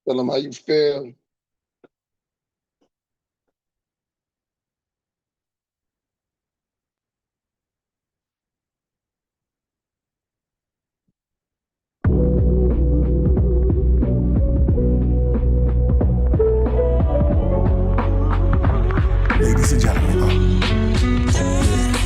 Tell them how you feel. Ladies and gentlemen,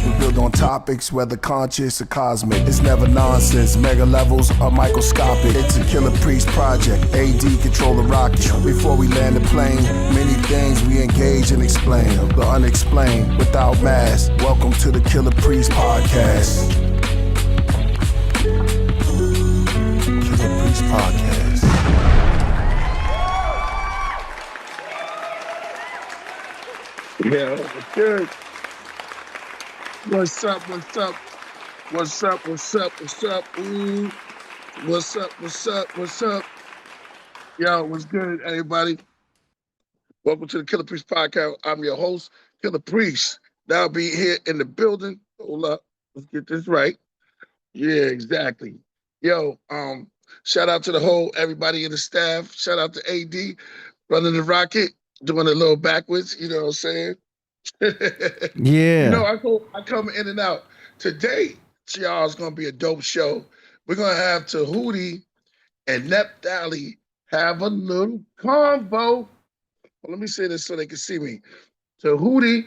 we build on topics, whether conscious or cosmic. It's never nonsense, mega levels are microscopic. It's a Killah Priest project, AD control the rocket. Before we land the plane, many things we engage and explain. The unexplained, without mask. Welcome to the Killah Priest podcast. Killah Priest podcast. Yeah, good. What's up? What's up? What's up? What's up? What's up? Ooh. What's up? What's up? What's up? Yo, what's good, everybody? Welcome to the Killah Priest podcast. I'm your host, Killah Priest. Now I'll be here in the building. Hold up. Let's get this right. Yeah, exactly. Yo, shout out to the whole everybody in the staff. Shout out to AD running the rocket, doing it a little backwards, you know what I'm saying? Yeah. You know, I come in and out. Today, y'all, is gonna be a dope show. We're gonna have Tehuti and Nephtali have a little convo. Well, let me say this so they can see me. Tehuti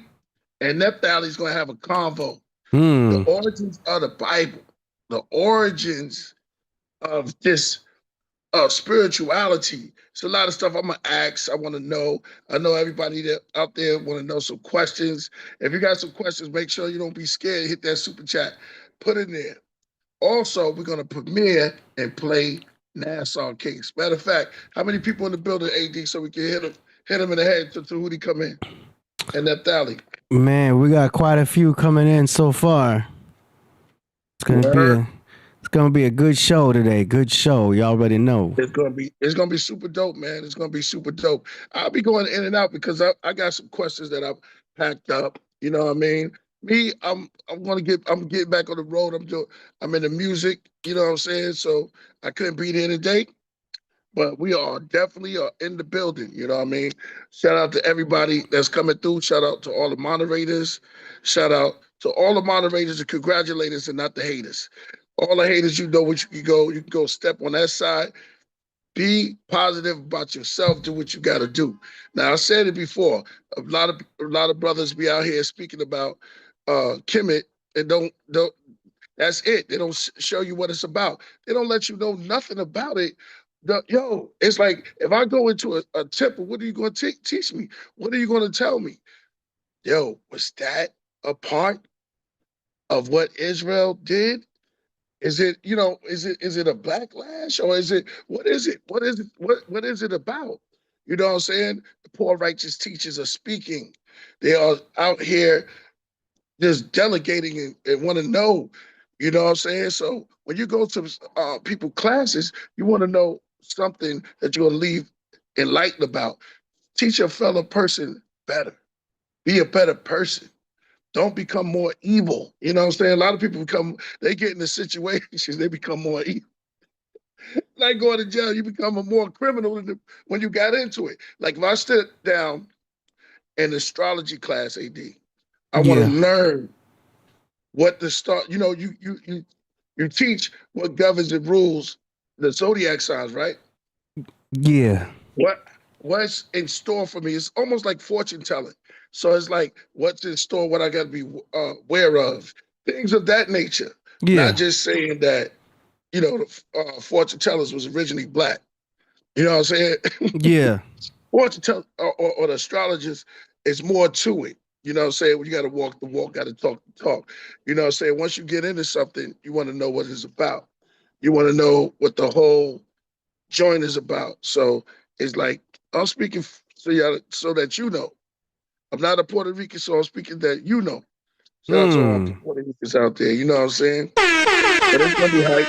and Nephtali is gonna have a convo. The origins of the Bible, the origins of this spirituality. It's a lot of stuff I'm gonna ask. I want to know. I know everybody that out there want to know some questions. If you got some questions, make sure you don't be scared. Hit that super chat. Put it in there. Also, we're gonna premiere and play Nassau case. Matter of fact, how many people in the building, AD, so we can hit them in the head to who they come in? And Nephtali. Man, we got quite a few coming in so far. It's gonna be a good show today. Good show. You already know. It's gonna be super dope, man. It's gonna be super dope. I'll be going in and out because I got some questions that I've packed up. You know what I mean? Me, I'm getting back on the road. I'm in the music, you know what I'm saying? So I couldn't be there today. But we are definitely in the building, you know what I mean? Shout out to everybody that's coming through. Shout out to all the moderators. Shout out to all the moderators and congratulators and not the haters. All the haters, you know what you can go step on that side. Be positive about yourself. Do what you got to do. Now I said it before. A lot of brothers be out here speaking about Kemet and don't. That's it. They don't show you what it's about. They don't let you know nothing about it. It's like if I go into a temple, what are you going to teach me? What are you going to tell me? Yo, was that a part of what Israel did? Is it, is it a backlash or is it, what is it? What is it about? You know what I'm saying? The poor righteous teachers are speaking. They are out here just delegating and want to know, you know what I'm saying? So when you go to people classes, you want to know something that you're going to leave enlightened about. Teach your fellow person better. Be a better person. Don't become more evil. You know what I'm saying? A lot of people they get into situations, they become more evil. Like going to jail, you become a more criminal when you got into it. Like if I stood down in astrology class, AD, I want to learn what the start, you teach what governs and rules the zodiac signs, right? Yeah. What's in store for me? It's almost like fortune telling. So it's like, what's in store, what I got to be aware of, things of that nature. Yeah. Not just saying that, the fortune tellers was originally black. You know what I'm saying? Yeah. Fortune tell or the astrologers is more to it. You know what I'm saying? Well, you got to walk the walk, got to talk the talk. You know what I'm saying? Once you get into something, you want to know what it's about. You want to know what the whole joint is about. So it's like, I'm speaking so that you know. I'm not a Puerto Rican, so I'm speaking that you know. Shout out to all the Puerto Ricans out there. You know what I'm saying? But it's gonna be hype.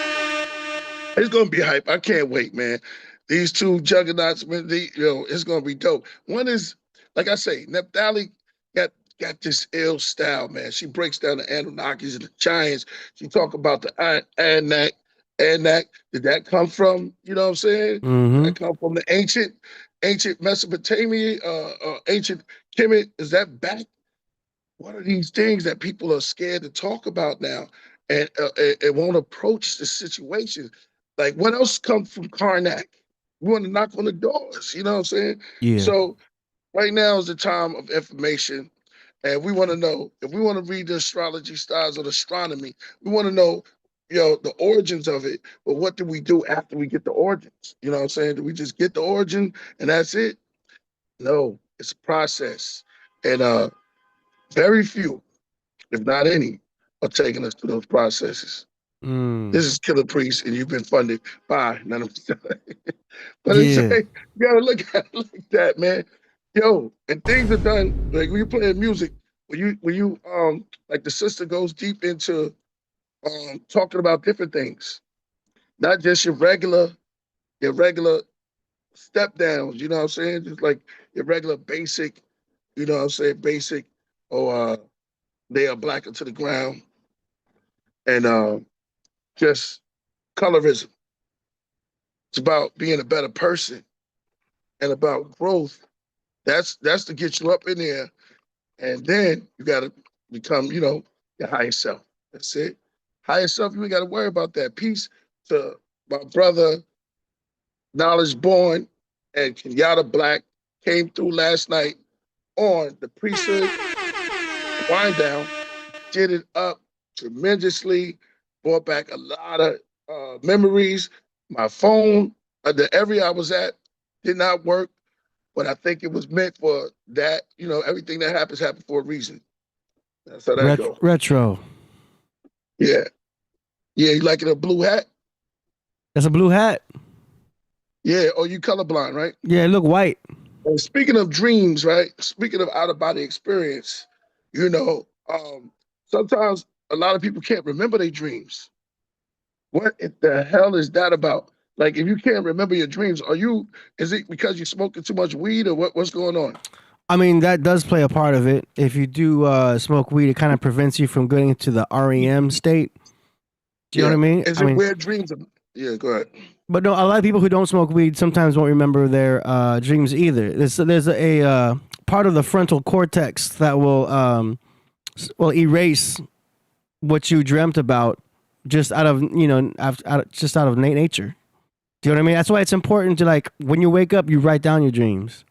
It's gonna be hype. I can't wait, man. These two juggernauts, man. It's gonna be dope. One is, like I say, Nephtali got this ill style, man. She breaks down the Anunnakis and the giants. She talk about the Anak, And that did that come from, you know what I'm saying? Mm-hmm. That come from the ancient Mesopotamia, ancient Kemet? Is that back? What are these things that people are scared to talk about now, and won't approach the situation? Like, what else come from Karnak? We want to knock on the doors. You know what I'm saying? Yeah. So right now is the time of information, and we want to know if we want to read the astrology styles or the astronomy. We want to know, the origins of it. But what do we do after we get the origins? You know what I'm saying? Do we just get the origin and that's it? No, it's a process, and very few, if not any, are taking us through those processes. Mm. This is Killah Priest, and you've been funded by none of us. But it's Yeah. like, you gotta look at it like that, man. Yo, and things are done like when you playing music, when you like the sister goes deep into talking about different things, not just your regular step downs, you know what I'm saying? Just like your regular basic, you know what I'm saying, basic, or they are blacker to the ground, and just colorism. It's about being a better person and about growth. That's to get you up in there, and then you got to become, your higher self. That's it. Higher self, you ain't got to worry about that. Peace to my brother, Knowledge Born, and Kenyatta Black came through last night on the priesthood wind down, did it up tremendously, brought back a lot of memories. My phone, the area I was at, did not work, but I think it was meant for that. Everything that happens for a reason. That's how that goes. Retro. Yeah. Yeah, you like it a blue hat? That's a blue hat. Yeah, oh, you colorblind, right? Yeah, it look white. And speaking of dreams, right? Speaking of out of body experience, sometimes a lot of people can't remember their dreams. What the hell is that about? Like, if you can't remember your dreams, is it because you're smoking too much weed or what's going on? I mean, that does play a part of it. If you do smoke weed, it kind of prevents you from getting into the REM state. Do you know what I mean? Is it weird dreams? Yeah, go ahead. But no, a lot of people who don't smoke weed sometimes won't remember their dreams either. There's a part of the frontal cortex that will erase what you dreamt about just out of nature. Do you know what I mean? That's why it's important to, like, when you wake up, you write down your dreams.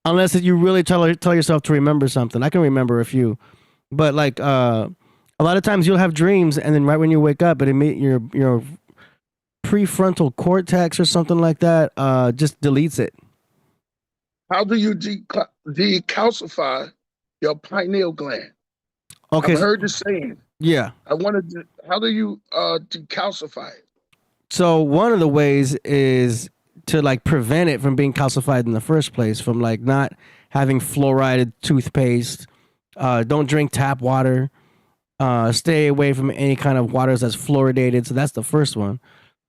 Unless you really tell yourself to remember something. I can remember a few, but like a lot of times you'll have dreams, and then right when you wake up, your prefrontal cortex or something like that just deletes it. How do you decalcify your pineal gland? Okay, I've heard the saying. Yeah. How do you decalcify it? So one of the ways is to, like, prevent it from being calcified in the first place, from, like, not having fluoride toothpaste. Don't drink tap water. Stay away from any kind of waters that's fluoridated. So that's the first one.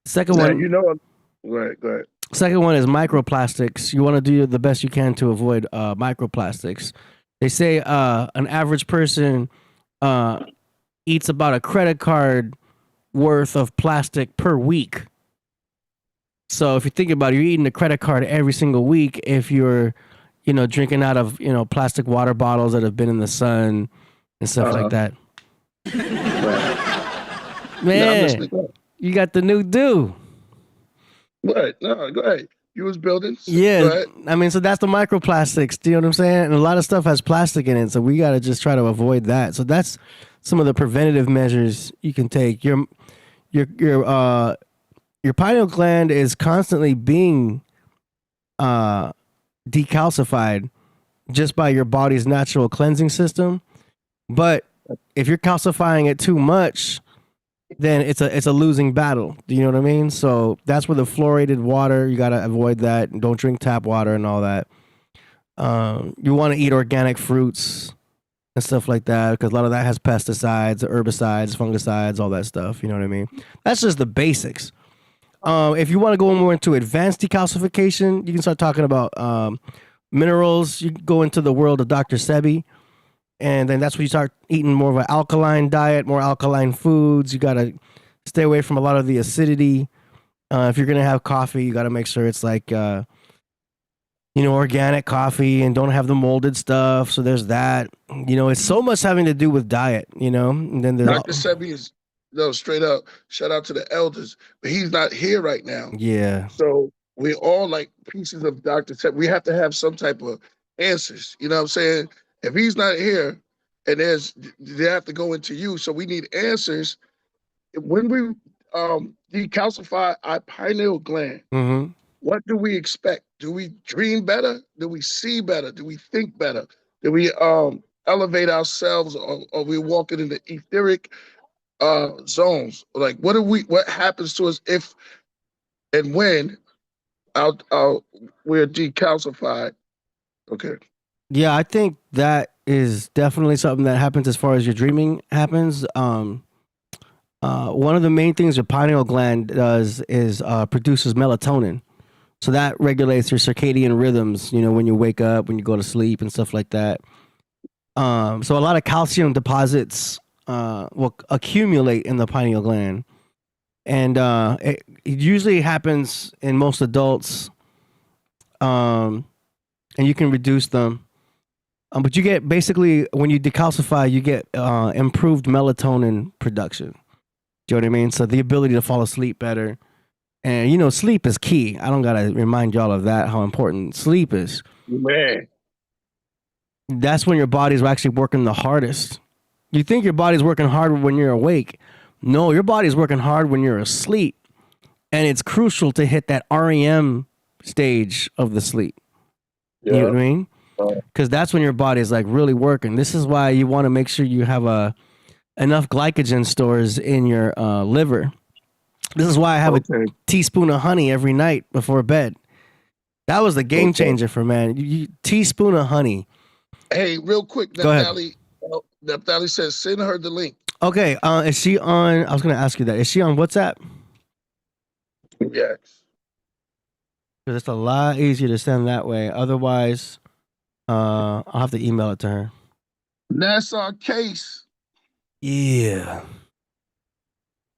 Second one, Go ahead. Second one is microplastics. You want to do the best you can to avoid microplastics. They say an average person eats about a credit card worth of plastic per week. So if you think about it, you're eating a credit card every single week if you're, drinking out of, plastic water bottles that have been in the sun and stuff like that. Man, you got the new do. What? No, go ahead. You was building. Yeah, I mean, so that's the microplastics. Do you know what I'm saying? And a lot of stuff has plastic in it, so we got to just try to avoid that. So that's some of the preventative measures you can take. Your pineal gland is constantly being decalcified just by your body's natural cleansing system. But if you're calcifying it too much, then it's a losing battle. Do you know what I mean? So that's where the fluoridated water, you got to avoid that. Don't drink tap water and all that. You want to eat organic fruits and stuff like that, because a lot of that has pesticides, herbicides, fungicides, all that stuff. You know what I mean? That's just the basics. If you want to go more into advanced decalcification, you can start talking about minerals. You go into the world of Dr. Sebi, and then that's when you start eating more of an alkaline diet, more alkaline foods. You got to Stay away from a lot of the acidity. If you're gonna have coffee, you got to make sure it's like organic coffee and don't have the molded stuff. So there's that. It's so much having to do with diet. And then there's Dr. Sebi is straight up. Shout out to the elders, but he's not here right now. Yeah. So we're all like pieces of Dr. Sebi. We have to have some type of answers. You know what I'm saying? If he's not here, and they have to go into you. So we need answers. When we decalcify our pineal gland, Mm-hmm. what do we expect? Do we dream better? Do we see better? Do we think better? Do we elevate ourselves, or we walking in the etheric zones? Like, what happens to us if and when we're decalcified? Okay. Yeah, I think that is definitely something that happens as far as your dreaming happens. One of the main things your pineal gland does is produces melatonin. So that regulates your circadian rhythms, when you wake up, when you go to sleep and stuff like that. So a lot of calcium deposits will accumulate in the pineal gland. And it usually happens in most adults. And you can reduce them. But you get basically, when you decalcify, you get improved melatonin production. Do you know what I mean? So the ability to fall asleep better. And, sleep is key. I don't got to remind y'all of that, how important sleep is. Man. That's when your body's actually working the hardest. You think your body's working hard when you're awake. No, your body's working hard when you're asleep. And it's crucial to hit that REM stage of the sleep. Yeah. You know what I mean? Because that's when your body's like really working. This is why you want to make sure you have enough glycogen stores in your liver. This is why I have a teaspoon of honey every night before bed. That was the game changer for man. Teaspoon of honey. Hey, real quick, Neftali. Neftali says send her the link. Okay. Is she on? I was going to ask you that. Is she on WhatsApp? Yes. Because it's a lot easier to send that way. Otherwise, I'll have to email it to her. Nassau case. Yeah.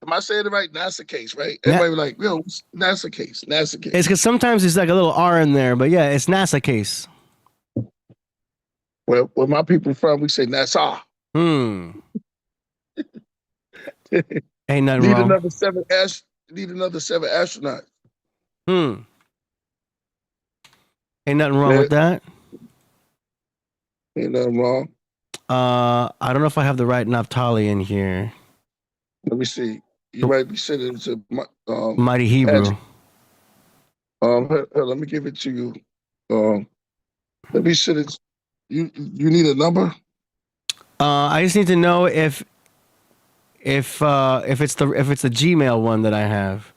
Am I saying it right? NASA case, right? Everybody like, yo, NASA case, NASA case. It's because sometimes there's like a little R in there, but yeah, it's NASA case. Well, where my people from, we say Nassau. Ain't nothing Need wrong. Need another 7 astronauts. Ain't nothing wrong with that. Ain't nothing wrong. I don't know if I have the right Naphtali in here. Let me see. You might be sending it to Mighty Hebrew. Here, let me give it to you. Let me send it. You need a number? I just need to know if it's the Gmail one that I have.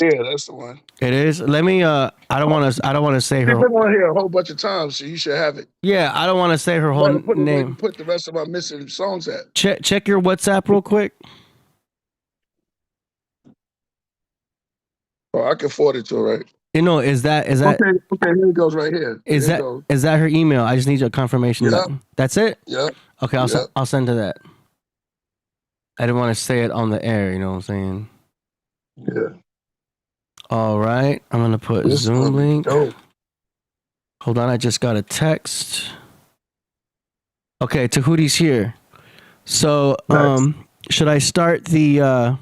Yeah, that's the one. It is. Let me. I don't want to say her. You've been on here a whole bunch of times, so you should have it. Yeah, I don't want to say her whole name. Put the rest of my missing songs at. Check your WhatsApp real quick. Oh, I can forward it to her, right? Is that okay? Here it goes right here. Is that her email? I just need your confirmation. Yep. That's it. Yeah. Okay, I'll send her that. I didn't want to say it on the air. You know what I'm saying? Yeah. All right, I'm gonna put Zoom link. Dope. Hold on, I just got a text. Okay, Tehuti's here. So, nice. Should I start the?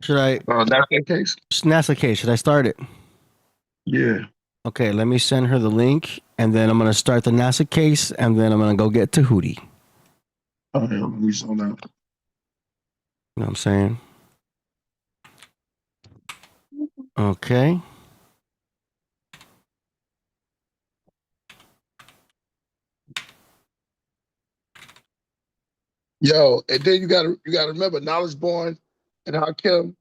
NASA case? NASA case. Should I start it? Yeah. Okay, let me send her the link, and then I'm gonna start the NASA case, and then I'm gonna go get Tehuti. Oh yeah, let me zone out. You know what I'm saying? Okay. Yo, and then you gotta remember, knowledge born and Hakim.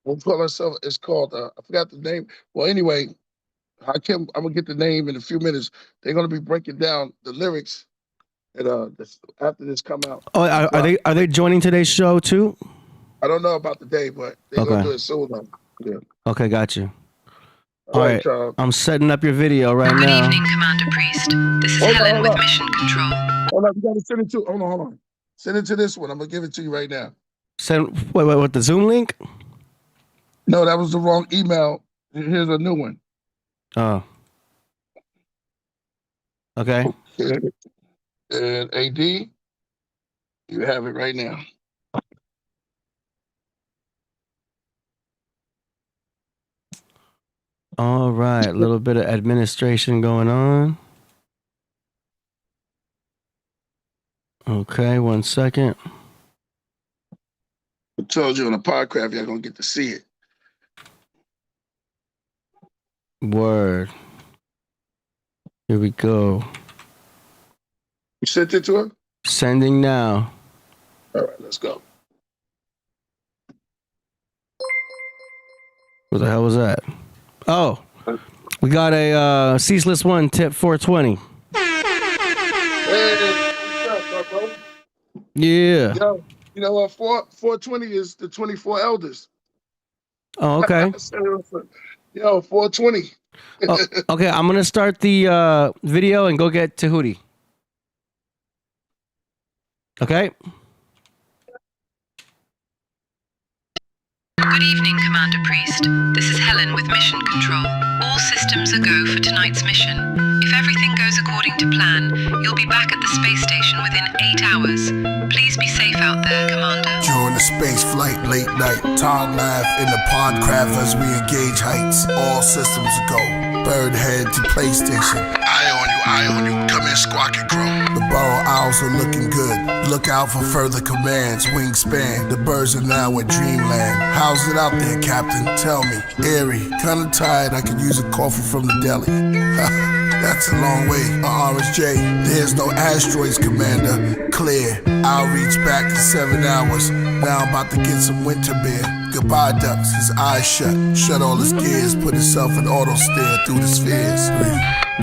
We'll call ourselves. It's called. I forgot the name. Well, anyway, Hakim. I'm gonna get the name in a few minutes. They're gonna be breaking down the lyrics, and after this come out. Oh, are they joining today's show too? I don't know about the day, but they're gonna do it soon. Yeah. Okay, got you. All right, Charles. I'm setting up your video right now. Good evening, Commander Priest. This is Helen with Mission Control. Hold on, we gotta send it to. Hold on. Send it to this one. I'm gonna give it to you right now. Send what the Zoom link? No, that was the wrong email. Here's a new one. Oh. Okay. And AD, you have it right now. All right, a little bit of administration going on. Okay, 1 second. I told you on the podcast, y'all gonna get to see it. Word. Here we go. You sent it to her? Sending now. All right, let's go. What the hell was that? Oh, we got a ceaseless one tip 420. Hey, what's up, bro? Yeah. Yo, you know what? 420 is the 24 elders. Oh, okay. Yo, 420. Oh, okay, I'm gonna start the video and go get Tehuti. Okay. Good evening, Commander Priest. This is Helen with Mission Control. All systems are go for tonight's mission. If everything goes according to plan, you'll be back at the space station within 8 hours. Please be safe out there, Commander. During the space flight, late night, Todd laughed in the pod craft as we engage heights. All systems go. Birdhead to PlayStation. Eye on you. Come in, Squawk and Crow. The burrow owls are looking good. Look out for further commands. Wingspan. The birds are now in dreamland. How's it out there, Captain? Tell me. Airy. Kinda tired. I could use a coffee from the deli. That's a long way. RSJ. There's no asteroids, Commander. Clear. I'll reach back in 7 hours. Now I'm about to get some winter beer. Goodbye, ducks. His eyes shut. Shut all his gears. Put himself in auto stare through the spheres.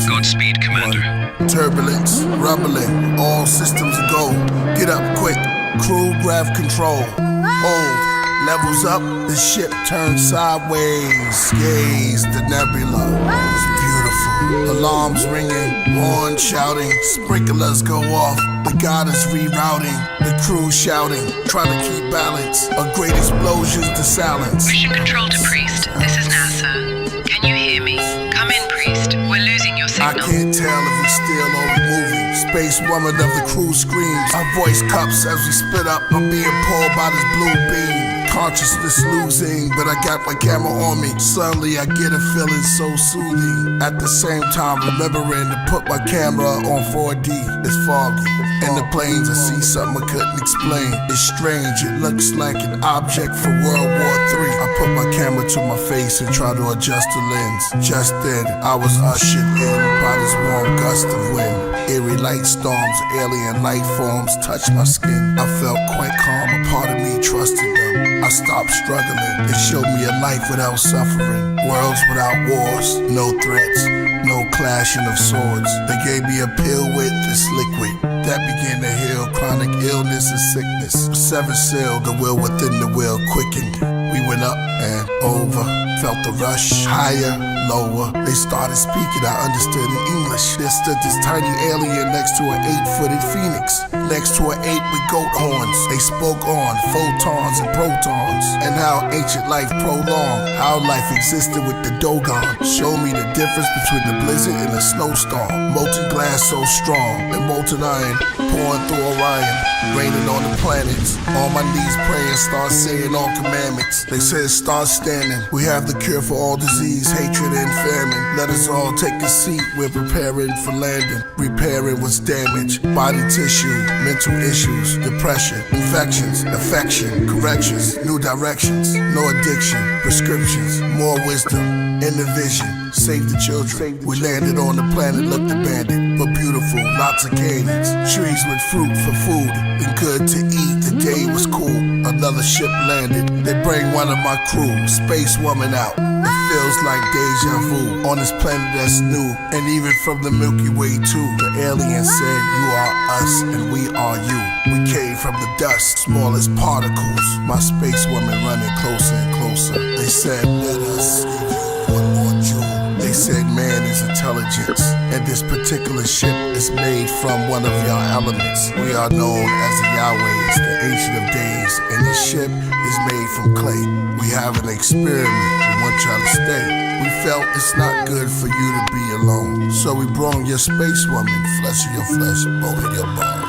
Godspeed, Commander. Turbulence, rumbling, all systems go. Get up quick, crew grab control. Hold, levels up, the ship turns sideways. Gaze the nebula, it's beautiful. Alarms ringing, horn shouting, sprinklers go off. The god is rerouting, the crew shouting, trying to keep balance. A great explosions to silence. Mission Control to Priest. This is NASA. Can you hear me? Come in, Priest. We're losing your I signal. can't tell if we still or we moving. Space woman of the crew screams. Our voice cups as we split up. I'm being pulled by this blue beam. Consciousness losing, but I got my camera on me. Suddenly I get a feeling so soothing. At the same time, remembering to put my camera on 4D. It's foggy. In the planes, I see something I couldn't explain. It's strange, it looks like an object from World War III. I put my camera to my face and try to adjust the lens. Just then, I was ushered in by this warm gust of wind. Eerie light storms, alien life forms touched my skin. I felt quite calm, a part of me trusted them. I stopped struggling, they showed me a life without suffering. Worlds without wars, no threats, no clashing of swords. They gave me a pill with this liquid that began to heal chronic illness and sickness. Seven sealed, the will within the will quickened. We went up and over, felt the rush, higher, lower. They started speaking, I understood in English. There stood this tiny alien next to an 8-footed phoenix, next to an 8 with goat horns. They spoke on photons and protons, and how ancient life prolonged, how life existed with the Dogon. Showed me the difference between the blizzard and the snowstorm. Molten glass so strong, and molten iron pouring through Orion, raining on the planets. On my knees praying, start saying all commandments. They said start standing. We have the cure for all disease, hatred, and famine. Let us all take a seat. We're preparing for landing, repairing what's damaged. Body tissue, mental issues, depression, infections, affection, corrections, new directions, no addiction, prescriptions, more wisdom, in the vision. Save the children. We landed on the planet, looked abandoned, but beautiful. Lots of canyons, trees with fruit for food, and good to eat. The day was cool. Another ship landed. They bring one of my crew, space woman, out. It feels like deja vu on this planet that's new, and even from the Milky Way too. The alien said, "You are us, and we are you. We came from the dust, smallest particles." My space woman running closer and closer. They said, "Let us give you one more jewel." They They said man is intelligence, and this particular ship is made from one of your elements. We are known as the Yahwehs, the Ancient of Days, and this ship is made from clay. We have an experiment, we want y'all to stay. We felt it's not good for you to be alone, so we brought your space woman, flesh of your flesh, bone of your bone.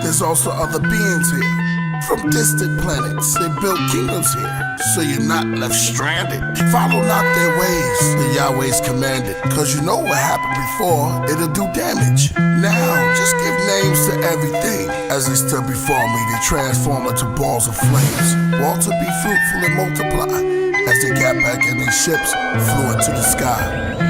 There's also other beings here, from distant planets. They built kingdoms here, so you're not left stranded. Follow not their ways, the Yahweh's commanded, cause you know what happened before, it'll do damage. Now, just give names to everything. As they stood before me, they transform into balls of flames. Walter, be fruitful and multiply. As they got back in their ships, flew into the sky.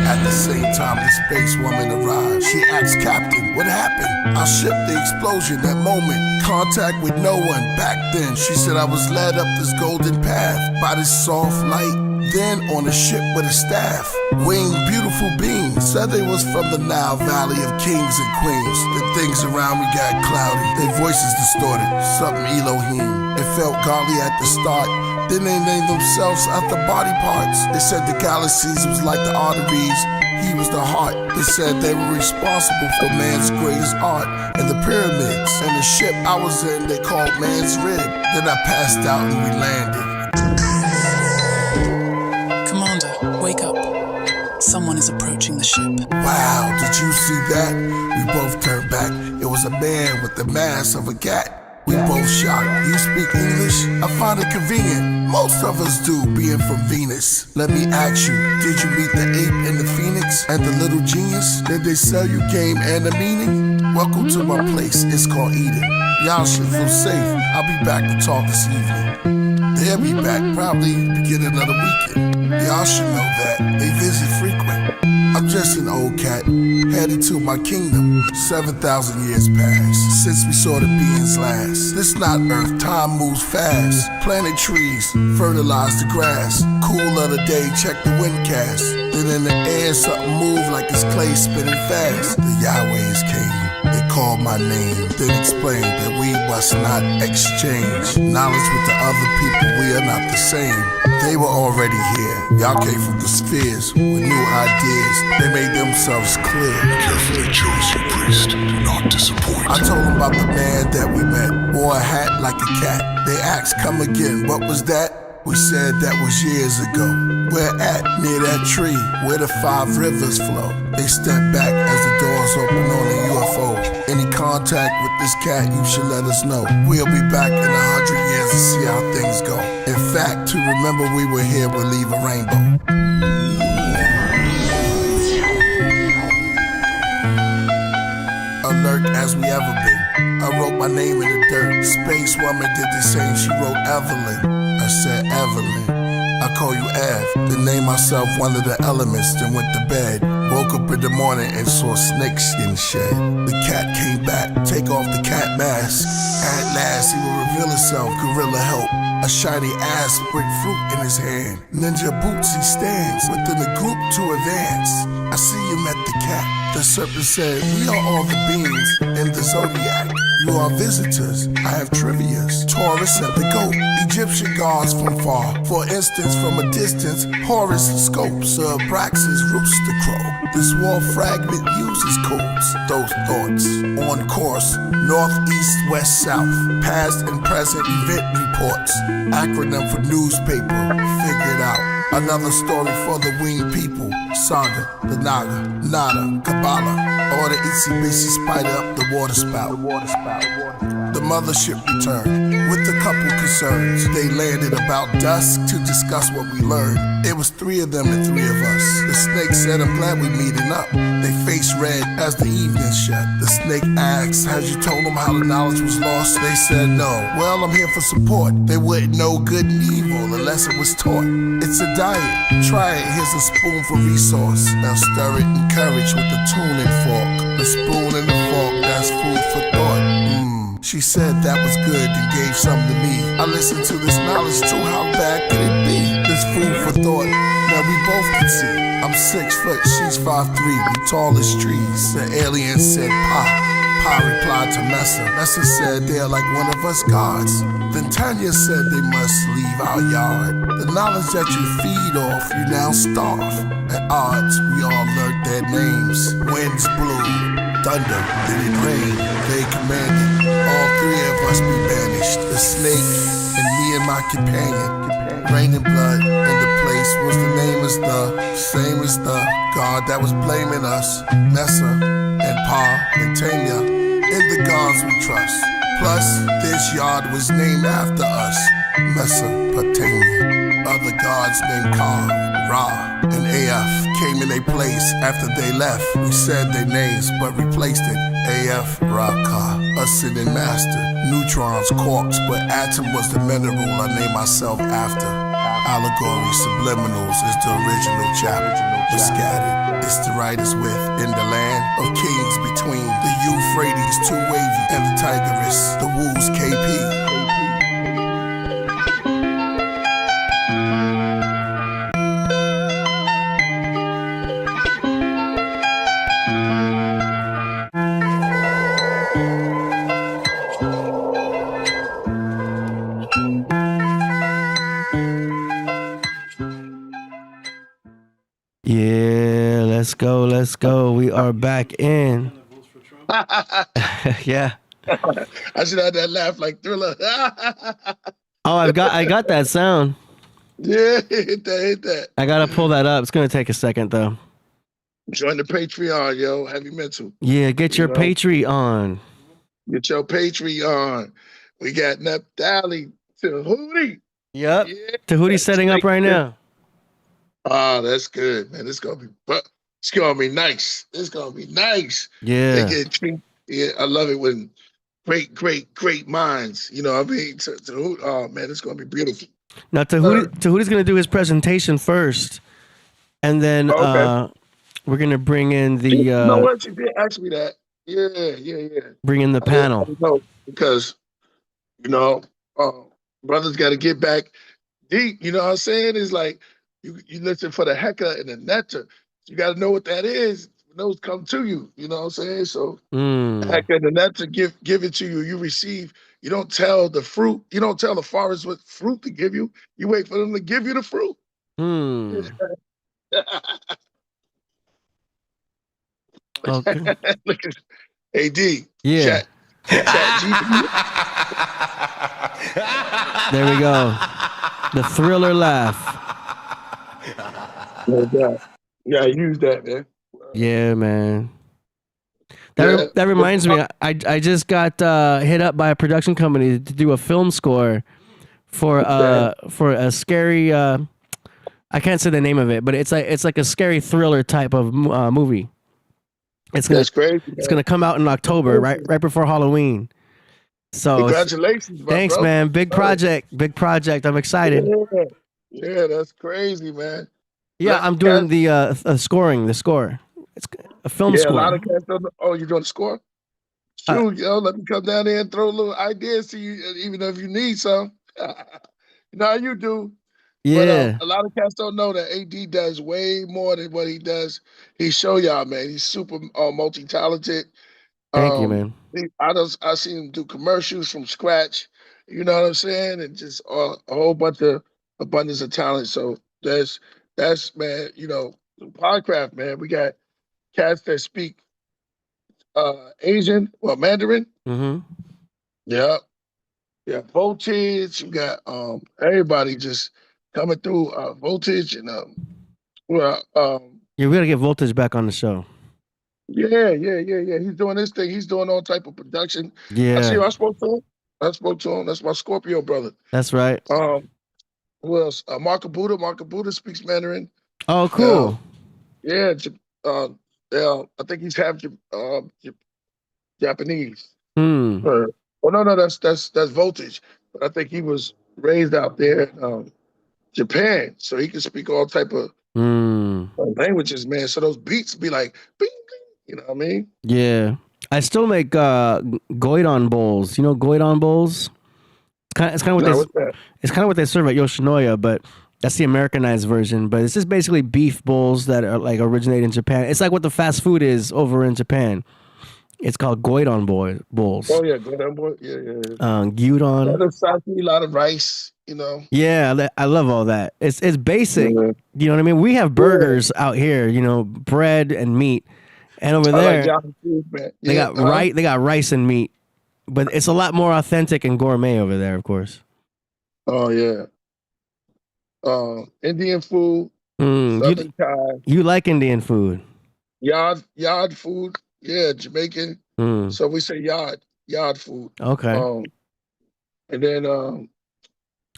At the same time, the space woman arrived. She asked Captain, what happened? Our ship, the explosion, that moment. Contact with no one. Back then, she said I was led up this golden path by this soft light. Then on a ship with a staff, winged beautiful beings. Said they was from the Nile Valley of kings and queens. The things around me got cloudy, their voices distorted. Something Elohim. It felt godly at the start. Then they named themselves after body parts. They said the galaxies was like the arteries, he was the heart. They said they were responsible for man's greatest art and the pyramids. And the ship I was in, they called man's rib. Then I passed out and we landed. Commander, wake up. Someone is approaching the ship. Wow, did you see that? We both turned back. It was a man with the mask of a cat. We both shocked. You speak English? I find it convenient. Most of us do, being from Venus. Let me ask you, did you meet the ape and the phoenix and the little genius? Did they sell you game and a meaning? Welcome to my place, it's called Eden. Y'all should feel safe. I'll be back to talk this evening. They'll be back probably beginning of the weekend. Y'all should know that. They visit frequent. I'm just an old cat, headed to my kingdom. 7,000 years passed since we saw the beings last. This not Earth, time moves fast. Planted trees, fertilize the grass. Cool of the day, check the windcast. Then in the air, something moved like it's clay spinning fast. The Yahwehs came, they called my name, then explained that we must not exchange knowledge with the other people, we are not the same. They were already here. Y'all came from the spheres with new ideas. They made themselves clear. Carefully choose your priest. Do not disappoint. I told them about the man that we met. Wore a hat like a cat. They asked, come again, what was that? We said that was years ago. Where at? Near that tree where the 5 rivers flow. They stepped back as the doors open on a UFO. Any contact with this cat, you should let us know. We'll be back in 100 years to see how things go. In fact, to remember we were here will leave a rainbow. Alert as we ever been. I wrote my name in the dirt. Space woman did the same, she wrote Evelyn. I said Evelyn, I call you Ev. Then named myself one of the elements, then went to bed. Woke up in the morning and saw snakeskin shed. The cat came back, take off the cat mask. At last he will reveal himself, gorilla help. A shiny ass brick fruit in his hand. Ninja boots he stands, within the group to advance. I see you met the cat. The serpent said, we are all the beings in the zodiac. You are visitors, I have trivias. Taurus and the goat, Egyptian gods from far. For instance, from a distance, Horus scopes, Abraxas rooster crow. This wall fragment uses codes, those thoughts. On course, north, east, west, south. Past and present event reports. Acronym for newspaper, figure it out. Another story for the winged people. Saga, the Naga, Nada, Kabbalah. Or the itsy bitsy spider up the water spout. The mothership returned with a couple concerns. They landed about dusk to discuss what we learned. It was 3 of them and 3 of us. The snake said, I'm glad we meeting up. They face red as the evening shut. The snake asked, had you told them how the knowledge was lost? They said no. Well, I'm here for support. They wouldn't know good and evil unless it was taught. It's a diet. Try it. Here's a spoon for resource. Now stir it in courage with the tuning fork. The spoon and the fork, that's food for thought. She said that was good and gave some to me. I listened to this knowledge too, how bad could it be? This food for thought, now we both can see. I'm 6 foot, she's 5'3", we tall as trees. The alien said, "Pa, Pa replied to Messa. Messa said they're like one of us gods. Then Tanya said they must leave our yard. The knowledge that you feed off, you now starve. At odds, we all learned their names. Winds blew, thunder, then it rained. They commanded all three of us be banished. The snake and me and my companion. Raining blood in the place was the name as the same as the God that was blaming us. Messa and Pa and Tanya, in the gods we trust. Plus, this yard was named after us, Mesopotamia. Other gods named Ka, Ra, and Af came in their place after they left. We said their names, but replaced it. Af, Ra, Ka, ascending master. Neutrons, corpse, but atom was the mineral I named myself after. Allegory, subliminals is the original chapter. The scattered, it's the writers with in the land of kings between the Euphrates, too wavy, and the Tigris, the Woos, KP. Yeah, let's go. Let's go. We are back in. Yeah. I should have that laugh like Thriller. Oh, I got that sound. Yeah, hit that. I gotta pull that up. It's gonna take a second though. Join the Patreon, yo. Heavy mental. Yeah, get your Patreon. Get your Patreon. We got Nephtali, Tehuti. Yep. Yeah. Tahuti's setting up right now. Ah, that's good, man. It's gonna be nice. It's gonna be nice. Yeah. Yeah, I love it when great minds. You know what I mean? Oh man, it's gonna be beautiful. Now Tahuti's gonna do his presentation first, and then we're gonna bring in the. You know what? You did ask me that. Yeah. Bring in the panel. Because brothers got to get back deep. You know what I'm saying? It's like you listen for the heka and the nectar. You got to know what that is. Those come to you. You know what I'm saying? So heka and the nectar give it to you. You receive. You don't tell the fruit. You don't tell the forest what fruit to give you. You wait for them to give you the fruit. Okay. Look at AD. Yeah. Chat There we go. The thriller laugh. Yeah, use that, man. Yeah, man. That reminds me. I just got hit up by a production company to do a film score for a scary. I can't say the name of it, but it's like a scary thriller type of movie. That's crazy. It's gonna come out in October, right before Halloween. So congratulations, thanks, bro. man. Big project. I'm excited. Yeah, that's crazy, man. Yeah, I'm doing the score. It's a film score. A lot of cats don't know. Oh, you're doing the score? Shoot, let me come down there and throw a little ideas to you, even if you need some. You know how you do. Yeah. But a lot of cats don't know that AD does way more than what he does. He show y'all, man. He's super multi-talented. Thank you, man. I seen him do commercials from scratch. You know what I'm saying? And just a whole bunch of abundance of talent. So that's man. Podcraft, man. We got cats that speak Asian, Mandarin. Mm-hmm. Yeah. Voltage. You got everybody just coming through Voltage and yeah, we gotta get Voltage back on the show. Yeah. He's doing his thing. He's doing all type of production. Yeah. I spoke to him. That's my Scorpio brother. That's right. Who else? Marco Buddha speaks Mandarin. Oh, cool. Yeah. I think he's half Japanese. No, that's Voltage. But I think he was raised out there in Japan, so he can speak all type of languages, man. So those beats be like, bing, bing, you know what I mean? Yeah. I still make goidon bowls. You know goidon bowls? It's kind of what they serve at Yoshinoya, but that's the Americanized version. But it's just basically beef bowls that are like originate in Japan. It's like what the fast food is over in Japan. It's called Goidon bowls. Oh yeah, go down, boy. Yeah. A Gyudon. lot of sake, a lot of rice. You know. Yeah, I love all that. It's basic. Yeah. You know what I mean? We have burgers out here, you know, bread and meat. And over I like there, Jolly food, man. they Yeah. got rice and meat. But it's a lot more authentic and gourmet over there, of course. Oh yeah. Indian food, Southern Thai, You like Indian food. yard food. Yeah, Jamaican. So we say yard food. Okay. And then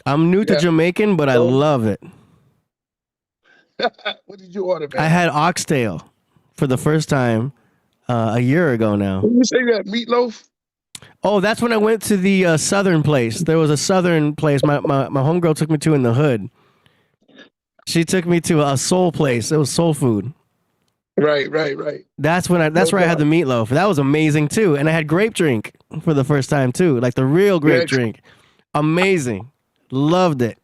I'm new to yeah. Jamaican, but I love it. What did you order, man? I had oxtail for the first time a year ago now. Did you say that meatloaf? Oh, that's when I went to the southern place. There was a southern place my homegirl took me to in the hood. She took me to a soul place. It was soul food. Right. That's where I had the meatloaf. That was amazing too. And I had grape drink for the first time too. Like the real grape drink. Amazing. Loved it.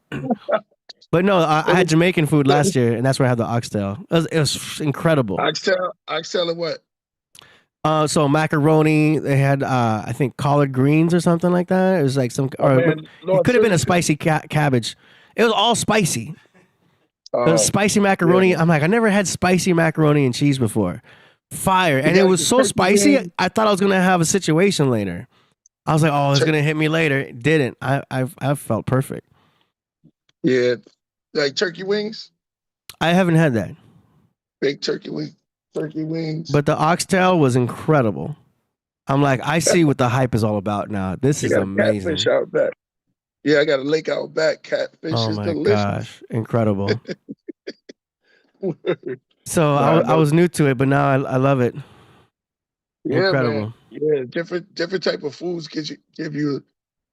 But no, I had Jamaican food last year, and that's where I had the oxtail. It was incredible. Oxtail and what? So macaroni. They had I think collard greens or something like that. It was like some. It could have been a spicy cabbage. It was all spicy. It was spicy macaroni. Yeah. I'm like, I never had spicy macaroni and cheese before. Fire, and it was so spicy. I thought I was gonna have a situation later. I was like, oh, it's gonna hit me later. It didn't. I felt perfect. Yeah, like turkey wings. I haven't had that. Baked turkey wings. But the oxtail was incredible. I'm like, I see what the hype is all about now. This is amazing. Catfish out back. Yeah, I got a lake out back. Catfish is delicious. Oh my gosh, incredible. So I was new to it, but now I love it. Yeah, incredible. Man. Yeah, different type of foods give you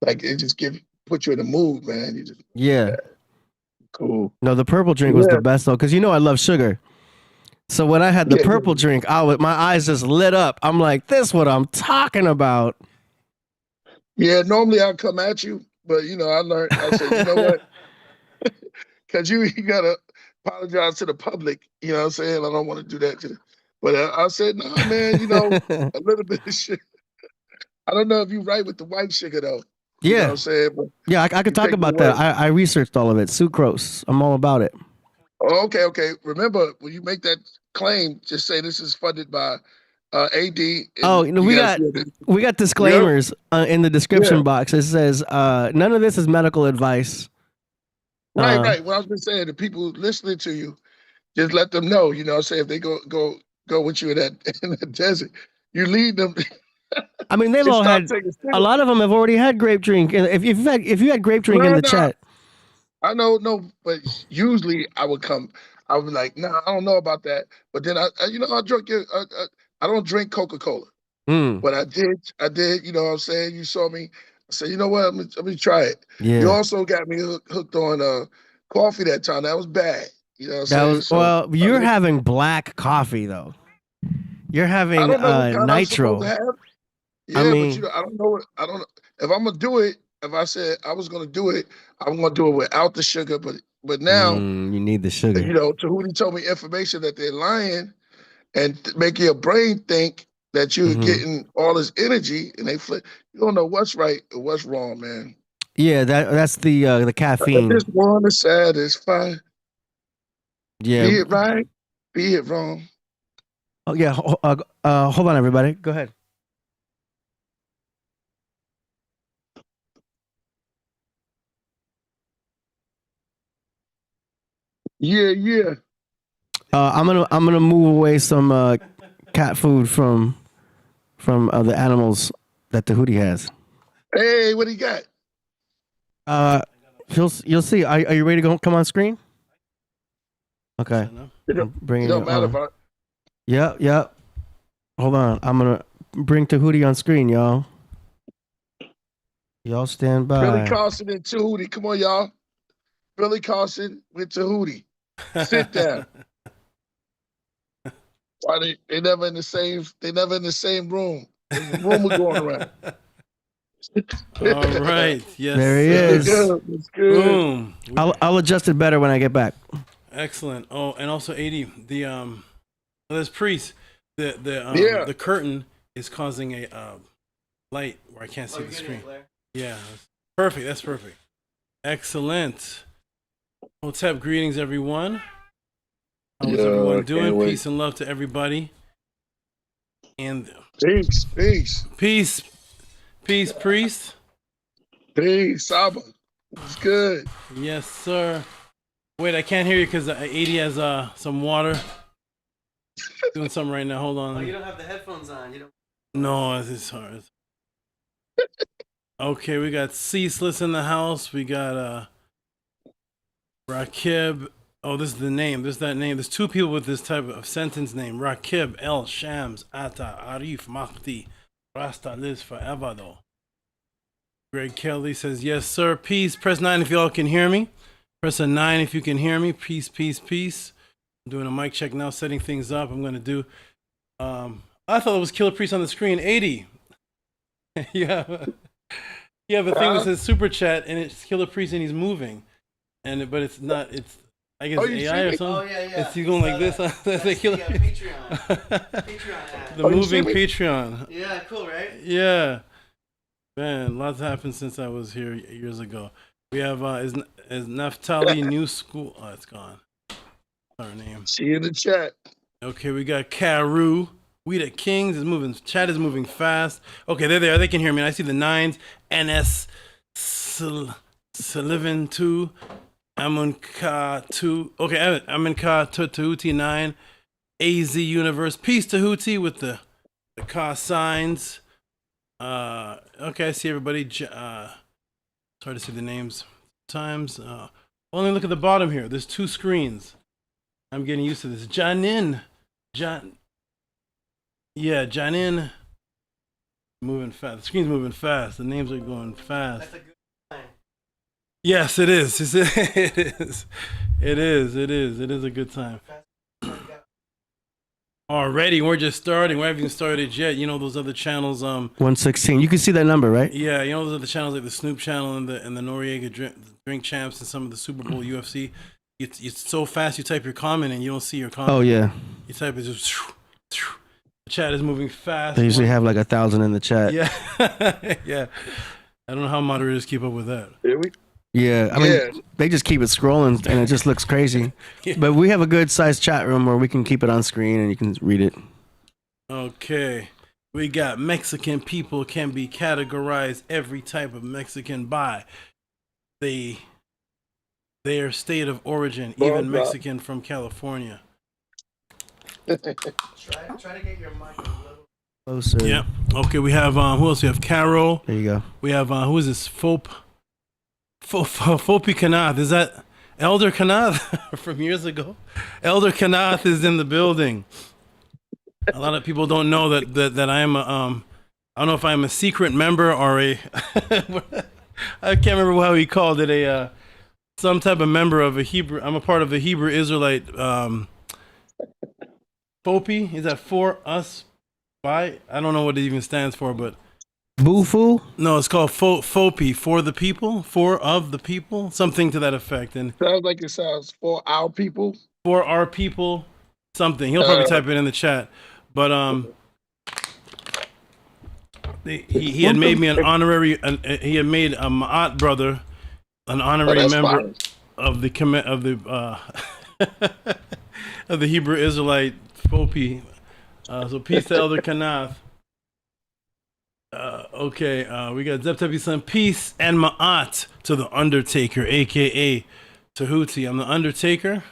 like it just put you in the mood, man. You just yeah. Cool. No, the purple drink was the best though, because you know I love sugar. So when I had the purple drink, my eyes just lit up. I'm like, this is what I'm talking about. Yeah, normally I'll come at you, but you know, I said, you know what? Because you gotta apologize to the public. You know what I'm saying? I don't want to do that to them. But I said, no, man, you know, a little bit of sugar. I don't know if you're right with the white sugar though. Yeah. You know what I'm saying? But yeah, I could talk about that. I researched all of it. Sucrose. I'm all about it. Oh, okay. Remember, when you make that claim, just say this is funded by AD. Oh, you know, we got disclaimers in the description box. It says none of this is medical advice. Right. Well, I was just saying, the people listening to you, just let them know. You know, say if they go with you in that desert, you lead them. I mean, they've all had. A lot of them have already had grape drink. If you had grape drink in the chat. I know, but usually I would be like, nah, I don't know about that. But then I drink it. I don't drink Coca-Cola, but I did. You know what I'm saying? You saw me. I said, you know what? Let me try it. Yeah. You also got me hooked on coffee that time. That was bad. You know what I'm saying? You're having black coffee though. You're having nitro. Yeah, I mean, but I don't know. I don't know if I'm gonna do it. If I said I was gonna do it, I'm gonna do it without the sugar. But now you need the sugar. You know, Tahuti told me information that they're lying and make your brain think that you're getting all this energy, and they flip. You don't know what's right or what's wrong, man. Yeah, that's the caffeine. I just want to satisfy. Yeah, be it right, be it wrong. Oh yeah. Hold on, everybody. Go ahead. Yeah. I'm gonna move away some cat food from the animals that Tehuti has. Hey, what do you got? You'll see. Are you ready to come on screen? Okay. It don't matter about. Yep. Hold on. I'm gonna bring Tehuti on screen, y'all. Y'all stand by. Billy Carson and Tahuti. Come on, y'all. Billy Carson with Tahuti. Sit down. Why they never in the same? They never in the same room. The rumor going around. All right. Yes. There he is. It's good. Boom. I'll adjust it better when I get back. Excellent. Oh, and also AD, this priest, the curtain is causing a light where I can't see the screen. Yeah, perfect. That's perfect. Excellent. Hotep, greetings, everyone. How's everyone doing? Peace and love to everybody. And Peace, peace. Peace, priest. Peace, Saba. It's good. Yes, sir. Wait, I can't hear you because 80 has some water. Doing something right now. Hold on. Oh, you don't have the headphones on. You don't. No, it's hard. Okay, we got Ceaseless in the house. We got Rakib. Oh, this is the name. There's that name. There's two people with this type of sentence name. Rakib, El, Shams, Atta, Arif, Mahdi. Rasta lives forever, though. Greg Kelly says, yes, sir. Peace. Press 9 if y'all can hear me. Press a 9 if you can hear me. Peace, peace, peace. I'm doing a mic check now, setting things up. I'm going to do... I thought it was Killah Priest on the screen. 80. You have a thing that says super chat, and it's Killah Priest, and he's moving. But it's not... It's... I guess AI or something. Oh, yeah. It's you going like this. That's the Patreon. Patreon ad. The moving Patreon. Yeah, cool, right? Yeah. Man, lots happened since I was here years ago. We have, is Neftali New School? Oh, it's gone. Our name. See you in the chat. Okay, we got Karu. We the Kings is moving. Chat is moving fast. Okay, they're there. They can hear me. I see the 9s. NS Sullivan 2. Amun Ka 2. Okay, Amun Ka Tahuti 9. AZ Universe. Peace Tehuti with the Ka signs. Okay, I see everybody. It's hard to see the names times. Only look at the bottom here. There's 2 screens. I'm getting used to this. Janin. Janin. Moving fast. The screen's moving fast. The names are going fast. That's a good sign. Yes, it is. It is a good time. Already, we're just starting. We haven't even started yet. You know those other channels. 116. You can see that number, right? Yeah, you know those other channels like the Snoop channel and the Noriega drink champs and some of the Super Bowl UFC. It's so fast. You type your comment and you don't see your comment. Oh yeah. You type it just. The chat is moving fast. They usually have like 1,000 in the chat. Yeah, yeah. I don't know how moderators keep up with that. Yeah, I mean, they just keep it scrolling and it just looks crazy. Yeah. But we have a good sized chat room where we can keep it on screen and you can read it. Okay. We got Mexican people can be categorized every type of Mexican by their state of origin, even Mexican from California. Try to get your mic a little closer. Yeah. Okay, we have, who else? We have Carol. There you go. We have, who is this? Fopi Kanath. Is that Elder Kanath from years ago? Elder Kanath is in the building. A lot of people don't know that I am I don't know if I'm a secret member or a I can't remember how he called it, some type of member of a Hebrew. I'm a part of the Hebrew Israelite Fopi. Is that for us by? I don't know what it even stands for, but Bufu? No, it's called Fopi, for the people, for of the people, something to that effect. And sounds like it sounds for our people. For our people, something. He'll probably type it in the chat. But he had made me an honorary. He had made a Ma'at brother an honorary member of the of the Hebrew Israelite Fopi. So peace to Elder Kanath. Okay, we got Zeptepi son. Peace and Ma'at to the Undertaker, aka Tahuti. I'm the Undertaker.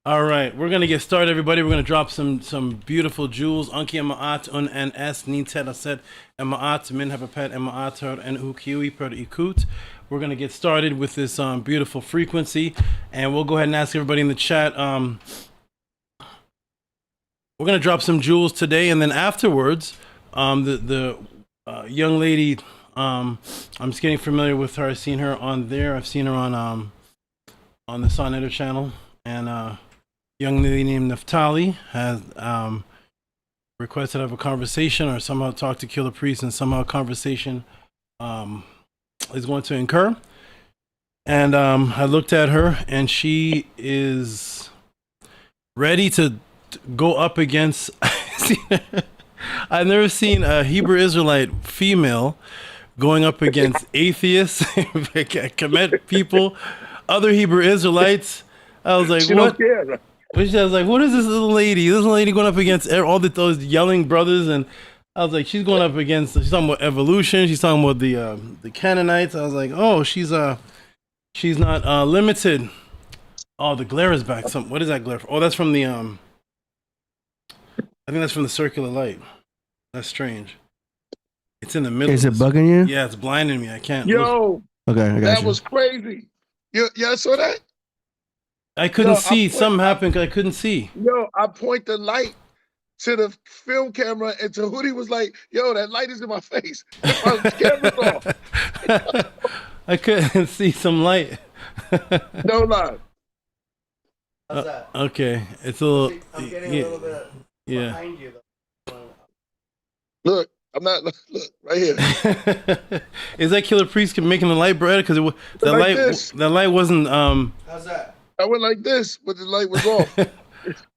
All right, we're gonna get started, everybody. We're gonna drop some beautiful jewels. Anki and Ma'at un and s nintet aset and Ma'at min hapapet and Ma'at and ukiui per ikut. We're gonna get started with this beautiful frequency, and we'll go ahead and ask everybody in the chat. We're gonna drop some jewels today, and then afterwards, the young lady, I'm just getting familiar with her. I've seen her on there. I've seen her on the Sonnetter channel, and young lady named Neftali has requested to have a conversation or somehow talk to Killah Priest, and somehow a conversation is going to occur. And I looked at her, and she is ready to go up against I've never seen a Hebrew Israelite female going up against atheists, Kemet people, other Hebrew Israelites. I was like, She what? don't care. Right? I was like, what is this little lady? This little lady going up against all those yelling brothers, and I was like, she's going up against. She's talking about evolution. She's talking about the Canaanites. I was like, oh, she's not limited. Oh, the glare is back. What is that glare? Oh, that's from the I think that's from the circular light. That's strange. It's in the middle. Is it bugging you? Yeah, it's blinding me. I can't. Yo, Okay, I got that you. was crazy. Yeah, saw that? I couldn't see. Something happened 'cause I couldn't see. Yo, I point the light to the film camera, and Tehuti was like, yo, that light is in my face. My camera's off. I couldn't see some light. No lie. How's that? Okay, it's a little. I'm getting a little bit yeah. behind you, though. Look, I'm not, look, right here. Is that Killah Priest making the light brighter? Because Like this. that light wasn't. How's that? I went like this, but the light was off.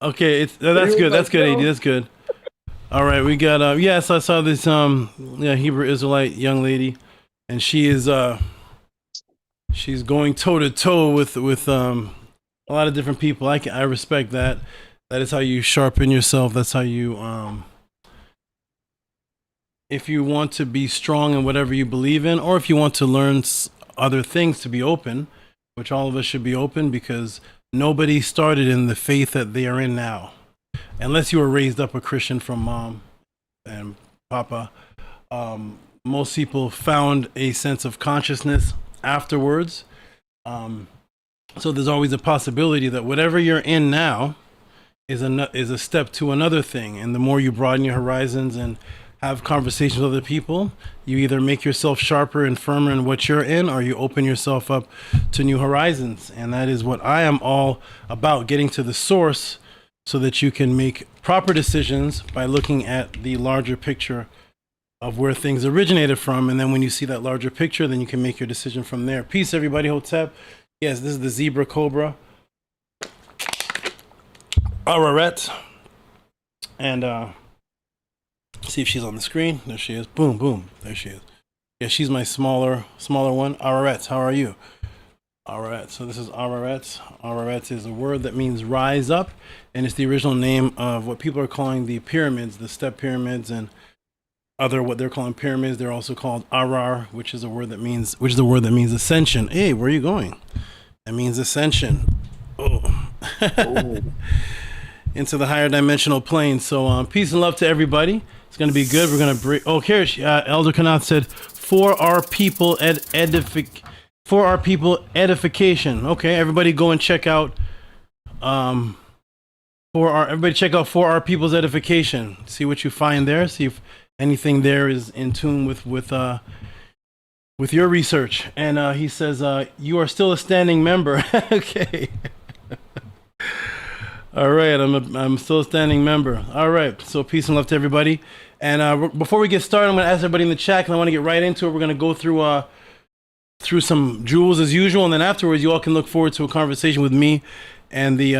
Okay, that's good. That's good, AD. That's good. All right, we got. Yes, I saw this. Hebrew Israelite young lady, and she is. She's going toe to toe with a lot of different people. I respect that. That is how you sharpen yourself. That's how you if you want to be strong in whatever you believe in, or if you want to learn other things, to be open, which all of us should be open, because nobody started in the faith that they are in now, unless you were raised up a Christian from mom and papa. Most people found a sense of consciousness afterwards. So there's always a possibility that whatever you're in now is a step to another thing. And the more you broaden your horizons and have conversations with other people, you either make yourself sharper and firmer in what you're in, or you open yourself up to new horizons. And that is what I am all about, getting to the source so that you can make proper decisions by looking at the larger picture of where things originated from. And then when you see that larger picture, then you can make your decision from there. Peace, everybody. Hotep. Yes, this is the zebra cobra. Araret. And see if she's on the screen. There she is. Boom, boom. There she is. Yeah, she's my smaller one. Araret, how are you? Araret. So this is Araret. Araret is a word that means rise up, and it's the original name of what people are calling the pyramids, the step pyramids, and other what they're calling pyramids. They're also called Arar, which is a word that means ascension. Hey, where are you going? That means ascension. Oh. Into the higher dimensional plane. So peace and love to everybody. It's going to be good. We're going to break. Oh, here, Elder Kanath said, for our people edification. Okay, everybody go and check out for our people's edification. See what you find there. See if anything there is in tune with your research. And he says you are still a standing member. Okay. All right, I'm still a standing member. All right, so peace and love to everybody. And before we get started, I'm going to ask everybody in the chat, and I want to get right into it. We're going to go through some jewels as usual, and then afterwards, you all can look forward to a conversation with me and the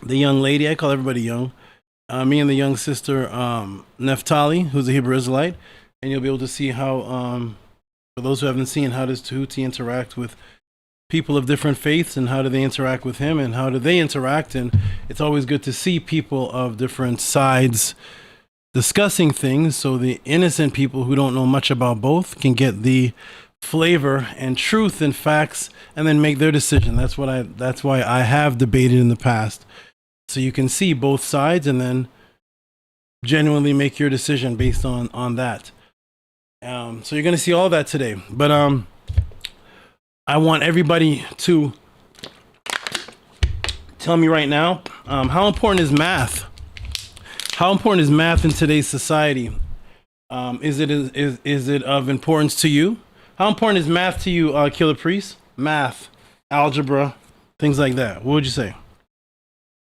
young lady. I call everybody young. Me and the young sister Nephtali, who's a Hebrew Israelite, and you'll be able to see how, for those who haven't seen, how does Tahuti interact with people of different faiths, and how do they interact with him, and how do they interact. And it's always good to see people of different sides discussing things, so the innocent people who don't know much about both can get the flavor and truth and facts, and then make their decision. That's why I have debated in the past, so you can see both sides and then genuinely make your decision based on that. So you're going to see all that today, but I want everybody to tell me right now, how important is math? How important is math in today's society? Is it of importance to you? How important is math to you, Killah Priest? Math, algebra, things like that. What would you say?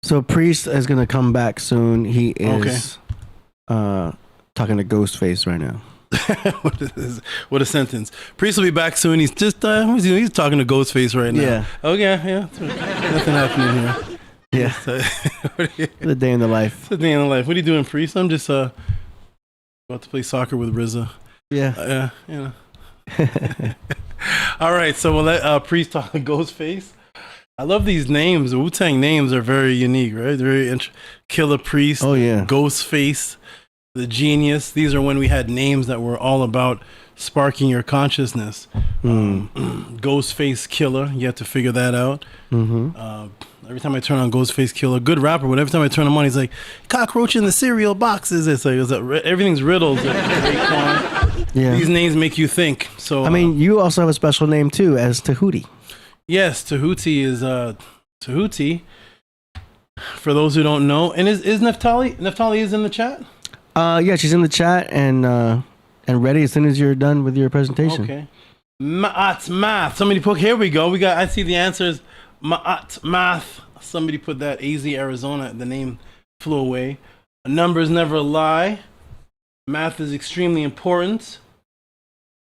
So Priest is gonna come back soon. He is talking to Ghostface right now. What a sentence. Priest will be back soon. He's just he's talking to Ghostface right now. Yeah. Okay, yeah. Nothing happening here. Yeah. The day in the life. The day in the life. What are you doing, Priest? I'm just about to play soccer with RZA. Yeah. You know. All right, so we'll let Priest talk Ghostface. I love these names. The Wu-Tang names are very unique, right? They're very Killah Priest. Oh yeah. Ghostface, the Genius. These are when we had names that were all about sparking your consciousness. Ghostface Killah. You have to figure that out. Every time I turn on Ghostface Killah, good rapper, but every time I turn him on, he's like, cockroach in the cereal boxes. It's like everything's riddles. Yeah. These names make you think. So I mean, you also have a special name too, as Tehuti. Yes, Tehuti is Tehuti. For those who don't know, and is Neftali? Neftali is in the chat. Yeah, she's in the chat and ready as soon as you're done with your presentation. Okay. Ma'at math. Somebody put. Here we go. I see the answers. Ma'at math. Somebody put that. AZ Arizona. The name flew away. Numbers never lie. Math is extremely important.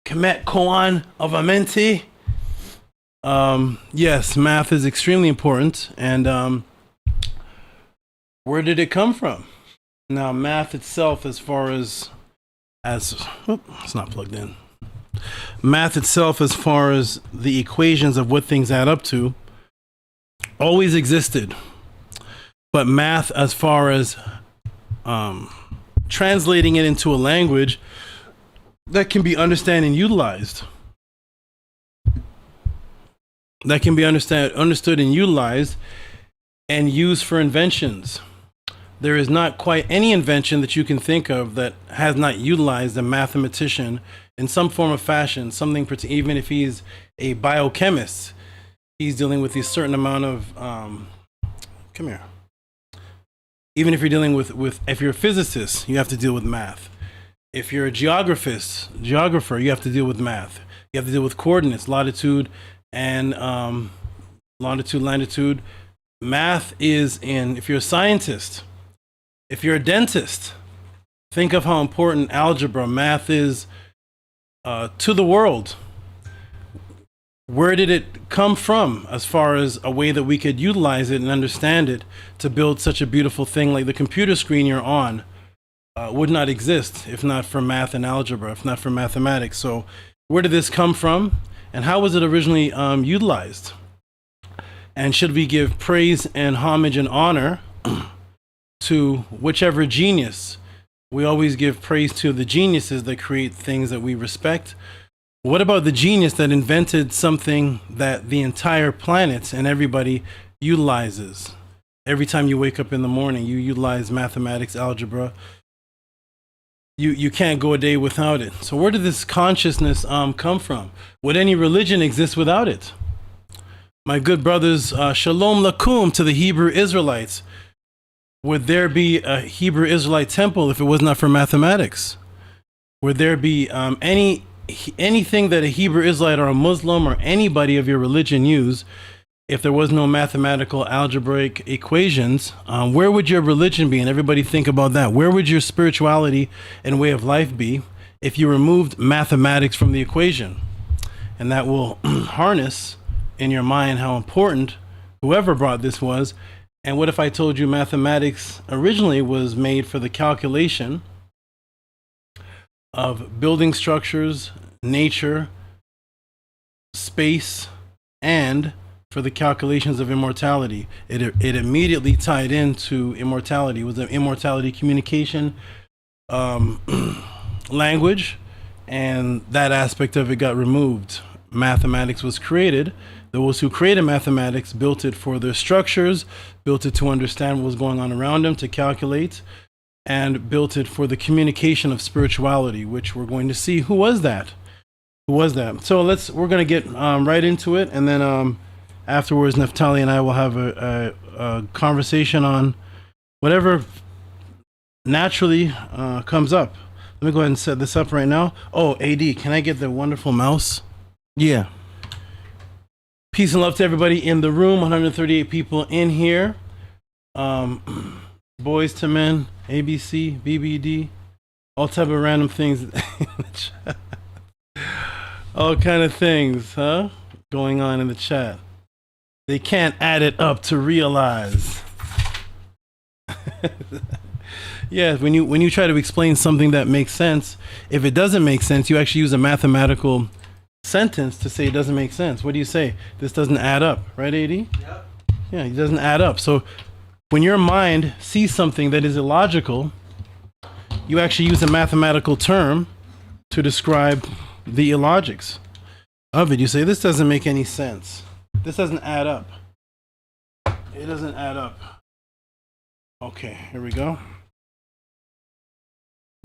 Kemet Koan of Amenti. Yes, math is extremely important. And where did it come from? Now, math itself, as far as it's not plugged in. Math itself, as far as the equations of what things add up to, always existed. But math, as far as translating it into a language that can be understood and utilized, and used for inventions. There is not quite any invention that you can think of that has not utilized a mathematician in some form of fashion. Something, even if he's a biochemist, he's dealing with a certain amount of come here. Even if you're dealing with if you're a physicist, you have to deal with math. If you're a geographer, you have to deal with math. You have to deal with coordinates, latitude and longitude. Math is in. If you're a scientist, if you're a dentist, think of how important algebra, math is to the world. Where did it come from as far as a way that we could utilize it and understand it to build such a beautiful thing like the computer screen you're on would not exist if not for math and algebra, if not for mathematics. So where did this come from and how was it originally utilized? And should we give praise and homage and honor to whichever genius? We always give praise to the geniuses that create things that we respect. What about the genius that invented something that the entire planet and everybody utilizes? Every time you wake up in the morning, you utilize mathematics, algebra. You can't go a day without it. So where did this consciousness come from? Would any religion exist without it? My good brothers, shalom lakum to the Hebrew Israelites. Would there be a Hebrew Israelite temple if it was not for mathematics? Would there be anything that a Hebrew Israelite or a Muslim or anybody of your religion use if there was no mathematical algebraic equations? Where would your religion be? And everybody think about that. Where would your spirituality and way of life be if you removed mathematics from the equation? And that will harness in your mind how important whoever brought this was. And what if I told you mathematics originally was made for the calculation of building structures, nature, space, and for the calculations of immortality? It immediately tied into immortality. It was an immortality communication language, and that aspect of it got removed. Mathematics was created. Those who created mathematics built it for their structures, built it to understand what was going on around them, to calculate, and built it for the communication of spirituality, which we're going to see. Who was that? So we're going to get right into it, and then afterwards, Neftali and I will have a conversation on whatever naturally comes up. Let me go ahead and set this up right now. Oh, AD, can I get the wonderful mouse? Yeah. Peace and love to everybody in the room. 138 people in here. Boys to men, ABC, BBD, all type of random things in the chat. All kind of things, huh? Going on in the chat. They can't add it up to realize. Yeah, when you try to explain something that makes sense, if it doesn't make sense, you actually use a mathematical sentence to say it doesn't make sense. What do you say? This doesn't add up, right, AD? Yep. Yeah, it doesn't add up. So when your mind sees something that is illogical, you actually use a mathematical term to describe the illogics of it. You say, this doesn't make any sense. This doesn't add up. It doesn't add up. Okay, here we go.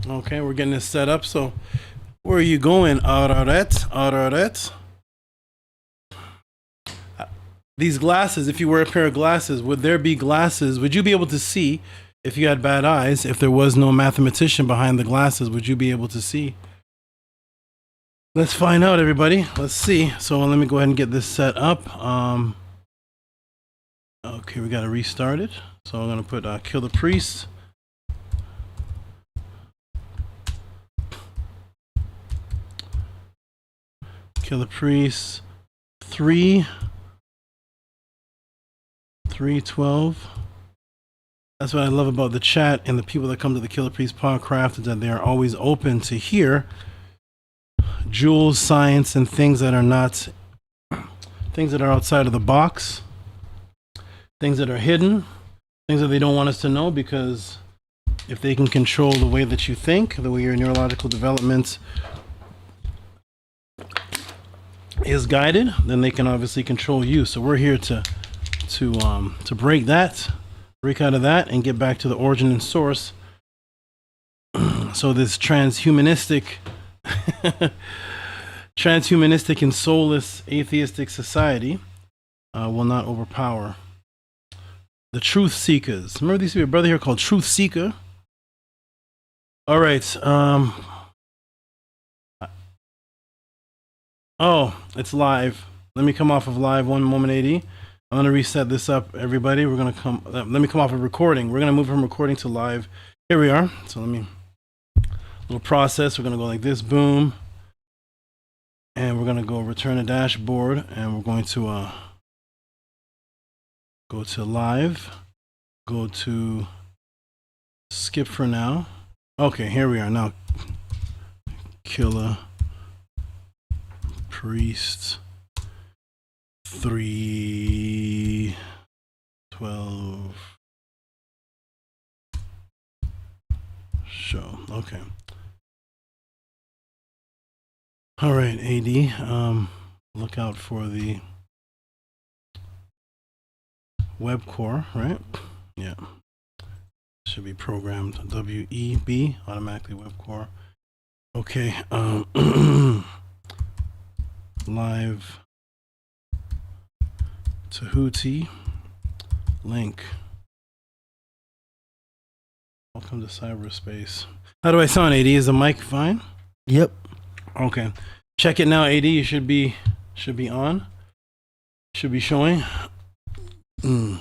Okay, we're getting this set up. So where are you going, Araret? These glasses, if you wear a pair of glasses, would there be glasses? Would you be able to see if you had bad eyes? If there was no mathematician behind the glasses, would you be able to see? Let's find out, everybody. Let's see. So let me go ahead and get this set up. Okay, we got to restart it. So I'm going to put Killah Priest. Killah Priest 312. That's what I love about the chat and the people that come to the Killah Priest podcast, is that they are always open to hear jewels, science, and things that are not things that are outside of the box, things that are hidden, things that they don't want us to know, because if they can control the way that you think, the way your neurological development is guided, then they can obviously control you. So we're here to break out of that and get back to the origin and source. So this transhumanistic and soulless atheistic society will not overpower the truth seekers. Remember, there used to be a brother here called Truth Seeker. All right. Oh, it's live. Let me come off of live one moment, AD. I'm going to reset this up, everybody. We're going to let me come off of recording. We're going to move from recording to live. Here we are. So little process. We're going to go like this, boom. And we're going to go return a dashboard, and we're going to go to live, go to skip for now. Okay, here we are now. Killah Priest 312 show. Okay. All right, AD. Look out for the web core, right? Yeah. Should be programmed WEB, automatically web core. Okay. Live Tehuti link. Welcome to cyberspace. How do I sound, AD? Is the mic fine? Yep. Okay. Check it now, AD. You should be on. Should be showing. Ooh.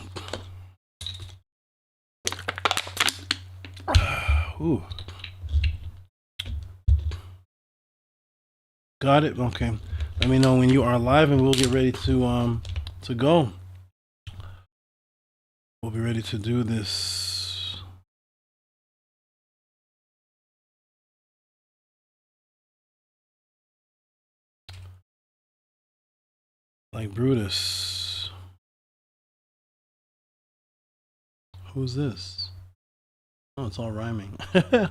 Got it? Okay. Let me know when you are live, and we'll get ready to go. We'll be ready to do this. Like Brutus. Who's this? Oh, it's all rhyming. We'll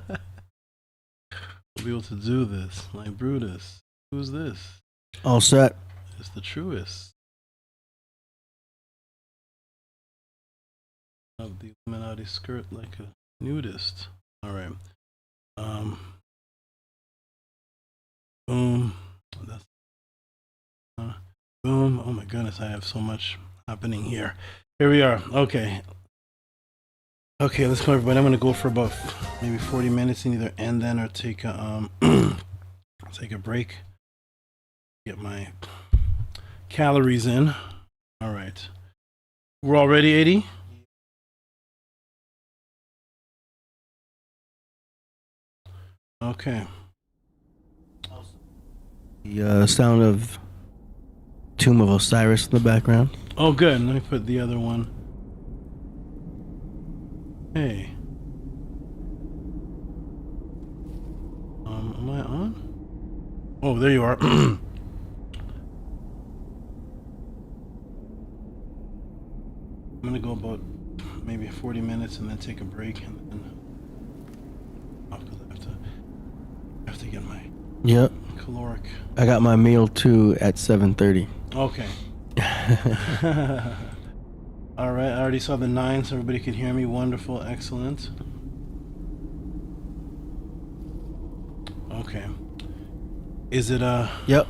be able to do this. Like Brutus. Who's this? All set. It's the truest of the Illuminati skirt like a nudist. All right. Boom. That's, boom. Oh my goodness, I have so much happening here. Here we are. Okay. Okay, let's go, everybody. I'm gonna go for about maybe 40 minutes and either end then or take a take a break. Get my calories in. All right. We're all ready, 80? Okay. The sound of Tomb of Osiris in the background. Oh, good. Let me put the other one. Hey. Am I on? Oh, there you are. I'm gonna go about maybe 40 minutes and then take a break and then I have to get my Yep. caloric. I got my meal too at 7:30. Okay. All right. I already saw the 9 so everybody could hear me. Wonderful. Excellent. Okay. Is it Yep.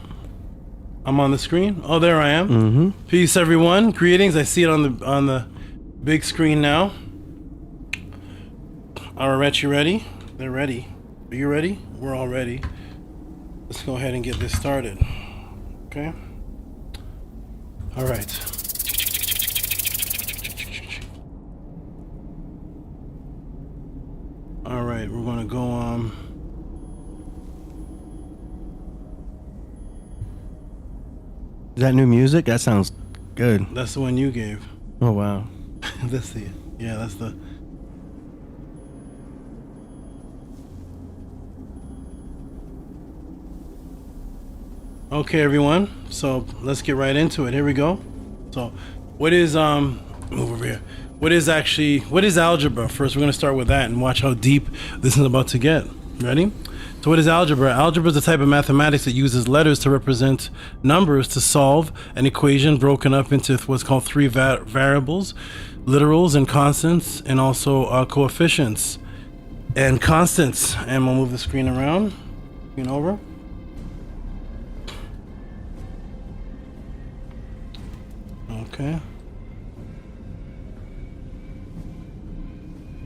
I'm on the screen. Oh, there I am. Mm-hmm. Peace, everyone. Greetings. I see it on the big screen now. All right, you ready? They're ready. Are you ready? We're all ready. Let's go ahead and get this started. Okay. All right. All right, we're gonna go. Is that new music? That sounds good. That's the one you gave. Oh wow. That's the that's the. Okay, everyone. So let's get right into it. Here we go. So, what is move over here? What is algebra? First, we're going to start with that and watch how deep this is about to get. Ready? So, what is algebra? Algebra is a type of mathematics that uses letters to represent numbers to solve an equation broken up into what's called 3 variables, literals and constants, and also coefficients and constants. And we'll move the screen around. Screen over. Okay.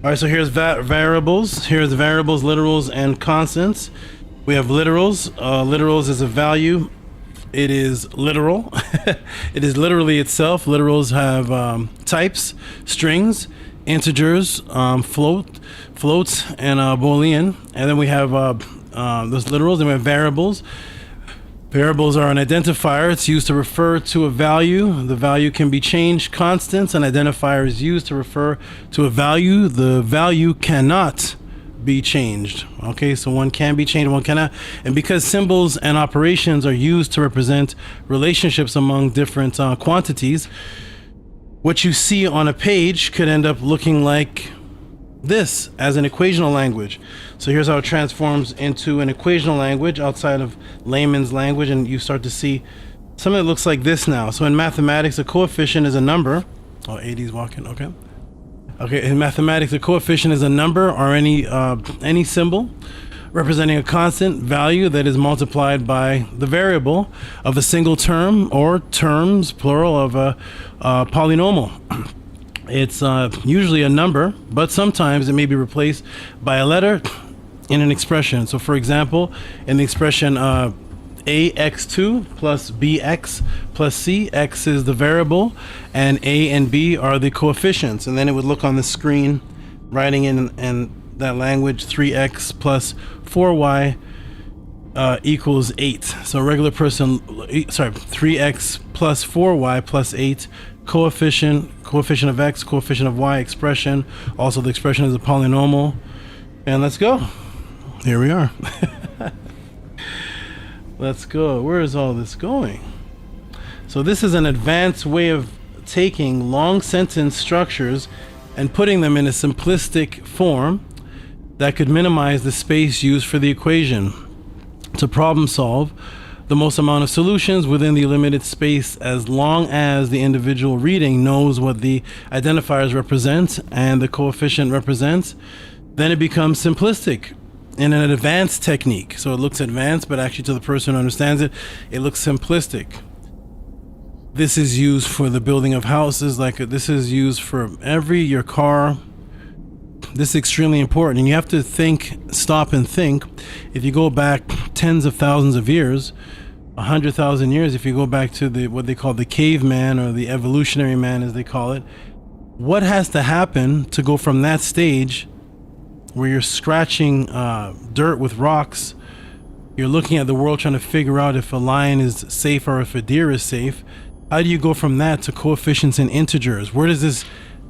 All right, so here's variables. Here's variables, literals, and constants. We have literals. Literals is a value. It is literal. It is literally itself. Literals have types, strings, integers, floats, and Boolean. And then we have those literals, and we have variables. Variables are an identifier. It's used to refer to a value. The value can be changed. Constants, an identifier, is used to refer to a value. The value cannot be changed. Okay, so one can be changed, one cannot. And because symbols and operations are used to represent relationships among different quantities, what you see on a page could end up looking like this as an equational language. So here's how it transforms into an equational language outside of layman's language, and you start to see something that looks like this now. So in mathematics, a coefficient is a number. Oh, AD's walking. Okay. Okay. In mathematics, a coefficient is a number or any symbol representing a constant value that is multiplied by the variable of a single term or terms, plural, of a polynomial. It's usually a number, but sometimes it may be replaced by a letter in an expression. So for example, in the expression ax2 plus bx plus c, x is the variable and a and b are the coefficients. And then it would look on the screen writing in that language 3x plus 4y equals 8. So a regular person, 3x plus 4y plus 8, coefficient of x, coefficient of y expression. Also the expression is a polynomial. And let's go. Here we are. Let's go. Where is all this going? So this is an advanced way of taking long sentence structures and putting them in a simplistic form that could minimize the space used for the equation to problem solve the most amount of solutions within the limited space, as long as the individual reading knows what the identifiers represent and the coefficient represents. Then it becomes simplistic in an advanced technique. So it looks advanced, but actually to the person who understands it, it looks simplistic. This is used for the building of houses, this is used for your car. This is extremely important, and you have to stop and think. If you go back tens of thousands of years, 100,000 years, if you go back to what they call the caveman or the evolutionary man, as they call it, what has to happen to go from that stage where you're scratching dirt with rocks, you're looking at the world trying to figure out if a lion is safe or if a deer is safe. How do you go from that to coefficients and integers? Where does this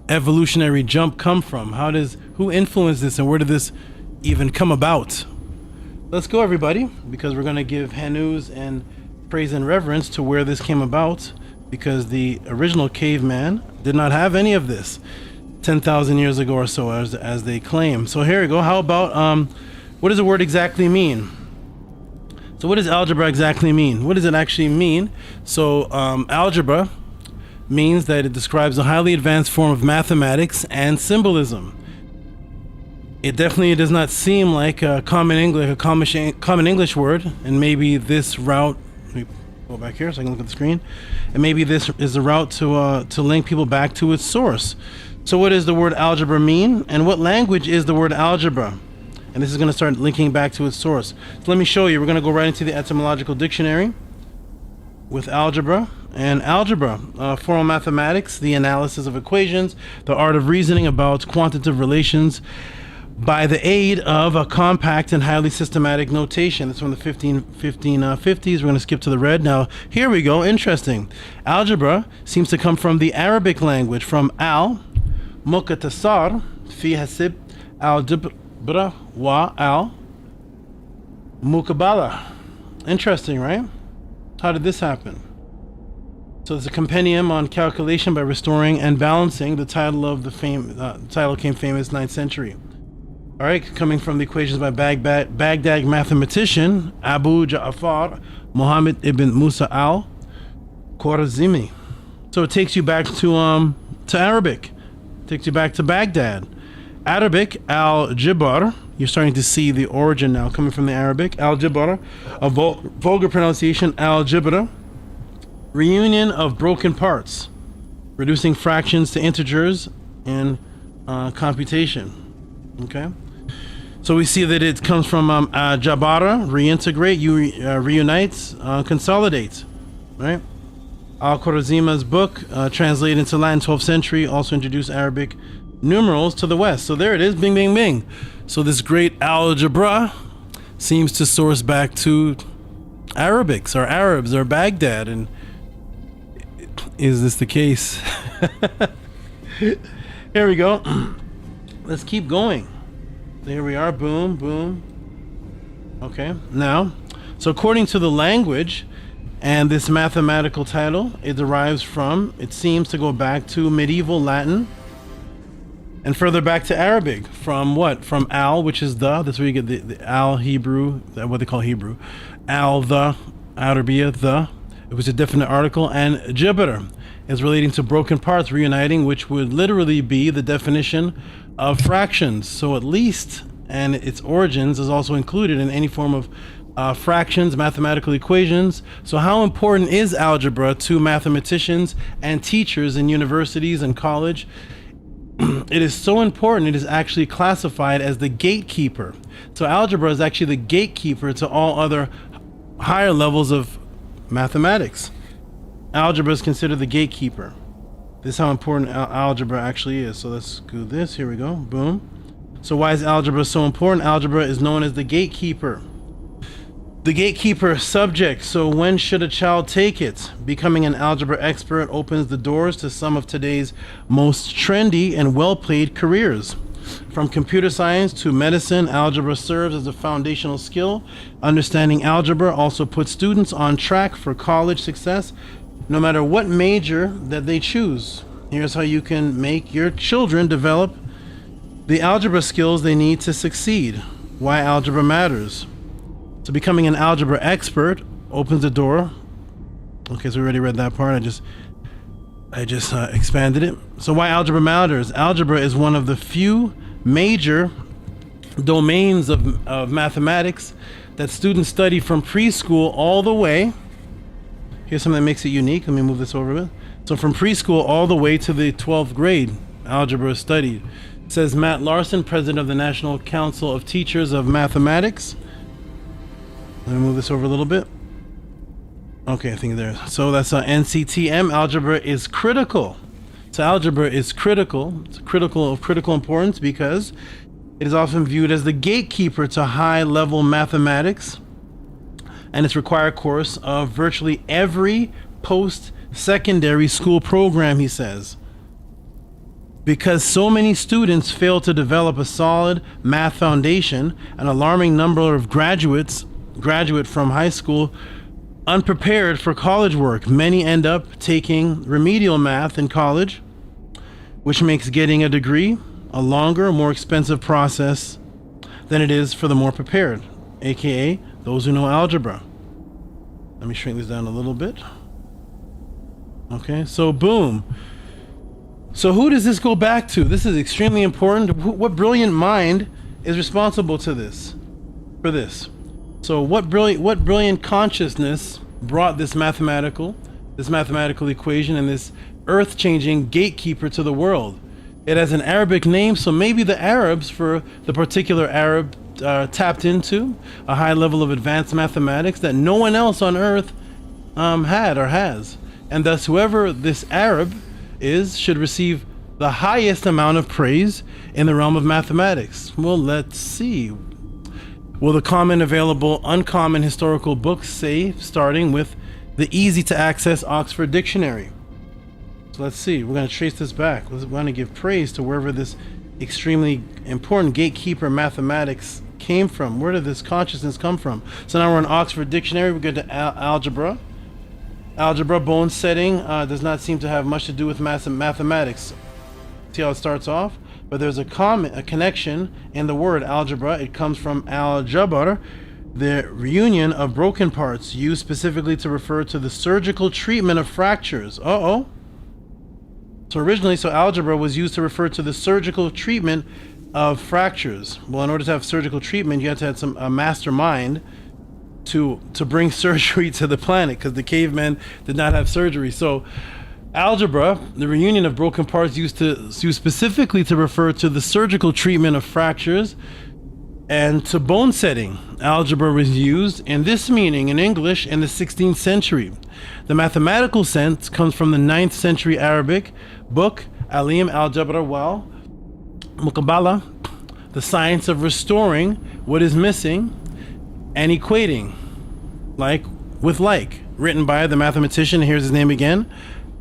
evolutionary jump come from? Who influenced this, and where did this even come about? Let's go, everybody, because we're going to give Hanus and praise and reverence to where this came about, because the original caveman did not have any of this 10,000 years ago or so, as they claim. So here we go. How about what does the word exactly mean? So what does algebra exactly mean? What does it actually mean? So algebra means that it describes a highly advanced form of mathematics and symbolism. It definitely does not seem like a common English word, and maybe this route. Let me go back here so I can look at the screen. And maybe this is a route to link people back to its source. So what does the word algebra mean, and what language is the word algebra? And this is going to start linking back to its source. So let me show you. We're going to go right into the etymological dictionary with algebra. And algebra, formal mathematics, the analysis of equations, the art of reasoning about quantitative relations by the aid of a compact and highly systematic notation. That's from the 1550s. We're going to skip to the red. Now, here we go. Interesting. Algebra seems to come from the Arabic language, from al, mukatasar, fi hasib, algebra, wa al, mukabala. Interesting, right? How did this happen? So it's a compendium on calculation by restoring and balancing. The title of the title came famous 9th century. All right, coming from the equations by Baghdad mathematician Abu Ja'far Muhammad ibn Musa al-Khwarizmi. So it takes you back to Arabic. It takes you back to Baghdad. Arabic, al-Jibbar. You're starting to see the origin now coming from the Arabic. Al-Jibbar, a vulgar pronunciation, al-Jibra. Reunion of broken parts, reducing fractions to integers in computation. Okay. So we see that it comes from Jabara, reintegrate, reunites, consolidates, right? Al-Khwarizmi's book, translated into Latin 12th century, also introduced Arabic numerals to the West. So there it is, bing, bing, bing. So this great algebra seems to source back to Arabics or Arabs or Baghdad. And is this the case? Here we go. Let's keep going. Here we are. Boom, boom. Okay. Now, so according to the language and this mathematical title, it derives from, it seems to go back to medieval Latin and further back to Arabic. From what? From al, which is the. That's where you get the al Hebrew, what they call Hebrew. Al, the, Arabia, the. It was a definite article. And jibr is relating to broken parts reuniting, which would literally be the definition of fractions. So at least, and its origins is also included in any form of fractions, mathematical equations. So how important is algebra to mathematicians and teachers in universities and college? It is so important, it is actually classified as the gatekeeper. So algebra is actually the gatekeeper to all other higher levels of mathematics. Algebra is considered the gatekeeper. This is how important algebra actually is. So let's do this. Here we go. Boom. So why is algebra so important? Algebra is known as the gatekeeper. The gatekeeper subject. So when should a child take it? Becoming an algebra expert opens the doors to some of today's most trendy and well-paid careers. From computer science to medicine, algebra serves as a foundational skill. Understanding algebra also puts students on track for college success, no matter what major that they choose. Here's how you can make your children develop the algebra skills they need to succeed. Why algebra matters. So becoming an algebra expert opens the door. Okay, so we already read that part. I just expanded it. So why algebra matters. Algebra is one of the few major domains of mathematics that students study from preschool all the way. Here's something that makes it unique. Let me move this over a bit. So from preschool all the way to the 12th grade, algebra is studied. Says Matt Larson, president of the National Council of Teachers of Mathematics. Let me move this over a little bit. Okay, I think there. So that's NCTM. Algebra is critical. So algebra is critical. It's of critical importance because it is often viewed as the gatekeeper to high-level mathematics, and it's required course of virtually every post-secondary school program, he says. Because so many students fail to develop a solid math foundation, an alarming number of graduate from high school unprepared for college work. Many end up taking remedial math in college, which makes getting a degree a longer, more expensive process than it is for the more prepared, aka those who know algebra. Let me shrink this down a little bit. Okay, so boom. So who does this go back to? This is extremely important. What brilliant mind is responsible for this? So what brilliant consciousness brought this mathematical equation and this earth-changing gatekeeper to the world? It has an Arabic name, so maybe the Arabs, for the particular Arab, tapped into a high level of advanced mathematics that no one else on earth had or has. And thus whoever this Arab is should receive the highest amount of praise in the realm of mathematics. Well, let's see. Will the common available uncommon historical books say, starting with the easy to access Oxford Dictionary? So let's see. We're going to trace this back. We're going to give praise to wherever this extremely important gatekeeper mathematics came from. Where did this consciousness come from? So now we're in Oxford Dictionary. We go to algebra. Algebra, bone setting, does not seem to have much to do with mathematics. See how it starts off? But there's a connection in the word algebra. It comes from al-jabr, the reunion of broken parts, used specifically to refer to the surgical treatment of fractures. So originally, algebra was used to refer to the surgical treatment of fractures. Well, in order to have surgical treatment, you have to have a mastermind to bring surgery to the planet, because the cavemen did not have surgery. So algebra, the reunion of broken parts, used specifically to refer to the surgical treatment of fractures and to bone setting. Algebra was used in this meaning in English in the 16th century. The mathematical sense comes from the 9th century Arabic book Alim al-Jabra wal Muqabala, the science of restoring what is missing and equating like with like, written by the mathematician, here's his name again,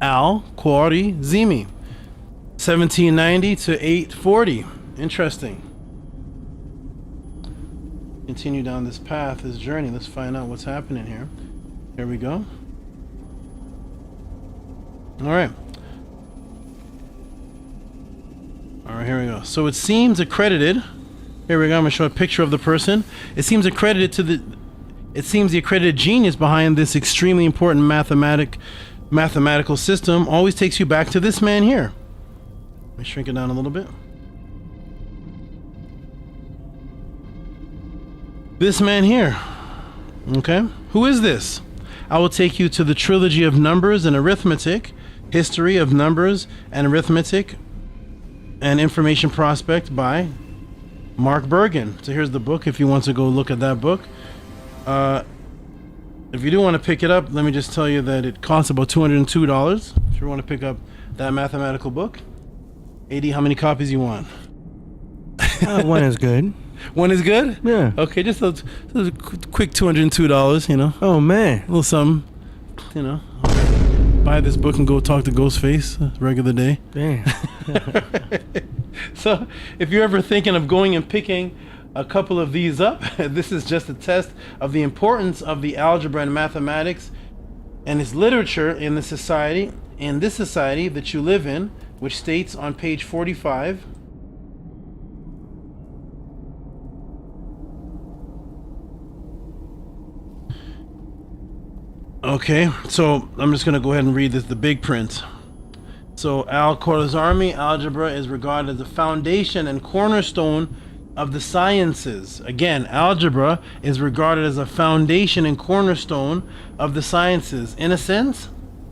Al-Khwarizmi, 1790 to 840. Interesting. Continue down this path, this journey. Let's find out what's happening here. Here we go. All right, here we go. So it seems accredited. Here we go. I'm gonna show a picture of the person. It seems accredited to the accredited genius behind this extremely important mathematical system always takes you back to this man here. Let me shrink it down a little bit. This man here. Okay, who is this? I will take you to the trilogy of numbers and arithmetic, history of numbers and arithmetic, and information prospect by Mark Bergen. So here's the book if you want to go look at that book. If you do want to pick it up, let me just tell you that it costs about $202 if you want to pick up that mathematical book. AD, how many copies you want? One is good. One is good? Yeah. Okay, just a quick $202, you know. Oh, man. A little something, you know. Buy this book and go talk to Ghostface regular day. Damn. So if you're ever thinking of going and picking a couple of these up, this is just a test of the importance of the algebra and mathematics and its literature in this society that you live in, which states on page 45. Okay, so I'm just going to go ahead and read this, the big print. So Al-Khwarizmi algebra is regarded as the foundation and cornerstone of the sciences. Again, algebra is regarded as a foundation and cornerstone of the sciences. In a sense,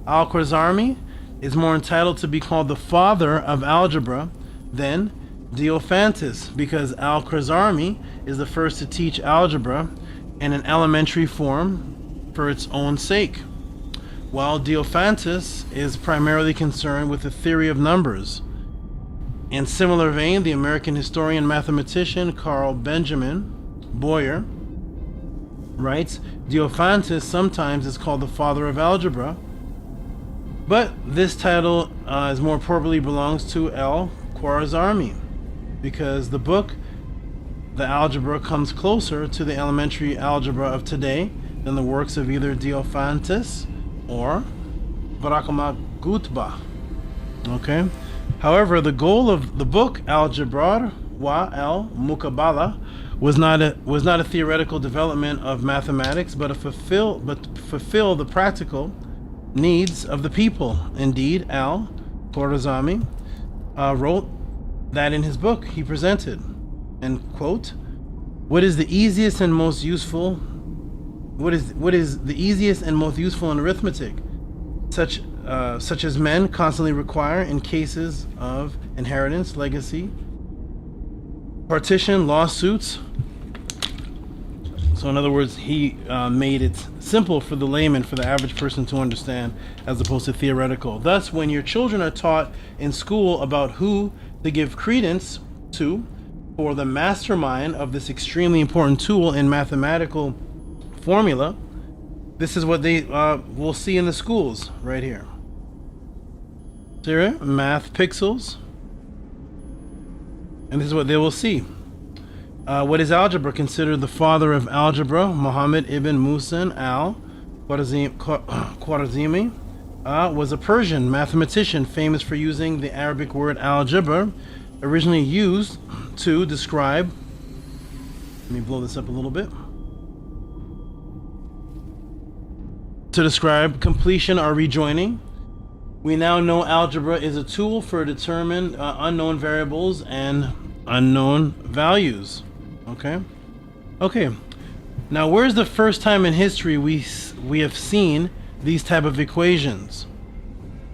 Al-Khwarizmi is more entitled to be called the father of algebra than Diophantus, because Al-Khwarizmi is the first to teach algebra in an elementary form for its own sake, while Diophantus is primarily concerned with the theory of numbers. In similar vein, the American historian and mathematician Carl Benjamin Boyer writes, Diophantus sometimes is called the father of algebra, but this title is more appropriately belongs to L. Khwarizmi, because the book, the Algebra, comes closer to the elementary algebra of today than the works of either Diophantus or Brahmagupta. Okay. However, the goal of the book Algebra wa al Mukabala was not a theoretical development of mathematics, but fulfill the practical needs of the people. Indeed, Khwarizmi wrote that in his book he presented, and quote, what is the easiest and most useful in arithmetic, such as men constantly require in cases of inheritance, legacy, partition, lawsuits. So in other words, he made it simple for the layman, for the average person to understand, as opposed to theoretical. Thus, when your children are taught in school about who to give credence to for the mastermind of this extremely important tool in mathematical formula, this is what they will see in the schools right here. Here, math pixels, and this is what they will see. What is algebra? Considered the father of algebra, Muhammad ibn Muhsin al-Khwarizmi was a Persian mathematician famous for using the Arabic word algebra, originally used to describe, let me blow this up a little bit, to describe completion or rejoining. We now know algebra is a tool for determining unknown variables and unknown values. Okay. Now, where's the first time in history we have seen these type of equations?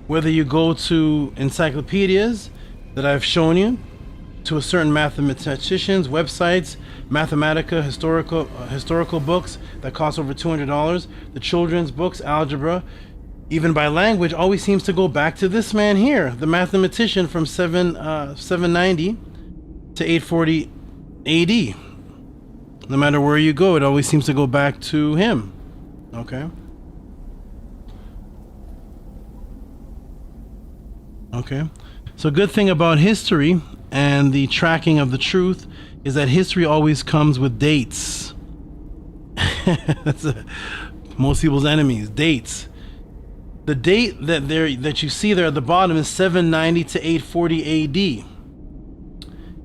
Whether you go to encyclopedias that I've shown you, to a certain mathematicians' websites, Mathematica, historical books that cost over $200, the children's books, algebra, even by language, always seems to go back to this man here, the mathematician from 790 to 840 AD. No matter where you go, it always seems to go back to him. Okay. So good thing about history and the tracking of the truth is that history always comes with dates. That's most people's enemies, dates. The date that you see there at the bottom is 790 to 840 AD.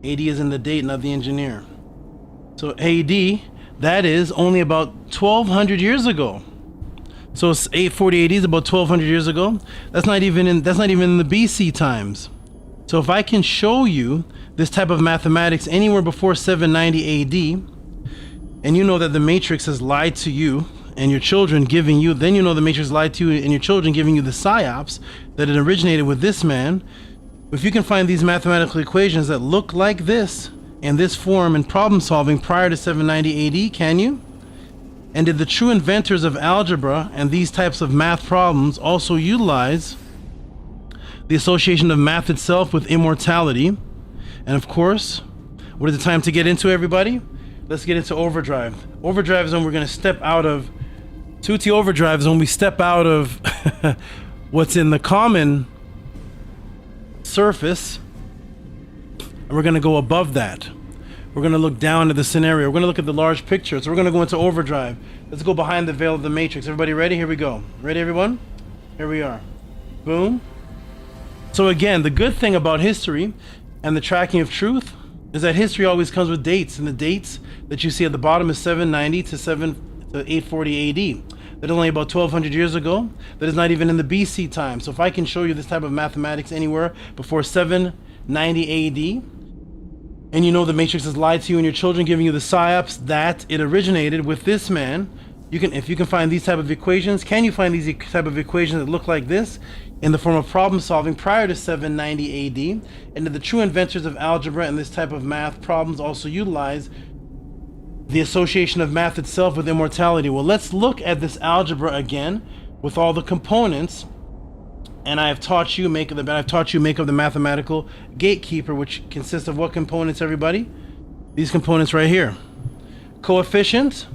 AD is in the date, not the engineer. So AD, that is only about 1200 years ago. So 840 AD is about 1200 years ago. That's not even in the BC times. So if I can show you this type of mathematics anywhere before 790 AD, and you know that the matrix has lied to you and your children giving you, then you know the matrix lied to you and your children giving you the psyops that it originated with this man. If you can find these mathematical equations that look like this in this form in problem solving prior to 790 AD, can you? And did the true inventors of algebra and these types of math problems also utilize the association of math itself with immortality? And of course, what is the time to get into, everybody? Let's get into overdrive. Overdrive is when we're going to step out of Tahuti. Overdrive is when we step out of what's in the common surface, and we're going to go above that. We're going to look down at the scenario. We're going to look at the large picture. So we're going to go into overdrive. Let's go behind the veil of the matrix. Everybody ready? Here we go. Ready, everyone? Here we are. Boom. So again, the good thing about history and the tracking of truth is that history always comes with dates, and the dates that you see at the bottom is 790 to 840 AD. That is only about 1200 years ago. That is not even in the BC time. So if I can show you this type of mathematics anywhere before 790 AD, and you know the matrix has lied to you and your children giving you the psyops that it originated with this man, if you can find these type of equations, can you find these type of equations that look like this in the form of problem solving prior to 790 AD? And did the true inventors of algebra and this type of math problems also utilize the association of math itself with immortality? Well, let's look at this algebra again with all the components. And I've taught you make up the mathematical gatekeeper, which consists of what components, everybody? These components right here. Coefficient.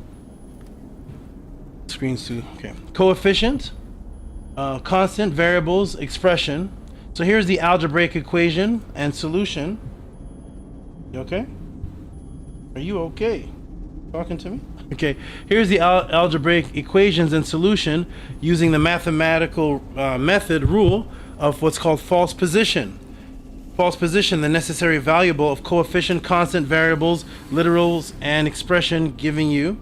Screens too. Okay. Coefficient. Constant, variables, expression. So here's the algebraic equation and solution. You okay? Are you okay? Talking to me? Okay, here's the algebraic equations and solution using the mathematical method rule of what's called false position. False position, the necessary variable of coefficient, constant, variables, literals, and expression giving you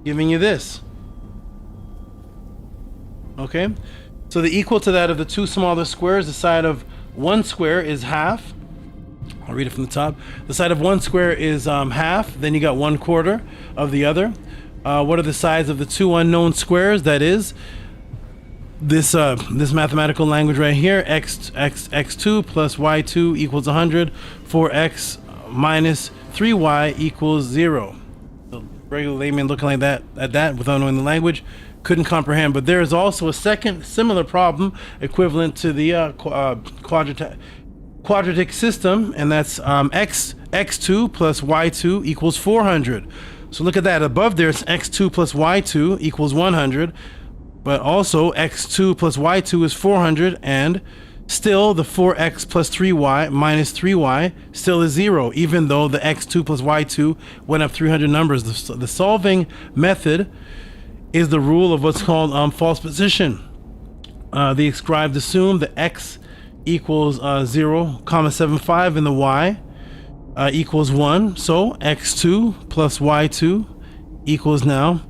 this. Okay, so the equal to that of the two smaller squares, the side of one square is half. I'll read it from the top. The side of one square is half, then you got 1/4 of the other. What are the sides of the two unknown squares? That is this mathematical language right here, x2 plus y2 equals 100, 4x minus 3y equals 0. The regular layman looking like that at that without knowing the language couldn't comprehend. But there is also a second similar problem equivalent to the quadratic system, and that's x2 plus y2 equals 400. So look at that. Above there, it's x2 plus y2 equals 100, but also x2 plus y2 is 400, and still the 4x plus 3y minus 3y still is 0, even though the x2 plus y2 went up 300 numbers. The solving method is the rule of what's called false position. The scribes assume the x equals 0,75 and the y equals 1. So x2 plus y2 equals now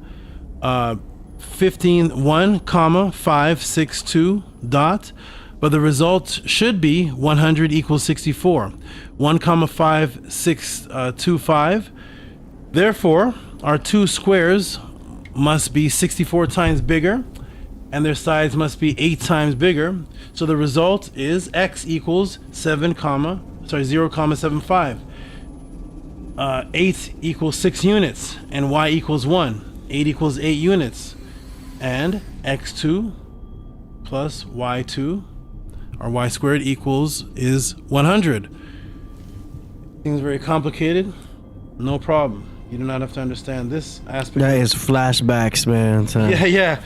1,562 dot, but the result should be 100 equals 64. 1,525. Therefore, our two squares must be 64 times bigger, and their sides must be 8 times bigger. So the result is x equals 0,75. 8 equals 6 units, and y equals 1. 8 equals 8 units, and x2 plus y2, or y squared, is 100. Seems very complicated. No problem. You do not have to understand this aspect. That is flashbacks, man. Yeah.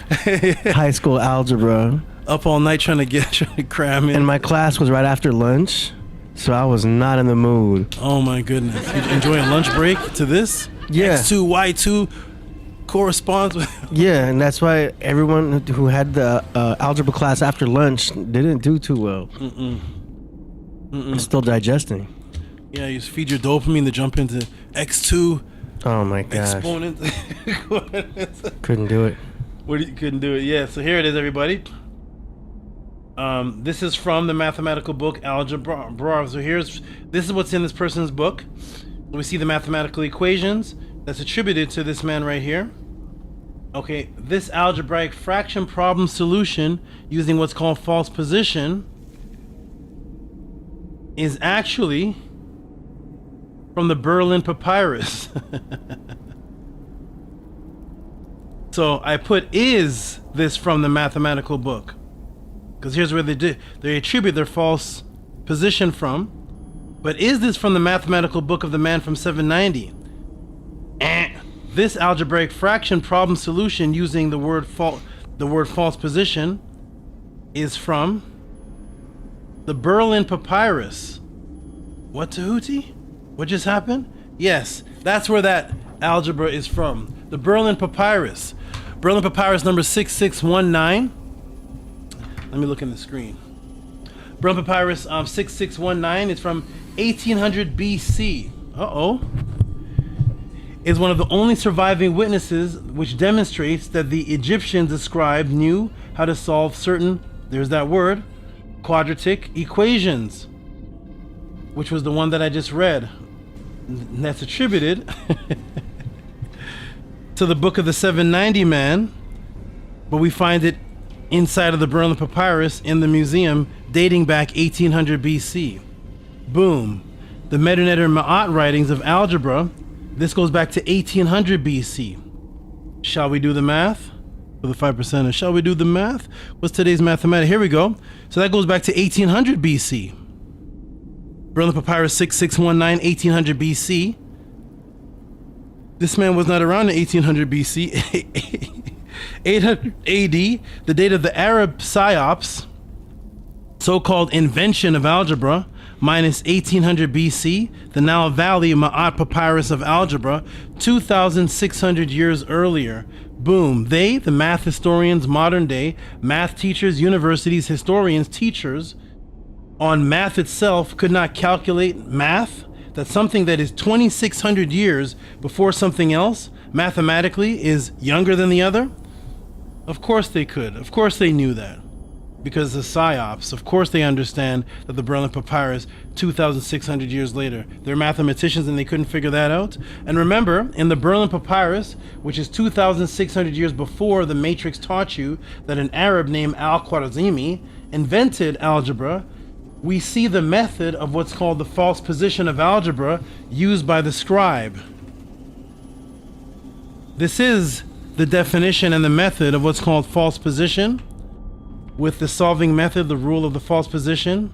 High school algebra. Up all night trying to cram in. And my class was right after lunch, so I was not in the mood. Oh my goodness. You enjoy a lunch break to this? Yeah. X2, Y2 corresponds with... Yeah, and that's why everyone who had the algebra class after lunch didn't do too well. I'm still digesting. Yeah, you just feed your dopamine to jump into X2. Oh my gosh. Exponent. Couldn't do it. Couldn't do it. Yeah, so here it is, everybody. This is from the mathematical book Algebra. So this is what's in this person's book. We see the mathematical equations that's attributed to this man right here. Okay, this algebraic fraction problem solution using what's called false position is actually from the Berlin Papyrus. So I put, is this from the mathematical book? Because here's where they attribute their false position from. But is this from the mathematical book of the man from 790? This algebraic fraction problem solution using the word false position is from the Berlin Papyrus. What, Tahuti? What just happened? Yes, that's where that algebra is from. The Berlin Papyrus. Berlin Papyrus number 6619. Let me look in the screen. Berlin Papyrus 6619 is from 1800 BC. Is one of the only surviving witnesses which demonstrates that the Egyptians described knew how to solve certain, there's that word, quadratic equations, which was the one that I just read. And that's attributed to the book of the 790 man, but we find it inside of the Berlin Papyrus in the museum dating back 1800 BC. Boom. The Medinet Ma'at writings of algebra, this goes back to 1800 BC. Shall we do the math? For the 5%, shall we do the math? What's today's mathematics? Here we go. So that goes back to 1800 BC. Berlin Papyrus 6619, 1800 BC. This man was not around in 1800 BC. 800 AD, the date of the Arab psyops, so-called invention of algebra, minus 1800 BC, the Nile Valley Ma'at papyrus of algebra, 2,600 years earlier. Boom. They, the math historians, modern day, math teachers, universities, historians, teachers, on math itself could not calculate math, that something that is 2,600 years before something else, mathematically, is younger than the other? Of course they could. Of course they knew that. Because the psyops, of course they understand that the Berlin Papyrus 2,600 years later. They're mathematicians and they couldn't figure that out. And remember, in the Berlin Papyrus, which is 2,600 years before the Matrix taught you that an Arab named Al-Khwarizmi invented algebra, we see the method of what's called the false position of algebra used by the scribe. This is the definition and the method of what's called false position. With the solving method, the rule of the false position.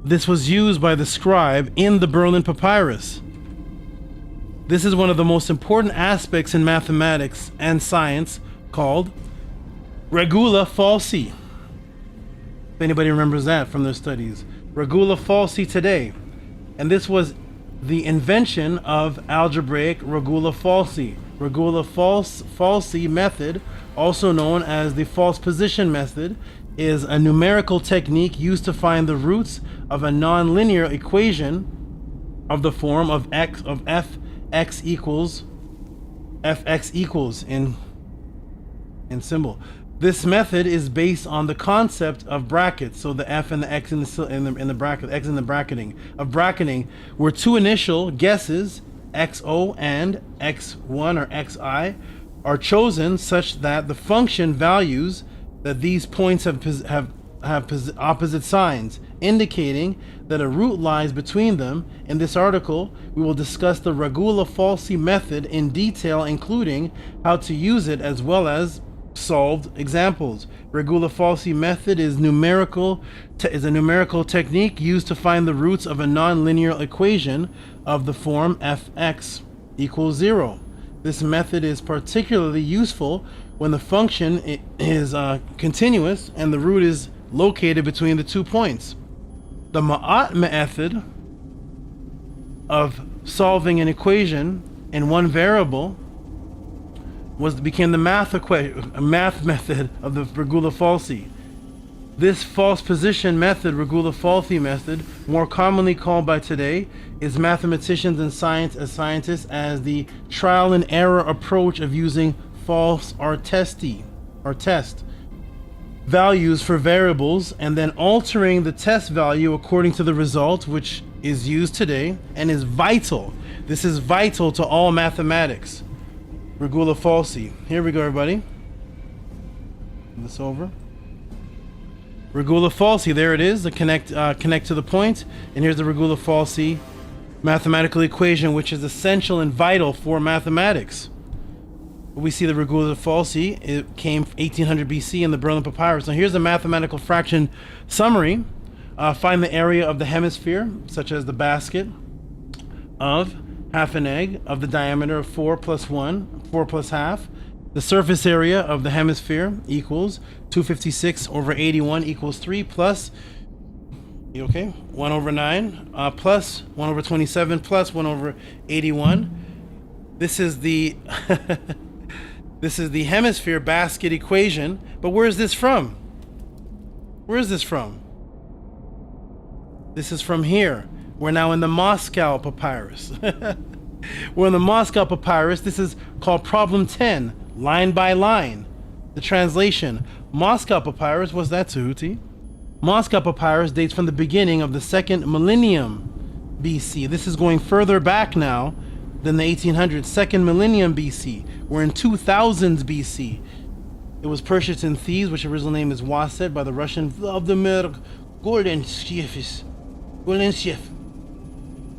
This was used by the scribe in the Berlin Papyrus. This is one of the most important aspects in mathematics and science called regula falsi. If anybody remembers that from their studies. Regula falsi today. And this was the invention of algebraic regula falsi. Regula falsi method, also known as the false position method, is a numerical technique used to find the roots of a nonlinear equation of the form of fx equals in symbol. This method is based on the concept of brackets. So the f and the x in the bracket, x in the bracketing were two initial guesses, xo and x1 or xi, are chosen such that the function values that these points have opposite signs, indicating that a root lies between them. In this article, we will discuss the regula falsi method in detail, including how to use it as well as solved examples. Regula falsi method is a numerical technique used to find the roots of a nonlinear equation of the form fx equals 0. This method is particularly useful when the function is continuous and the root is located between the 2 points. The Ma'at method of solving an equation in one variable became the math method of the regula falsi. This false position method, regula falsi method, more commonly called by today, is mathematicians and scientists as the trial and error approach of using false or test values for variables and then altering the test value according to the result, which is used today and is vital. This is vital to all mathematics. Regula falsi. Here we go, everybody. Move this over. Regula falsi. There it is. The connect to the point. And here's the regula falsi mathematical equation, which is essential and vital for mathematics. We see the regula falsi. It came 1800 BC in the Berlin Papyrus. Now here's the mathematical fraction summary. Find the area of the hemisphere, such as the basket of half an egg of the diameter of 4 plus 1, 4 plus half. The surface area of the hemisphere equals 256 over 81 equals 3 plus, you okay? 1 over 9 plus 1 over 27 plus 1 over 81. This is the this is the hemisphere basket equation. But where is this from? Where is this from? This is from here. We're now in the Moscow Papyrus. We're in the Moscow Papyrus. This is called problem 10, line by line. The translation, Moscow Papyrus, what's that, Tehuti? Moscow Papyrus dates from the beginning of the 2nd millennium BC. This is going further back now than the 1800s, 2nd millennium BC. We're in 2000s BC. It was purchased in Thebes, which original name is Waset, by the Russian Vladimir Goldenshiev.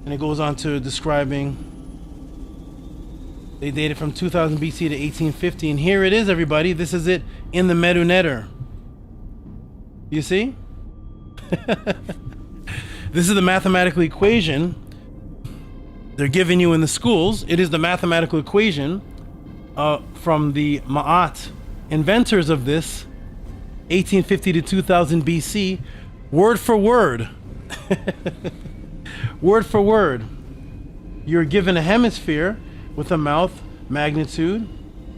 And it goes on to describing, they dated from 2000 BC to 1850. And here it is, everybody. This is it in the Medu Netter. You see? This is the mathematical equation they're giving you in the schools. It is the mathematical equation from the Ma'at inventors of this, 1850 to 2000 BC, word for word. Word for word. You're given a hemisphere with a mouth, magnitude.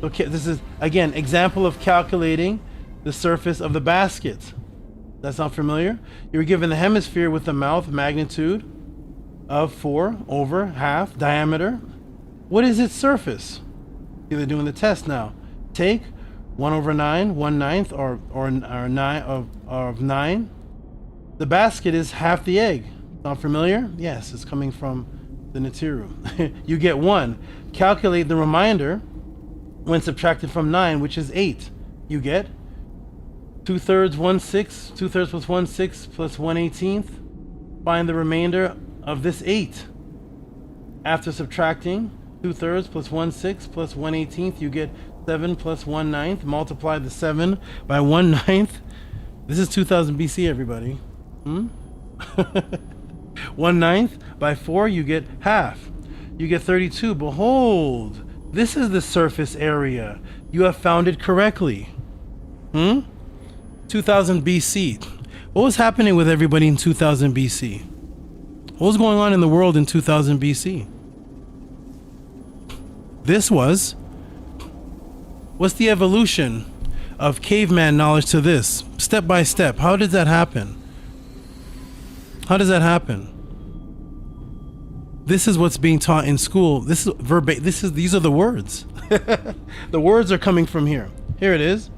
Okay, this is, again, example of calculating the surface of the basket. That sound familiar? You're given the hemisphere with a mouth, magnitude of 4 over half diameter. What is its surface? They're doing the test now. Take 1 over 9, 1/9, or 9 of 9. The basket is half the egg. Sound familiar? Yes, it's coming from the Natiru. You get 1. Calculate the remainder when subtracted from 9, which is 8. You get 2/3, 1/6, 2/3 plus 1/6 plus 1/18. Find the remainder of this 8. After subtracting 2/3 plus 1/6 plus 1/18, you get 7 plus 1/9. Multiply the 7 by 1/9. This is 2000 BC, everybody. 1/9 by 4, you get half. You get 32. Behold, this is the surface area. You have found it correctly. 2000 BC. What was happening with everybody in 2000 BC? What was going on in the world in 2000 BC? What's the evolution of caveman knowledge to this? Step by step. How did that happen? How does that happen? This is what's being taught in school. This is verbatim. These are the words. The words are coming from here. Here it is.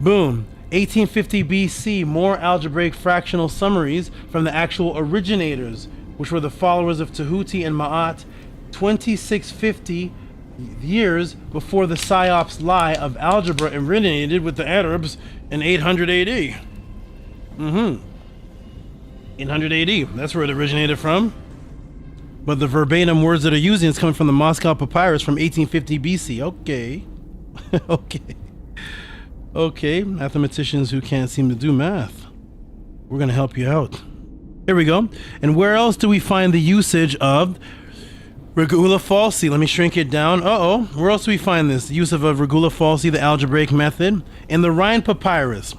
Boom. 1850 BC, more algebraic fractional summaries from the actual originators, which were the followers of Tehuti and Ma'at, 2650 years before the psyops lie of algebra originated with the Arabs in 800 AD. 800 AD, that's where it originated from. But the verbatim words that are using is coming from the Moscow Papyrus from 1850 BC. Okay. Okay, mathematicians who can't seem to do math, we're going to help you out. Here we go. And where else do we find the usage of regula falsi? Let me shrink it down. Where else do we find this? The use of a regula falsi, the algebraic method, in the Rhine Papyrus.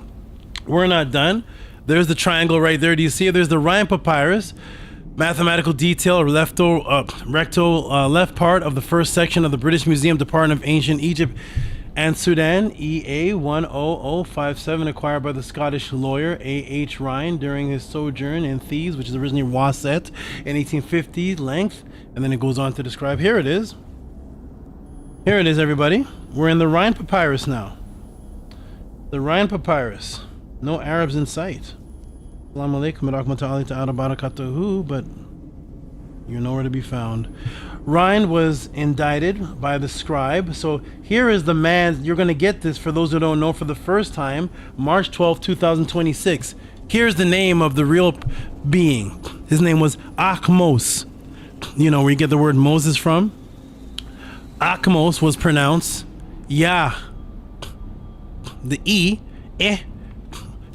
We're not done. There's the triangle right there. Do you see it? There's the Rhine Papyrus. Mathematical detail, recto left part of the first section of the British Museum, Department of Ancient Egypt and Sudan, EA 10057, acquired by the Scottish lawyer A.H. Rhine during his sojourn in Thebes, which is originally Waset, in 1850, length, and then it goes on to describe. Here it is. Here it is, everybody. We're in the Rhine Papyrus now. The Rhine Papyrus. No Arabs in sight. Assalamu alaikum wa rahmatullahi ta'ala barakatuhu, but you're nowhere to be found. Rhine was indicted by the scribe. So here is the man. You're going to get this for those who don't know for the first time. March 12, 2026. Here's the name of the real being. His name was Akhmos. You know where you get the word Moses from? Akhmos was pronounced Yah. The E,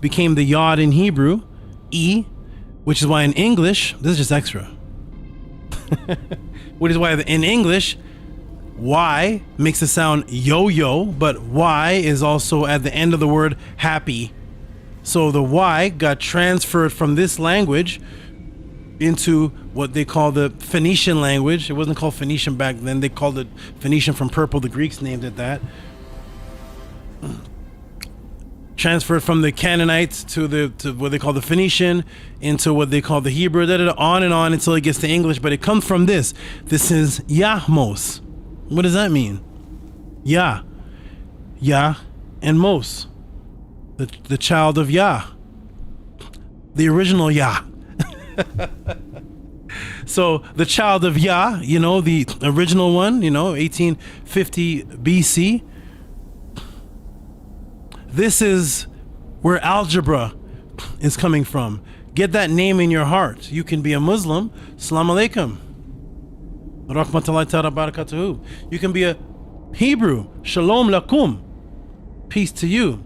became the Yod in Hebrew, E, which is why in English, this is just extra. Which is why in English, Y makes it sound yo-yo, but Y is also at the end of the word happy. So the Y got transferred from this language into what they call the Phoenician language. It wasn't called Phoenician back then. They called it Phoenician from purple. The Greeks named it that. Transferred from the Canaanites to what they call the Phoenician, into what they call the Hebrew, on and on until it gets to English. But it comes from this. This is Yahmos. What does that mean? Yah. Yah and Mos. The child of Yah. The original Yah. So the child of Yah, the original one, 1850 BC. This is where algebra is coming from. Get that name in your heart. You can be a Muslim. Assalamu alaikum. Rahmatullahi ta'ala barakatuhu. You can be a Hebrew. Shalom lakum. Peace to you.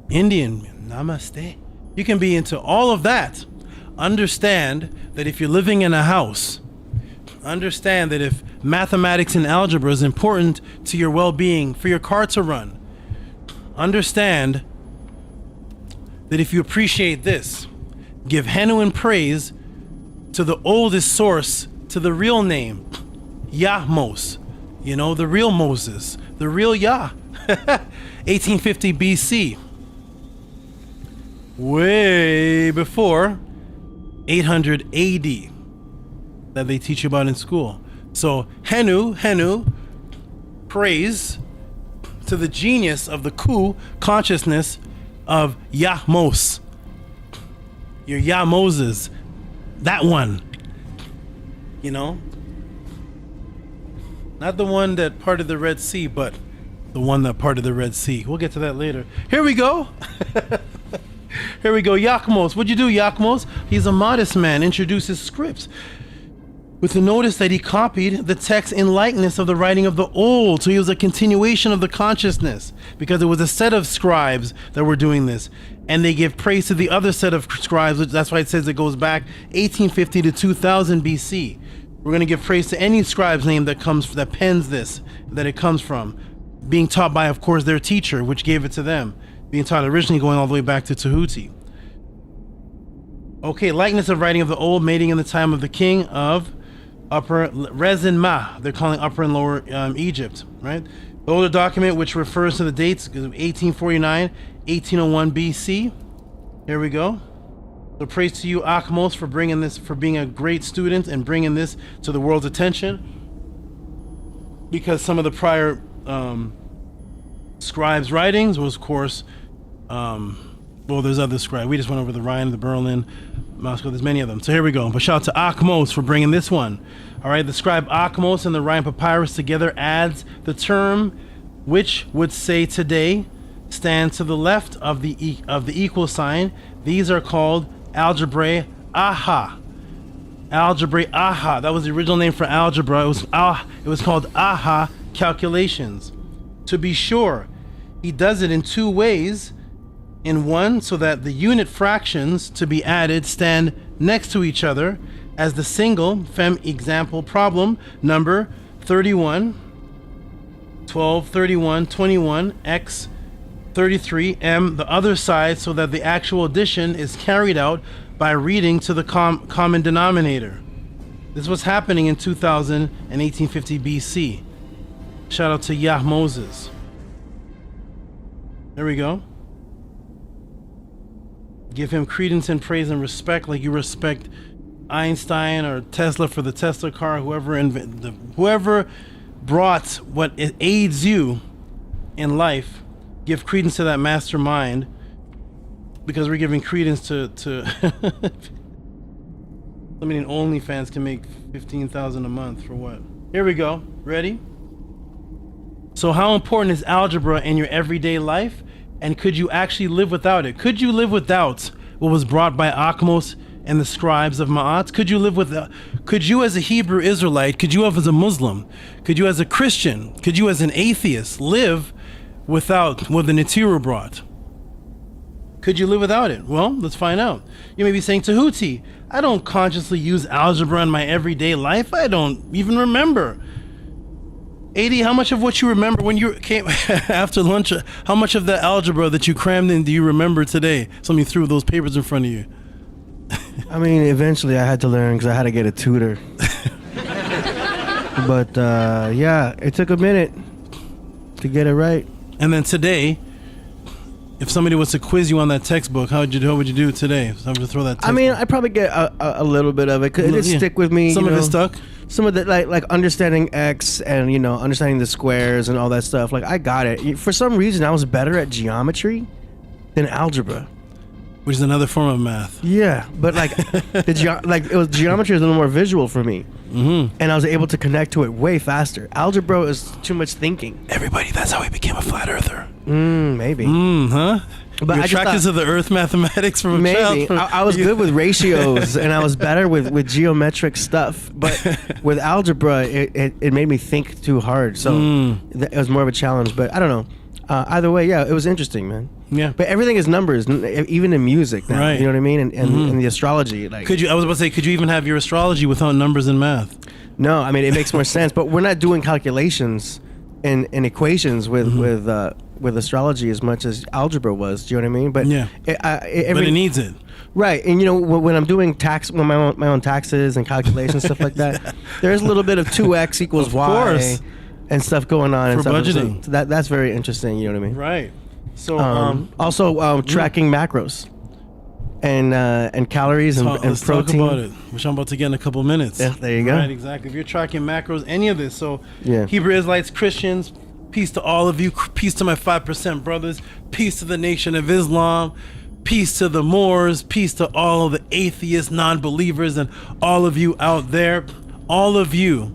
Indian. Namaste. You can be into all of that. Understand that if you're living in a house, understand that if mathematics and algebra is important to your well-being, for your car to run, understand that if you appreciate this, give genuine praise to the oldest source, to the real name, Yahmos, you know, the real Moses, the real Yah. 1850 BC, way before 800 AD that they teach you about in school. So Henu, praise to the genius of the Ku consciousness of Yahmos, your Yah Moses, that one, you know, not the one that parted the Red Sea, but the one that parted the Red Sea. We'll get to that later. Here we go. Here we go. Yakmos. What'd you do, Yakmos? He's a modest man. Introduces scripts with the notice that he copied the text in likeness of the writing of the old. So he was a continuation of the consciousness, because it was a set of scribes that were doing this. And they give praise to the other set of scribes, which that's why it says it goes back 1850 to 2000 BC. We're going to give praise to any scribe's name that pens this, that it comes from. Being taught by, of course, their teacher, which gave it to them. Being taught originally going all the way back to Tehuti. Okay, likeness of writing of the old, mating in the time of the king of Upper Rezin Ma. They're calling Upper and Lower Egypt, right? The older document, which refers to the dates, 1849, 1801 BC. Here we go. So praise to you, Akhmos, for bringing this, for being a great student and bringing this to the world's attention. Because some of the prior scribes' writings was, of course, well, there's other scribes. We just went over the Rhine, the Berlin, Moscow. There's many of them. So here we go. But shout out to Akhmos for bringing this one. All right, the scribe Akhmos and the Rhine papyrus together adds the term, which would say today stands to the left of the equal sign. These are called Algebra Aha. Algebra Aha. That was the original name for algebra. It was called Aha calculations. To be sure, he does it in two ways. In one, so that the unit fractions to be added stand next to each other as the single fem example problem number 31, 12, 31, 21, x 33, m the other side, so that the actual addition is carried out by reading to the common denominator. This was happening in 2000 and 1850 BC. Shout out to Yah Moses. There we go. Give him credence and praise and respect, like you respect Einstein or Tesla for the Tesla car. Whoever brought what it aids you in life, give credence to that mastermind, because we're giving credence to somebody in OnlyFans can make $15,000 a month for what? Here we go. Ready? So how important is algebra in your everyday life? And could you actually live without it? Could you live without what was brought by Akhmos and the scribes of Ma'at? Could you live without? Could you as a Hebrew Israelite, could you as a Muslim, could you as a Christian, could you as an atheist live without what the Netiru brought? Could you live without it? Well, let's find out. You may be saying, Tehuti, I don't consciously use algebra in my everyday life. I don't even remember. AD, how much of what you remember when you came after lunch, how much of the algebra that you crammed in do you remember today? Somebody threw those papers in front of you. I mean, eventually I had to learn because I had to get a tutor. But yeah, it took a minute to get it right. And then today, if somebody was to quiz you on that textbook, how would you do today? So I'm going to throw that textbook. I mean, I probably get a little bit of it. It did stick with me. Some of it stuck? Some of the like understanding X and understanding the squares and all that stuff. Like I got it. For some reason, I was better at geometry than algebra, which is another form of math. Yeah, but like geometry is a little more visual for me, and I was able to connect to it way faster. Algebra is too much thinking. Everybody, that's how he became a flat earther. Maybe. Huh? But you attracted to the earth mathematics from a child. I was good with ratios and I was better with geometric stuff. But with algebra, it made me think too hard. So it was more of a challenge. But I don't know. Either way, yeah, it was interesting, man. Yeah. But everything is numbers, even in music now. Right. You know what I mean? And the astrology. Like, I was about to say, could you even have your astrology without numbers and math? No, I mean it makes more sense, but we're not doing calculations and equations with astrology as much as algebra was. Do you know what I mean? But yeah, but it needs it. Right, and when I'm doing my own taxes and calculations stuff like that, there's a little bit of 2x equals y and stuff going on for and stuff. budgeting. So that's very interesting. You know what I mean? Right. So also tracking macros and calories and let's protein. talk about it, which I'm about to get in a couple minutes. Yeah, there you go. Right, exactly. If you're tracking macros, any of this. So yeah. Hebrew Israelites, Christians, peace to all of you. Peace to my 5% brothers. Peace to the Nation of Islam. Peace to the Moors. Peace to all of the atheists, non-believers, and all of you out there. All of you.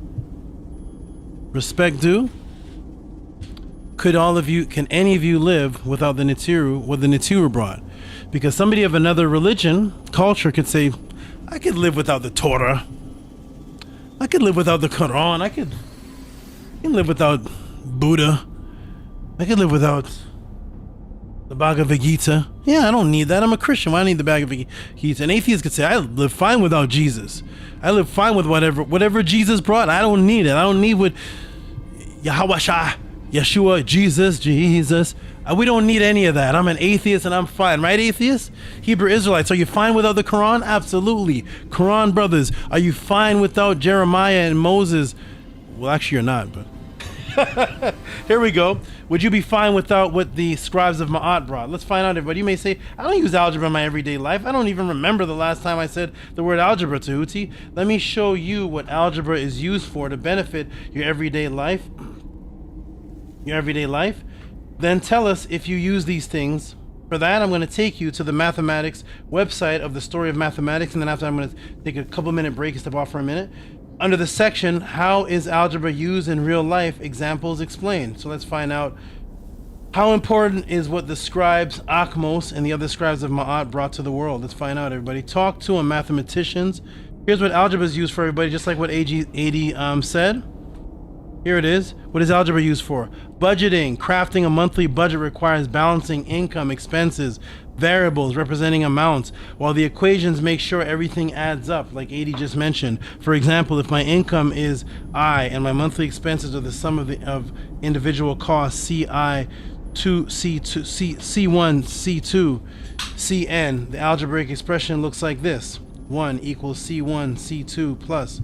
Respect due. Can any of you live without the Netiru, what the Netiru brought? Because somebody of another religion, culture could say, I could live without the Torah. I could live without the Quran. I can live without Buddha. I could live without the Bhagavad Gita. Yeah, I don't need that. I'm a Christian. Why do I need the Bhagavad Gita? An atheist could say, I live fine without Jesus. I live fine with whatever Jesus brought. I don't need it. I don't need what Yahweh, Yeshua, Jesus. We don't need any of that. I'm an atheist and I'm fine. Right, atheists? Hebrew Israelites, are you fine without the Quran? Absolutely. Quran brothers, are you fine without Jeremiah and Moses? Well, actually, you're not, but... Here we go. Would you be fine without what the scribes of Ma'at brought? Let's find out, everybody. You may say, I don't use algebra in my everyday life. I don't even remember the last time I said the word algebra, Tehuti. Let me show you what algebra is used for to benefit your everyday life. Then tell us if you use these things. For that, I'm going to take you to the mathematics website of the Story of Mathematics, and then after I'm going to take a couple minute break and step off for a minute. Under the section, how is algebra used in real life? Examples explained. So let's find out how important is what the scribes Akhmos and the other scribes of Ma'at brought to the world. Let's find out, everybody. Talk to them, mathematicians. Here's what algebra is used for, everybody, just like what AD said. Here it is. What is algebra used for? Budgeting. Crafting a monthly budget requires balancing income, expenses, variables representing amounts, while the equations make sure everything adds up, like AD just mentioned. For example, if my income is I and my monthly expenses are the sum of individual costs, CI, C1, C2, Cn, the algebraic expression looks like this. 1 equals C1, C2 plus ...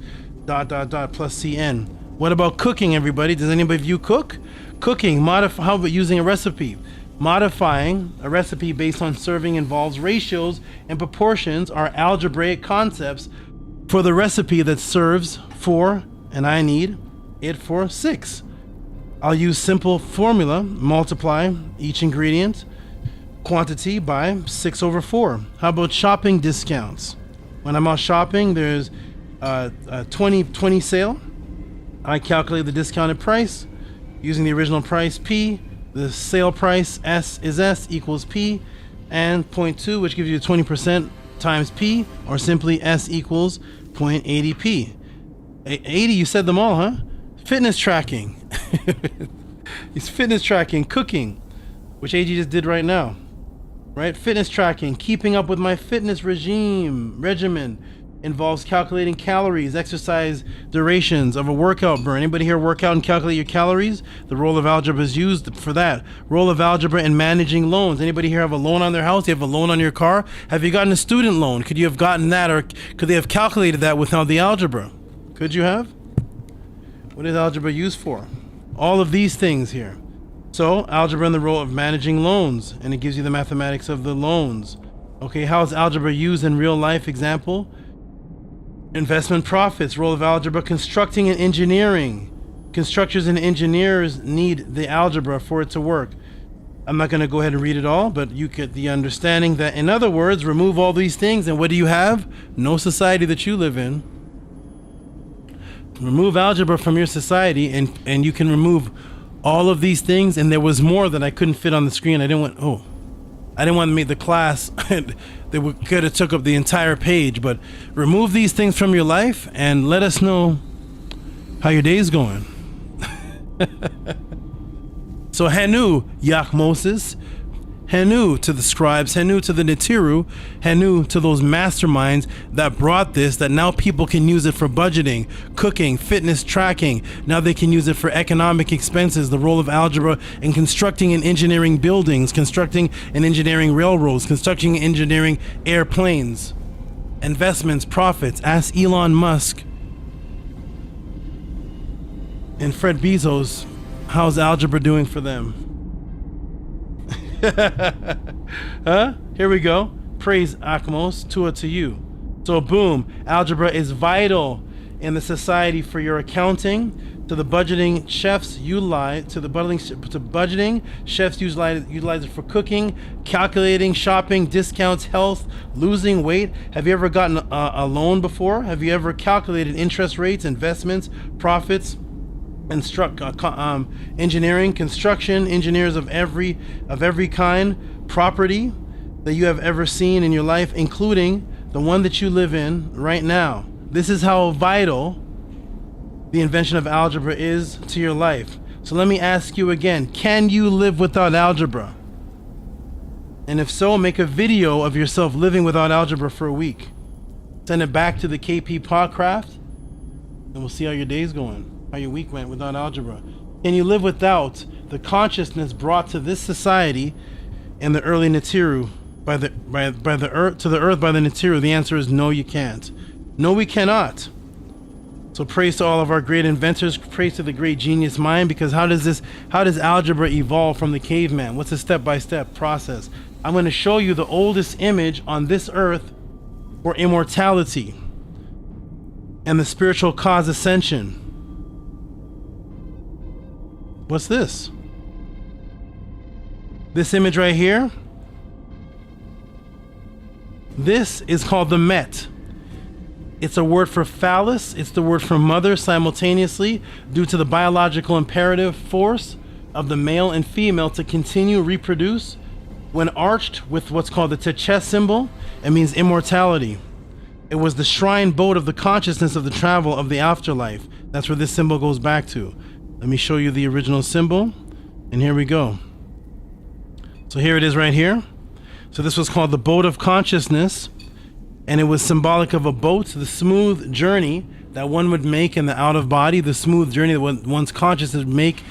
plus Cn. What about cooking, everybody? Does anybody of you cook? Cooking, how about using a recipe? Modifying a recipe based on serving involves ratios and proportions are algebraic concepts for the recipe that serves 4, and I need it for 6. I'll use simple formula, multiply each ingredient quantity by 6/4. How about shopping discounts? When I'm out shopping, there's a 20 sale. I calculate the discounted price using the original price P. The sale price S is S equals P and 0.2, which gives you 20% times P, or simply S equals 0.80P. 80, you said them all, huh? Fitness tracking. It's fitness tracking, cooking, which AG just did right now. Right? Fitness tracking, keeping up with my fitness regimen. Involves calculating calories, exercise durations of a workout burn. Anybody here work out and calculate your calories? The role of algebra is used for that. Role of algebra in managing loans. Anybody here have a loan on their house? You have a loan on your car? Have you gotten a student loan? Could you have gotten that, or could they have calculated that without the algebra? Could you have? What is algebra used for? All of these things here. So algebra in the role of managing loans, and it gives you the mathematics of the loans. Okay, how is algebra used in real life? Example. Investment profits, role of algebra, constructing and engineering. Constructors and engineers need the algebra for it to work. I'm not going to go ahead and read it all, but you get the understanding that, in other words, remove all these things, and what do you have? No society that you live in. Remove algebra from your society, and you can remove all of these things, and there was more that I couldn't fit on the screen. I didn't want to make the class they could have took up the entire page, but remove these things from your life and let us know how your day's going. So Hanu, Yak Moses, Henu to the scribes, Henu to the Netiru, Henu to those masterminds that brought this, that now people can use it for budgeting, cooking, fitness tracking. Now they can use it for economic expenses, the role of algebra in constructing and engineering buildings, constructing and engineering railroads, constructing and engineering airplanes, investments, profits. Ask Elon Musk and Fred Bezos, how's algebra doing for them? Huh? Here we go. Praise Akmos, Tua to you. So boom, algebra is vital in the society for your accounting, to the budgeting chefs utilize, to budgeting chefs utilize it for cooking, calculating, shopping, discounts, health, losing weight. Have you ever gotten a loan before? Have you ever calculated interest rates, investments, profits? Engineering, construction, engineers of every kind, property that you have ever seen in your life, including the one that you live in right now. This is how vital the invention of algebra is to your life. So let me ask you again, can you live without algebra? And if so, make a video of yourself living without algebra for a week. Send it back to the KP Podcraft, and we'll see how your day's going. How your week went without algebra. Can you live without the consciousness brought to this society in the early Netiru by the earth to the earth by the Netiru? The answer is no, you can't. No, we cannot. So praise to all of our great inventors, praise to the great genius mind, because how does algebra evolve from the caveman? What's the step-by-step process? I'm going to show you the oldest image on this earth for immortality and the spiritual cause ascension. What's this? This image right here? This is called the Met. It's a word for phallus, it's the word for mother simultaneously, due to the biological imperative force of the male and female to continue reproduce. When arched with what's called the Tchet symbol, it means immortality. It was the shrine boat of the consciousness of the travel of the afterlife. That's where this symbol goes back to. Let me show you the original symbol, and here we go. So here it is right here. So this was called the boat of consciousness, and it was symbolic of a boat, the smooth journey that one would make in the out of body, the smooth journey that one's consciousness would make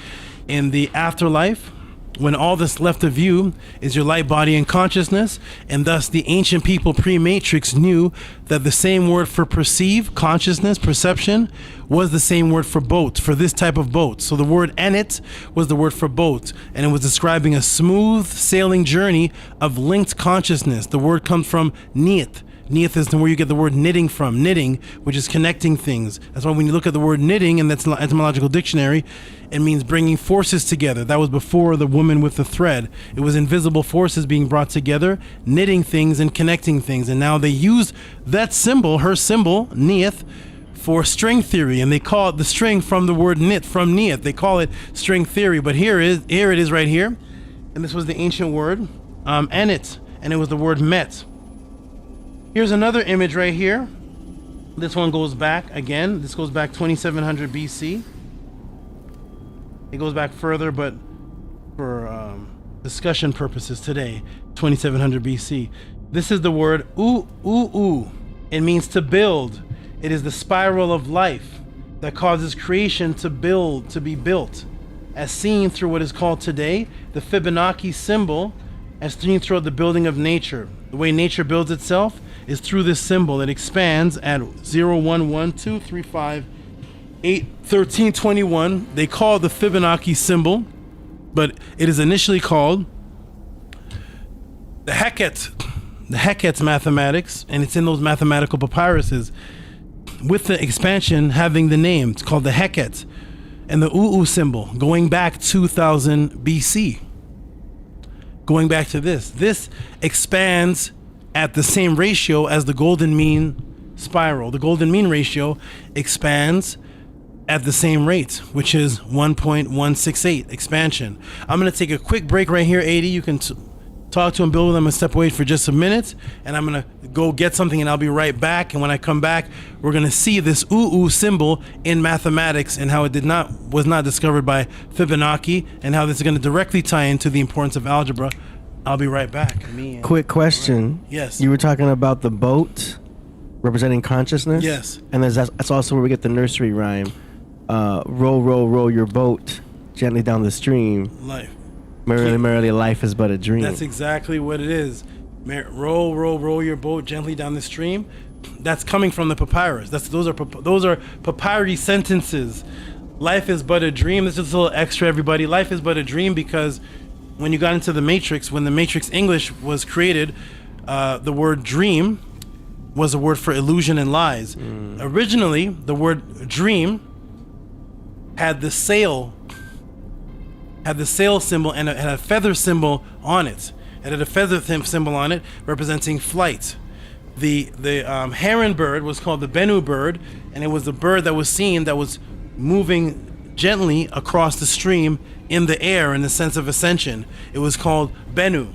in the afterlife, when all that's left of you is your light body and consciousness. And thus the ancient people pre-matrix knew that the same word for perceive, consciousness, perception, was the same word for boat, for this type of boat. So the word enit was the word for boat, and it was describing a smooth sailing journey of linked consciousness. The word comes from niet. Niet is where you get the word knitting from, knitting, which is connecting things. That's why when you look at the word knitting in the etymological dictionary, it means bringing forces together. That was before the woman with the thread. It was invisible forces being brought together, knitting things and connecting things. And now they use that symbol, her symbol, niet, for string theory. And they call it the string from the word knit, from niet. They call it string theory. But here it is right here. And this was the ancient word, enit. And it was the word met. Here's another image right here. This one goes back again. This goes back 2700 BC. It goes back further, but for discussion purposes today, 2700 BC. This is the word u. It means to build. It is the spiral of life that causes creation to build, to be built, as seen through what is called today the Fibonacci symbol, as seen throughout the building of nature. The way nature builds itself is through this symbol. It expands at 0, 1, 1, 2, 3, 5, 8, 13, 21. They call it the Fibonacci symbol, but it is initially called the Hecate mathematics, and it's in those mathematical papyruses with the expansion having the name. It's called the Hecate, and the UU symbol going back 2000 BC. Going back to this expands at the same ratio as the golden mean spiral. The golden mean ratio expands at the same rate, which is 1.168 expansion. I'm going to take a quick break right here, 80. You can talk to him, build with him, and step away for just a minute. And I'm going to go get something, and I'll be right back. And when I come back, we're going to see this UU symbol in mathematics and how it was not discovered by Fibonacci, and how this is going to directly tie into the importance of algebra I'll be right back. Quick question. Yes. You were talking about the boat representing consciousness? Yes. And that's also where we get the nursery rhyme. Roll, roll, roll your boat gently down the stream. Life. Merrily, merrily, life is but a dream. That's exactly what it is. Roll, roll, roll your boat gently down the stream. That's coming from the papyrus. Those are papyri sentences. Life is but a dream. This is a little extra, everybody. Life is but a dream because when you got into the Matrix, when the Matrix English was created, the word dream was a word for illusion and lies. Originally, the word dream had the sail symbol and had a feather symbol on it. It had a feather symbol on it representing flight. The heron bird was called the Bennu bird, and it was the bird that was seen that was moving gently across the stream in the air in the sense of ascension. It was called Bennu.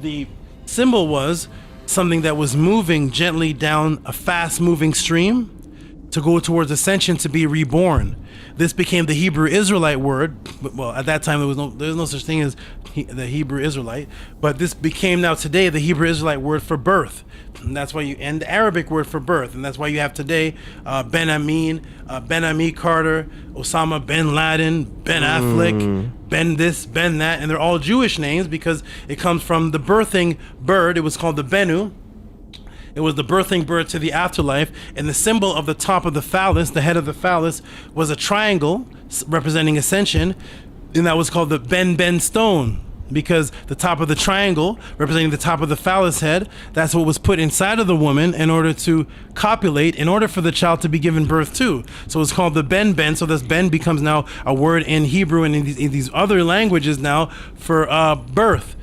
The symbol was something that was moving gently down a fast-moving stream to go towards ascension, to be reborn. This became the Hebrew Israelite word. Well, at that time there was no such thing as the Hebrew Israelite, but this became now today the Hebrew Israelite word for birth. And that's why and the Arabic word for birth, and that's why you have today Ben Amin, Ben Ami Carter, Osama bin Laden, Ben Affleck, Ben this, Ben that, and they're all Jewish names because it comes from the birthing bird. It was called the Bennu. It was the birthing bird to the afterlife, and the symbol of the top of the phallus, the head of the phallus, was a triangle representing ascension, and that was called the Ben stone, because the top of the triangle, representing the top of the phallus head, that's what was put inside of the woman in order to copulate, in order for the child to be given birth to. So it's called the Ben. So this Ben becomes now a word in Hebrew and in these other languages now for birth.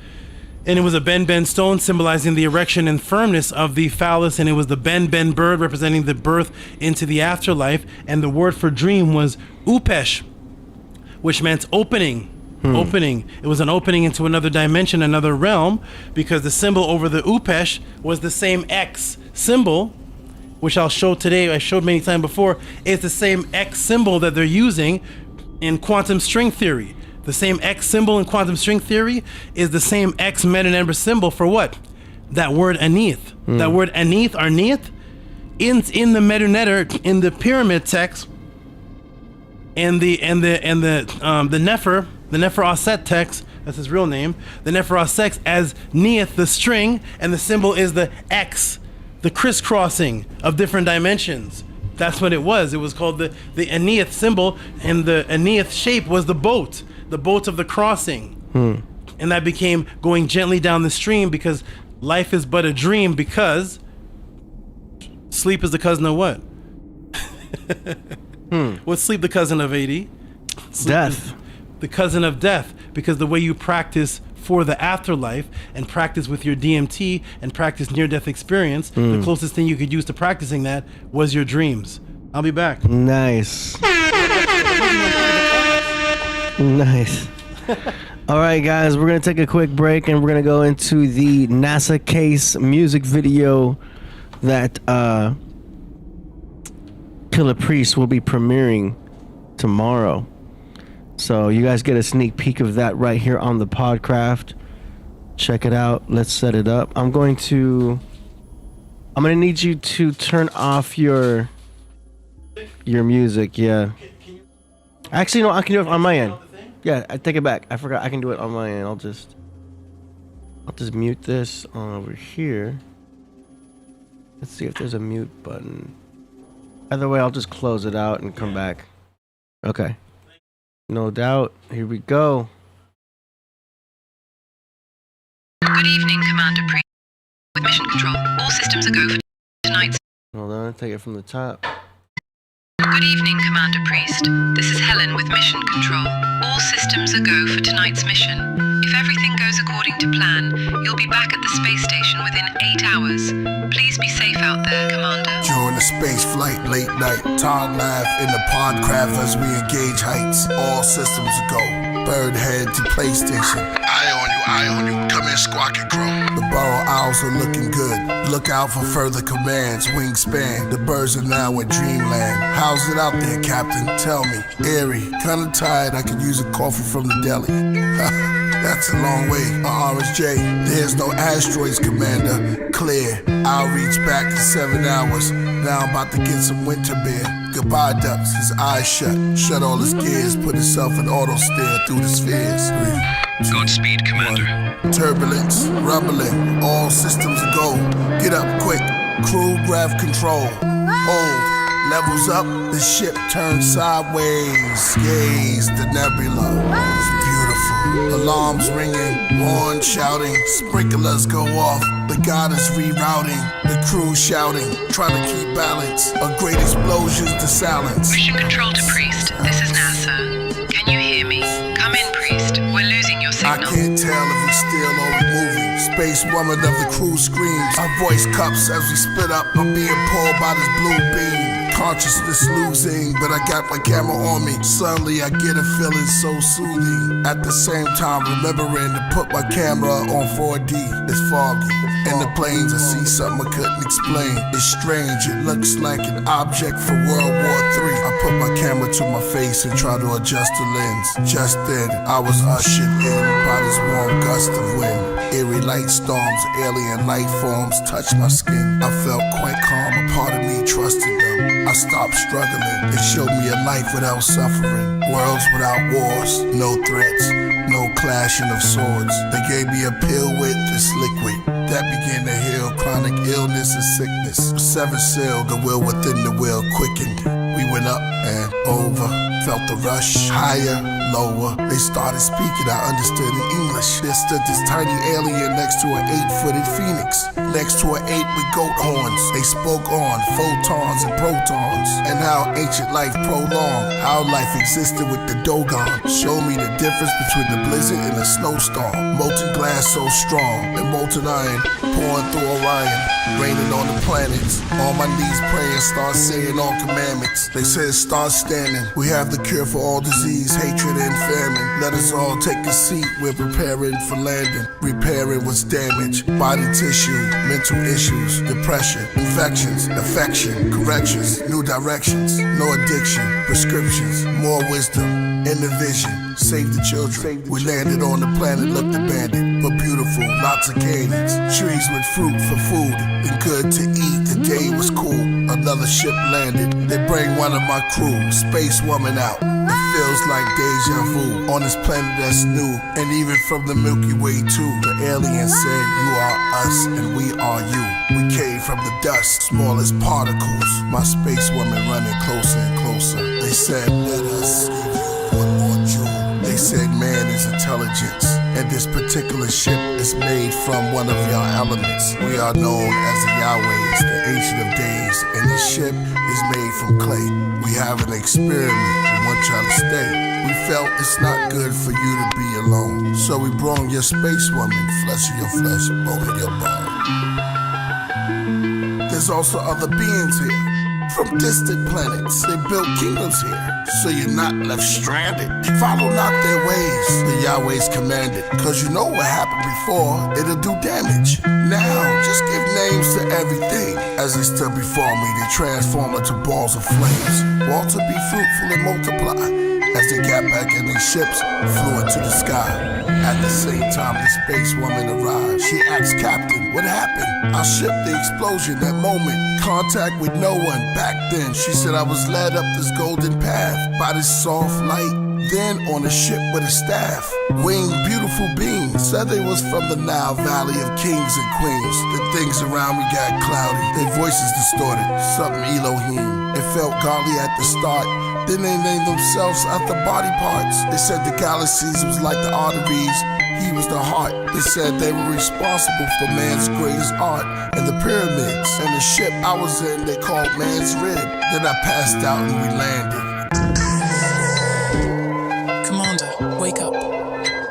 And it was a Ben stone symbolizing the erection and firmness of the phallus, and it was the Ben bird representing the birth into the afterlife. And the word for dream was upesh, which meant opening. Opening. It was an opening into another dimension, another realm, because the symbol over the upesh was the same X symbol, which I'll show today. I showed many times before. It's the same X symbol that they're using in quantum string theory. The same X symbol in quantum string theory is the same X meta-number symbol for what? That word anith. That word anith or neith in the meta-netter, in the pyramid text, and the Nefer Aset text, that's his real name, the Nefer Aset as neith, the string, and the symbol is the X, the crisscrossing of different dimensions. That's what it was. It was called the anith symbol, and the anith shape was the boat of the crossing. And that became going gently down the stream, because life is but a dream, because sleep is the cousin of what? What's sleep the cousin of, AD? Death. The cousin of death, because the way you practice for the afterlife and practice with your DMT and practice near-death experience, the closest thing you could use to practicing that was your dreams. I'll be back. Nice. Nice. All right, guys, we're going to take a quick break, and we're going to go into the NASA case music video that Killah Priest will be premiering tomorrow. So you guys get a sneak peek of that right here on the Podcraft. Check it out. Let's set it up. I'm going to need you to turn off your music. Yeah. Actually, no, I can do it on my end. Yeah, I take it back. I forgot I can do it on my end. I'll just mute this on over here. Let's see if there's a mute button. Either way, I'll just close it out and come back. Okay. No doubt. Here we go. Good evening, Commander Priest. With mission control, all systems are go for tonight's. Hold on, take it from the top. Good evening, Commander Priest. This is Helen with mission control. All systems are go for tonight's mission. If everything goes according to plan, you'll be back at the space station within 8 hours. Please be safe out there, Commander. During the space flight, late night, Tom laugh in the Podcraft as we engage heights. All systems go. Birdhead to PlayStation. Eye on you, come in, squawk and crow. The burrow owls are looking good. Look out for further commands. Wingspan, the birds are now in dreamland. How's it out there, Captain? Tell me. Airy, kinda tired, I could use a coffee from the deli. That's a long way. RSJ, there's no asteroids, Commander. Clear. I'll reach back to 7 hours. Now I'm about to get some winter beer. Goodbye, ducks. His eyes shut all his gears, put himself in auto steer through the spheres. 3, 2, Godspeed, Commander. 1. Turbulence, rumbling, all systems go. Get up quick. Crew grab control. Hold. Levels up, the ship turns sideways. Gaze the nebula. It's beautiful. Alarms ringing, horn shouting, sprinklers go off. The god is rerouting, the crew shouting, trying to keep balance. A great explosion's to silence. Mission control to Priest. This is NASA. Can you hear me? Come in, Priest. We're losing your I signal. can't tell if we still or we moving. Space woman of the crew screams. Our voice cups as we split up. I'm being pulled by this blue beam. Consciousness losing, but I got my camera on me. Suddenly I get a feeling so soothing. At the same time remembering to put my camera on 4D. It's foggy. In the planes I see something I couldn't explain. It's strange, it looks like an object from World War III. I put my camera to my face and try to adjust the lens. Just then I was ushered in by this warm gust of wind. Eerie light storms, alien life forms touched my skin. I felt quite calm, a part of me trusted them. I stopped struggling, they showed me a life without suffering. Worlds without wars, no threats, no clashing of swords. They gave me a pill with this liquid that began to heal chronic illness and sickness. Seven sealed, the will within the will quickened. We went up and over, felt the rush, higher, lower. They started speaking, I understood in English. There stood this tiny alien next to an 8-footed phoenix, next to an 8 with goat horns. They spoke on photons and protons, and how ancient life prolonged, how life existed with the Dogon. Showed me the difference between the blizzard and the snowstorm. Molten glass so strong, and molten iron pouring through Orion, raining on the planets. On my knees praying, start saying all commandments. They said start standing. We have the cure for all disease, hatred, and famine. Let us all take a seat. We're preparing for landing, repairing what's damaged. Body tissue, mental issues, depression, infections, affection, corrections, new directions, no addiction, prescriptions, more wisdom, in the vision. Save the children. We landed on the planet, looked abandoned, but beautiful. Lots of canyons, trees with fruit for food, and good to eat. The day was cool. Another ship landed. They bring one of my crew, space woman, out. It feels like deja vu on this planet that's new, and even from the Milky Way too. The alien said, "You are us, and we are you. We came from the dust, small as particles." My space woman running closer and closer. They said, "Let us give you one more jewel." They said man is intelligence, and this particular ship is made from one of your elements. We are known as the Yahwehs, the Ancient of Days, and this ship is made from clay. We have an experiment, we want y'all to stay. We felt it's not good for you to be alone, so we brought your space woman, flesh of your flesh, bone of your bone. There's also other beings here, from distant planets. They built kingdoms here, so you're not left stranded. Follow not their ways, the Yahweh's commanded. Cause you know what happened before, it'll do damage. Now, just give names to everything. As they stood before me, they transform into balls of flames. All to be fruitful and multiply. As they got back in their ships, flew into the sky. At the same time, the space woman arrived. She asked Captain, what happened? I shipped the explosion, that moment. Contact with no one. Back then, she said I was led up this golden path by this soft light. Then on a ship with a staff, winged beautiful beings. Said they was from the Nile Valley of kings and queens. The things around me got cloudy, their voices distorted. Something Elohim. It felt godly at the start. Then they named themselves after body parts. They said the galaxies was like the arteries, he was the heart. They said they were responsible for man's greatest art, and the pyramids. And the ship I was in, they called man's rib. Then I passed out and we landed. Commander, wake up.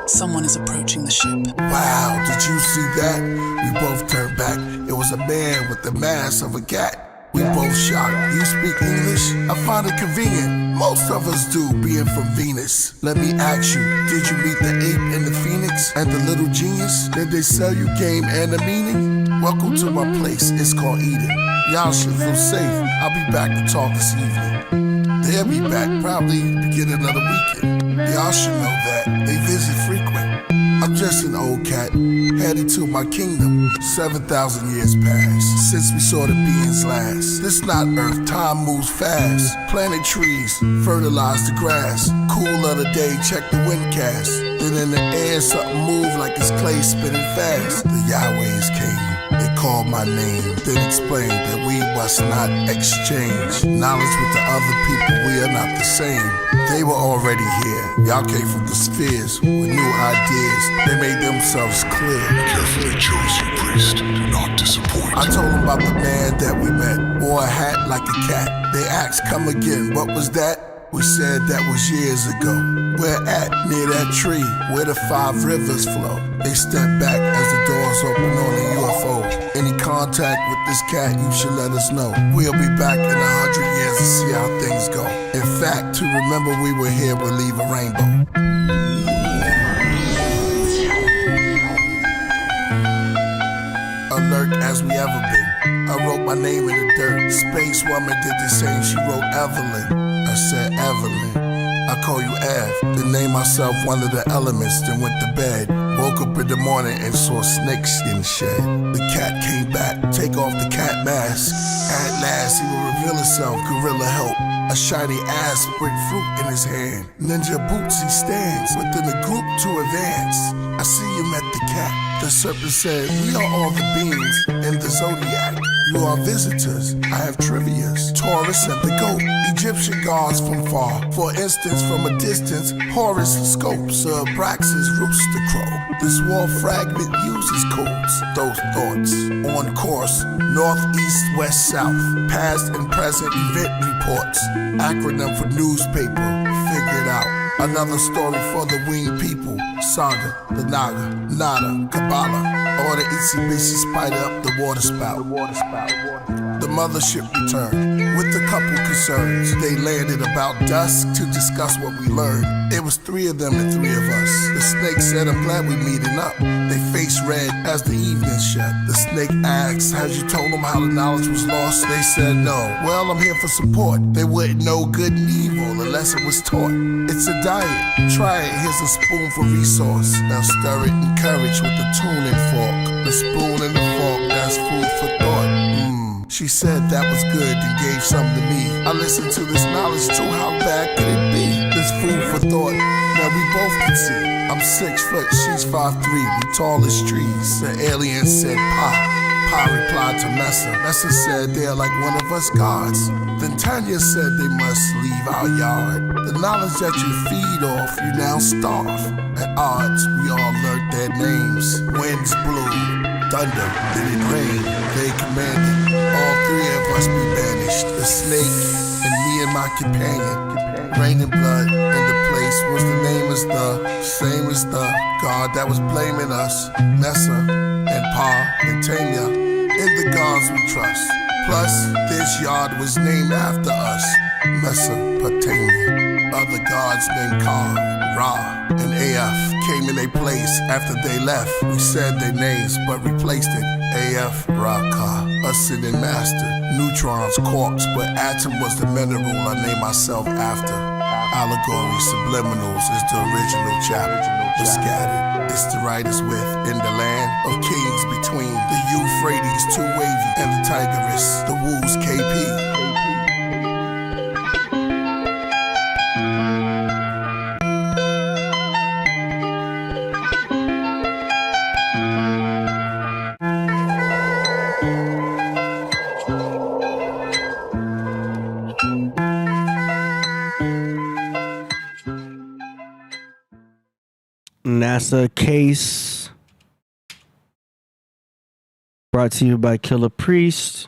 Someone is approaching the ship. Wow, did you see that? We both turned back. It was a man with the mask of a cat. We both shocked. You speak English? I find it convenient. Most of us do, being from Venus. Let me ask you, did you meet the ape and the phoenix and the little genius? Did they sell you game and a meaning? Welcome to my place, it's called Eden. Y'all should feel safe. I'll be back to talk this evening. They'll be back probably beginning of the weekend. Y'all should know that. They visit frequent. I'm just an old cat, headed to my kingdom. 7,000 years passed since we saw the beings last. This not Earth, time moves fast. Planted trees, fertilize the grass. Cool of the day, check the wind cast. Then in the air, something moved like it's clay spinning fast. The Yahwehs came. They called my name, then explained that we must not exchange knowledge with the other people, we are not the same. They were already here. Y'all came from the spheres with new ideas. They made themselves clear. Carefully chose you, priest. Do not disappoint. I told them about the man that we met. Wore a hat like a cat. They asked, come again, what was that? We said that was years ago. We're at near that tree where the 5 rivers flow. They stepped back as the doors open on the UFO. Any contact with this cat, you should let us know. We'll be back in 100 years to see how things go. In fact, to remember we were here will leave a rainbow. Alert as we ever been. I wrote my name in the dirt. Space woman did the same, she wrote Evelyn. I said Evelyn, I call you Ev. Then named myself one of the elements, then went to bed. Woke up in the morning and saw snakeskin shed. The cat came back, take off the cat mask. At last he will reveal himself, gorilla help. A shiny ass with fruit in his hand. Ninja boots he stands within the group to advance. I see you met the cat. The serpent said, we are all the beings in the zodiac. You are visitors, I have trivias. Taurus and the goat, Egyptian gods from far. For instance, from a distance, Horus scopes, Abraxas rooster crow. This wall fragment uses codes, those thoughts. On course, north, east, west, south. Past and present event reports. Acronym for newspaper, figure it out. Another story for the winged people. Saga, the Naga, Nada, Kabbalah. Or the itsy bitsy spider up the water spout. The mothership returned with a couple concerns. They landed about dusk to discuss what we learned. It was 3 of them and 3 of us. The snake said, I'm glad we meeting up. They face red as the evening shut. The snake asked, had you told them how the knowledge was lost? They said no. Well, I'm here for support. They wouldn't know good and evil unless it was taught. It's a diet. Try it. Here's a spoon for resource. Now stir it in courage with the tuning fork. The spoon and the fork, that's food for thought. She said that was good and gave some to me. I listened to this knowledge too, how bad could it be? This food for thought, now we both can see. I'm 6 foot, she's 5'3", we tall as trees. The alien said, Pa. Pa replied to Messa. Messa said they're like one of us gods. Then Tanya said they must leave our yard. The knowledge that you feed off, you now starve. At odds, we all learned their names. Winds blew, thunder, then it rained. They commanded, all 3 of us be banished. The snake and me and my companion. Raining blood in the place was the name as the same as the God that was blaming us. Messa and Pa and Tanya, in the gods we trust. Plus, this yard was named after us, Mesopotamia. Other gods named Ka, Ra, and Af came in their place after they left. We said their names, but replaced it. Af, Ra, Ka, ascending master. Neutrons, quarks, but atom was the mineral I named myself after. Allegory, subliminals is the original chapter. The scattered, it's the writers with. In the land of kings between the Euphrates, too wavy, and the Tigris, the Woos, KP. NASA case brought to you by Killah Priest.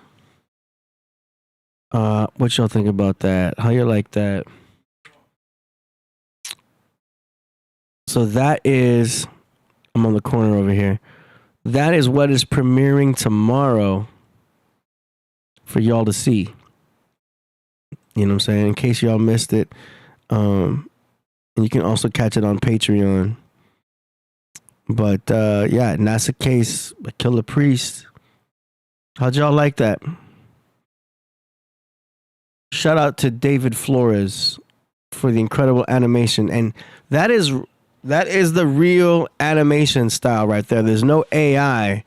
What y'all think about that? How you like that? So that is, I'm on the corner over here. That is what is premiering tomorrow for y'all to see. You know what I'm saying? In case y'all missed it. And you can also catch it on Patreon. But yeah, NASA case by Killah Priest. How'd y'all like that? Shout out to David Flores for the incredible animation. And that is That is the real animation style right there. There's no AI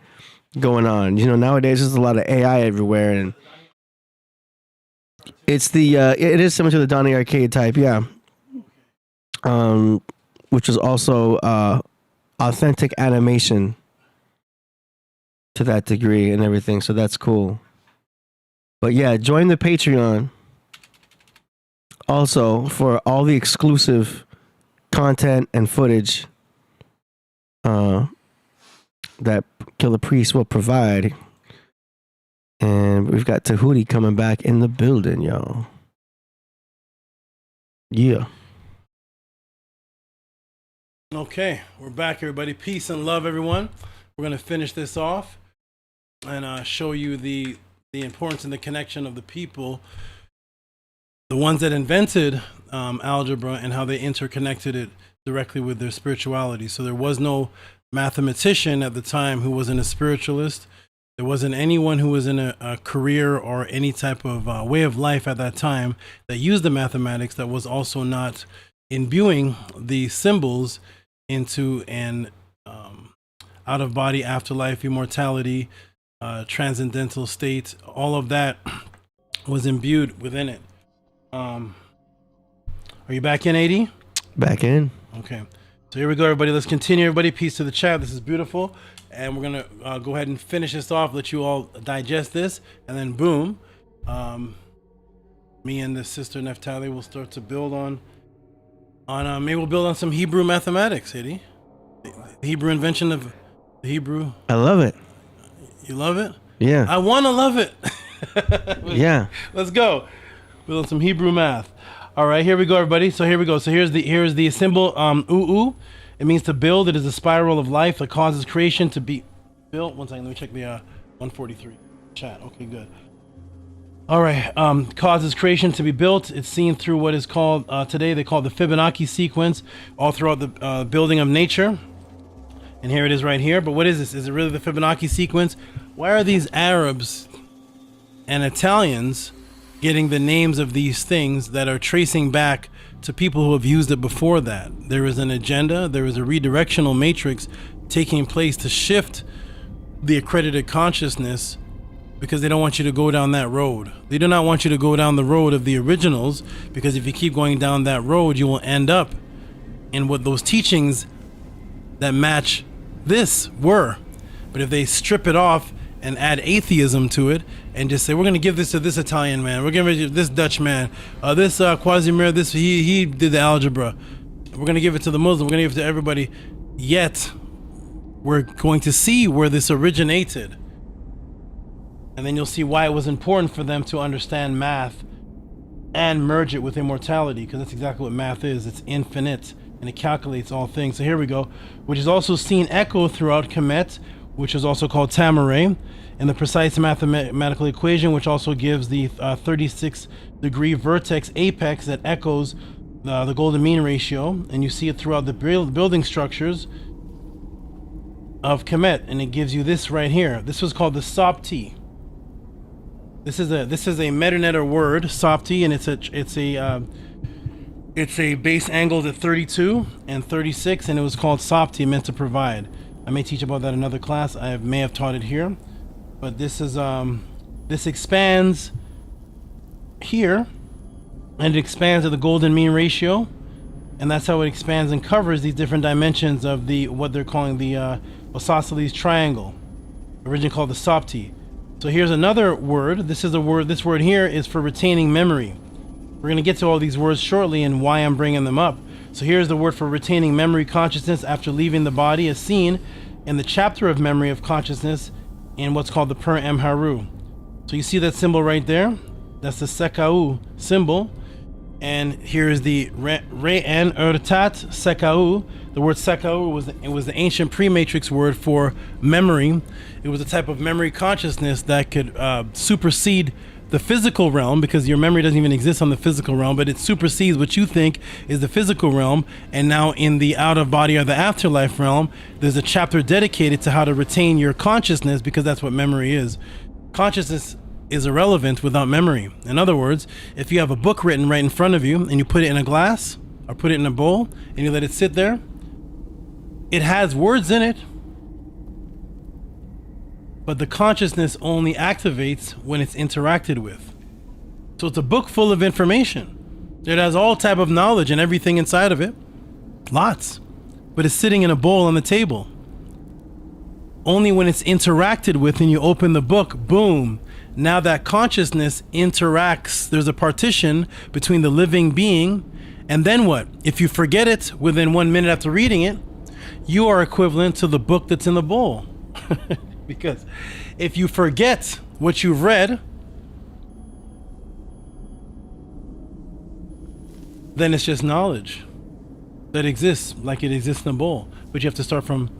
going on. You know, nowadays there's a lot of AI everywhere, and it's the it is similar to the Donnie Arcade type, yeah. Which is also authentic animation to that degree and everything. So that's cool. But yeah, join the Patreon also for all the exclusive content and footage that Killah Priest will provide. And we've got Tehuti coming back in the building, y'all. Yeah. Okay, we're back, everybody. Peace and love, everyone. We're going to finish this off and show you the importance and the connection of the people, the ones that invented algebra, and how they interconnected it directly with their spirituality. So there was no mathematician at the time who wasn't a spiritualist. There wasn't anyone who was in a career or any type of way of life at that time that used the mathematics that was also not imbuing the symbols into an out-of-body afterlife, immortality, transcendental state. All of that was imbued within it. Are you back in, AD? Back in. Okay. So here we go, everybody. Let's continue, everybody. Peace to the chat. This is beautiful. And we're going to go ahead and finish this off, let you all digest this, and then boom, me and the sister Neftali will start to build on maybe we'll build on some Hebrew mathematics, Eddie. The Hebrew invention of the Hebrew. I love it. You love it? Yeah. I want to love it. Yeah. Let's go. Build on some Hebrew math. All right, here we go, everybody. So here we go. So here's the symbol UU. It means to build. It is a spiral of life that causes creation to be built. One second, let me check the 143 chat. Okay, good. All right, causes creation to be built. It's seen through what is called today, they call the Fibonacci sequence, all throughout the building of nature. And here it is right here. But what is this? Is it really the Fibonacci sequence? Why are these Arabs and Italians getting the names of these things that are tracing back to people who have used it before that? There is an agenda, there is a redirectional matrix taking place to shift the accredited consciousness, because they don't want you to go down that road. They do not want you to go down the road of the originals, because if you keep going down that road, you will end up in what those teachings that match this were. But if they strip it off and add atheism to it and just say, we're going to give this to this Italian man, we're going to give this Dutch man, this Quasimir, this he did the algebra, we're going to give it to the Muslim, we're going to give it to everybody, yet we're going to see where this originated, and then you'll see why it was important for them to understand math and merge it with immortality, because that's exactly what math is. It's infinite and it calculates all things. So here we go, which is also seen echoed throughout Kemet, which is also called Tamaray, and the precise mathematical equation, which also gives the 36-degree vertex apex that echoes the golden mean ratio, and you see it throughout the building structures of Kemet, and it gives you this right here. This was called the Sopti. This is a metanetter word, Sopti, and it's a base angled at 32 and 36, and it was called Sopti, meant to provide. I may teach about that in another class. I may have taught it here, but this is this expands here, and it expands at the golden mean ratio, and that's how it expands and covers these different dimensions of the what they're calling the isosceles triangle, originally called the Sopti. So here's another word. This is a word. This word here is for retaining memory. We're going to get to all these words shortly and why I'm bringing them up. So here's the word for retaining memory consciousness after leaving the body, as seen in the chapter of memory of consciousness in what's called the Per Em Haru. So you see that symbol right there? That's the Sekau symbol. And here's the Re'en Urtat Sekau. The word Sekau was the ancient pre-matrix word for memory. It was a type of memory consciousness that could supersede the physical realm, because your memory doesn't even exist on the physical realm, but it supersedes what you think is the physical realm. And now in the out-of-body or the afterlife realm, there's a chapter dedicated to how to retain your consciousness, because that's what memory is. Consciousness is irrelevant without memory. In other words, if you have a book written right in front of you and you put it in a glass or put it in a bowl and you let it sit there, It has words in it, but the consciousness only activates when it's interacted with. So it's a book full of information. It has all type of knowledge and everything inside of it. Lots. But it's sitting in a bowl on the table. Only when it's interacted with and you open the book, boom, now that consciousness interacts. There's a partition between the living being, and then what? If you forget it within 1 minute after reading it, you are equivalent to the book that's in the bowl. Because if you forget what you've read, then it's just knowledge that exists like it exists in the bowl. But you have to start from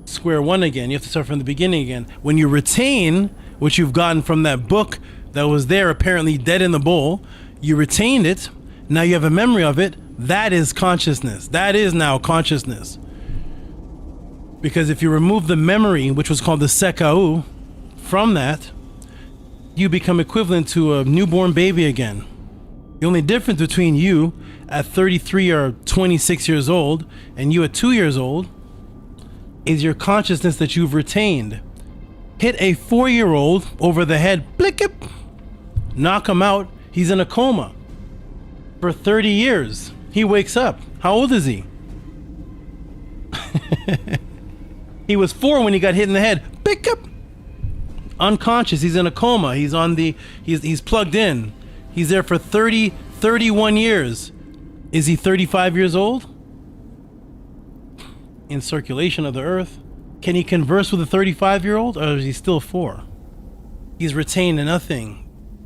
square one again. You have to start from the beginning again. When you retain what you've gotten from that book that was there apparently dead in the bowl, you retained it, now you have a memory of it, that is consciousness. That is now consciousness. Because if you remove the memory, which was called the sekau, from that, you become equivalent to a newborn baby again. The only difference between you at 33 or 26 years old and you at 2 years old is your consciousness that you've retained. Hit a 4-year-old over the head, blickip, knock him out, he's in a coma for 30 years. He wakes up. How old is he? He was 4 when he got hit in the head. Blickip. Unconscious, he's in a coma. He's on the, he's plugged in. He's there for 31 years. Is he 35 years old? In circulation of the earth. Can he converse with a 35-year-old, or is he still 4? He's retained nothing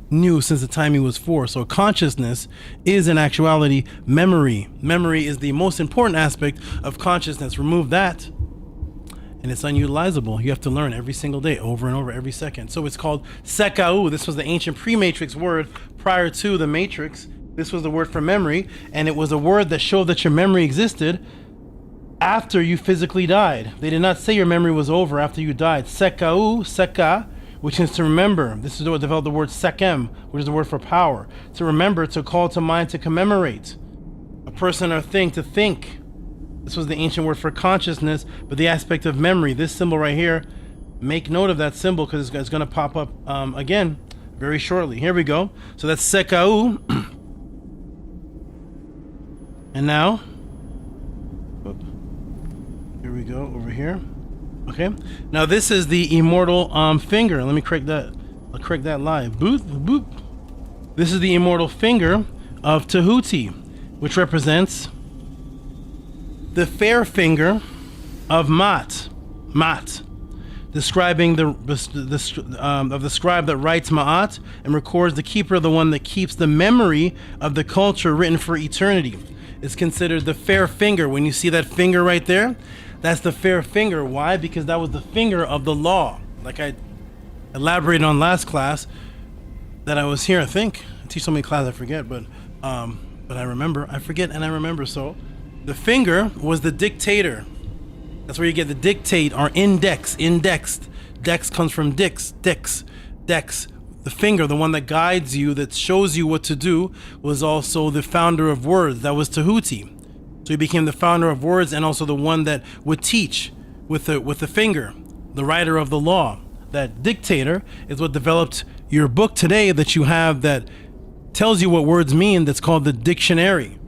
new since the time he was 4. So consciousness is in actuality memory. Memory is the most important aspect of consciousness. Remove that and it's unutilizable. You have to learn every single day, over and over, every second. So it's called sekau. This was the ancient pre-matrix word prior to the matrix. This was the word for memory, and it was a word that showed that your memory existed after you physically died. They did not say your memory was over after you died. Sekau, seka, which is to remember. This is what developed the word sekem, which is the word for power. To remember, to call to mind, to commemorate. A person or thing, to think. This was the ancient word for consciousness, but the aspect of memory. This symbol right here, make note of that symbol because it's going to pop up again very shortly. Here we go. So that's sekau. And now, here we go over here. Okay. Now this is the immortal finger. Let me correct that. I'll correct that live. Boop, boop. This is the immortal finger of Tehuti, which represents the fair finger of Mat, describing of the scribe that writes Ma'at and records, the keeper, the one that keeps the memory of the culture written for eternity. It's considered the fair finger. When you see that finger right there, that's the fair finger. Why? Because that was the finger of the law. Like I elaborated on last class that I was here, I think. I teach so many classes I forget, but I remember. I forget and I remember. So the finger was the dictator. That's where you get the dictate or index, indexed. Dex comes from dex. The finger, the one that guides you, that shows you what to do, was also the founder of words. That was Tehuti. So he became the founder of words and also the one that would teach with the finger, the writer of the law. That dictator is what developed your book today that you have that tells you what words mean, that's called the dictionary.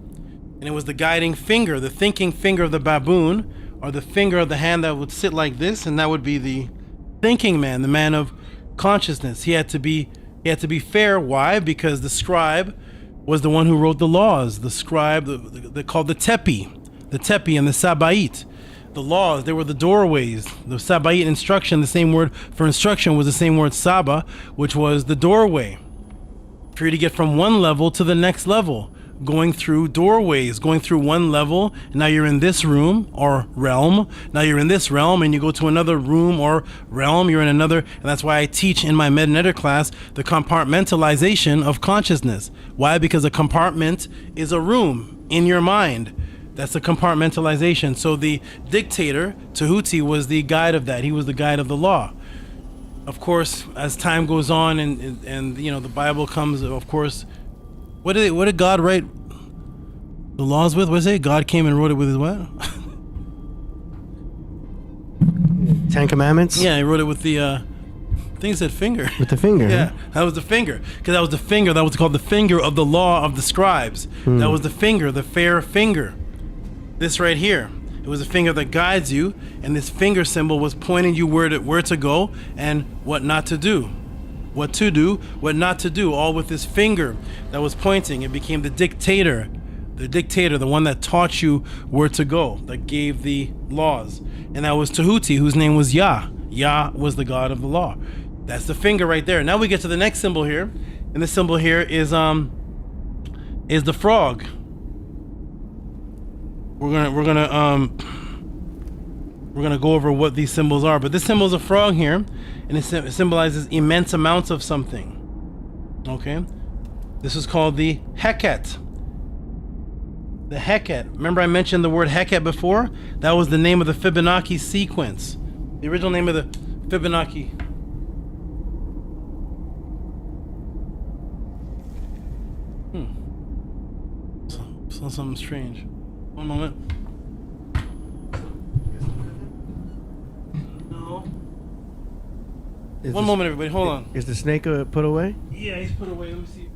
And it was the guiding finger, the thinking finger of the baboon, or the finger of the hand that would sit like this, and that would be the thinking man, the man of consciousness. He had to be fair. Why? Because the scribe was the one who wrote the laws. The scribe, they called the tepi and the sabait. The laws, they were the doorways. The sabait instruction, the same word for instruction was the same word Saba, which was the doorway. For you to get from one level to the next level, going through doorways, going through one level, now you're in this room or realm, now you're in this realm, and you go to another room or realm, you're in another, and that's why I teach in my Med and Eder class the compartmentalization of consciousness. Why? Because a compartment is a room in your mind. That's the compartmentalization. So the dictator, Tehuti, was the guide of that. He was the guide of the law. Of course, as time goes on and you know, the Bible comes, of course, what did God write the laws with? What is it? God came and wrote it with his what? Ten Commandments? Yeah, he wrote it with the, I think it said finger. With the finger. Yeah, that was the finger. Because that was the finger, that was called the finger of the law of the scribes. That was the finger, the fair finger. This right here. It was a finger that guides you, and this finger symbol was pointing you where to go and what not to do. What to do, what not to do, all with this finger that was pointing. It became the dictator, the one that taught you where to go, that gave the laws. And that was Tehuti, whose name was Yah. Yah was the god of the law. That's the finger right there. Now we get to the next symbol here, and the symbol here is the frog. We're gonna go over what these symbols are, but this symbol is a frog here, and it symbolizes immense amounts of something. Okay, this is called the Heket. The Heket. Remember I mentioned the word Heket before? That was the name of the Fibonacci sequence. The original name of the Fibonacci. Saw something strange. One moment. No. One moment, everybody. Hold on. Is the snake put away? Yeah, he's put away. Let me see.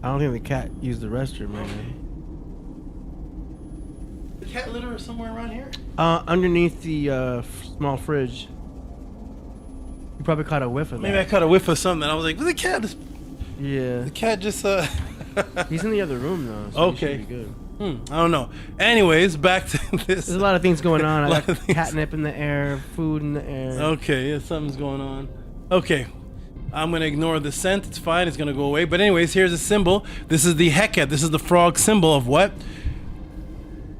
I don't think the cat used the restroom, man. The cat litter is somewhere around here? Underneath the small fridge. You probably caught a whiff of that. Maybe I caught a whiff of something. I was like, the cat is... Yeah. The cat just... He's in the other room, though. So okay. He should be good. I don't know. Anyways, back to this. There's a lot of things going on. I got catnip in the air, food in the air. Okay, yeah, something's going on. Okay. I'm going to ignore the scent. It's fine. It's going to go away. But anyways, here's a symbol. This is the Heket. This is the frog symbol of what?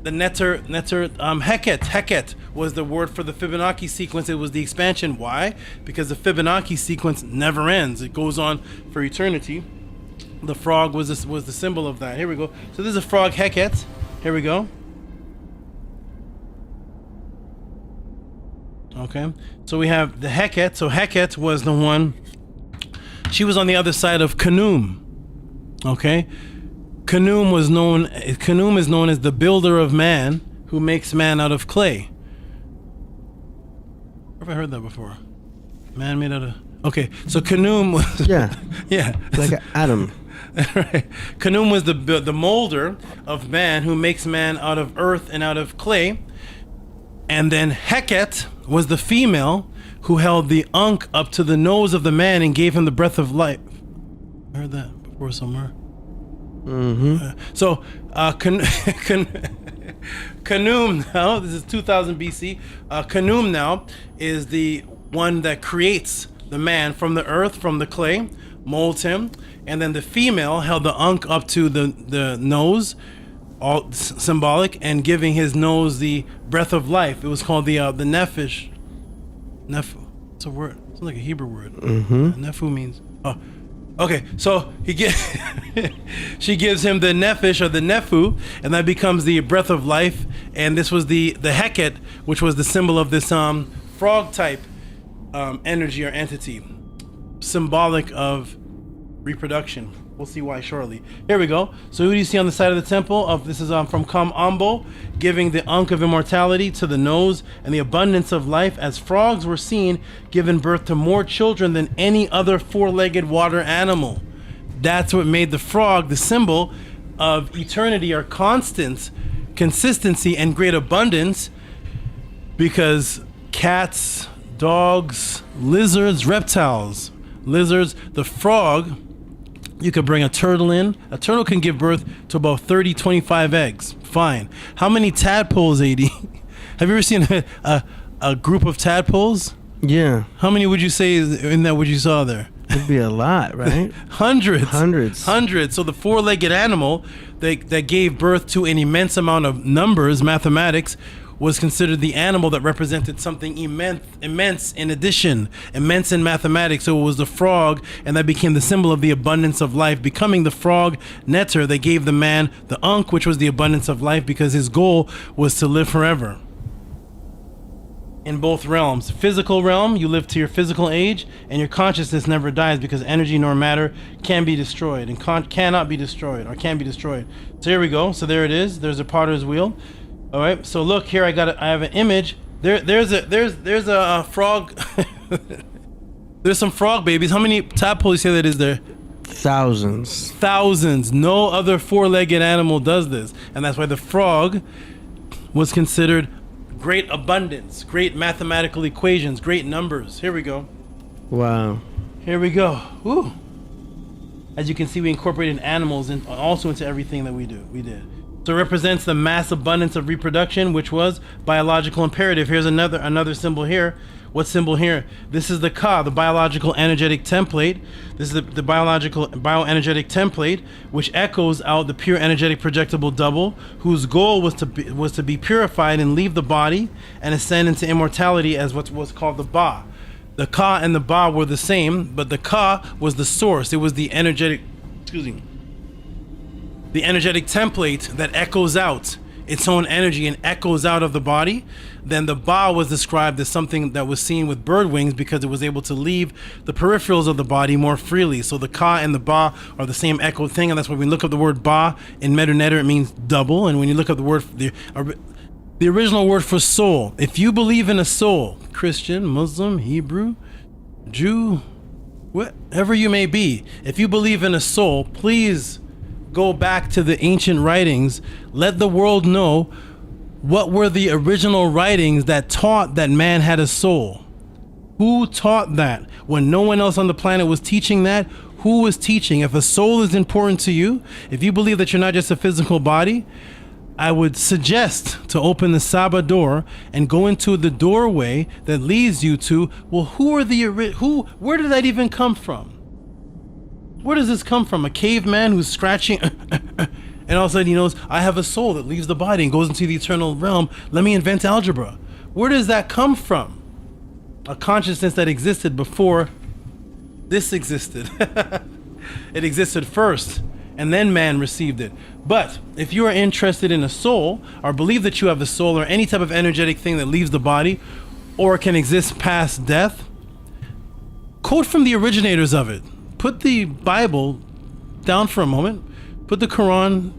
The Heket. Heket was the word for the Fibonacci sequence. It was the expansion. Why? Because the Fibonacci sequence never ends. It goes on for eternity. The frog was the symbol of that. Here we go. So this is a frog Heket. Here we go. Okay. So we have the Heket. So Heket was the one. She was on the other side of Khnum. Okay. Khnum is known as the builder of man, who makes man out of clay. Where have I heard that before? Man made out of... Okay, so Khnum was... Yeah. Yeah. Like Adam. Right. Khnum was the molder of man, who makes man out of earth and out of clay. And then Heket was the female who held the Ankh up to the nose of the man and gave him the breath of life. I heard that before somewhere. So Khnum now, this is 2000 BC. Khnum now is the one that creates the man from the earth, from the clay, molds him, and then the female held the Ankh up to the nose, all symbolic, and giving his nose the breath of life. It was called the Nephish. Nephu. It's a word. It's like a Hebrew word. Nephu means. Oh, okay. So she gives him the Nephish or the Nephu, and that becomes the breath of life. And this was the Heket, which was the symbol of this frog type energy or entity, symbolic of reproduction. We'll see why shortly. Here we go. So who do you see on the side of the temple? This is from Kam Ambo, giving the Ankh of immortality to the nose and the abundance of life, as frogs were seen giving birth to more children than any other four-legged water animal. That's what made the frog the symbol of eternity or consistency and great abundance, because cats, dogs, lizards, reptiles, the frog, you could bring a turtle in. A turtle can give birth to about 25 eggs. Fine. How many tadpoles, AD? Have you ever seen a group of tadpoles? Yeah. How many would you say is in that what you saw there? It'd be a lot, right? Hundreds. So the four-legged animal that gave birth to an immense amount of numbers, mathematics, was considered the animal that represented something immense in addition, immense in mathematics. So it was the frog, and that became the symbol of the abundance of life, becoming the frog netter that gave the man the Ankh, which was the abundance of life, because his goal was to live forever. in both realms. Physical realm, you live to your physical age, and your consciousness never dies because energy nor matter can be destroyed and cannot be destroyed or can be destroyed. So here we go. So there it is. There's a potter's wheel. All right. So look here. I have an image. There's a frog. There's some frog babies. How many tadpoles you say that is there? Thousands. No other four-legged animal does this, and that's why the frog was considered great abundance, great mathematical equations, great numbers. Here we go. Wow. Here we go. Woo. As you can see, we incorporated animals also into everything that we did. So it represents the mass abundance of reproduction, which was biological imperative. Here's another symbol here. What symbol here? This is the Ka, the biological energetic template. This is the biological bioenergetic template, which echoes out the pure energetic projectable double, whose goal was to be purified and leave the body and ascend into immortality as what was called the Ba. The Ka and the Ba were the same, but the Ka was the source. It was the energetic, the energetic template that echoes out its own energy and echoes out of the body. Then the Ba was described as something that was seen with bird wings because it was able to leave the peripherals of the body more freely. So the Ka and the Ba are the same echo thing, and that's why when we look up the word Ba in Medu Neter, it means double. And when you look up the word, the original word for soul, if you believe in a soul, Christian, Muslim, Hebrew, Jew, whatever you may be, if you believe in a soul, please go back to the ancient writings. Let the world know what were the original writings that taught that man had a soul. Who taught that? When no one else on the planet was teaching that, who was teaching? If a soul is important to you, if you believe that you're not just a physical body, I would suggest to open the Saba door and go into the doorway that leads you to, well, where did that even come from? Where does this come from? A caveman who's scratching and all of a sudden he knows, I have a soul that leaves the body and goes into the eternal realm. Let me invent algebra. Where does that come from? A consciousness that existed before this existed. It existed first, and then man received it. But if you are interested in a soul, or believe that you have a soul, or any type of energetic thing that leaves the body, or can exist past death, quote from the originators of it. Put the Bible down for a moment. Put the Quran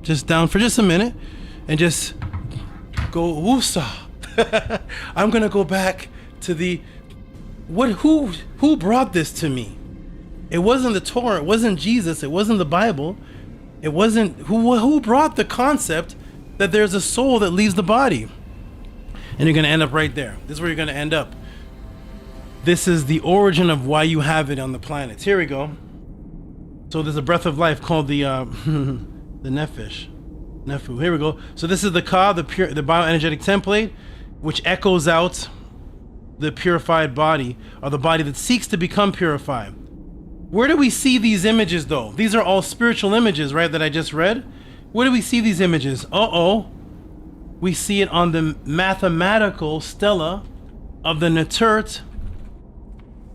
just down for just a minute, and just go woosa. I'm gonna go back to the who brought this to me? It wasn't the Torah, it wasn't Jesus, it wasn't the Bible, it wasn't who brought the concept that there's a soul that leaves the body. And you're gonna end up right there. This is where you're gonna end up. This is the origin of why you have it on the planets. Here we go. So there's a breath of life called the the Nefesh. Nefu. Here we go. So this is the Ka, the bioenergetic template, which echoes out the purified body, or the body that seeks to become purified. Where do we see these images though? These are all spiritual images, right, that I just read? Where do we see these images? We see it on the mathematical stela of the Netert,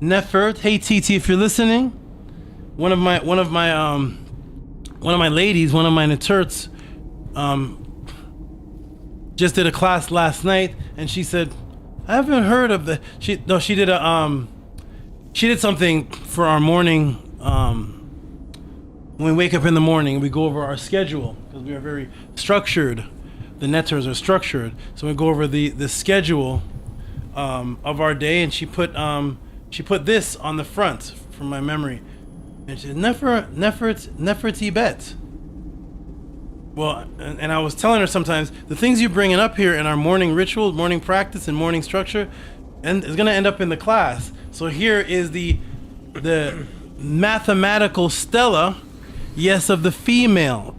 Nefert. Hey TT, if you're listening, one of my ladies, one of my Neterts, just did a class last night, and she said, I haven't heard of the. She did something for our morning. When we wake up in the morning, we go over our schedule because we are very structured. The Neters are structured, so we go over the schedule of our day, and she put this on the front from my memory, and she said Neferti bet. Well, and I was telling her sometimes the things you're bringing up here in our morning ritual, morning practice, and morning structure, and it's gonna end up in the class. So here is the mathematical stela, yes, of the female,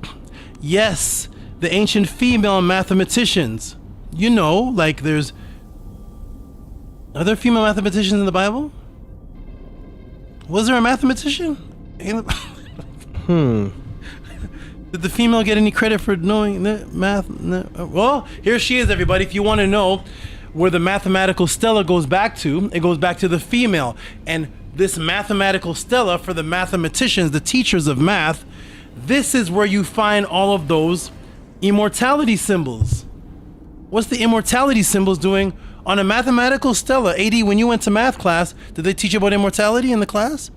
yes, the ancient female mathematicians. You know, like are there female mathematicians in the Bible? Was there a mathematician? Did the female get any credit for knowing that math? No. Well, here she is, everybody. If you want to know where the mathematical stela goes back to, it goes back to the female. And this mathematical stela for the mathematicians, the teachers of math, this is where you find all of those immortality symbols. What's the immortality symbols doing On a mathematical stela, AD, when you went to math class, did they teach you about immortality in the class?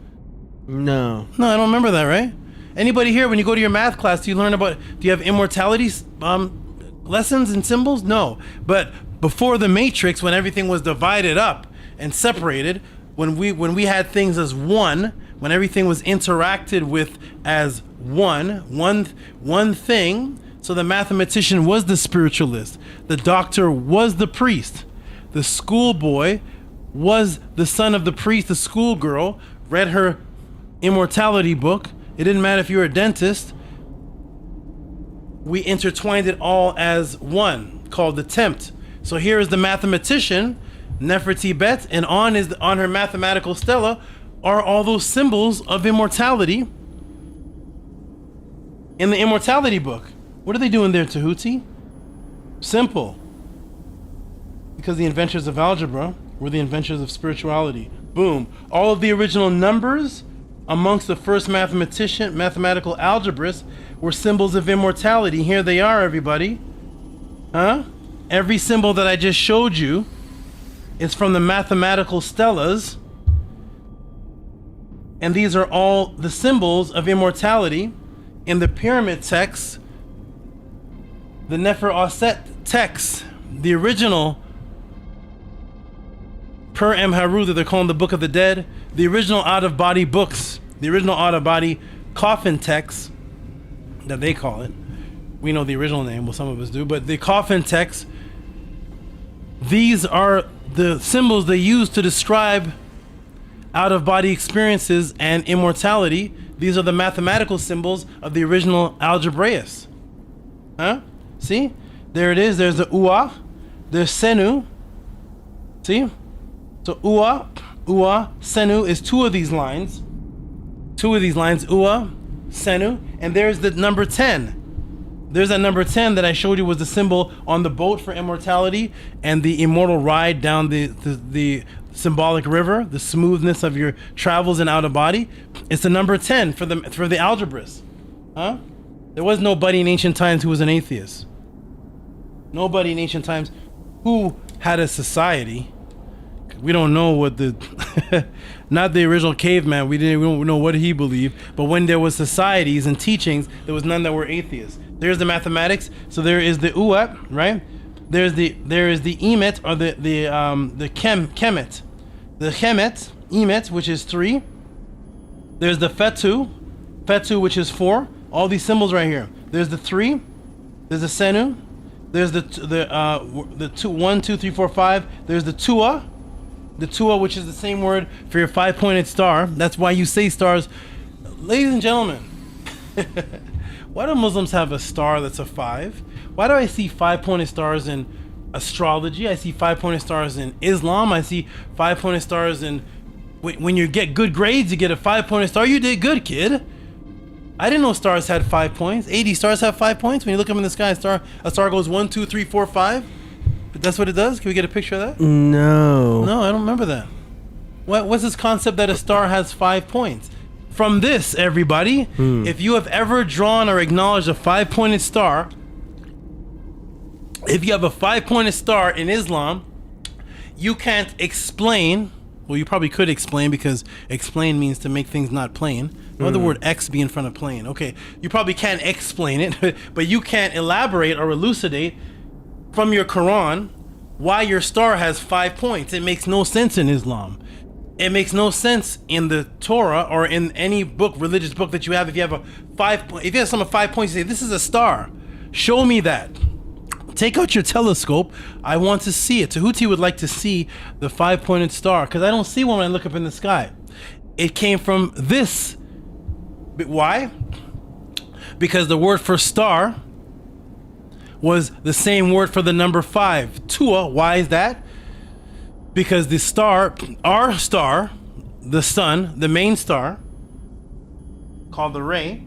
No. No, I don't remember that, right? Anybody here, when you go to your math class, do you learn about, do you have immortality lessons and symbols? No. But before the Matrix, when everything was divided up and separated, when we had things as one, when everything was interacted with as one thing, so the mathematician was the spiritualist, the doctor was the priest, the schoolboy was the son of the priest, the schoolgirl read her immortality book. It didn't matter if you were a dentist. We intertwined it all as one, called the tempt. So here is the mathematician, Nefertiti Bet, and on her mathematical stela are all those symbols of immortality in the immortality book. What are they doing there, Tehuti? Simple. Because the inventors of algebra were the inventors of spirituality. Boom. All of the original numbers amongst the first mathematical algebraists were symbols of immortality. Here they are, everybody. Huh? Every symbol that I just showed you is from the mathematical stelas. And these are all the symbols of immortality in the pyramid texts, the Nefer Oset texts, the original Per Em Haru that they're calling the Book of the Dead, the original out-of-body books, the original out-of-body coffin texts that they call it. We know the original name, well, some of us do, but the coffin texts, these are the symbols they use to describe out-of-body experiences and immortality. These are the mathematical symbols of the original algebraists. Huh? See? There it is. There's the Ua. There's Senu. See? So Ua, Senu is two of these lines. Ua, Senu. And there's the number 10. There's that number 10 that I showed you was the symbol on the boat for immortality and the immortal ride down the symbolic river, the smoothness of your travels and out of body. It's the number 10 for the algebraists. Huh? There was nobody in ancient times who was an atheist. Nobody in ancient times who had a society. We don't know what not the original caveman, we don't know what he believed, but when there was societies and teachings, there was none that were atheists. There's the mathematics, so there is the Uat, right? There is the Emet, or the Kemet. The Chemet, Emet, which is 3. There's the Fetu, which is 4. All these symbols right here. There's the 3. There's the Senu. There's the 2, 1, 2, 3, 4, 5. There's the Tua. The Tua, which is the same word for your 5-pointed star. That's why you say stars. Ladies and gentlemen, why do Muslims have a star that's a 5? Why do I see 5-pointed stars in astrology? I see 5-pointed stars in Islam. I see 5-pointed stars in... When you get good grades, you get a 5-pointed star. You did good, kid. I didn't know stars had 5 points. 80 stars have 5 points. When you look up in the sky, a star goes 1, 2, 3, 4, 5. But that's what it does? Can we get a picture of that? No. No, I don't remember that. What's this concept that a star has 5 points? From this, everybody, if you have ever drawn or acknowledged a 5-pointed star, if you have a 5-pointed star in Islam, you can't explain. Well, you probably could explain, because explain means to make things not plain. No, the word X be in front of plain. Okay, you probably can't explain it, but you can't elaborate or elucidate from your Quran why your star has 5 points. It makes no sense in Islam. It makes no sense in the Torah or in any book, religious book that you have. If you have if you have some 5 points, you say, this is a star. Show me that. Take out your telescope. I want to see it. Tehuti would like to see the 5-pointed star, because I don't see one when I look up in the sky. It came from this. Why? Because the word for star was the same word for the number 5. Tua. Why is that? Because the star, our star, the sun, the main star, called the ray,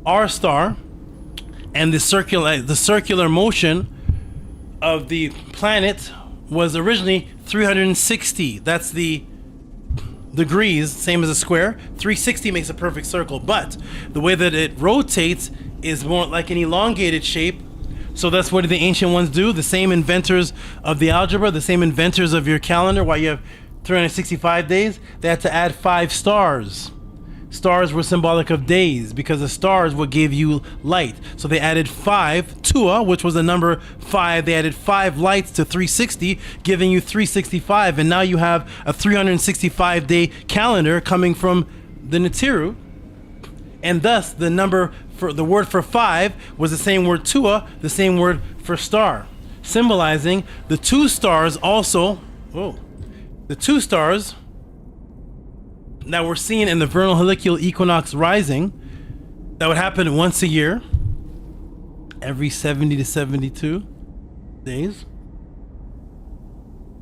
our star, and the circular motion of the planet was originally 360. That's the degrees, same as a square. 360 makes a perfect circle, but the way that it rotates is more like an elongated shape So that's what the ancient ones do. The same inventors of the algebra, the same inventors of your calendar, why you have 365 days, they had to add 5 stars. Stars were symbolic of days because the stars would give you light. So they added 5, Tua, which was the number 5. They added 5 lights to 360, giving you 365. And now you have a 365-day calendar coming from the Natiru. And thus the number for the word for 5 was the same word Tua, the same word for star, symbolizing the 2 stars also. The 2 stars that we're seeing in the vernal heliacal equinox rising, that would happen once a year, every 70 to 72 days.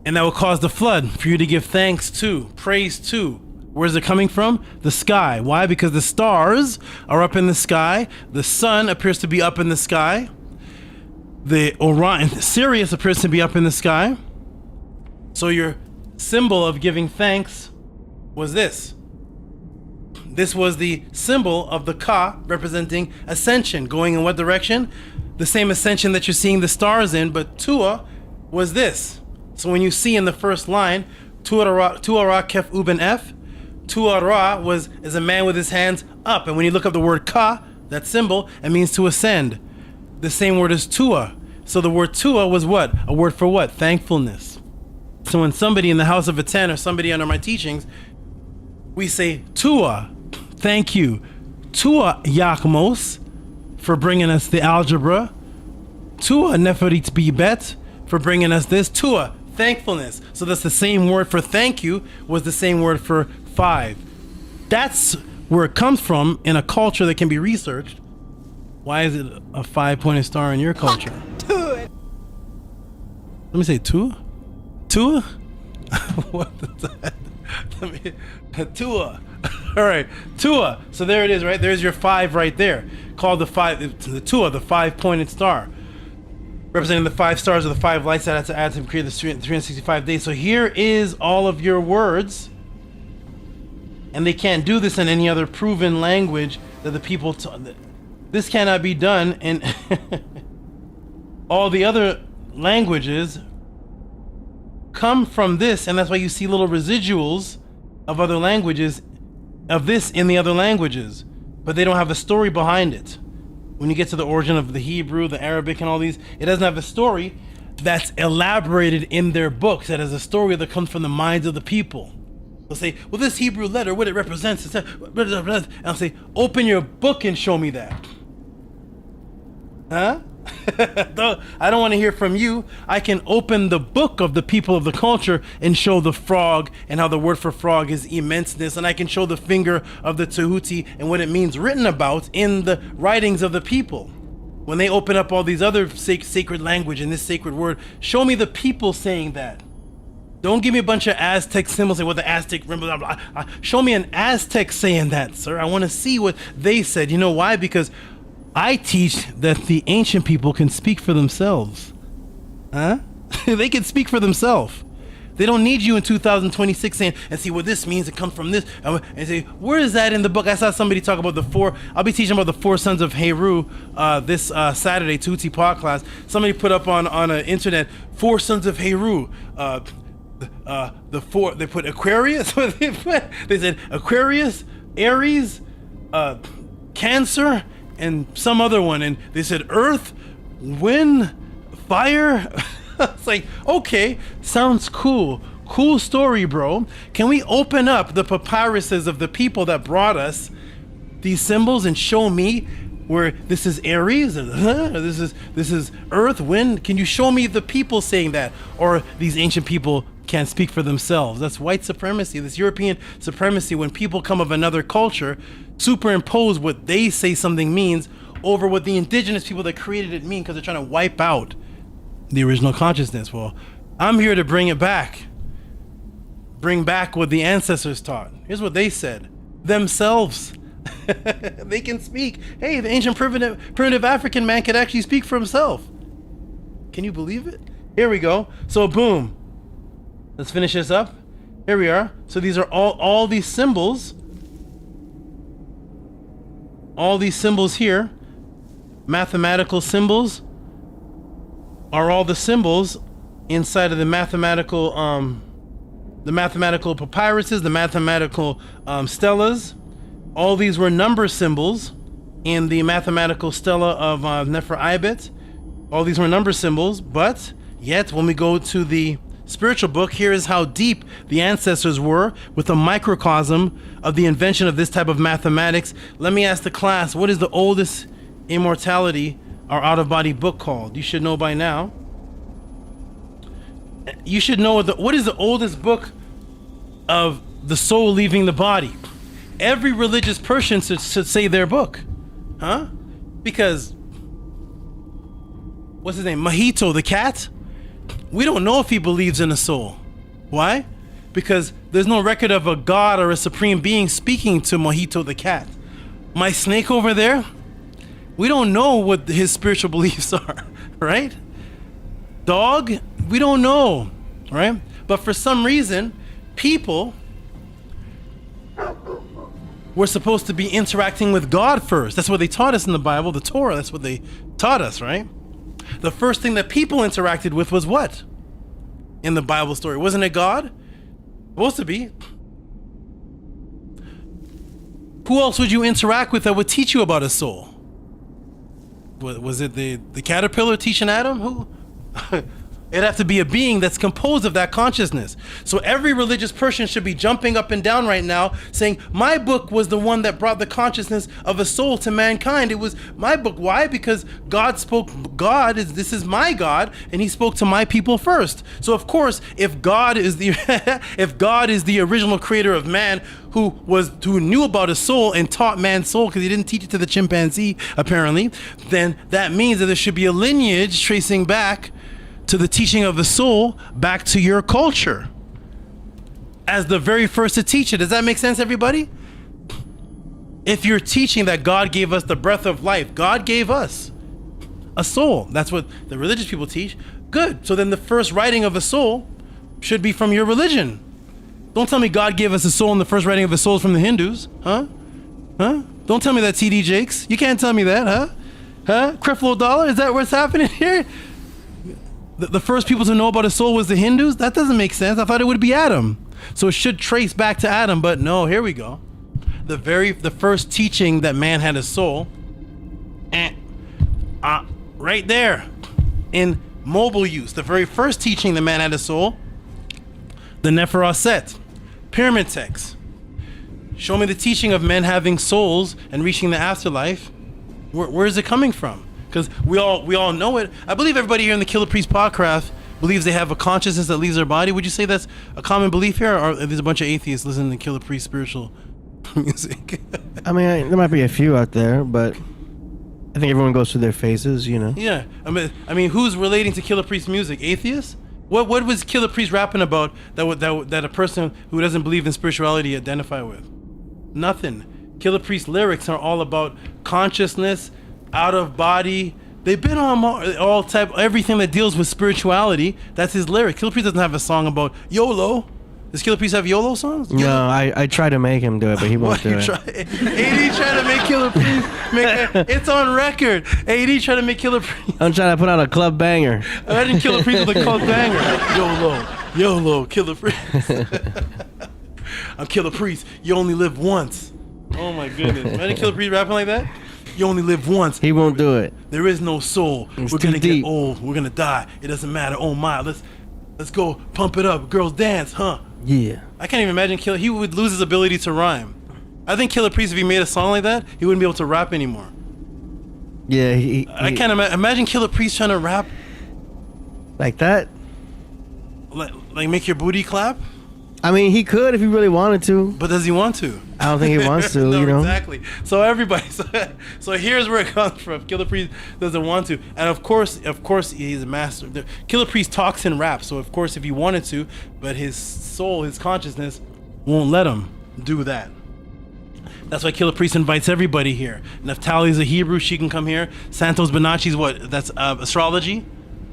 And that will cause the flood for you to give thanks to, praise to. Where's it coming from? The sky. Why? Because the stars are up in the sky. The sun appears to be up in the sky. The Orion, Sirius appears to be up in the sky. So your symbol of giving thanks was this. This was the symbol of the Ka, representing ascension. Going in what direction? The same ascension that you're seeing the stars in, but Tua was this. So when you see in the first line, Tua Ra Kef Uben F, Tua Ra is a man with his hands up. And when you look up the word Ka, that symbol, it means to ascend. The same word as Tua. So the word Tua was what? A word for what? Thankfulness. So when somebody in the house of a 10 or somebody under my teachings, we say Tua, thank you. Tua Yakmos for bringing us the algebra. Tua Neferit Bibet for bringing us this. Tua, thankfulness. So that's the same word for thank you was the same word for 5. That's where it comes from in a culture that can be researched. Why is it a 5-pointed star in your culture? Let me say Tua. Tua? What is that? Tua. All right, Tua. So there it is, right? There's your 5 right there. Called the 5, the Tua, the 5-pointed star. Representing the 5 stars or the 5 lights that had to add to create the 365 days. So here is all of your words. And they can't do this in any other proven language that the people... This cannot be done in all the other languages come from this, and that's why you see little residuals of other languages of this in the other languages, but they don't have a story behind it. When you get to the origin of the Hebrew, the Arabic, and all these, it doesn't have a story that's elaborated in their books. That is a story that comes from the minds of the people. They'll say, well, this Hebrew letter, what it represents, and I'll say, open your book and show me that. Huh? I don't want to hear from you. I can open the book of the people of the culture and show the frog and how the word for frog is immenseness, and I can show the finger of the Tehuti and what it means written about in the writings of the people. When they open up all these other sacred language and this sacred word, show me the people saying that. Don't give me a bunch of Aztec symbols and what the Aztec, blah, blah, blah. Show me an Aztec saying that, sir. I want to see what they said. You know why? Because I teach that the ancient people can speak for themselves. Huh? They can speak for themselves. They don't need you in 2026 saying, and see what this means, it comes from this. And say, where is that in the book? I saw somebody talk about I'll be teaching about the 4 sons of Heru this Saturday, Tuti Pod class. Somebody put up on the internet, 4 sons of Heru. The 4, they put Aquarius. They said Aquarius, Aries, Cancer, and some other one, and they said earth, wind, fire. It's like, okay, sounds cool story, bro. Can we open up the papyruses of the people that brought us these symbols and show me where this is Aries, or this is earth, wind? Can you show me the people saying that? Or these ancient people can't speak for themselves? That's white supremacy, this European supremacy, when people come of another culture superimpose what they say something means over what the indigenous people that created it mean, because they're trying to wipe out the original consciousness. Well, I'm here to bring it back. Bring back what the ancestors taught. Here's what they said themselves. They can speak. Hey, the ancient primitive African man could actually speak for himself. Can you believe it? Here we go. So boom. Let's finish this up. Here we are. So these are all these symbols. All these symbols here, mathematical symbols, are all the symbols inside of the mathematical papyruses, the mathematical stelas. All these were number symbols in the mathematical stela of Nefer Ibet. All these were number symbols, but yet when we go to the spiritual book, here is how deep the ancestors were with a microcosm of the invention of this type of mathematics. Let me ask the class, what is the oldest immortality or out-of-body book called? You should know by now. You should know what is the oldest book of the soul leaving the body. Every religious person should say their book. Huh? Because, what's his name? Mojito the cat? We don't know if he believes in a soul. Why? Because there's no record of a god or a supreme being speaking to Mojito the cat. My snake over there, we don't know what his spiritual beliefs are, right? Dog, we don't know, right? But for some reason, people were supposed to be interacting with God first. That's what they taught us in the Bible, the Torah. That's what they taught us, right? The first thing that people interacted with was what? In the Bible story. Wasn't it God? Supposed to be. Who else would you interact with that would teach you about a soul? Was it the caterpillar teaching Adam? Who? It'd have to be a being that's composed of that consciousness. So every religious person should be jumping up and down right now saying, my book was the one that brought the consciousness of a soul to mankind. It was my book. Why? Because God spoke. This is my God, and he spoke to my people first. So of course, if God is the if God is the original creator of man, who knew about a soul and taught man's soul, because he didn't teach it to the chimpanzee apparently, then that means that there should be a lineage tracing back to the teaching of the soul, back to your culture as the very first to teach it. Does that make sense, everybody? If you're teaching that God gave us the breath of life, God gave us a soul. That's what the religious people teach. Good. So then the first writing of a soul should be from your religion. Don't tell me God gave us a soul and the first writing of a soul is from the Hindus. Huh? Don't tell me that, TD Jakes. You can't tell me that, huh? Creflo Dollar, is that what's happening here? The first people to know about a soul was the Hindus? That doesn't make sense. I thought it would be Adam. So it should trace back to Adam, but no, here we go. The first teaching that man had a soul, right there in mobile use, the very first teaching that man had a soul, the Nefer Aset, pyramid text. Show me the teaching of men having souls and reaching the afterlife. Where is it coming from? Because we all know it. I believe everybody here in the Killah Priest podcast believes they have a consciousness that leaves their body. Would you say that's a common belief here, or there's a bunch of atheists listening to Killah Priest spiritual music? I mean, there might be a few out there, but I think everyone goes through their phases, you know. Yeah, I mean, who's relating to Killah Priest music? Atheists? What was Killah Priest rapping about that a person who doesn't believe in spirituality identify with? Nothing. Killah Priest lyrics are all about consciousness, out of body. They've been on all type, everything that deals with spirituality. That's his lyric. Killah Priest doesn't have a song about YOLO. Does Killah Priest have YOLO songs? No, I try to make him do it, but he won't do it. AD trying to make Killah Priest it's on record. AD trying to make Killah Priest. I'm trying to put out a club banger. Imagine Killah Priest with a club banger. YOLO, Killah Priest. I'm Killah Priest. You only live once. Oh my goodness. Imagine Killah Priest rapping like that. You only live once. He won't do it. There is no soul. It's We're gonna deep. get old. We're gonna die. It doesn't matter. Oh my, let's go pump it up. Girls dance, huh? Yeah. I can't even imagine Killah. He would lose his ability to rhyme. I think Killah Priest, if he made a song like that, he wouldn't be able to rap anymore. Yeah, I can't imagine Killah Priest trying to rap like that. Like make your booty clap. I mean, he could if he really wanted to. But does he want to? I don't think he wants to, no, you know? Exactly. So everybody, so here's where it comes from. Killah Priest doesn't want to. And of course, he's a master. Killah Priest talks and raps, so of course if he wanted to, but his soul, his consciousness, won't let him do that. That's why Killah Priest invites everybody here. Neftali's a Hebrew, she can come here. Santos Bonacci's what? That's astrology?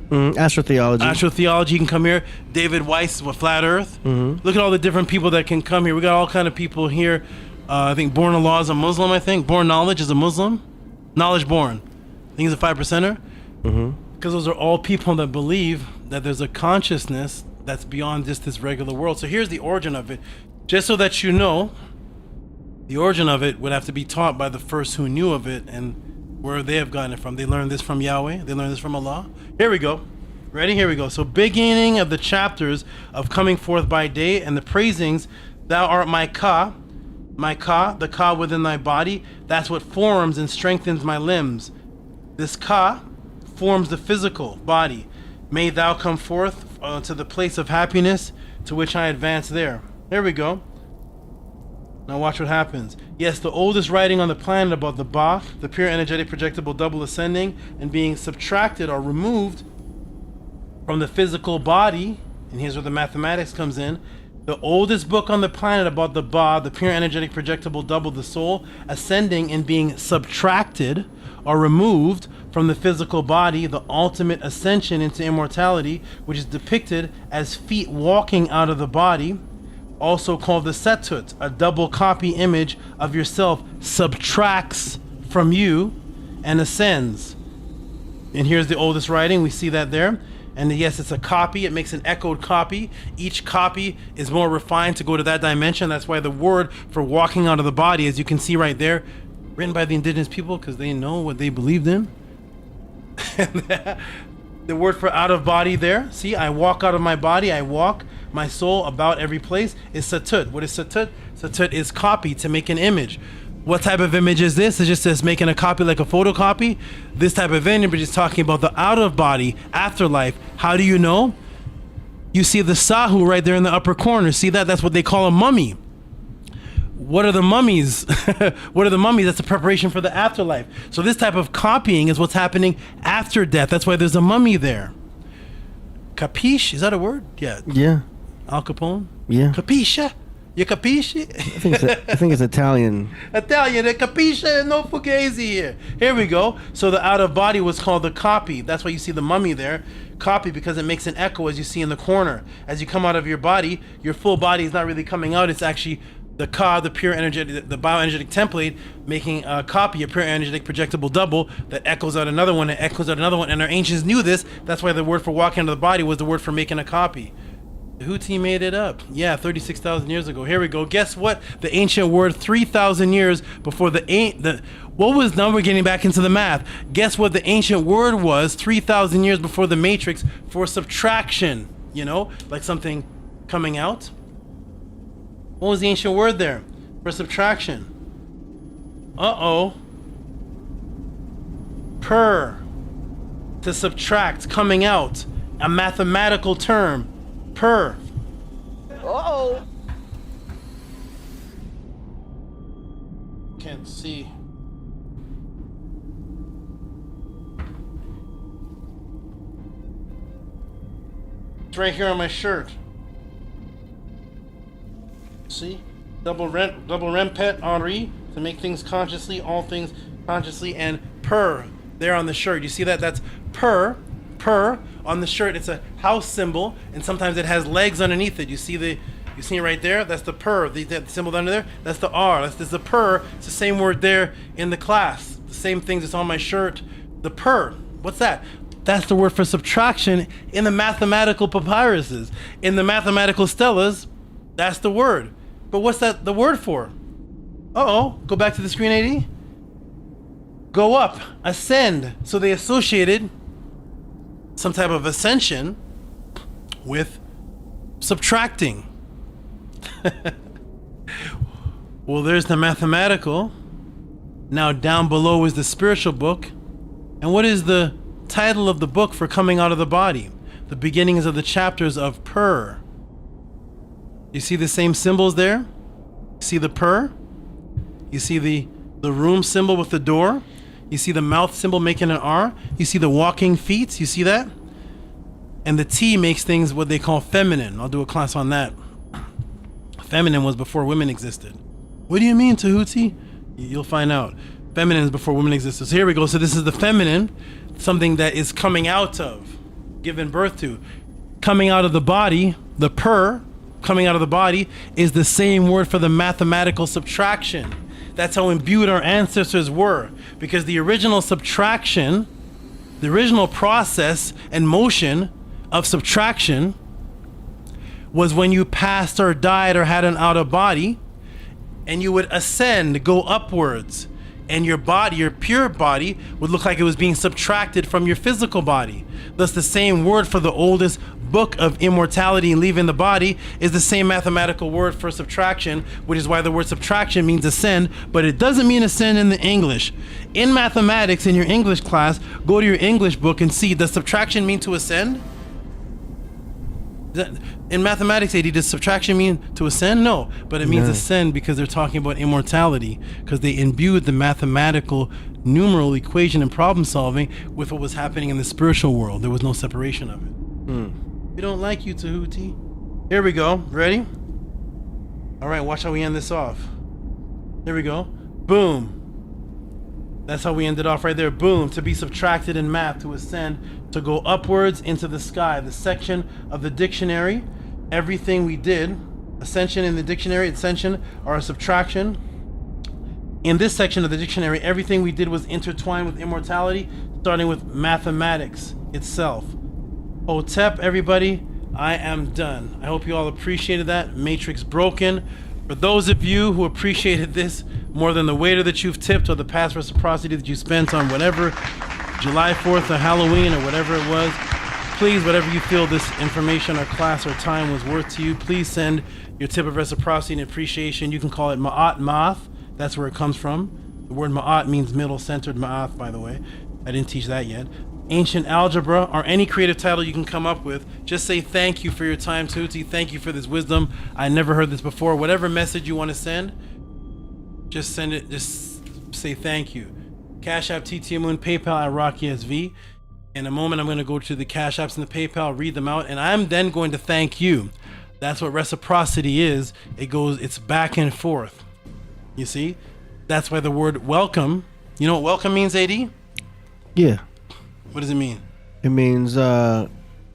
Astrotheology. Astrotheology can come here. David Weiss is what, Flat Earth. Look at all the different people that can come here. We got all kind of people here. I think Born Allah is a Muslim. I think Born Knowledge is a Muslim. Knowledge Born. I think he's a 5%er. Because those are all people that believe that there's a consciousness that's beyond just this regular world. So here's the origin of it. Just so that you know, the origin of it would have to be taught by the first who knew of it and where they have gotten it from. They learned this from Yahweh. They learned this from Allah. Here we go. Ready? Here we go. So beginning of the chapters of coming forth by day and the praisings, thou art my Ka, the Ka within thy body. That's what forms and strengthens my limbs. This Ka forms the physical body. May thou come forth to the place of happiness to which I advance there. There we go. Now watch what happens. Yes, the oldest writing on the planet about the Ba, the pure energetic projectable double ascending and being subtracted or removed from the physical body, and here's where the mathematics comes in. The oldest book on the planet about the Ba, the pure energetic projectable double, the soul, ascending and being subtracted or removed from the physical body, the ultimate ascension into immortality, which is depicted as feet walking out of the body, also called the Setut, a double copy image of yourself, subtracts from you and ascends. And here's the oldest writing, we see that there. And yes, it's a copy, it makes an echoed copy. Each copy is more refined to go to that dimension. That's why the word for walking out of the body, as you can see right there, written by the indigenous people because they know what they believed in. The word for out of body there, see, I walk out of my body, I walk my soul about every place, is Satut. What is Satut? Satut is copy, to make an image. What type of image is this? It's just as making a copy like a photocopy. This type of image is talking about the out of body, afterlife. How do you know? You see the Sahu right there in the upper corner. See that? That's what they call a mummy. What are the mummies? What are the mummies? That's a preparation for the afterlife. So this type of copying is what's happening after death. That's why there's a mummy there. Capiche? Is that a word? Yeah. Yeah. Al Capone? Yeah. Capisce? You capisce? I think it's Italian. Italian, capisce, no fugazi here. Here we go. So the out of body was called the copy. That's why you see the mummy there. Copy, because it makes an echo, as you see in the corner. As you come out of your body, your full body is not really coming out. It's actually the Ka, the pure energetic, the bioenergetic template, making a copy, a pure energetic projectable double that echoes out another one and echoes out another one. And our ancients knew this. That's why the word for walking out of the body was the word for making a copy. Tehuti made it up. Yeah, 36,000 years ago. Here we go. Guess what? The ancient word 3,000 years before what was, now we're getting back into the math. Guess what the ancient word was 3,000 years before the matrix for subtraction? You know, like something coming out. What was the ancient word there for subtraction? Per. To subtract, coming out. A mathematical term. Per. Can't see. It's right here on my shirt. See? Double rempet Henri, to make things consciously, all things consciously, and per there on the shirt. You see that? That's per on the shirt. It's a house symbol, and sometimes it has legs underneath it. You see it right there? That's the per. The symbol under there, that's the R. That's the per. It's the same word there in the class. The same thing that's on my shirt. The per. What's that? That's the word for subtraction in the mathematical papyruses. In the mathematical stelas, that's the word. But what's that the word for? Go back to the screen, AD. Go up, ascend. So they associated some type of ascension with subtracting. Well, there's the mathematical. Now down below is the spiritual book. And what is the title of the book for coming out of the body? The beginnings of the chapters of Per. You see the same symbols there? You see the Per? You see the room symbol with the door? You see the mouth symbol making an R? You see the walking feet? You see that? And the T makes things what they call feminine. I'll do a class on that. Feminine was before women existed. What do you mean, Tehuti? You'll find out. Feminine is before women existed. So here we go. So this is the feminine, something that is coming out of, given birth to. Coming out of the body, the Per, coming out of the body, is the same word for the mathematical subtraction. That's how imbued our ancestors were. Because the original subtraction The original process and motion of subtraction was when you passed or died or had an out of body, and you would ascend, go upwards, and your body, your pure body, would look like it was being subtracted from your physical body. Thus, the same word for the oldest book of immortality and leaving the body is the same mathematical word for subtraction, which is why the word subtraction means ascend, but it doesn't mean ascend in the English. In mathematics, in your English class, go to your English book and see, does subtraction mean to ascend? In mathematics, AD, does subtraction mean to ascend? No, but it means ascend because they're talking about immortality, because they imbued the mathematical numeral equation and problem solving with what was happening in the spiritual world. There was no separation of it. We don't like you, Tehuti. Here we go. Ready? All right, watch how we end this off. Here we go. Boom. That's how we ended off right there. Boom. To be subtracted in math, to ascend, to go upwards into the sky. The section of the dictionary, everything we did, ascension in the dictionary, ascension or a subtraction. In this section of the dictionary, everything we did was intertwined with immortality, starting with mathematics itself. Hotep, everybody, I am done. I hope you all appreciated that. Matrix broken. For those of you who appreciated this more than the waiter that you've tipped or the past reciprocity that you spent on whatever July 4th or Halloween or whatever it was, please, whatever you feel this information or class or time was worth to you, please send your tip of reciprocity and appreciation. You can call it Ma'at Ma'ath. That's where it comes from. The word Ma'at means middle-centered Ma'ath, by the way. I didn't teach that yet. Ancient Algebra, or any creative title you can come up with. Just say thank you for your time, Tahuti. Thank you for this wisdom. I never heard this before. Whatever message you want to send, just send it. Just say thank you. CashApp, TtAmun, PayPal at RockYSV. In a moment, I'm going to go to the Cash Apps and the PayPal, read them out, and I'm then going to thank you. That's what reciprocity is. It's back and forth. You see? That's why the word welcome, you know what welcome means, AD? Yeah. What does it mean? It means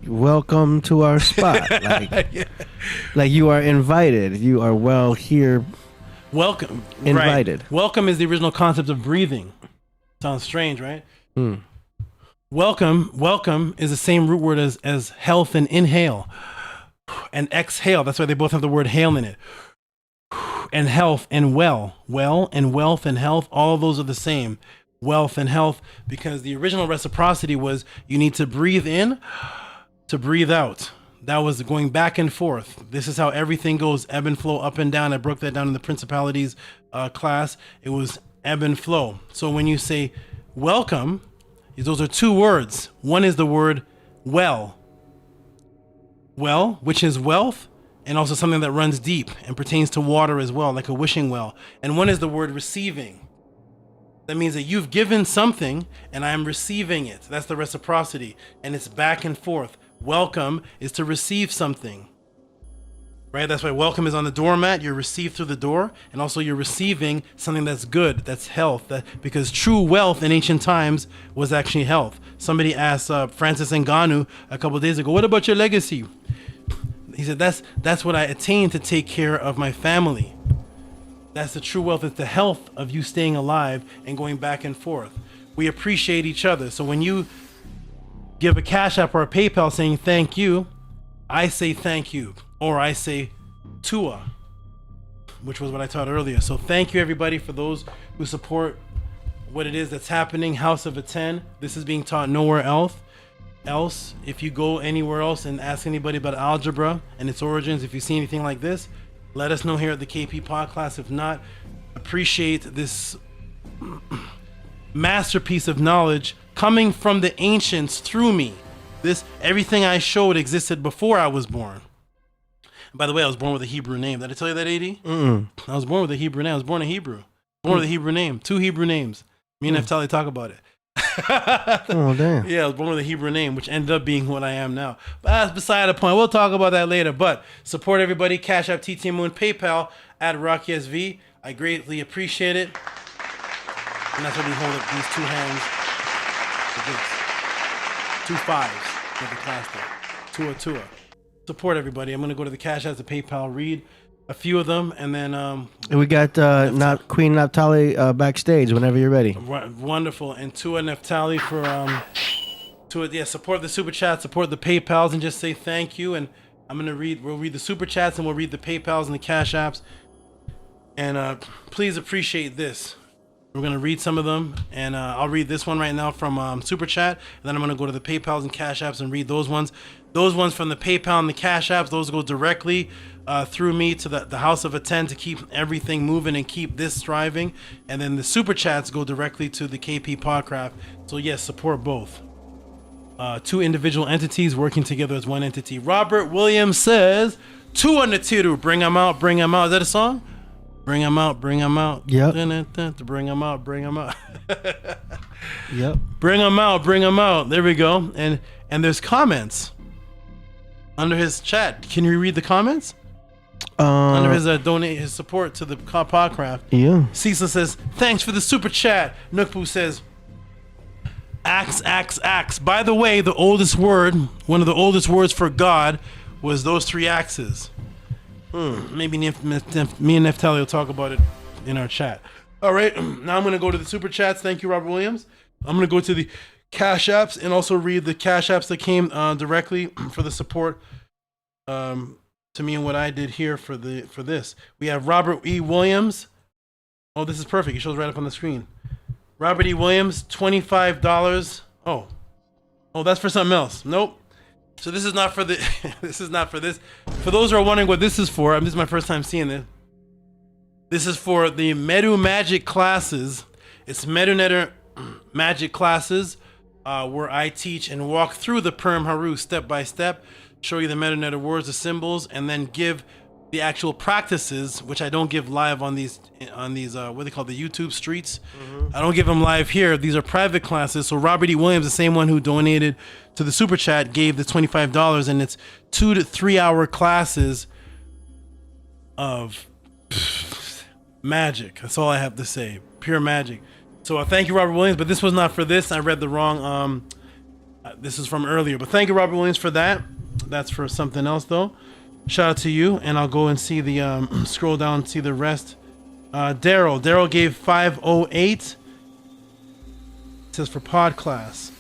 welcome to our spot. Like you are invited. You are well here. Welcome. Invited. Right. Welcome is the original concept of breathing. Sounds strange, right? Welcome is the same root word as health and inhale and exhale. That's why they both have the word hail in it. And health and well and wealth and health, all of those are the same. Wealth and health, because the original reciprocity was you need to breathe in to breathe out. That was going back and forth. This is how everything goes, ebb and flow, up and down. I broke that down in the principalities class. It was ebb and flow. So when you say welcome, those are two words. One is the word well, which is wealth, and also something that runs deep and pertains to water as well, like a wishing well. And one is the word receiving. That means that you've given something and I'm receiving it. That's the reciprocity. And it's back and forth. Welcome is to receive something. Right? That's why welcome is on the doormat. You're received through the door. And also you're receiving something that's good, that's health. Because true wealth in ancient times was actually health. Somebody asked Francis Ngannou a couple of days ago, what about your legacy? He said, that's what I attained to take care of my family. That's the true wealth. It's the health of you staying alive and going back and forth. We appreciate each other. So when you give a Cash App or a PayPal saying thank you, I say thank you. Or I say Tua, which was what I taught earlier. So thank you, everybody, for those who support what it is that's happening. House of a 10. This is being taught nowhere else. If you go anywhere else and ask anybody about algebra and its origins, if you see anything like this, let us know here at the KP Pod Class. If not, appreciate this masterpiece of knowledge coming from the ancients through me. Everything I showed existed before I was born. By the way, I was born with a Hebrew name. Did I tell you that, AD? I was born with a Hebrew name. I was born a Hebrew. Born with a Hebrew name. 2 Hebrew names. Me and Neftali talk about it. Oh, damn. Yeah, I was born with a Hebrew name, which ended up being what I am now. But that's beside the point. We'll talk about that later. But support everybody. Cash App, TtAmun, PayPal at RockYSV. I greatly appreciate it. And that's why we hold up these 2 hands. Like this. 2 fives for the class there. Tua. Support everybody. I'm going to go to the Cash App, the PayPal, read a few of them, and then we got Queen Naphtali backstage whenever you're ready. Wonderful. And Tua Neftali for to it. Yeah, support the super chat, support the PayPals, and just say thank you. And we'll read the super chats and we'll read the PayPals and the Cash Apps. And please appreciate this. We're gonna read some of them, and I'll read this one right now from super chat, and then I'm gonna go to the PayPals and Cash Apps and read those ones. Those ones from the PayPal and the Cash Apps, those go directly through me to the House of Attend to keep everything moving and keep this thriving. And then the super chats go directly to the KP Podcraft. So yes, support both. Two individual entities working together as one entity. Robert Williams says, "Two on the tiru, bring them out, bring them out." Is that a song? Bring them out, bring them out. Yep. To bring them out, bring them out. Yep. Bring them out, bring them out. There we go. And there's comments under his chat. Can you read the comments? Under his his support to the Podcraft. Yeah. Cecil says, "Thanks for the super chat." Nookpoo says, "Axe, axe, axe." By the way, the oldest word, one of the oldest words for God, was those three axes. Maybe me and Neftali will talk about it in our chat. All right, now I'm going to go to the super chats. Thank you, Robert Williams. I'm going to go to the Cash Apps and also read the Cash Apps that came directly for the support to me and what I did here for this. We have Robert E. Williams. Oh, this is perfect. It shows right up on the screen. Robert E. Williams, $25. Oh, that's for something else. Nope. So this is not for the. This is not for this. For those who are wondering what this is for, this is my first time seeing this. This is for the Medu Magic classes. It's Medu Netter Magic classes, where I teach and walk through the Perm Haru step by step, show you the Medu Netter words, the symbols, and then give the actual practices, which I don't give live on these what they call the YouTube streets. I don't give them live here. These are private classes. So Robert E. Williams, the same one who donated to the super chat, gave the $25, and it's 2 to 3 hour classes of magic. That's all I have to say. Pure magic. So thank you, Robert Williams. But this was not for this. I read the wrong. This is from earlier. But thank you, Robert Williams, for that. That's for something else though. Shout out to you, and I'll go and see the scroll down and see the rest. Daryl gave 508. It says for pod class.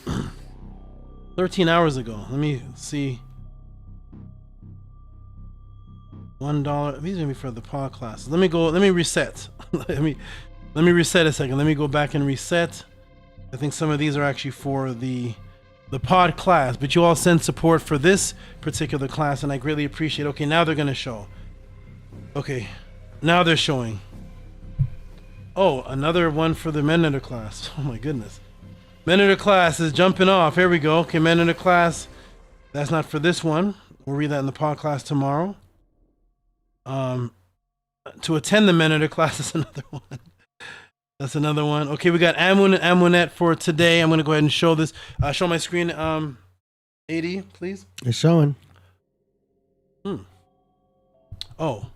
13 hours ago. Let me see. $1. These are gonna be for the pod classes. Let me reset. let me reset a second. Let me go back and reset. I think some of these are actually for the pod class, but you all send support for this particular class, and I greatly appreciate it. Okay, now they're gonna show. Okay, now they're showing. Oh, another one for the Mentor class. Oh my goodness. Mentor class is jumping off. Here we go. Okay, Mentor class. That's not for this one. We'll read that in the pod class tomorrow. To attend the Mentor class is another one. That's another one. Okay, we got Amun and Amunet for today. I'm going to go ahead and show this. Show my screen, AD, please. It's showing. Oh.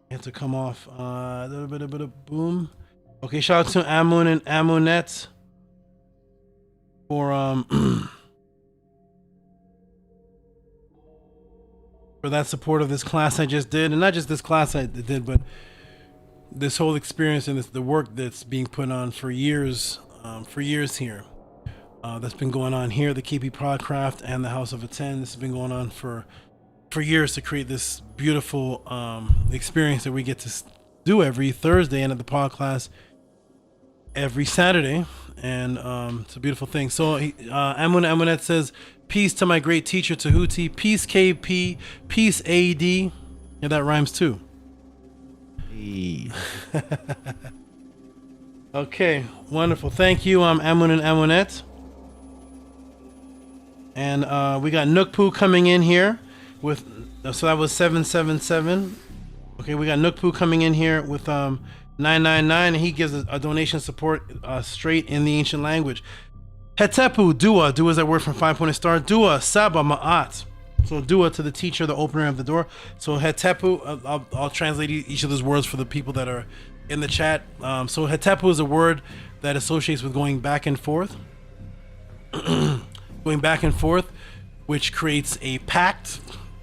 You have to come off. A little bit of boom. Okay, shout out to Amun and Amunet for for that support of this class I just did. And not just this class I did, but this whole experience and the work that's being put on for years here. That's been going on here, the KP Podcraft and the House of Attend. This has been going on for years to create this beautiful experience that we get to do every Thursday and at the pod class every Saturday. And it's a beautiful thing. So Amunet says, "Peace to my great teacher Tehuti, peace KP, peace AD." Yeah, that rhymes too. Okay, wonderful. Thank you, Amun and Amunet. And we got Nookpoo coming in here with, so that was 777. Okay, we got Nookpoo coming in here with 999, and he gives a donation support straight in the ancient language. Hetepu, Dua is that word from 5-pointed star. Dua, Saba, Ma'at. So Dua to the teacher, the opener of the door. So Hetepu, I'll translate each of those words for the people that are in the chat. So Hetepu is a word that associates with going back and forth. Going back and forth, which creates a pact.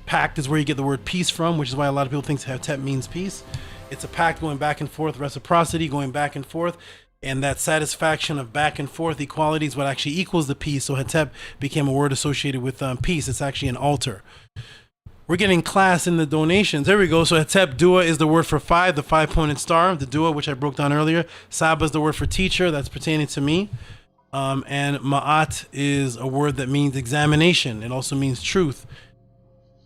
Pact is where you get the word peace from, which is why a lot of people think Hotep means peace. It's a pact going back and forth, reciprocity going back and forth. And that satisfaction of back and forth equality is what actually equals the peace. So Hotep became a word associated with peace. It's actually an altar. We're getting class in the donations. There we go. So Hotep Dua is the word for 5, the 5-pointed star, the Dua, which I broke down earlier. Saba is the word for teacher. That's pertaining to me. And Ma'at is a word that means examination. It also means truth.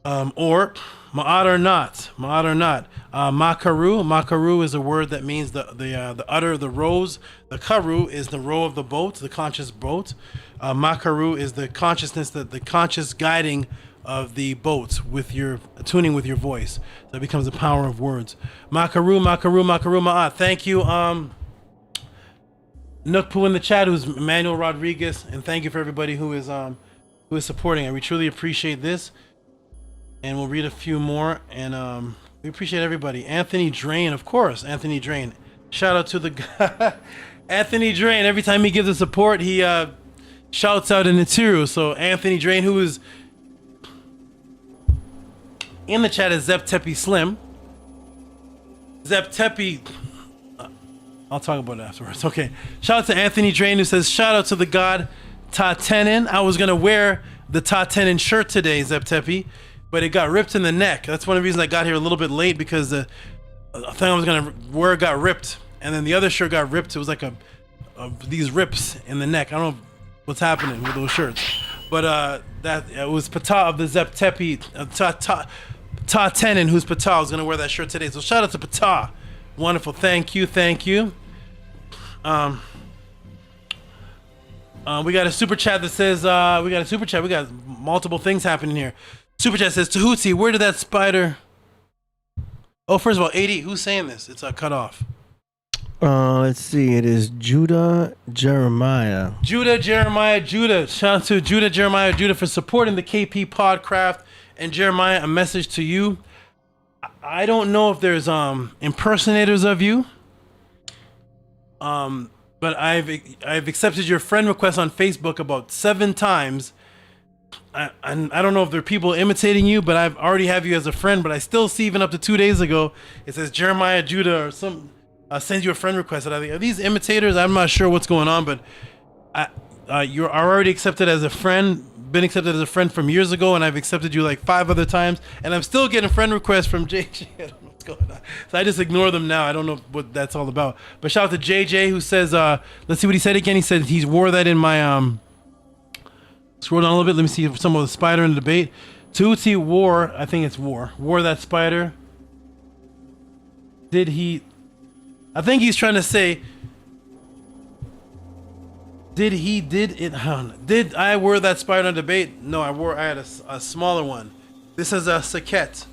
Or Ma'at or not. Ma'at or not. Makaru. Makaru is a word that means the udder, the rows. The karu is the row of the boat, the conscious boat. Makaru is the consciousness, the conscious guiding of the boat with your tuning with your voice. That becomes the power of words. Makaru, Makaru, Makaru, Ma'at. Thank you, Nukpu in the chat, who's Emmanuel Rodriguez, and thank you for everybody who is supporting. And we truly appreciate this. And we'll read a few more, and we appreciate everybody. Anthony Drain, of course, Anthony Drain. Shout out to the guy, Anthony Drain. Every time he gives us support, he shouts out in the Tiru. So Anthony Drain, who is in the chat, is Zeptepi Slim. Zeptepi, I'll talk about it afterwards. Okay. Shout out to Anthony Drain, who says, shout out to the god TtAmun. I was going to wear the TtAmun shirt today, Zeptepi, but it got ripped in the neck. That's one of the reasons I got here a little bit late, because the thing I was going to wear got ripped. And then the other shirt got ripped. It was like these rips in the neck. I don't know what's happening with those shirts. But it was Pata of the Zeptepi, TtAmun, who's Pata. I was going to wear that shirt today. So shout out to Pata. Wonderful. Thank you. Thank you. We got a super chat that says, we got multiple things happening here. Super chat says, Tehuti, where did that spider... Oh, first of all, 80, who's saying this? It's cut off. Let's see. It is Judah Jeremiah. Judah. Shout out to Judah Jeremiah for supporting the KP Podcraft. And Jeremiah, a message to you. I don't know if there's impersonators of you. But I've accepted your friend request on Facebook about 7 times. I don't know if there are people imitating you, but I've already have you as a friend. But I still see, even up to 2 days ago, it says Jeremiah Judah or some send you a friend request. And I think, are these imitators? I'm not sure what's going on, but you're already accepted as a friend. Been accepted as a friend from years ago, and I've accepted you like 5 other times, and I'm still getting friend requests from JJ. I don't know what's going on, so I just ignore them now. I don't know what that's all about. But shout out to JJ, who says, let's see what he said again. He said he wore that in my scroll down a little bit. Let me see some of the spider in the debate. Tahuti wore, I think it's wore that spider. Did he? I think he's trying to say, did I wear that spider on debate? No, I had a smaller one. This is a saket.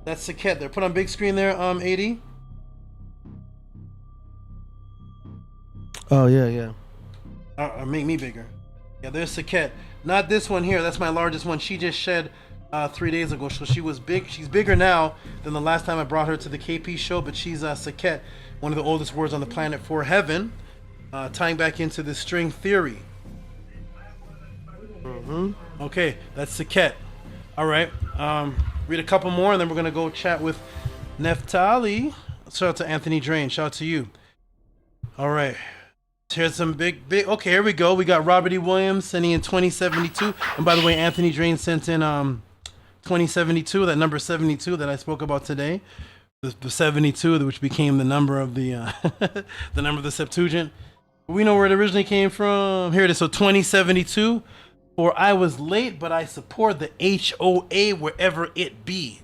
That's saket there. Put on big screen there, 80. Oh yeah. Make me bigger. Yeah, there's saket. Not this one here. That's my largest one. She just shed 3 days ago, so she was big. She's bigger now than the last time I brought her to the KP show, but she's saket, one of the oldest words on the planet for heaven. Tying back into the string theory. Okay, that's Saket. All right. Read a couple more, and then we're gonna go chat with Neftali. Shout out to Anthony Drain. Shout out to you. All right. Here's some big. Okay, here we go. We got Robert E. Williams sending in 2072. And by the way, Anthony Drain sent in 2072. That number 72 that I spoke about today. The 72, which became the number of the the number of the Septuagint. We know where it originally came from. Here it is. So 2072. For I was late, but I support the HOA wherever it be.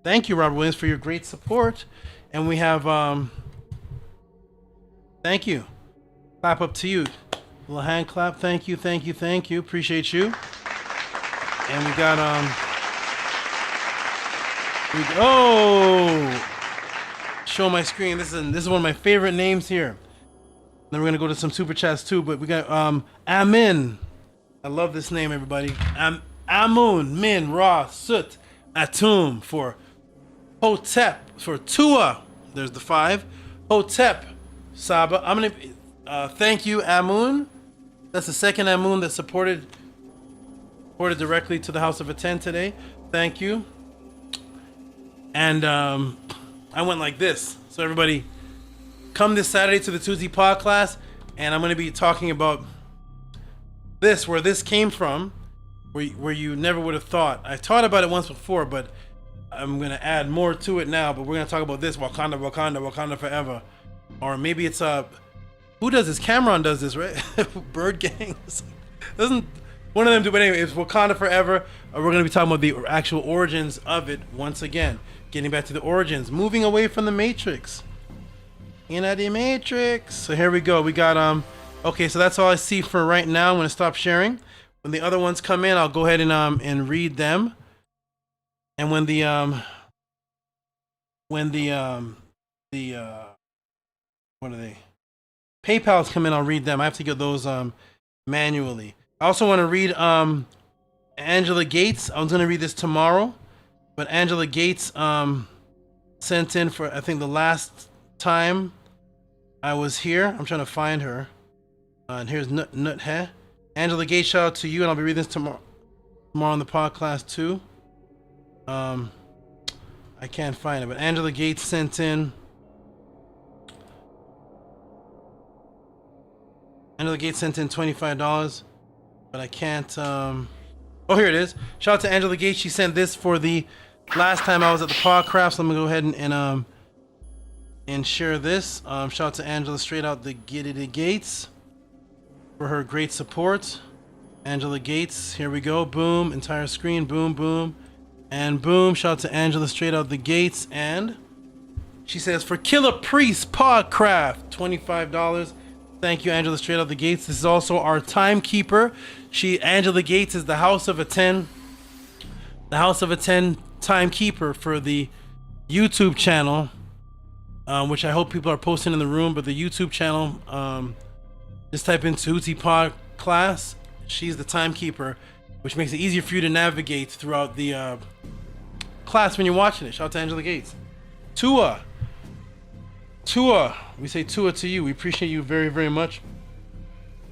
Thank you, Robert Williams, for your great support. And we have, thank you. Clap up to you. A little hand clap. Thank you. Appreciate you. And we got, show my screen. This is one of my favorite names here. Then we're gonna go to some super chats too. But we got Amun. I love this name, everybody. Amun, Min, Ra, Sut, Atum for Hotep, for Tua. There's the 5. Hotep, Saba. I'm gonna thank you, Amun. That's the second Amun that supported directly to the House of Aten today. Thank you. And I went like this. So everybody, come this Saturday to the Tuesday pod class, and I'm going to be talking about this, where this came from, where you never would have thought. I taught about it once before, but I'm going to add more to it now. But we're going to talk about this, Wakanda, Wakanda, Wakanda forever. Or maybe it's who does this? Cameron does this, right? Bird Gangs. Doesn't one of them do? But anyway, it's Wakanda forever. We're going to be talking about the actual origins of it once again. Getting back to the origins, moving away from the Matrix. In the Matrix. So here we go. We got okay, so that's all I see for right now. I'm gonna stop sharing. When the other ones come in, I'll go ahead and read them. And when the what are they? PayPal's come in, I'll read them. I have to get those manually. I also want to read Angela Gates. I was gonna read this tomorrow, but Angela Gates sent in for, I think, the last time I was here. I'm trying to find her. And here's Nut Heh. Angela Gates, shout out to you, and I'll be reading this tomorrow on the podcast too. I can't find it, but Angela Gates sent in. Angela Gates sent in $25, but I can't. Oh, here it is. Shout out to Angela Gates. She sent this for the last time I was at the podcast. So let me go ahead and share this. Shout out to Angela straight out the Gates for her great support. Angela Gates, here we go. Boom, entire screen. Boom, boom, and boom. Shout out to Angela straight out the Gates, and she says for Killah Priest Podcraft, $25. Thank you, Angela straight out the Gates. This is also our timekeeper. Angela Gates is the House of a 10. The House of a 10 timekeeper for the YouTube channel. Which I hope people are posting in the room, but the YouTube channel, just type in Tehuti Pod class. She's the timekeeper, which makes it easier for you to navigate throughout the class when you're watching it. Shout out to Angela Gates. Tua, we say Tua to you. We appreciate you very, very much.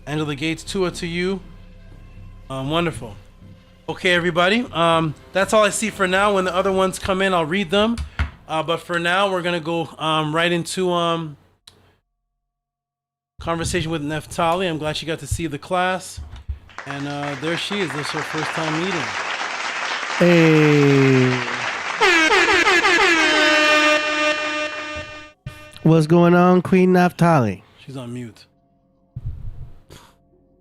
Angela Gates, Tua to you. Wonderful. Okay, everybody. That's all I see for now. When the other ones come in, I'll read them. But for now, we're gonna go right into conversation with Neftali. I'm glad she got to see the class, and there she is. This is her first time meeting. Hey, what's going on, Queen Naftali? She's on mute.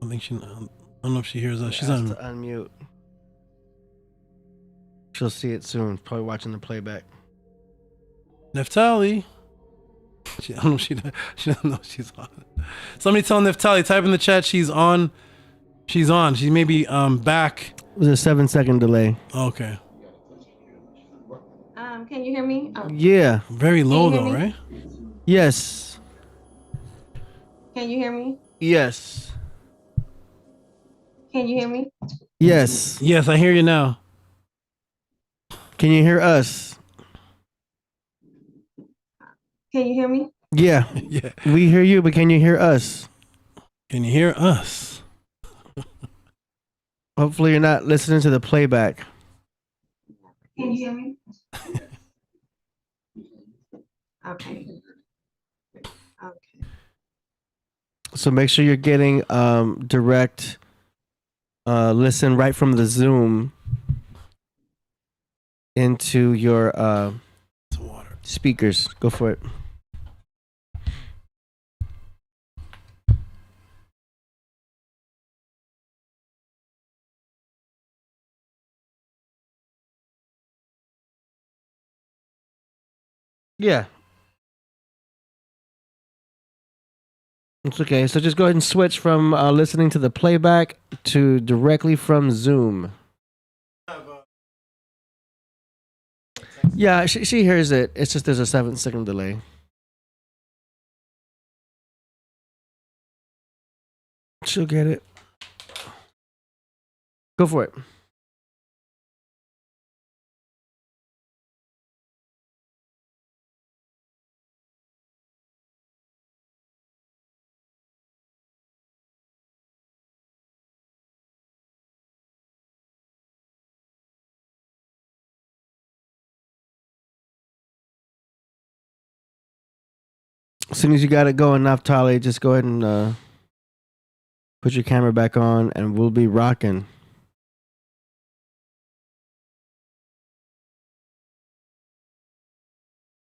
I think I don't know if she hears us. She's on. Unmute. She'll see it soon. Probably watching the playback. Neftali. I don't know if she doesn't know she's on. Somebody tell Neftali, type in the chat she's on. She's on. She may be back. It was a 7-second delay. Okay. Can you hear me? Yeah. Very low though, me? right? Yes. Can you hear me? Yes. Can you hear me? Yes. Yes, I hear you now. Can you hear us? Can you hear me? Yeah. Yeah. We hear you, but can you hear us? Can you hear us? Hopefully you're not listening to the playback. Can you hear me? Okay. Okay. So make sure you're getting direct listen right from the Zoom into your speakers. Go for it. Yeah. It's okay. So just go ahead and switch from listening to the playback to directly from Zoom. Yeah, she hears it. It's just there's a 7-second delay. She'll get it. Go for it. As soon as you got it going, Naphtali, just go ahead and put your camera back on, and we'll be rocking.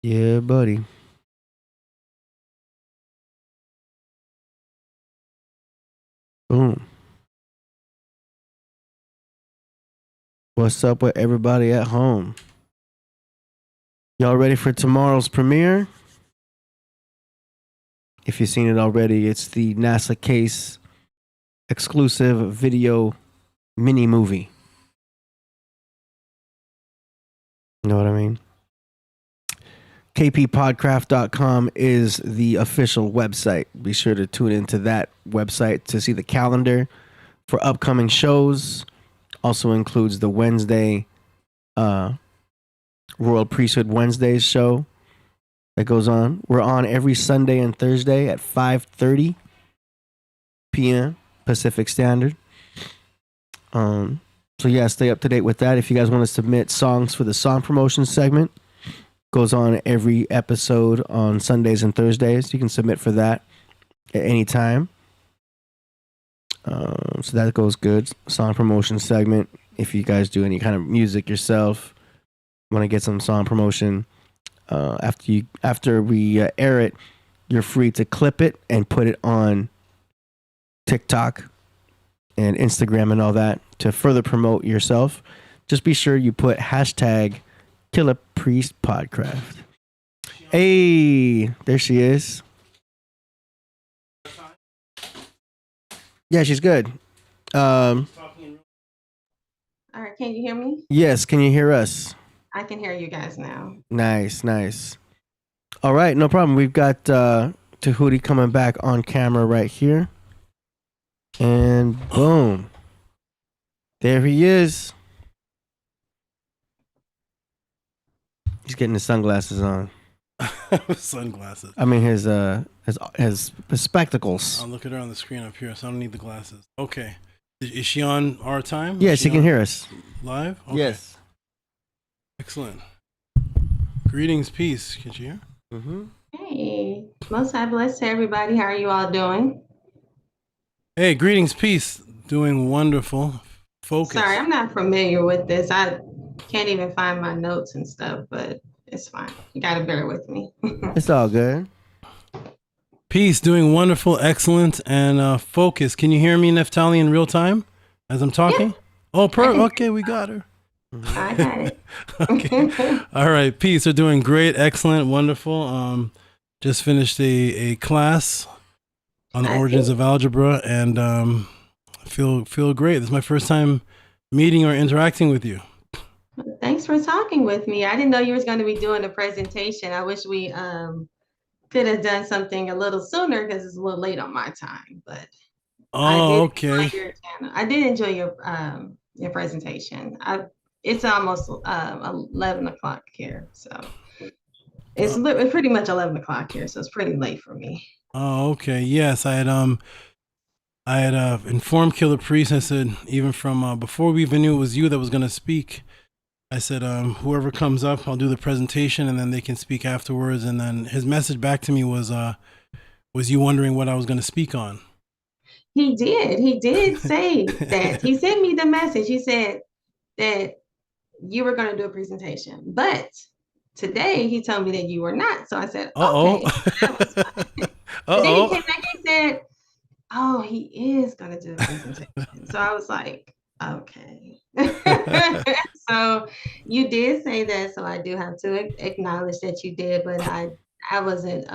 Yeah, buddy. Boom. What's up with everybody at home? Y'all ready for tomorrow's premiere? If you've seen it already, it's the NASA case exclusive video mini movie. You know what I mean? kppodcraft.com is the official website. Be sure to tune into that website to see the calendar for upcoming shows. Also includes the Wednesday Royal Priesthood Wednesdays show that goes on. We're on every Sunday and Thursday at 5:30 p.m. Pacific Standard. So yeah, stay up to date with that. If you guys want to submit songs for the song promotion segment, goes on every episode on Sundays and Thursdays. You can submit for that at any time. So that goes good. Song promotion segment. If you guys do any kind of music yourself, want to get some song promotion, after we air it, you're free to clip it and put it on TikTok and Instagram and all that to further promote yourself. Just be sure you put hashtag Killah Priest Podcraft. Hey, there she is. Yeah, she's good. All right, can you hear me? Yes, can you hear us? I can hear you guys now. Nice, nice. All right, no problem. We've got Tehuti coming back on camera right here. And boom. There he is. He's getting his sunglasses on. Sunglasses. I mean his spectacles. I'll look at her on the screen up here, so I don't need the glasses. Okay. Is she on our time? Yes, she can hear us. Live? Okay. Yes. Excellent. Greetings, peace. Can you hear? Mm-hmm. Hey, most high bless to everybody. How are you all doing? Hey, greetings, peace. Doing wonderful. Focus. Sorry, I'm not familiar with this. I can't even find my notes and stuff, but it's fine. You gotta bear with me. It's all good. Peace, doing wonderful, excellent, and focus. Can you hear me, Neftali, in real time as I'm talking? Yeah. Oh, okay, we got her. I got it. Okay. All right, peace. We're doing great, excellent, wonderful. Just finished a class on the origins of algebra, and feel great. This is my first time meeting or interacting with you. Thanks for talking with me. I didn't know you were going to be doing a presentation. I wish we could have done something a little sooner because it's a little late on my time. But okay. I did enjoy your presentation. It's almost 11 o'clock here, so it's pretty much 11 o'clock here, so it's pretty late for me. Oh, okay. Yes, I had informed Killah Priest. I said, even from before we even knew it was you that was going to speak, I said, whoever comes up, I'll do the presentation and then they can speak afterwards. And then his message back to me was you wondering what I was going to speak on? He did say that. He sent me the message. He said that you were going to do a presentation, but today he told me that you were not. So I said, okay. Then he came back and said, oh, he is going to do a presentation. So I was like, okay. So you did say that, so I do have to acknowledge that you did, but I wasn't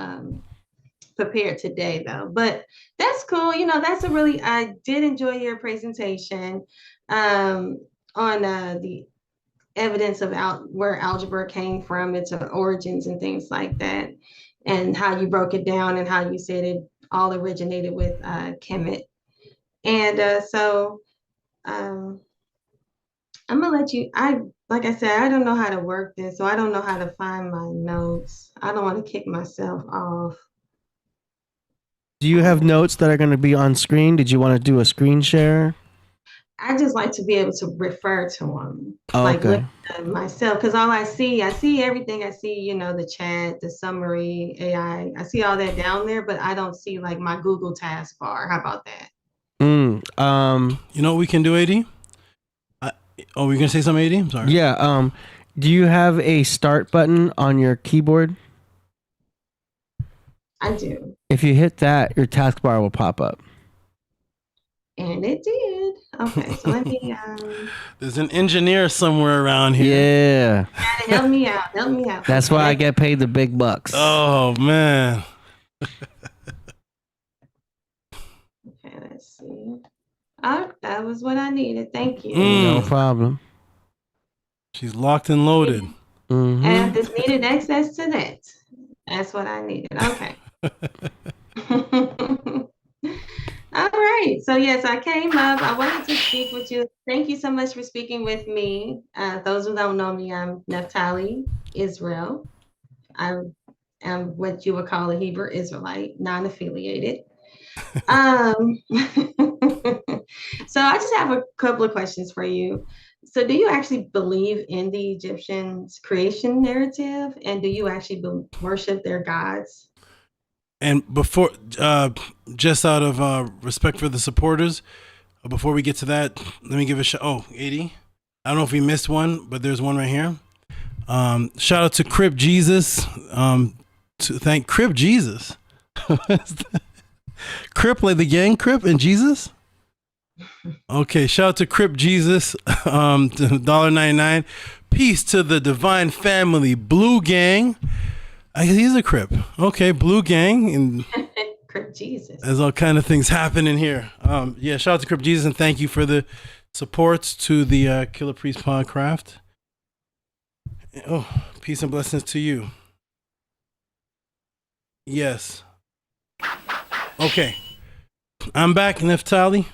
prepared today though. But that's cool. You know, I did enjoy your presentation on the evidence of where algebra came from, its origins and things like that, and how you broke it down and how you said it all originated with Kemet. And so I'm gonna let you, like I said, I don't know how to work this, so I don't know how to find my notes. I don't want to kick myself off. Do you have notes that are going to be on screen? Did you want to do a screen share? I just like to be able to refer to them, Oh, like look okay. at them myself, because all I see everything. I see, the chat, the summary, AI. I see all that down there, but I don't see like my Google taskbar. How about that? You know what we can do, AD? Oh, we're gonna say something, AD? I'm sorry. Yeah. Do you have a start button on your keyboard? I do. If you hit that, your taskbar will pop up. And it did. Okay, so let me There's an engineer somewhere around here. Yeah. help me out. Help me out. That's why I get paid the big bucks. Oh man. Okay, let's see. Oh, that was what I needed. Thank you. No problem. She's locked and loaded. Mm-hmm. And I just needed access to that. That's what I needed. Okay. All right. So yes, I came up. I wanted to speak with you. Thank you so much for speaking with me. Those who don't know me, I'm Nephtali, Israel. I am what you would call a Hebrew Israelite, non-affiliated. So I just have a couple of questions for you. So do you actually believe in the Egyptians' creation narrative? And do you actually worship their gods? And before, just out of respect for the supporters, before we get to that, let me give a shout. Oh, 80. I don't know if we missed one, but there's one right here. Shout out to Crip Jesus. To thank Crip Jesus. Crip, like the gang, Crip and Jesus. Okay, shout out to Crip Jesus. $1.99. Peace to the divine family, Blue Gang. He's a Crip. Okay, Blue Gang. And Crip Jesus. there's all kind of things happening here. Yeah, shout out to Crip Jesus and thank you for the supports to the Killah Priest Podcraft. Oh, peace and blessings to you. Yes. Okay. I'm back, Neftali.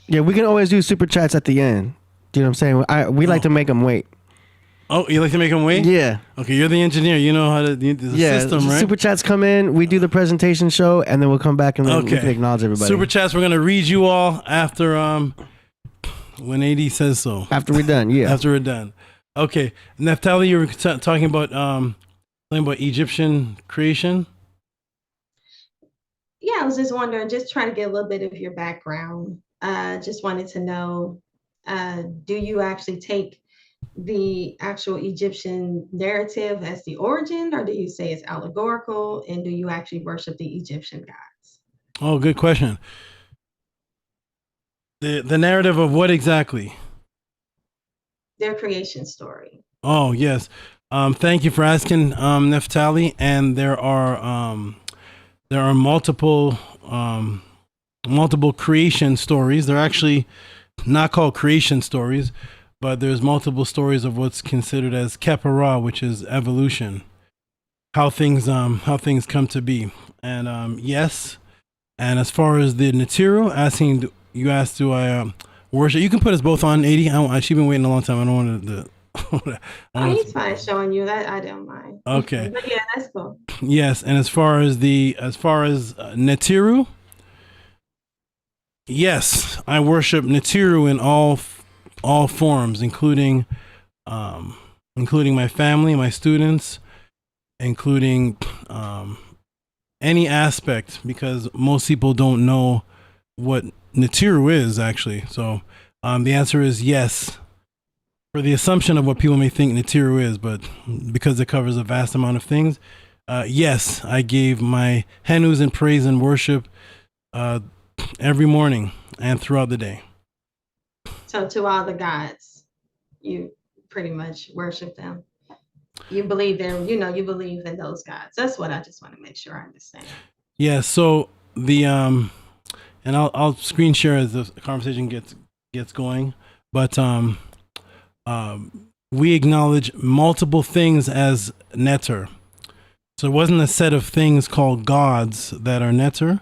Yeah, we can always do super chats at the end. Do you know what I'm saying? We like to make them wait. Oh, you like to make them wait? Yeah. Okay, you're the engineer. You know how to the system, right? Super chats come in. We do the presentation show, and then we'll come back and then we can acknowledge everybody. Super chats. We're gonna read you all after when AD says so. After we're done, yeah. After we're done. Okay, Neftali, you were talking about Egyptian creation. Yeah, I was just wondering, just trying to get a little bit of your background. Just wanted to know, do you actually take the actual Egyptian narrative as the origin, or do you say it's allegorical, and do you actually worship the Egyptian gods? Oh, good question. The narrative of what exactly? Their creation story. Oh, yes. Thank you for asking, Neftali. And there are multiple creation stories. They're actually not called creation stories, but there's multiple stories of what's considered as Kepara, which is evolution, how things come to be. And yes, and as far as the Natiru, you asked, do I worship? You can put us both on 80. She's been waiting a long time. I don't want to. He's fine showing you that. I don't mind. Okay. But yeah, that's cool. Yes, and as far as Natiru, yes, I worship Natiru in all forms, including my family, my students, including any aspect, because most people don't know what Natiru is actually. So the answer is yes, for the assumption of what people may think Natiru is, but because it covers a vast amount of things, yes, I gave my henus in praise and worship every morning and throughout the day. So to all the gods, you pretty much worship them. You believe them, you believe in those gods. That's what I just want to make sure I understand. Yeah, so and I'll screen share as the conversation gets going, but we acknowledge multiple things as netter. So it wasn't a set of things called gods that are netter.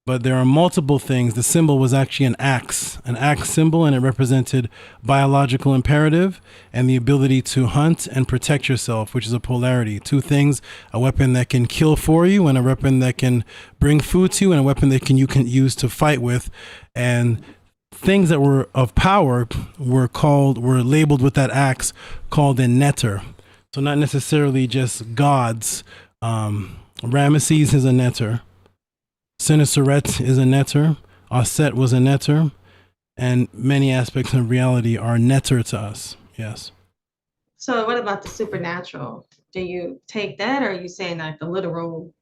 but there are multiple things. The symbol was actually an axe symbol, and it represented biological imperative and the ability to hunt and protect yourself, which is a polarity. Two things: a weapon that can kill for you, and a weapon that can bring food to you, and a weapon that you can use to fight with. And things that were of power were labeled with that axe, called a netter. So not necessarily just gods. Ramesses is a netter. Senuseret is a netter. Aset was a netter. And many aspects of reality are netter to us. Yes. So what about the supernatural? Do you take that, or are you saying like the literal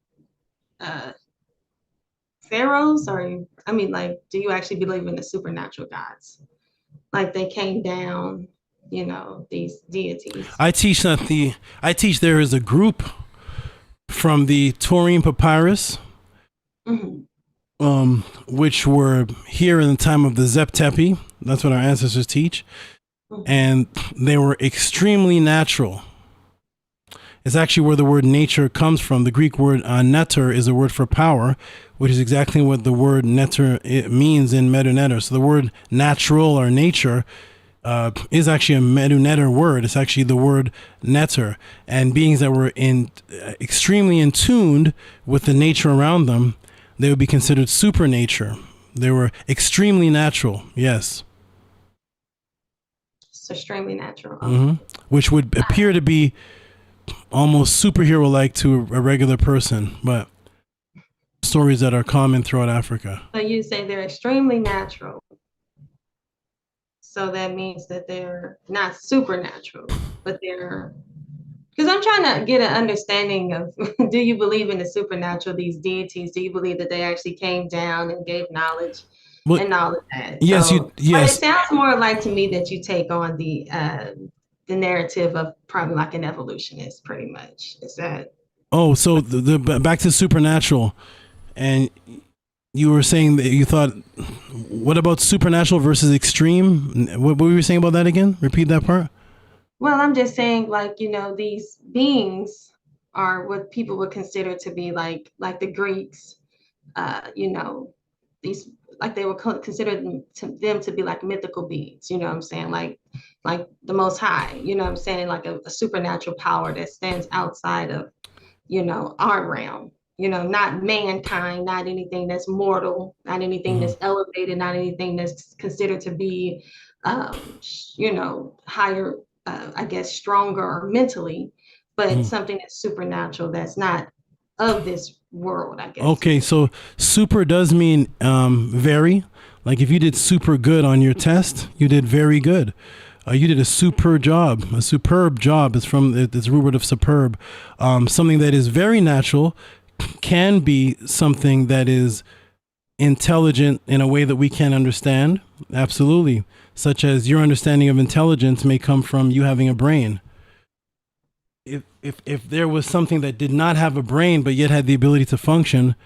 pharaohs? Or do you actually believe in the supernatural gods? Like they came down, these deities. I teach there is a group from the Taurine Papyrus, which were here in the time of the Zep Tepi. That's what our ancestors teach. And they were extremely natural. It's actually where the word nature comes from. The Greek word netter is a word for power, which is exactly what the word netter means in Medu-Neter. So the word natural or nature is actually a Medu-Neter word. It's actually the word netter. And beings that were extremely in tuned with the nature around them, they would be considered supernature. They were extremely natural. Yes. It's extremely natural. Which would appear to be almost superhero-like to a regular person, but stories that are common throughout Africa. So you say they're extremely natural. So that means that they're not supernatural, but they're, because I'm trying to get an understanding of, do you believe in the supernatural, these deities? Do you believe that they actually came down and gave knowledge and all of that? Yes, yes. But yes. it sounds more like to me that you take on the narrative of probably like an evolutionist, pretty much. Is that? Oh, so the back to supernatural, and you were saying that you thought, what about supernatural versus extreme? What were you saying about that again? Repeat that part. Well, I'm just saying, like, these beings are what people would consider to be like the Greeks, these, like they would consider them to be like mythical beings, you know what I'm saying? Like the Most High, you know what I'm saying? Like a supernatural power that stands outside of, our realm, not mankind, not anything that's mortal, not anything that's elevated, not anything that's considered to be, higher, I guess, stronger mentally, but something that's supernatural, that's not of this world, I guess. Okay, so super does mean very. Like if you did super good on your test, you did very good. You did a superb job. A superb job is from the root word of superb. Something that is very natural can be something that is intelligent in a way that we can understand. Absolutely. Such as your understanding of intelligence may come from you having a brain. If there was something that did not have a brain but yet had the ability to function,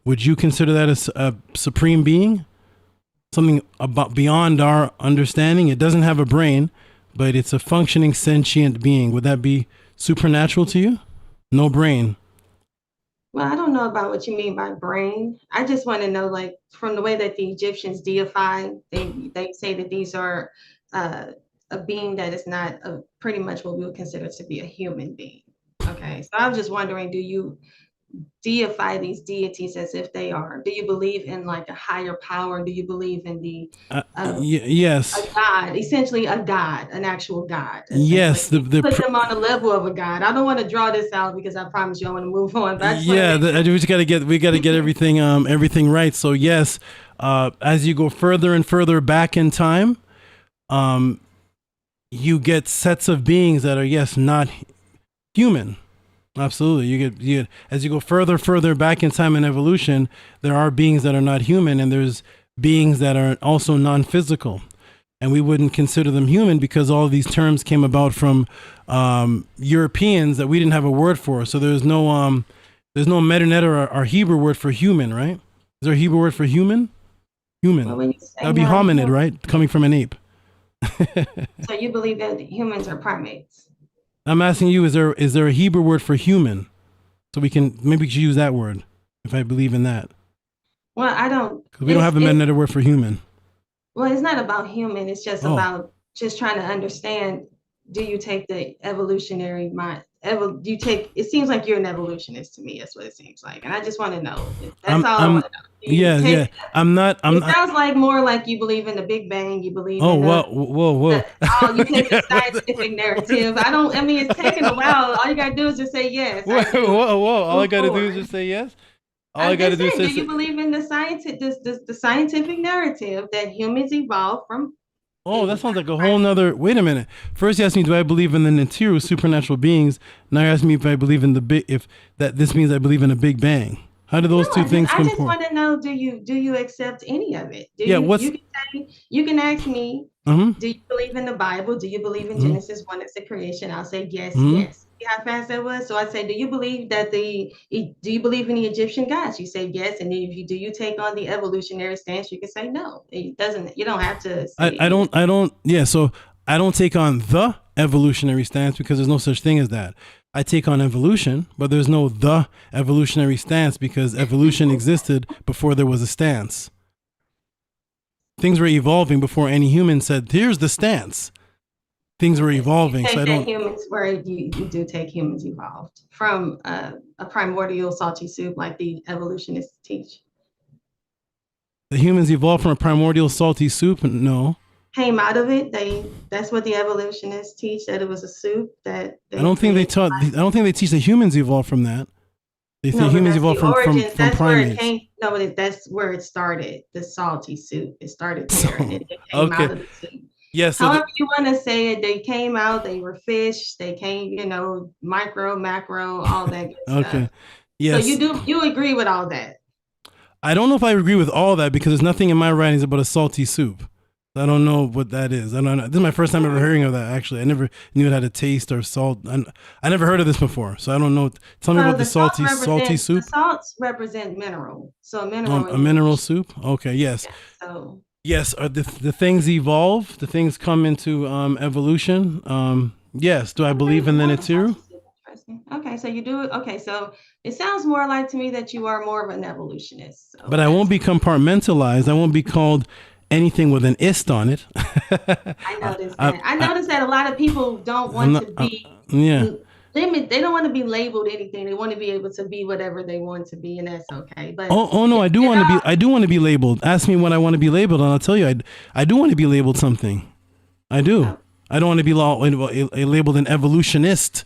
would you consider that a supreme being? Something about beyond our understanding? It doesn't have a brain, but it's a functioning sentient being. Would that be supernatural to you? No brain. Well, I don't know about what you mean by brain. I just want to know, like, from the way that the Egyptians deify, they say that these are a being that is not pretty much what we would consider to be a human being. Okay, so I was just wondering, do you deify these deities as if they are? Do you believe in like a higher power? Do you believe in the yes, a god, essentially a god, an actual god? Yes, put them on the level of a god. I don't want to draw this out because I promise you I want to move on. But we got to get everything right. So yes, as you go further and further back in time, you get sets of beings that are not human. Absolutely. You get as you go further back in time in evolution, there are beings that are not human, and there's beings that are also non-physical, and we wouldn't consider them human because all of these terms came about from Europeans that we didn't have a word for. So there's no Medu-Neter or Hebrew word for human, right? Is there a Hebrew word for human? Human. Well, that would be hominid, right? Coming from an ape. So you believe that humans are primates? I'm asking you, is there a Hebrew word for human? So we can maybe use that word if I believe in that. Well, I don't. 'Cause we don't have another word for human. Well, it's not about human. It's just about just trying to understand. Do you take the evolutionary mind? Do you take? It seems like you're an evolutionist to me. That's what it seems like, and I just want to know. That's all I want to know. Yeah. I'm not. Sounds like more like you believe in the Big Bang. You believe. Oh, in whoa. You take the scientific narrative. I mean, it's taking a while. All you gotta do is just say yes. Whoa. All I gotta do is just say yes. All I gotta do is say. Do you believe in the scientific narrative that humans evolved from? Oh, that sounds like a whole nother. Wait a minute. First, you asked me, do I believe in the Natiru, supernatural beings? Now you ask me if I believe in this means I believe in a Big Bang. How do those two things compare? I just want to know, do you accept any of it? You can ask me, do you believe in the Bible? Do you believe in Genesis 1 as the creation? I'll say yes. See how fast that was? So I say, do you believe in the Egyptian gods? You say yes. And then do you take on the evolutionary stance? You can say no. You don't have to say So I don't take on the evolutionary stance because there's no such thing as that. I take on evolution, but there's no the evolutionary stance because evolution existed before there was a stance. Things were evolving before any human said, here's the stance. Things were evolving. So you do take humans evolved from a primordial salty soup like the evolutionists teach. The humans evolved from a primordial salty soup? No. Came out of it. That's what the evolutionists teach, that it was a soup that I don't think they teach that humans evolved from that. They think humans evolved from primates. That's where it started. The salty soup. It started there and it came out of the soup. Yes. However you want to say it, they came out, they were fish, they came, micro, macro, all that good stuff. Okay. Yes. So you agree with all that? I don't know if I agree with all that because there's nothing in my writings about a salty soup. I don't know what that is. I don't know. This is my first time ever hearing of that, actually. I never knew it had a taste or salt. I never heard of this before, so I don't know. Tell me about the salty soup. The salts represent mineral. So a mineral soup? Okay, yes. Yes, the things evolve? The things come into evolution? Yes. Do I believe in the Natiru? Okay, so you do it. Okay, so it sounds more like to me that you are more of an evolutionist. So but I won't be compartmentalized. I won't be called anything with an ist on it. I noticed that. I noticed that a lot of people don't want to be they don't want to be labeled anything. They want to be able to be whatever they want to be, and that's okay. But no, I do want to be labeled. Ask me what I want to be labeled, and I'll tell you I do want to be labeled something. I do. Oh. I don't want to be labeled an evolutionist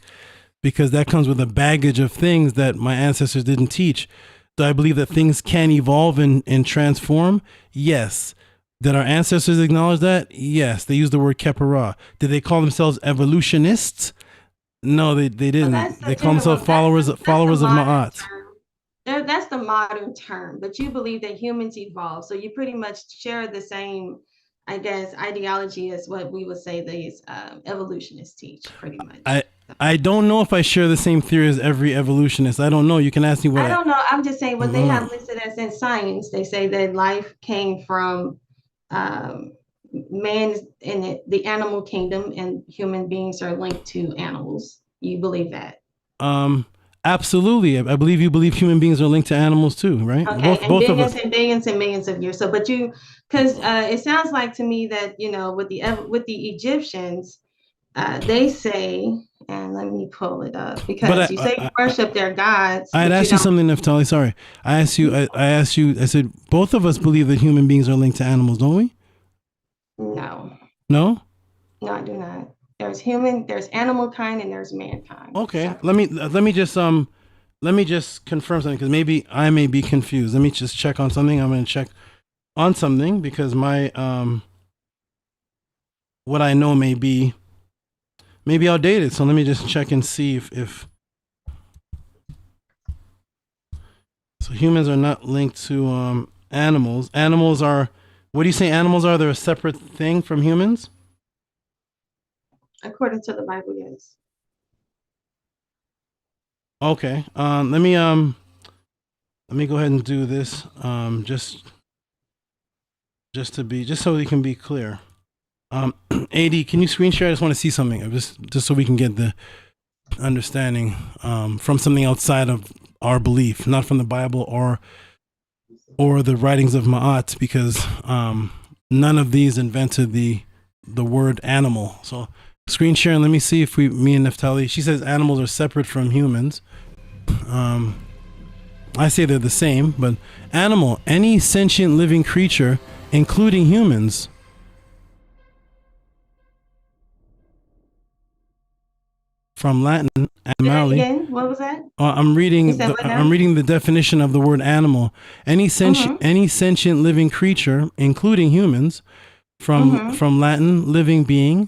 because that comes with a baggage of things that my ancestors didn't teach. Do I believe that things can evolve and transform? Yes. Did our ancestors acknowledge that? Yes. They used the word kepara. Did they call themselves evolutionists? No, they didn't. They call themselves followers of Ma'at. That's the modern term, but you believe that humans evolve. So you pretty much share the same, I guess, ideology as what we would say these evolutionists teach, pretty much. I don't know if I share the same theory as every evolutionist. I don't know. You can ask me what. I don't know. I'm just saying what they have listed as in science. They say that life came from man in the animal kingdom, and human beings are linked to animals. You believe that? Absolutely. I believe you believe human beings are linked to animals too, right? Okay, both of us. And billions and millions of years. So, but because it sounds like to me that with the Egyptians, they say, and let me pull it up because you say worship their gods. I had asked you something, Neftali. Sorry, I asked you. I said both of us believe that human beings are linked to animals, don't we? No. No. No, I do not. There's animal kind, and there's mankind. Okay, so. Let me just confirm something because maybe I may be confused. Let me just check on something. I'm going to check on something because my what I know may be outdated. So let me just check and see if so humans are not linked to animals. Animals are, what do you say animals are? They're a separate thing from humans? According to the Bible, yes. Okay. Let me go ahead and do this. Just so we can be clear. AD, can you screen share? I just want to see something. Just so we can get the understanding from something outside of our belief, not from the Bible or or the writings of Ma'at, because none of these invented the word animal. So screen sharing, let me see if me and Neftali, she says animals are separate from humans. I say they're the same, but animal, any sentient living creature, including humans. From Latin, animali. Again, what was that? I'm reading the definition of the word animal. Any sentient living creature, including humans, from Latin, living being,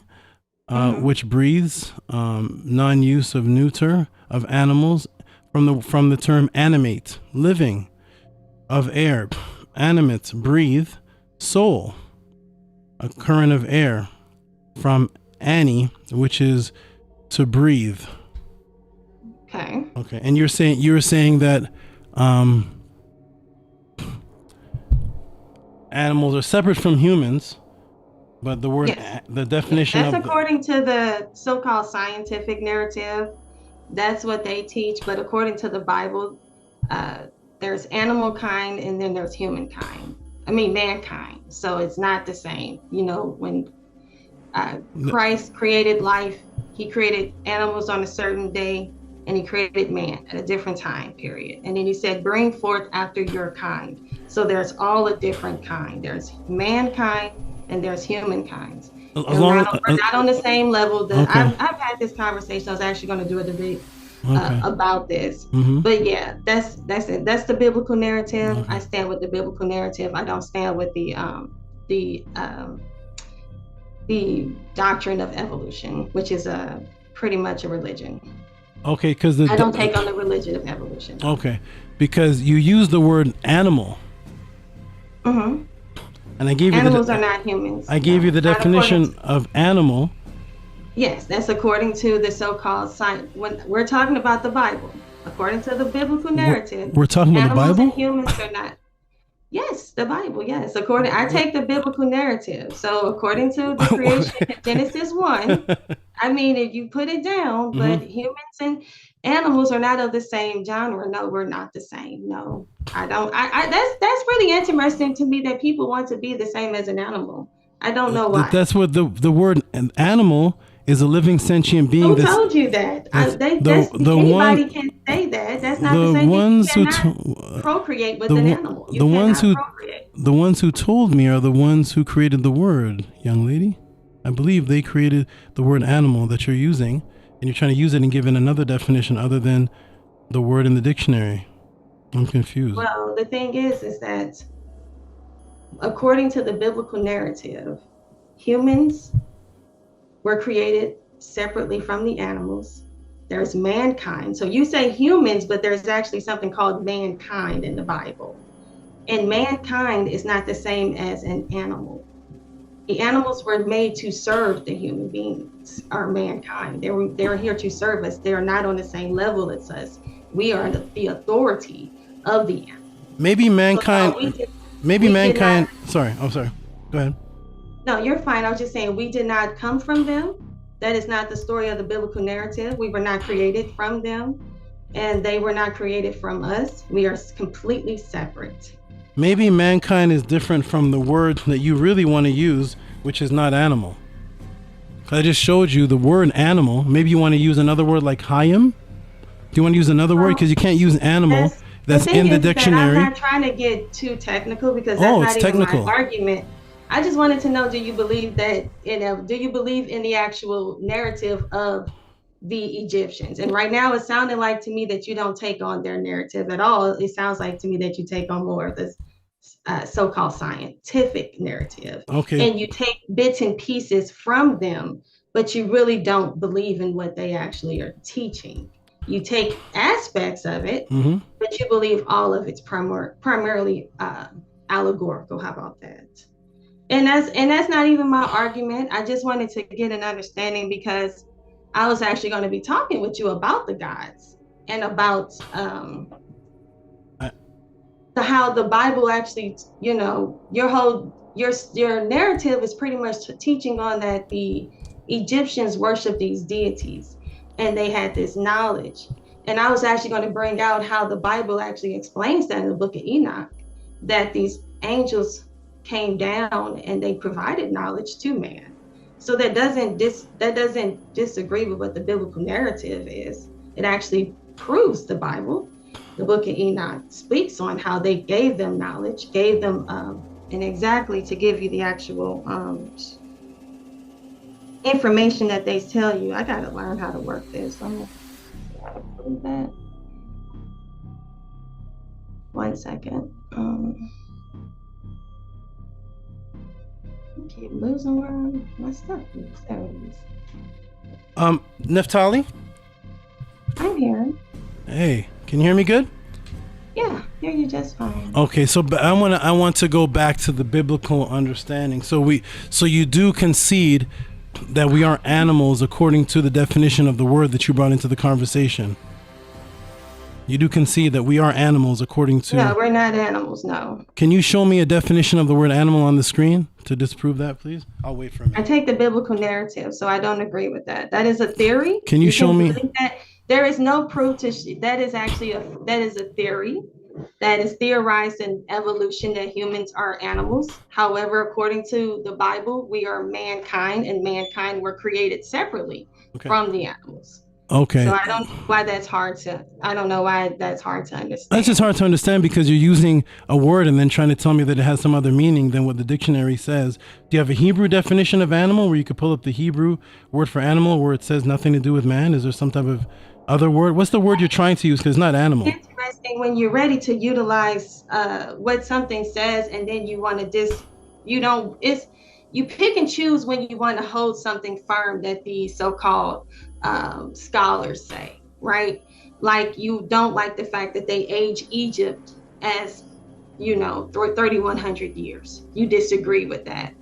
which breathes, non-use of neuter of animals, from the term animate, living, of air, animate, breathe, soul, a current of air, from ani, which is to breathe. Okay. Okay. And you were saying that animals are separate from humans, but the word, the definition that's according to the so-called scientific narrative. That's what they teach. But according to the Bible, there's animal kind and then there's humankind. I mean, mankind. So it's not the same. You know, when Christ created life, he created animals on a certain day, and he created man at a different time period. And then he said, bring forth after your kind. So there's all a different kind. There's mankind and there's humankind. We're not on the same level. I've had this conversation. I was actually going to do a debate about this. But yeah, that's it. That's the biblical narrative. I stand with the biblical narrative. I don't stand with the doctrine of evolution, which is pretty much a religion. Okay, because I don't take on the religion of evolution. Okay, because you use the word animal. And I gave you animals are not humans. I gave you the definition of animal. Yes, that's according to the so-called science. When we're talking about the Bible, according to the biblical narrative, we're talking about the Bible. And humans are not. Yes, the Bible. Yes, I take the biblical narrative. So according to the creation, Genesis 1. I mean, if you put it down, but humans and animals are not of the same genre. No, we're not the same. No, I don't. That's really interesting to me that people want to be the same as an animal. I don't know why. That's what the word animal is, a living sentient being. Who told you that? Anybody can say that. That's not the same. You cannot procreate with an animal. The ones who told me are the ones who created the word, young lady. I believe they created the word animal that you're using, and you're trying to use it and give it another definition other than the word in the dictionary. I'm confused. Well, the thing is that according to the biblical narrative, humans were created separately from the animals. There's mankind. So you say humans, but there's actually something called mankind in the Bible. And mankind is not the same as an animal. The animals were made to serve the human beings, or mankind. They were here to serve us. They are not on the same level as us. We are the authority of the animal. Maybe mankind. Sorry. I'm sorry. Go ahead. No, you're fine. I was just saying we did not come from them. That is not the story of the biblical narrative. We were not created from them, and they were not created from us. We are completely separate. Maybe mankind is different from the word that you really want to use, which is not animal. I just showed you the word animal. Maybe you want to use another word like hayim. Do you want to use another word? Because you can't use animal. That's in the dictionary. I'm not trying to get too technical because that's not even technical. My argument. I just wanted to know, do you believe that, do you believe in the actual narrative of the Egyptians? And right now it sounded like to me that you don't take on their narrative at all. It sounds like to me that you take on more of this so-called scientific narrative. Okay. And you take bits and pieces from them, but you really don't believe in what they actually are teaching. You take aspects of it, but you believe all of it's primarily allegorical. How about that? And that's not even my argument. I just wanted to get an understanding because I was actually going to be talking with you about the gods and about how the Bible actually, your narrative is pretty much teaching on that the Egyptians worship these deities and they had this knowledge. And I was actually going to bring out how the Bible actually explains that in the book of Enoch. that these angels came down and they provided knowledge to man. So that doesn't disagree with what the biblical narrative is. It actually proves the Bible. The book of Enoch speaks on how they gave them knowledge, gave them, and exactly to give you the actual information that they tell you. I got to learn how to work this. I'm going to prove that. 1 second. I keep losing where my stuff is. There it is. Neftali? I'm here. Hey, can you hear me good? Yeah, hear you just fine. Okay, so I want to go back to the biblical understanding. So you do concede that we are animals according to the definition of the word that you brought into the conversation. You do concede that we are animals according to... No, we're not animals, no. Can you show me a definition of the word animal on the screen to disprove that, please? I'll wait for a minute. I take the biblical narrative, so I don't agree with that. That is a theory. Can you show me... That. There is no proof to... That is actually a theory that is theorized in evolution that humans are animals. However, according to the Bible, we are mankind, and mankind were created separately from the animals. Okay. So I don't know why that's hard to understand. That's just hard to understand because you're using a word and then trying to tell me that it has some other meaning than what the dictionary says. Do you have a Hebrew definition of animal where you could pull up the Hebrew word for animal where it says nothing to do with man? Is there some type of other word? What's the word you're trying to use? Because it's not animal. It's interesting when you're ready to utilize what something says, and then you want to you pick and choose when you want to hold something firm that the so-called scholars say, right? Like you don't like the fact that they age Egypt as, 3,100 years. You disagree with that.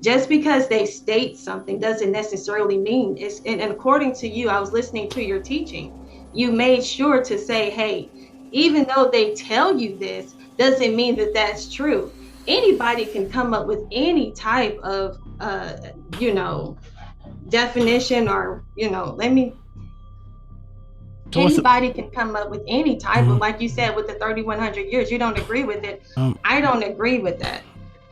Just because they state something doesn't necessarily mean it's, and according to you, I was listening to your teaching, you made sure to say, hey, even though they tell you this, doesn't mean that that's true. Anybody can come up with any type of, definition or, anybody can come up with any type of, like you said, with the 3,100 years, you don't agree with it. I don't agree with that.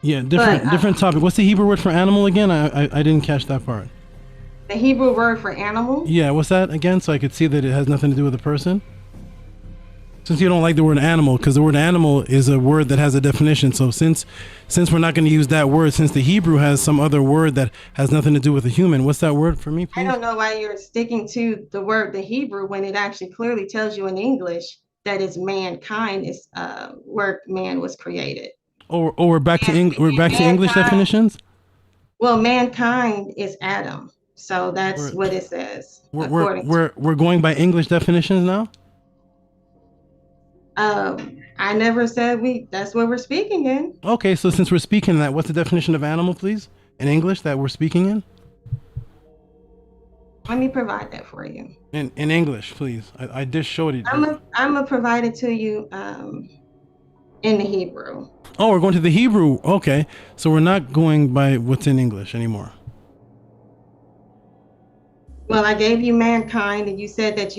Yeah, different topic. What's the Hebrew word for animal again? I didn't catch that part. The Hebrew word for animal? Yeah, what's that again? So I could see that it has nothing to do with a person. Since you don't like the word animal, because the word animal is a word that has a definition. So since we're not going to use that word, since the Hebrew has some other word that has nothing to do with a human, what's that word for me, please? I don't know why you're sticking to the word, the Hebrew, when it actually clearly tells you in English that it's mankind is where man was created. Oh, we're back to English definitions? Well, mankind is Adam. So that's what it says. We're going by English definitions now? I never said that's what we're speaking in. Okay, so since we're speaking that, what's the definition of animal, please, in English that we're speaking in? Let me provide that for you. In English, please. I just showed it. I'm gonna provide it to you in the Hebrew. Oh, we're going to the Hebrew. Okay, so we're not going by what's in English anymore. Well, I gave you mankind, and you said that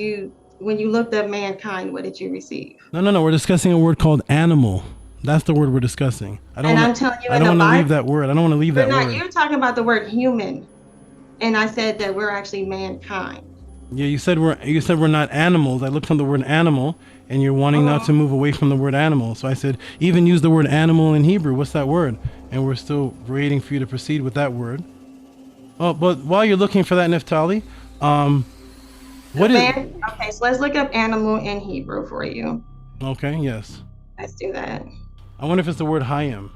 when you looked up mankind, what did you receive? No. We're discussing a word called animal. That's the word we're discussing. I don't want to leave that word. I don't want to leave that word. You're talking about the word human, and I said that we're actually mankind. Yeah, you said we're not animals. I looked on the word animal, and you're wanting now to move away from the word animal. So I said, even use the word animal in Hebrew. What's that word? And we're still waiting for you to proceed with that word. Oh, but while you're looking for that, Neftali, Okay, so let's look up animal in Hebrew for you. Okay, yes. Let's do that. I wonder if it's the word Hayam.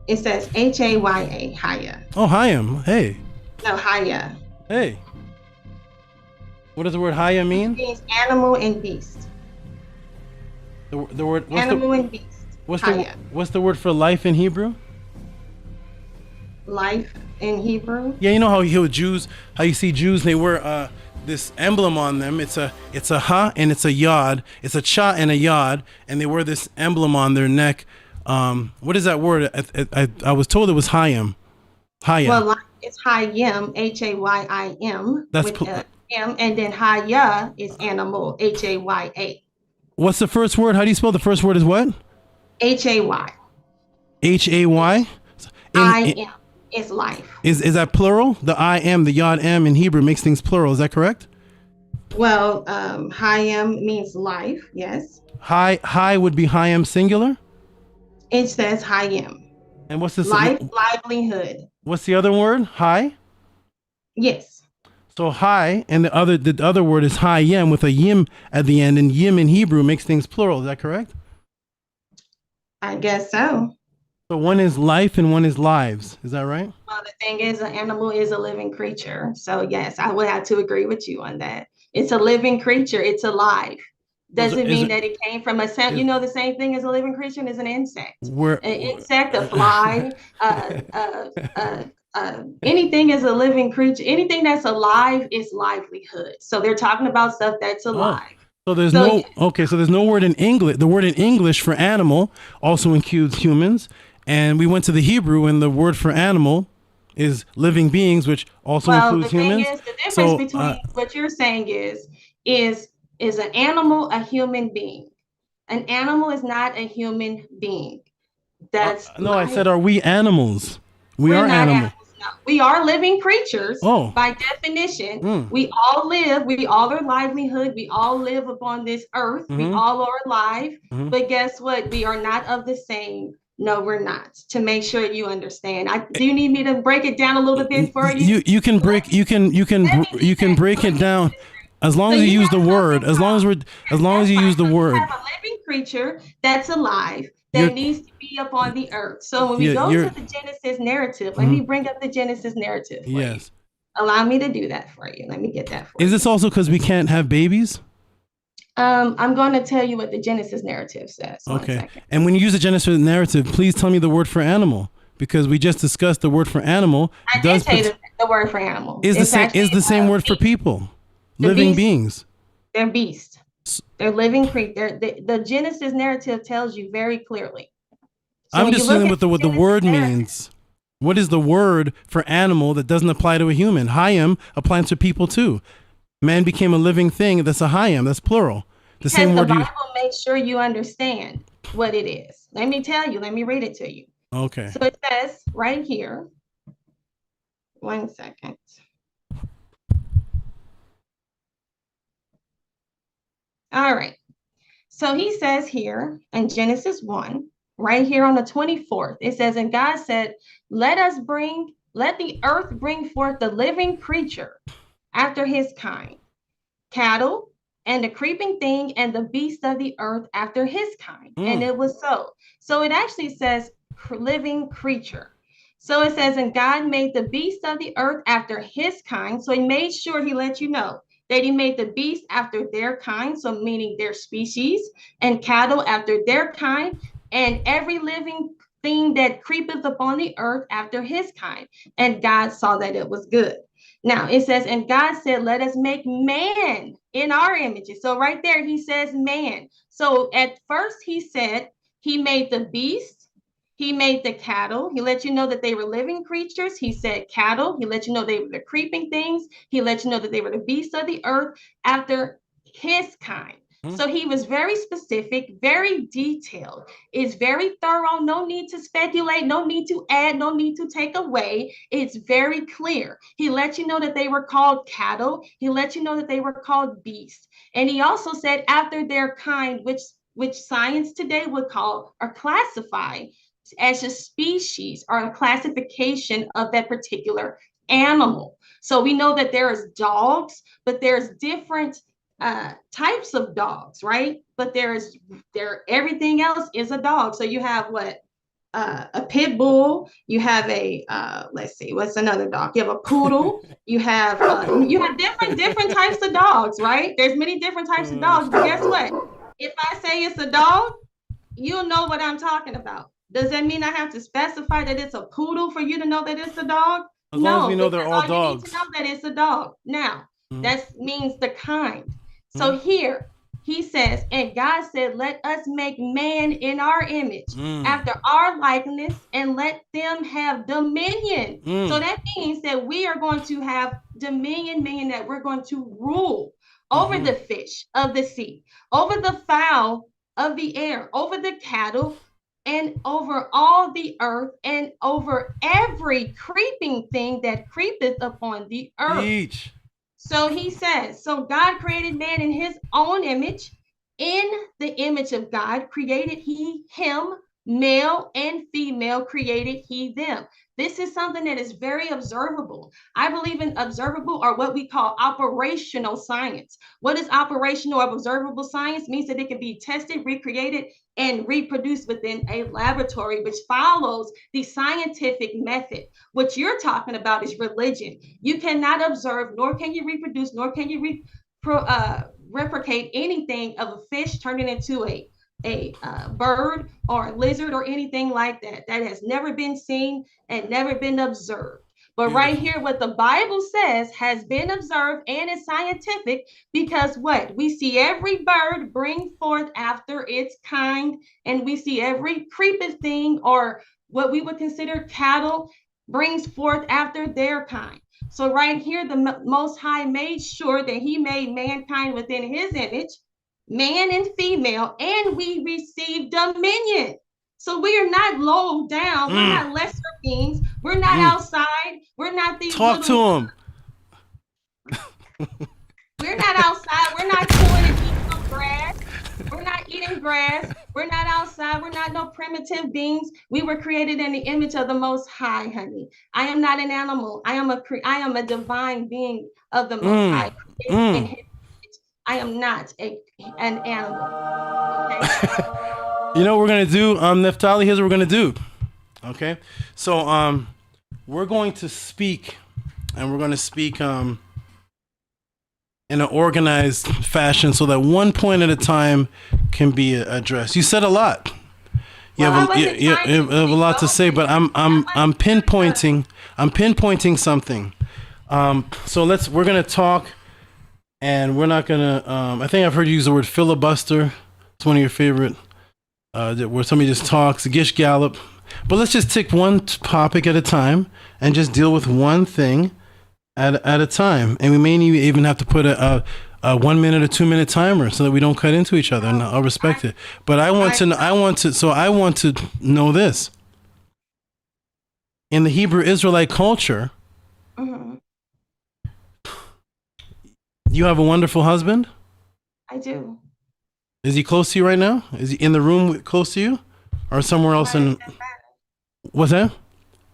It says Haya, Haya. Oh, Hayam. Hey. No, Haya. Hey. What does the word Haya mean? It means animal and beast. The word animal and beast. What's the word for life in Hebrew? Life in Hebrew? Yeah, you know how you see Jews, they wear this emblem on them. It's a ha and it's a yod. It's a cha and a yod, and they wear this emblem on their neck. What is that word? I was told it was Hayam. Haya. Well, it's Hayim, Hayim. That's M, and then Haya is animal, Haya. What's the first word? How do you spell the first word? Is what? Hay. Hay? I am is life. Is that plural? The I am, the yod am in Hebrew makes things plural. Is that correct? Well, Hayam means life. Yes. Hi would be Hayam singular. It says Hayam. And what's this? Life, livelihood. What's the other word? Hi. Yes. So hi, and the other word is Hayam with a yim at the end, and yim in Hebrew makes things plural. Is that correct? I guess so. So one is life and one is lives. Is that right? Well, the thing is, an animal is a living creature. So yes, I would have to agree with you on that. It's a living creature. It's alive. Doesn't mean that it came from a you know, the same thing as a living creature is an insect. An insect, a fly, anything is a living creature. Anything that's alive is livelihood. So they're talking about stuff that's alive. So there's no word in English. The word in English for animal also includes humans. And we went to the Hebrew, and the word for animal is living beings, which also includes humans. The difference between what you're saying is an animal a human being? An animal is not a human being. That's no. I said, are we animals? We are animals. No. We are living creatures. By definition, we all live. We all are livelihood. We all live upon this earth. We all are alive. But guess what? We are not of the same. No, we're not. To make sure you understand, do you need me to break it down a little bit for you? You can break it down as long as you use the word. As long as you use the word. We have a living creature that's alive that needs to be upon the earth. So when we go to the Genesis narrative, let me bring up the Genesis narrative. Yes. Allow me to do that for you. Let me get that for you. Is this also because we can't have babies? I'm going to tell you what the Genesis narrative says. Okay. And when you use the Genesis narrative, please tell me the word for animal, because we just discussed the word for animal. I did say the word for animal. Is the same word for people, living beings. They're beasts. They're living creatures. The Genesis narrative tells you very clearly. So I'm just dealing with what the word means. What is the word for animal that doesn't apply to a human? Hayam applies to people too. Man became a living thing. That's a hayam. That's plural. The same word. The Bible makes sure you understand what it is. Let me tell you. Let me read it to you. Okay. So it says right here. 1 second. All right. So he says here in Genesis 1, right here on the 24th, it says, and God said, let the earth bring forth the living creature after his kind, cattle, and the creeping thing, and the beast of the earth after his kind. And it was so. So it actually says living creature. So it says, and God made the beast of the earth after his kind. So he made sure he let you know that he made the beast after their kind, so meaning their species, and cattle after their kind, and every living thing that creepeth upon the earth after his kind. And God saw that it was good. Now it says, and God said, let us make man in our images. So right there, he says man. So at first he said he made the beast, he made the cattle. He let you know that they were living creatures. He said cattle. He let you know they were the creeping things. He let you know that they were the beasts of the earth after his kind. So he was very specific, very detailed. It's very thorough. No need to speculate. No need to add. No need to take away. It's very clear. He let you know that they were called cattle. He let you know that they were called beasts. And he also said after their kind, which science today would call or classify as a species or a classification of that particular animal. So we know that there is dogs, but there's different types of dogs, right? But everything else is a dog. So you have a pit bull, you have a let's see, what's another dog? You have a poodle, you have different types of dogs, right? There's many different types of dogs, but guess what? If I say it's a dog, you'll know what I'm talking about. Does that mean I have to specify that it's a poodle for you to know that it's a dog? As long as we know they're all dogs. You need to know that it's a dog. Now, that means the kind. So here he says, and God said, let us make man in our image, after our likeness, and let them have dominion. So that means that we are going to have dominion, meaning that we're going to rule over the fish of the sea, over the fowl of the air, over the cattle, and over all the earth, and over every creeping thing that creepeth upon the earth. Each. So he says, so God created man in his own image. In the image of God created he him, male and female created he them. This is something that is very observable. I believe in observable, or what we call operational science. What is operational or observable science? Means that it can be tested, recreated, and reproduced within a laboratory, which follows the scientific method. What you're talking about is religion. You cannot observe, nor can you reproduce, nor can you replicate anything of a fish turning into a bird or a lizard or anything like that. That has never been seen and never been observed. But right here, what the Bible says has been observed and is scientific, because what? We see every bird bring forth after its kind, and we see every creeping thing, or what we would consider cattle, brings forth after their kind. So right here, the Most High made sure that he made mankind within his image, man and female, and we receive dominion. So we are not low down. We're not lesser beings. We're not outside. We're not these. Talk to him. We're not outside. We're not chewing and eating no grass. We're not eating grass. We're not outside. We're not no primitive beings. We were created in the image of the Most High, honey. I am not an animal. I am a divine being of the Most High. In his image. I am not an animal. Okay? You know what we're gonna do, Neftali? Here's what we're gonna do. Okay, so we're going to speak, and we're gonna speak in an organized fashion, so that one point at a time can be addressed. You said a lot. You have a lot to say, but I'm pinpointing something. So we're gonna talk, and we're not gonna. I think I've heard you use the word filibuster. It's one of your favorite. Where somebody just talks, gish gallop. But let's just take one topic at a time and just deal with one thing at a time. And we may even have to put a 1 minute or 2 minute timer so that we don't cut into each other, and I'll respect it. But I want to know this. In the Hebrew Israelite culture, you have a wonderful husband? I do. Is he close to you right now? Is he in the room close to you, or somewhere else? What's that?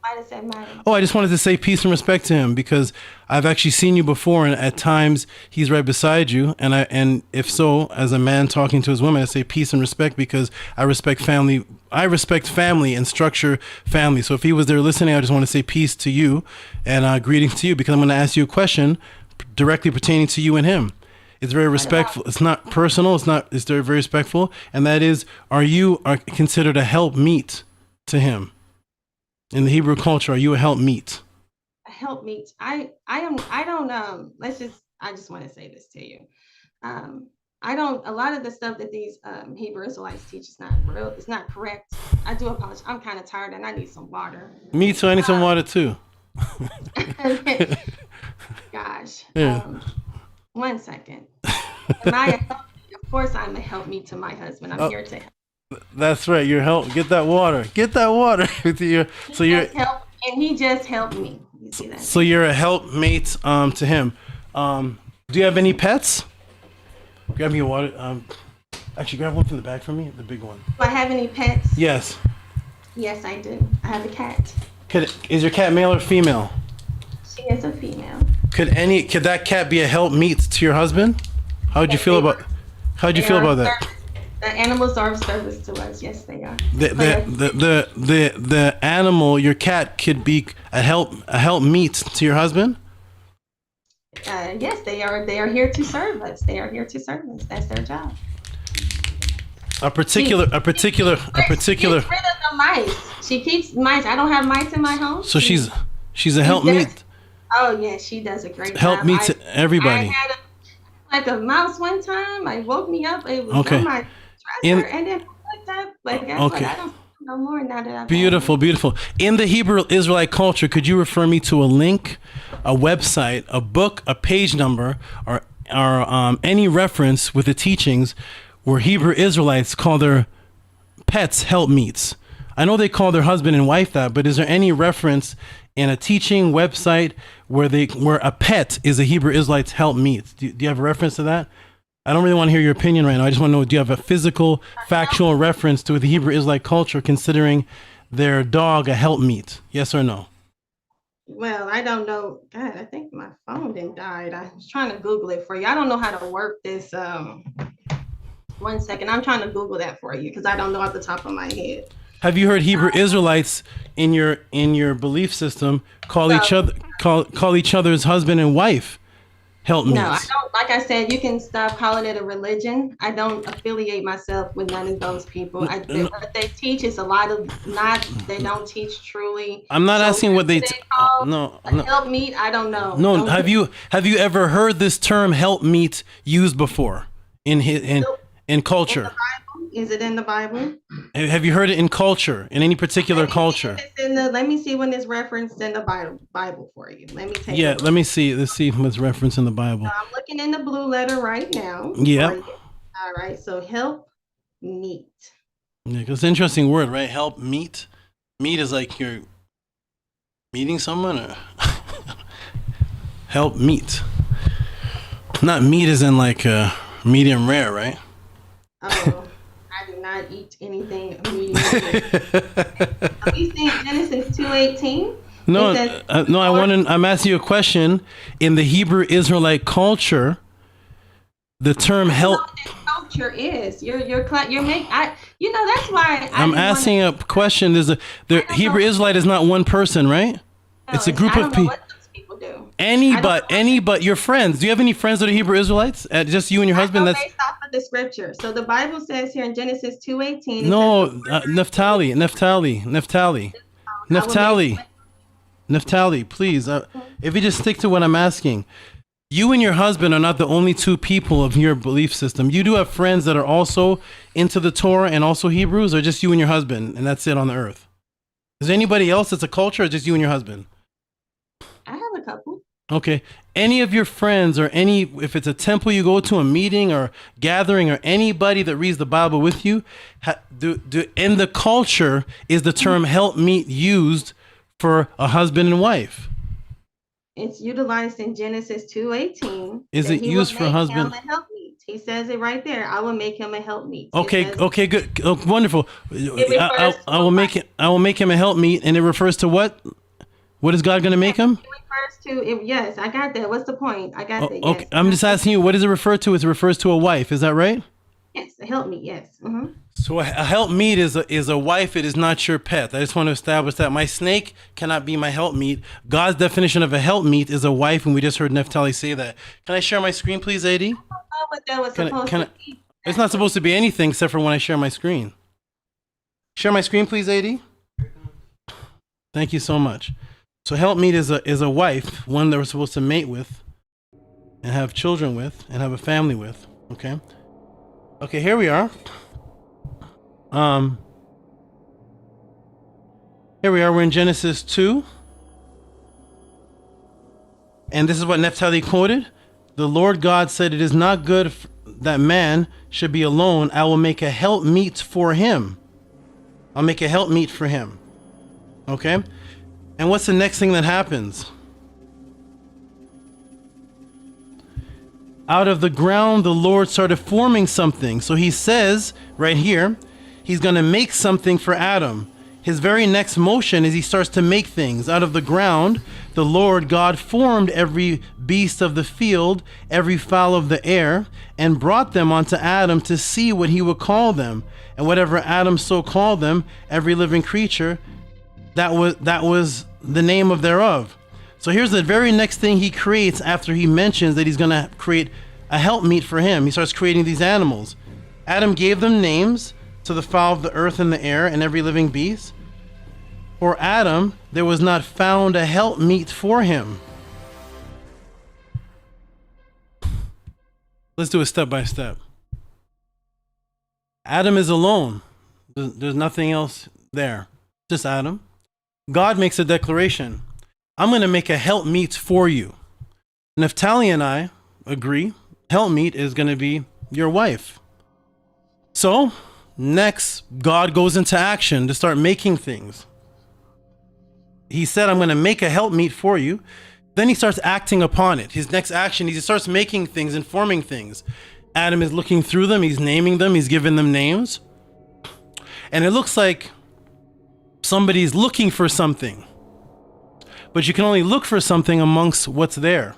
Why does that matter? Oh, I just wanted to say peace and respect to him, because I've actually seen you before, and at times he's right beside you. And if so, as a man talking to his woman, I say peace and respect, because I respect family. I respect family and structure family. So if he was there listening, I just want to say peace to you and greetings to you, because I'm going to ask you a question directly pertaining to you and him. It's very respectful. It's not personal. It's very, very respectful. And that is, are you considered a helpmeet to him? In the Hebrew culture, are you a helpmeet? A helpmeet. I just want to say this to you. A lot of the stuff that these Hebrew Israelites teach is not real. It's not correct. I do apologize. I'm kind of tired and I need some water. Me too. I need some water too. Gosh. Yeah. 1 second. Of course, I'm a helpmeet to my husband. I'm here to help. That's right. You're help. Get that water. Get that water. And he just helped me. You see that? So you're a helpmate to him. Do you have any pets? Grab me a water. Actually, grab one from the back for me. The big one. Do I have any pets? Yes. Yes, I do. I have a cat. Is your cat male or female? She is a female. Could that cat be a helpmeet to your husband? How'd you feel about that? The animals are of service to us. Yes, they are. The animal, your cat, could be a helpmeet to your husband? Yes, they are. They are here to serve us. They are here to serve us. That's their job. A particular. She gets rid of the mice. She keeps mice. I don't have mice in my home. So she's a helpmeet. Oh yeah, she does a great job. Helpmeet to everybody. I had a mouse one time. I woke me up. It was on my dresser, and then like that. But guess what? I don't no more now that I've beautiful. In the Hebrew Israelite culture, could you refer me to a link, a website, a book, a page number, or any reference with the teachings where Hebrew Israelites call their pets helpmeets? I know they call their husband and wife that, but is there any reference in a teaching website where a pet is a Hebrew Israelite's helpmeet? Do you have a reference to that? I don't really want to hear your opinion right now. I just want to know, do you have a physical, factual reference to the Hebrew Israelite culture considering their dog a helpmeet? Yes or no? Well, I don't know. God, I think my phone didn't died. I was trying to Google it for you. I don't know how to work this. 1 second. I'm trying to Google that for you because I don't know off the top of my head. Have you heard Hebrew Israelites in your belief system call each other's husband and wife helpmeets? No, I don't. Like I said, you can stop calling it a religion. I don't affiliate myself with none of those people. What they teach is a lot of they don't teach truly. I'm not asking what they no. Helpmeet, I don't know. No, have you ever heard this term helpmeet used before in culture? In the Bible? Is it in the Bible? Have you heard it in culture, in any particular culture? Let me see when it's referenced in the Bible for you. Let me take let me see. Let's see if it's referenced in the Bible. So I'm looking in the blue letter right now. Yeah. All right. So help meet. Yeah, because it's an interesting word, right? Help meet. Meet is like you're meeting someone, or help meet. Not meat as in like medium rare, right? Oh. I do not eat anything medium. Are we seeing Genesis 2:18? No, I'm asking you a question. In the Hebrew Israelite culture, the term help. Culture is you're making. That's why I'm asking a question. The Hebrew Israelite is not one person, right? No, it's a group of people. Any but your friends. Do you have any friends that are Hebrew Israelites? Just you and your husband? That's based off of the scripture. So the Bible says here in Genesis 2:18. No, Neftali. Neftali, please. If you just stick to what I'm asking. You and your husband are not the only two people of your belief system. You do have friends that are also into the Torah and also Hebrews, or just you and your husband, and that's it on the earth? Is there anybody else that's a culture, or just you and your husband? I have a couple. Okay. Any of your friends, or if it's a temple you go to, a meeting or gathering, or anybody that reads the Bible with you, in the culture, is the term helpmeet used for a husband and wife? It's utilized in Genesis 2:18. Is it used for husband? He says it right there. I will make him a helpmeet. Okay, good. Oh, wonderful. I will make him a helpmeet, and it refers to what? What is God going to make him? It refers to, yes, I got that. What's the point? I got that. Okay, yes. I'm just asking you, what does it refer to? It refers to a wife. Is that right? Yes, a helpmeet, yes. Mm-hmm. So a helpmeet is a wife. It is not your pet. I just want to establish that. My snake cannot be my helpmeet. God's definition of a helpmeet is a wife, and we just heard Neftali say that. Can I share my screen, please, AD? I don't know what that was supposed to be. It's not supposed to be anything except for when I share my screen. Share my screen, please, AD? Thank you so much. So helpmeet is a wife, one that we're supposed to mate with and have children with and have a family with. Okay. Okay, here we are. Here we are. We're in Genesis 2. And this is what Neftali quoted. The Lord God said, "It is not good that man should be alone. I will make a helpmeet for him." I'll make a helpmeet for him. Okay? And what's the next thing that happens? Out of the ground, the Lord started forming something. So he says right here, he's going to make something for Adam. His very next motion is he starts to make things. Out of the ground, the Lord God formed every beast of the field, every fowl of the air, and brought them unto Adam to see what he would call them. And whatever Adam so called them, every living creature, that was the name of thereof. So here's the very next thing he creates after he mentions that he's going to create a helpmeet for him. He starts creating these animals. Adam gave them names to the fowl of the earth and the air and every living beast. For Adam, there was not found a helpmeet for him. Let's do it step by step. Adam is alone. There's nothing else there. Just Adam. God makes a declaration. I'm going to make a helpmeet for you. Neftali and I agree. Helpmeet is going to be your wife. So next, God goes into action to start making things. He said, I'm going to make a helpmeet for you. Then he starts acting upon it. His next action, he starts making things and forming things. Adam is looking through them. He's naming them. He's giving them names. And it looks like somebody's looking for something. But you can only look for something amongst what's there.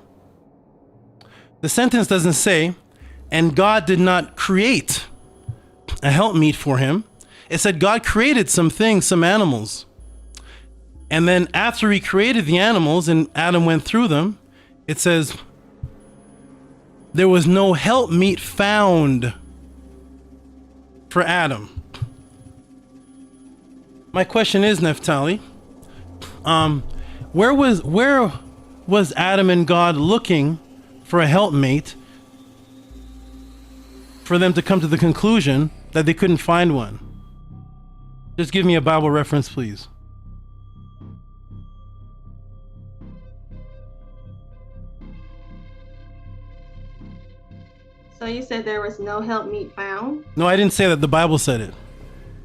The sentence doesn't say, and God did not create a helpmeet for him. It said God created some things, some animals. And then after he created the animals and Adam went through them, it says, there was no helpmeet found for Adam. My question is, Neftali, where was Adam and God looking for a helpmate for them to come to the conclusion that they couldn't find one? Just give me a Bible reference, please. So you said there was no helpmeet found? No, I didn't say that. The Bible said it.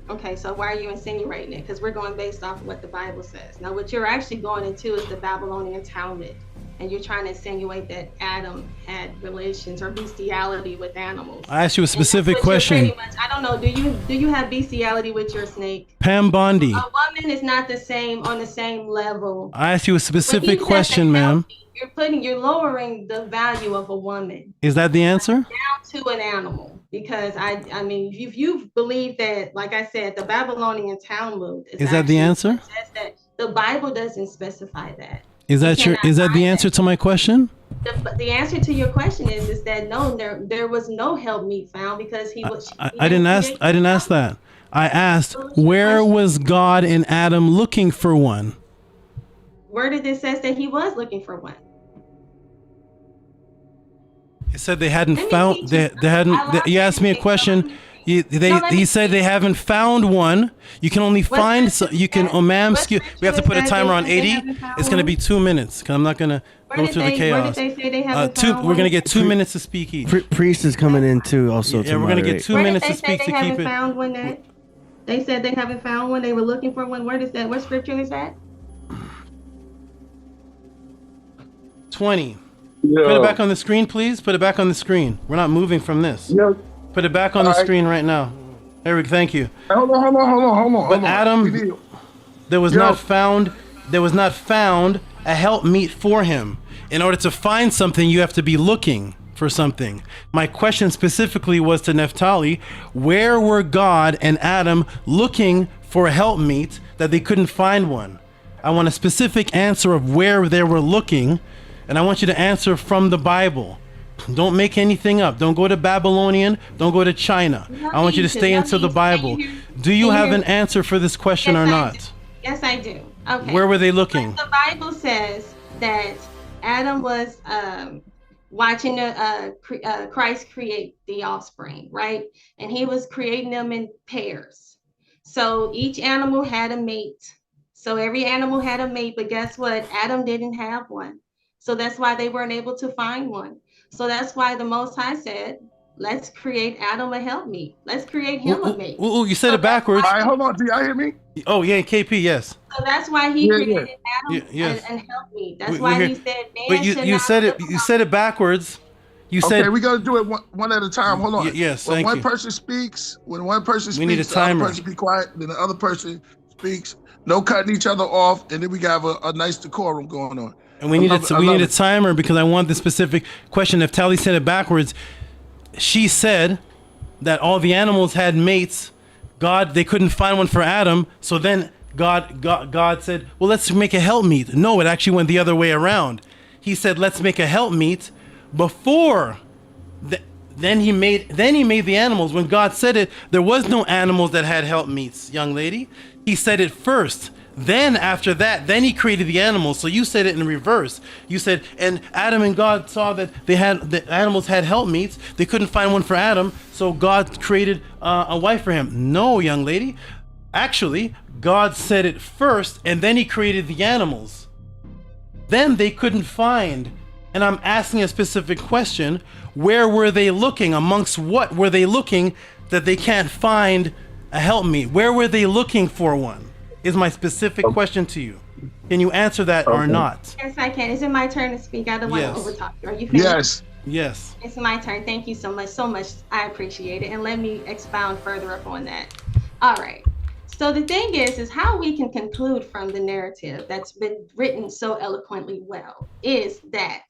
Okay, so why are you insinuating it? Because we're going based off of what the Bible says. Now, what you're actually going into is the Babylonian Talmud, and you're trying to insinuate that Adam had relations or bestiality with animals. I asked you a specific question. I don't know. Do you have bestiality with your snake? Pam Bondi. A woman is not the same on the same level. I asked you a specific question, ma'am. You're lowering the value of a woman. Is that the answer? Down to an animal. Because I mean, if you believe that, like I said, the Babylonian Talmud is that the answer? Says that the Bible doesn't specify that. Is that the answer to my question? The answer to your question is that no, there was no helpmeet found because he was. I didn't ask that. I asked, where was God and Adam looking for one? Where did it says that he was looking for one? He said they hadn't found. They hadn't. You asked me a question. He said they haven't found one. You can only find. You can. Oh, ma'am. Excuse. We have to put a timer on 80. It's going to be 2 minutes because I'm not going to go through the chaos. Where did they say they haven't found We're going to get 2 minutes to speak each. Priest is coming in too. Also, yeah, we're going to get 2 minutes to speak to keep it. Found one that they said they haven't found one. They were looking for one. Where is that? What scripture is that? 20. Yeah. Put it back on the screen, please. Put it back on the screen. We're not moving from this. Yeah. Put it back on the screen right now. Eric, thank you. Hold on. But Adam, there was not found a helpmeet for him. In order to find something, you have to be looking for something. My question specifically was to Neftali, where were God and Adam looking for a helpmeet that they couldn't find one? I want a specific answer of where they were looking. And I want you to answer from the Bible. Don't make anything up. Don't go to Babylonian. Don't go to China. I want you to stay into the Bible. Do you have an answer for this question or not? Yes, I do. Okay. Where were they looking? The Bible says that Adam was watching Christ create the offspring, right? And he was creating them in pairs. So each animal had a mate. So every animal had a mate, but guess what? Adam didn't have one. So that's why they weren't able to find one. So that's why the Most High said, let's create Adam a helpmeet. Let's create him a mate. Ooh, you said it backwards. All right, hold on. Do y'all hear me? Oh, yeah, KP, yes. So that's why he created Adam and helpmeet. That's why he said man should you said it. You said it backwards. You said. Okay, we got to do it one at a time. Hold on. Yes, when thank one you. person speaks, we need a timer. The other person be quiet. Then the other person speaks. No cutting each other off, and then we got a nice decorum going on. And we need a timer because I want the specific question. If Tally said it backwards, she said that all the animals had mates. They couldn't find one for Adam. So then God said, well, let's make a helpmeet. No, it actually went the other way around. He said, let's make a helpmeet before. Then he made the animals. When God said it, there was no animals that had helpmeets, young lady. He said it first. Then after that, then he created the animals. So you said it in reverse. You said, and Adam and God saw that the animals had helpmeets. They couldn't find one for Adam, so God created a wife for him. No, young lady. Actually, God said it first, and then he created the animals. Then they couldn't find And I'm asking a specific question. Where were they looking? Amongst what were they looking that they can't find a helpmeet? Where were they looking for one? Is my specific question to you. Can you answer that or not? Yes, I can. Is it my turn to speak? I don't want to overtalk you. Are you finished? Yes. Yes. It's my turn. Thank you so much. So much. I appreciate it. And let me expound further upon that. All right. So the thing is how we can conclude from the narrative that's been written so eloquently well is that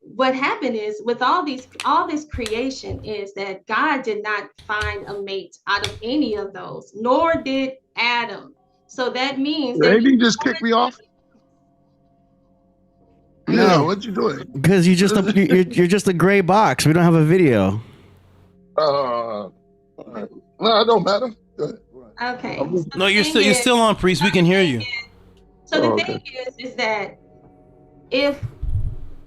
what happened is with all this creation is that God did not find a mate out of any of those, nor did Adam. So that means that Maybe you just kicked me off. Yeah, No. what you doing? Because you're just a gray box. We don't have a video. No, it don't matter. Go ahead. Okay. No, you're still on, Priest. We can hear you. So the thing is that if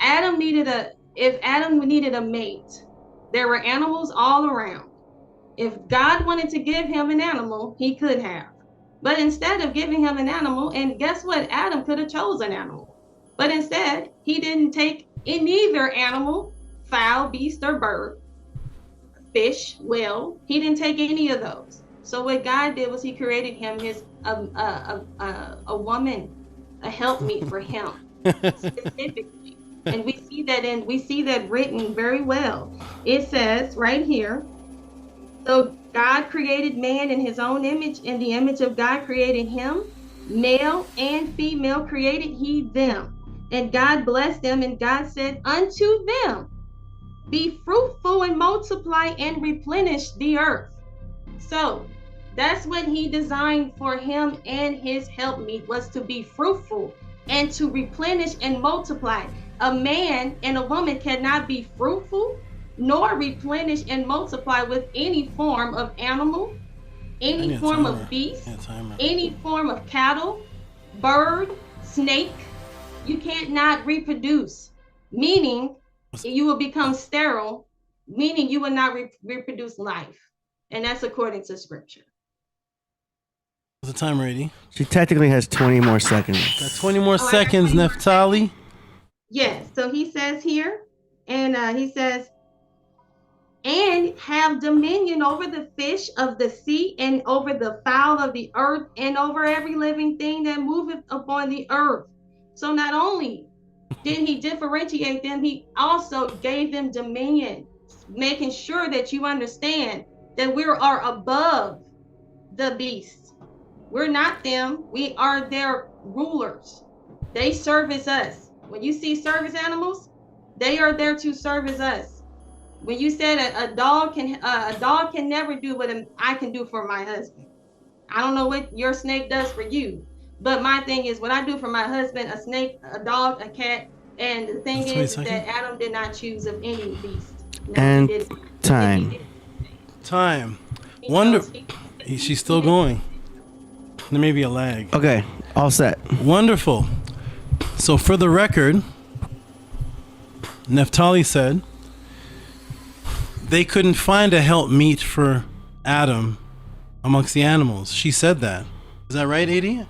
Adam needed a mate, there were animals all around. If God wanted to give him an animal, he could have. But instead of giving him an animal, and guess what? Adam could have chosen an animal. But instead, he didn't take in either animal, fowl, beast, or bird, fish, whale. He didn't take any of those. So what God did was he created him a woman, a helpmeet for him specifically. And we see that written very well. It says right here, so God created man in his own image, in the image of God created him, male and female created he them. And God blessed them, and God said unto them, be fruitful and multiply and replenish the earth. So that's what he designed for him and his helpmeet, was to be fruitful and to replenish and multiply. A man and a woman cannot be fruitful nor replenish and multiply with any form of animal, any form of beast, any form of cattle, bird, snake. You can't not reproduce, meaning you will become sterile, meaning you will not reproduce life. And that's according to scripture. Is the time ready? She technically has 20 more seconds. Got 20 more seconds, Neftali. Yes, so he says here, and he says, and have dominion over the fish of the sea, and over the fowl of the earth, and over every living thing that moveth upon the earth. So not only did he differentiate them, he also gave them dominion, making sure that you understand that we are above the beasts. We're not them. We are their rulers. They service us. When you see service animals, they are there to service us. When you said a dog can never do what I can do for my husband. I don't know what your snake does for you, but my thing is what I do for my husband, a snake, a dog, a cat, and the thing is that Adam did not choose of any beast. No, and time. She's still going. There may be a lag. Okay, all set. Wonderful. So for the record, Neftali said they couldn't find a helpmeet for Adam amongst the animals. She said that. Is that right, AD?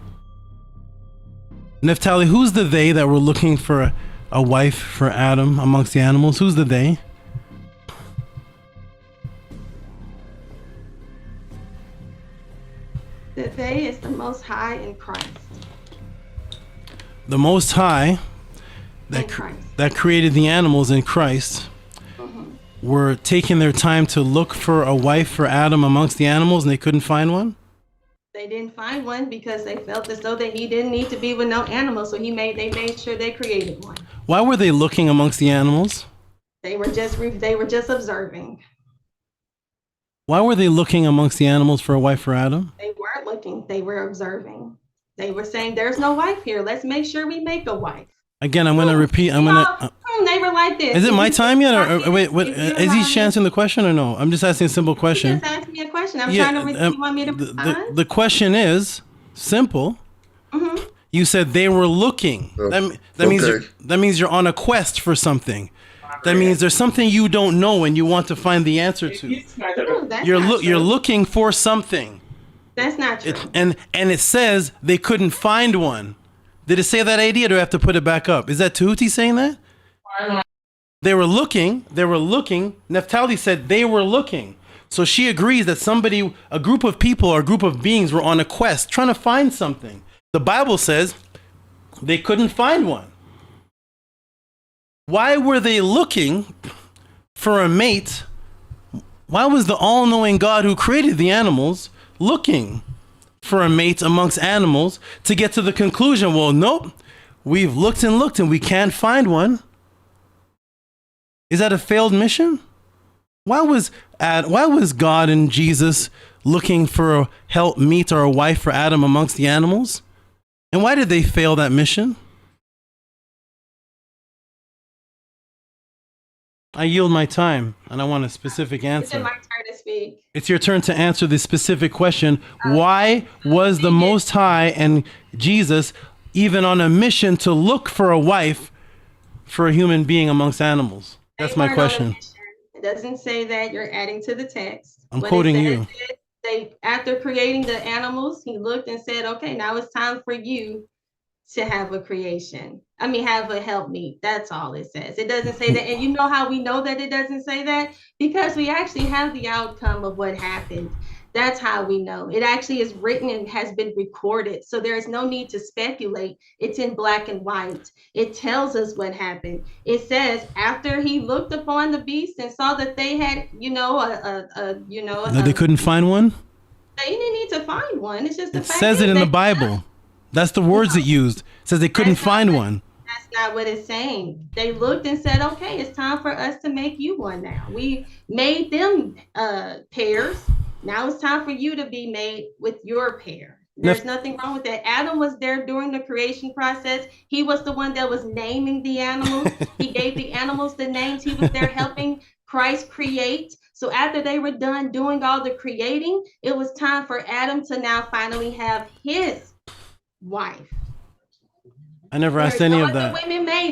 Neftali, who's the they that were looking for a wife for Adam amongst the animals? Who's the they? The they is the Most High in Christ. The Most High that created the animals in Christ were taking their time to look for a wife for Adam amongst the animals, and they couldn't find one? They didn't find one because they felt as though he didn't need to be with no animal, so they made sure they created one. Why were they looking amongst the animals? They were just observing. Why were they looking amongst the animals for a wife for Adam? They weren't looking, they were observing. They were saying, there's no wife here. Let's make sure we make a wife. Again, I'm going to repeat. They were like this. Is it my time yet? Or wait, what, is he answering the question or no? I'm just asking a simple question. You just asked me a question. I'm trying to you want me to respond? The question is simple. Mm-hmm. You said they were looking. That means you're on a quest for something. That means there's something you don't know and you want to find the answer to. No, you're looking for something. That's not true. And it says they couldn't find one. Did it say that, AD, or do I have to put it back up? Is that Tehuti saying that? They were looking. Neftali said they were looking. So she agrees that somebody, a group of people or a group of beings were on a quest trying to find something. The Bible says they couldn't find one. Why were they looking for a mate? Why was the all-knowing God who created the animals looking for a mate amongst animals to get to the conclusion, well, nope, we've looked and we can't find one? Is that a failed mission? Why was God and Jesus looking for a helpmeet or a wife for Adam amongst the animals? And why did they fail that mission? I yield my time, and I want a specific answer. It's my turn to speak. It's your turn to answer this specific question. Why was the Most High and Jesus even on a mission to look for a wife for a human being amongst animals? That's my question. It doesn't say that. You're adding to the text. I'm quoting you. They, after creating the animals, he looked and said, okay, now it's time for you to have a creation. I mean, have a helpmeet. That's all it says. It doesn't say that. And you know how we know that it doesn't say that? Because we actually have the outcome of what happened. That's how we know. It actually is written and has been recorded. So there is no need to speculate. It's in black and white. It tells us what happened. It says, after he looked upon the beast and saw that they had, They couldn't find one? They didn't need to find one. It's just the It fact says it in the Bible. That's the words it used. It says they couldn't find one. That's not what it's saying. They looked and said, okay, it's time for us to make you one now. We made them pairs. Now it's time for you to be made with your pair. There's nothing wrong with that. Adam was there during the creation process. He was the one that was naming the animals. He gave the animals the names. He was there helping Christ create. So after they were done doing all the creating, it was time for Adam to now finally have his wife. I never asked any of that.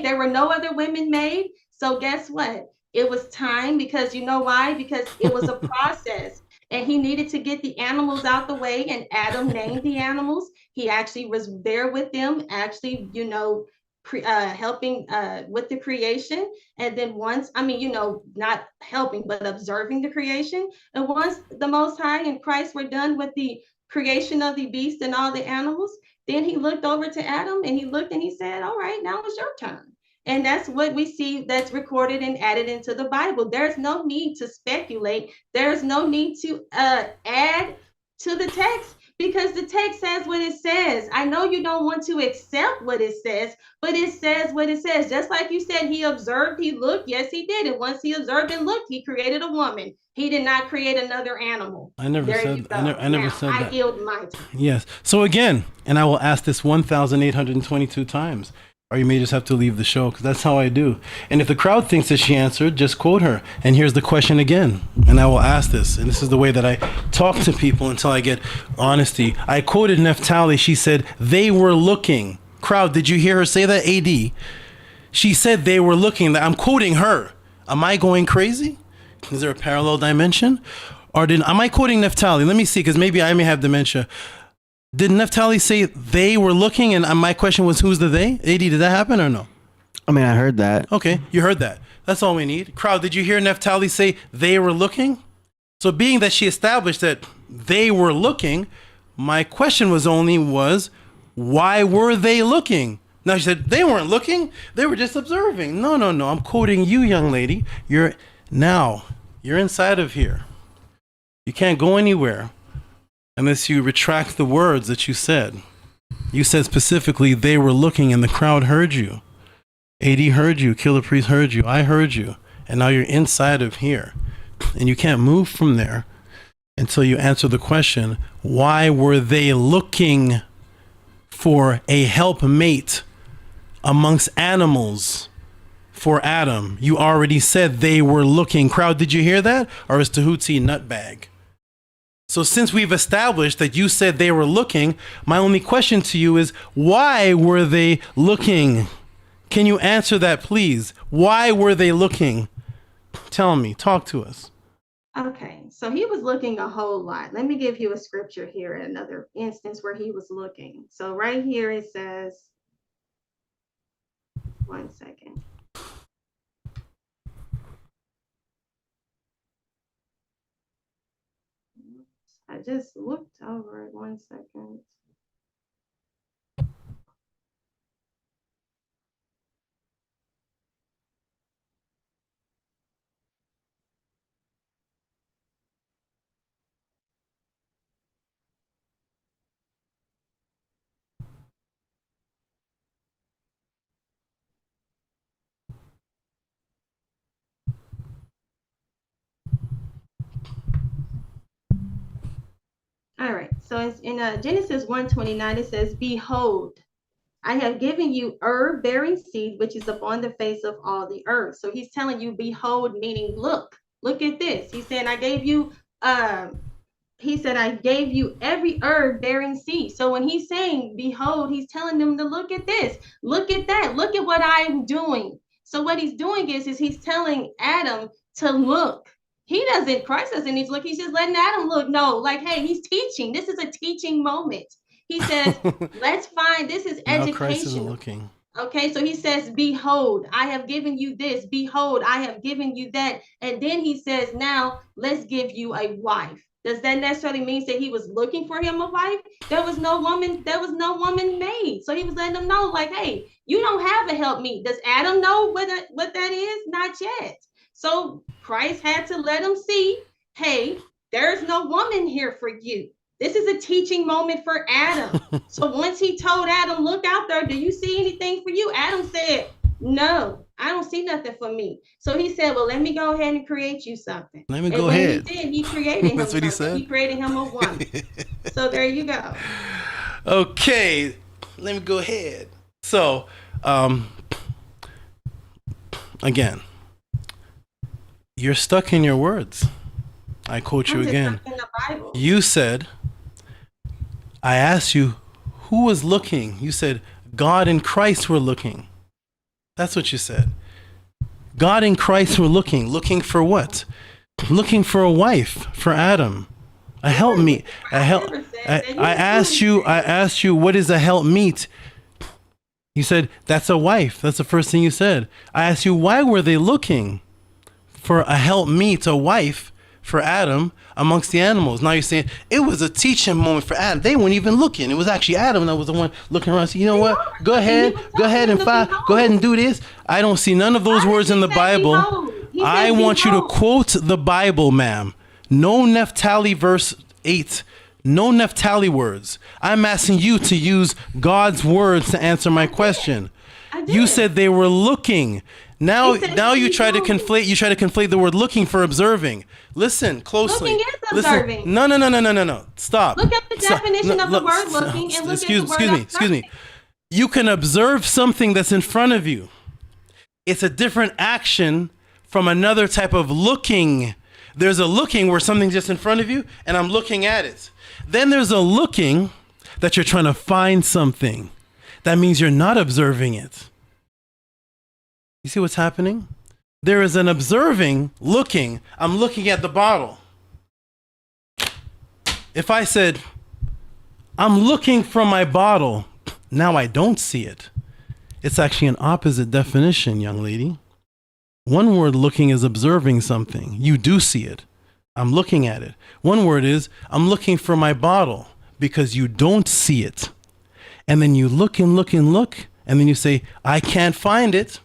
There were no other women made. So guess what? It was time, because you know why? Because it was a process. And he needed to get the animals out the way, and Adam named the animals. He actually was there with them, actually, helping with the creation. And then not helping, but observing the creation. And once the Most High and Christ were done with the creation of the beast and all the animals, then he looked over to Adam and he looked and he said, all right, now it's your turn. And that's what we see that's recorded and added into the Bible. There's no need to speculate. There's no need to add to the text, because the text says what it says. I know you don't want to accept what it says, but it says what it says. Just like you said, he observed, he looked. Yes, he did. And once he observed and looked, he created a woman. He did not create another animal. I never said that. I yield my time. Yes. So again, and I will ask this 1,822 times. Or you may just have to leave the show, because that's how I do. And if the crowd thinks that she answered, just quote her. And here's the question again. And I will ask this. And this is the way that I talk to people until I get honesty. I quoted Neftali. She said, they were looking. Crowd, did you hear her say that? AD. She said they were looking. I'm quoting her. Am I going crazy? Is there a parallel dimension? Or am I quoting Neftali? Let me see, because maybe I may have dementia. Did Neftali say they were looking? And my question was, who's the they? AD, did that happen or no? I mean, I heard that. Okay, you heard that. That's all we need. Crowd, did you hear Neftali say they were looking? So being that she established that they were looking, my question was, why were they looking? Now she said, they weren't looking. They were just observing. No. I'm quoting you, young lady. You're inside of here. You can't go anywhere unless you retract the words that you said. You said specifically they were looking, and the crowd heard you. AD heard you. Killah Priest heard you. I heard you. And now you're inside of here. And you can't move from there until you answer the question, why were they looking for a helpmate amongst animals for Adam? You already said they were looking. Crowd, did you hear that? Or is Tahuti nutbag? So since we've established that you said they were looking, my only question to you is, why were they looking? Can you answer that, please? Why were they looking? Tell me, talk to us. Okay, so he was looking a whole lot. Let me give you a scripture here, another instance where he was looking. So right here it says, 1 second. I just looked over it. 1 second. All right, so it's in Genesis 1:29, it says, behold, I have given you herb-bearing seed, which is upon the face of all the earth. So he's telling you, behold, meaning look at this. He said, I gave you, I gave you every herb bearing seed. So when he's saying, behold, he's telling them to look at this, look at that, look at what I'm doing. So what he's doing is he's telling Adam to look. Christ doesn't need to look. He's just letting Adam look. No, like, hey, he's teaching. This is a teaching moment. He says, let's find, this is education. Christ isn't looking. Okay, so he says, behold, I have given you this. Behold, I have given you that. And then he says, now let's give you a wife. Does that necessarily mean that he was looking for him a wife? There was no woman made. So he was letting them know, like, hey, you don't have a helpmeet. Does Adam know what that is? Not yet. So Christ had to let him see, hey, there's no woman here for you. This is a teaching moment for Adam. So once he told Adam, look out there, do you see anything for you? Adam said, no, I don't see nothing for me. So he said, well, let me go ahead and create you something. Let me go ahead. He did, he created him. That's what he said. He created him a woman. So there you go. Okay, let me go ahead. So, again, you're stuck in your words. I quote you again. You said, I asked you, who was looking? You said, God and Christ were looking. That's what you said. God and Christ were looking. Looking for what? Looking for a wife for Adam. A helpmeet. I asked you, what is a helpmeet? You said, that's a wife. That's the first thing you said. I asked you, why were they looking for a helpmeet, a wife for Adam amongst the animals? Now you're saying it was a teaching moment for Adam. They weren't even looking. It was actually Adam that was the one looking around. So you know what? Go ahead and do this. I don't see none of those words in the Bible. I want you to quote the Bible, ma'am. No Neftali verse 8. No Neftali words. I'm asking you to use God's words to answer my question. You said they were looking. Now you try to conflate the word looking for observing. Listen closely. Looking is observing. No. Stop. Look at the definition of the word looking and look at the word excuse me. You can observe something that's in front of you. It's a different action from another type of looking. There's a looking where something's just in front of you and I'm looking at it. Then there's a looking that you're trying to find something. That means you're not observing it. You see what's happening? There is an observing, looking. I'm looking at the bottle. If I said, I'm looking for my bottle, now I don't see it. It's actually an opposite definition, young lady. One word looking is observing something. You do see it. I'm looking at it. One word is, I'm looking for my bottle because you don't see it. And then you look and look and look, and then you say, I can't find it.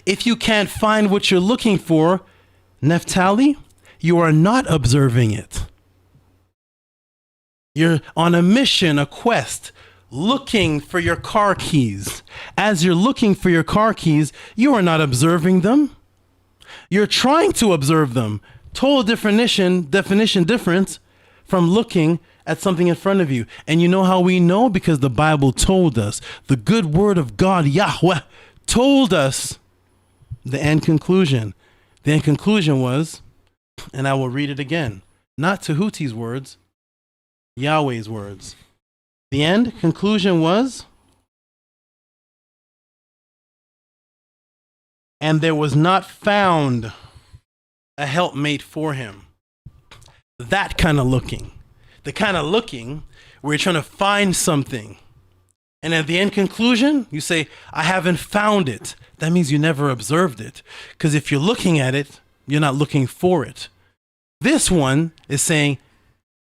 If you can't find what you're looking for, Neftali, you are not observing it. You're on a mission, a quest, looking for your car keys. As you're looking for your car keys, you are not observing them. You're trying to observe them. Total definition difference from looking at something in front of you. And you know how we know? Because the Bible told us. The good word of God, Yahweh, told us the end conclusion. The end conclusion was, and I will read it again, not Tehuti's words, Yahweh's words. The end conclusion was, and there was not found a helpmate for him. That kind of looking. The kind of looking where you're trying to find something. And at the end conclusion, you say, I haven't found it. That means you never observed it. Because if you're looking at it, you're not looking for it. This one is saying,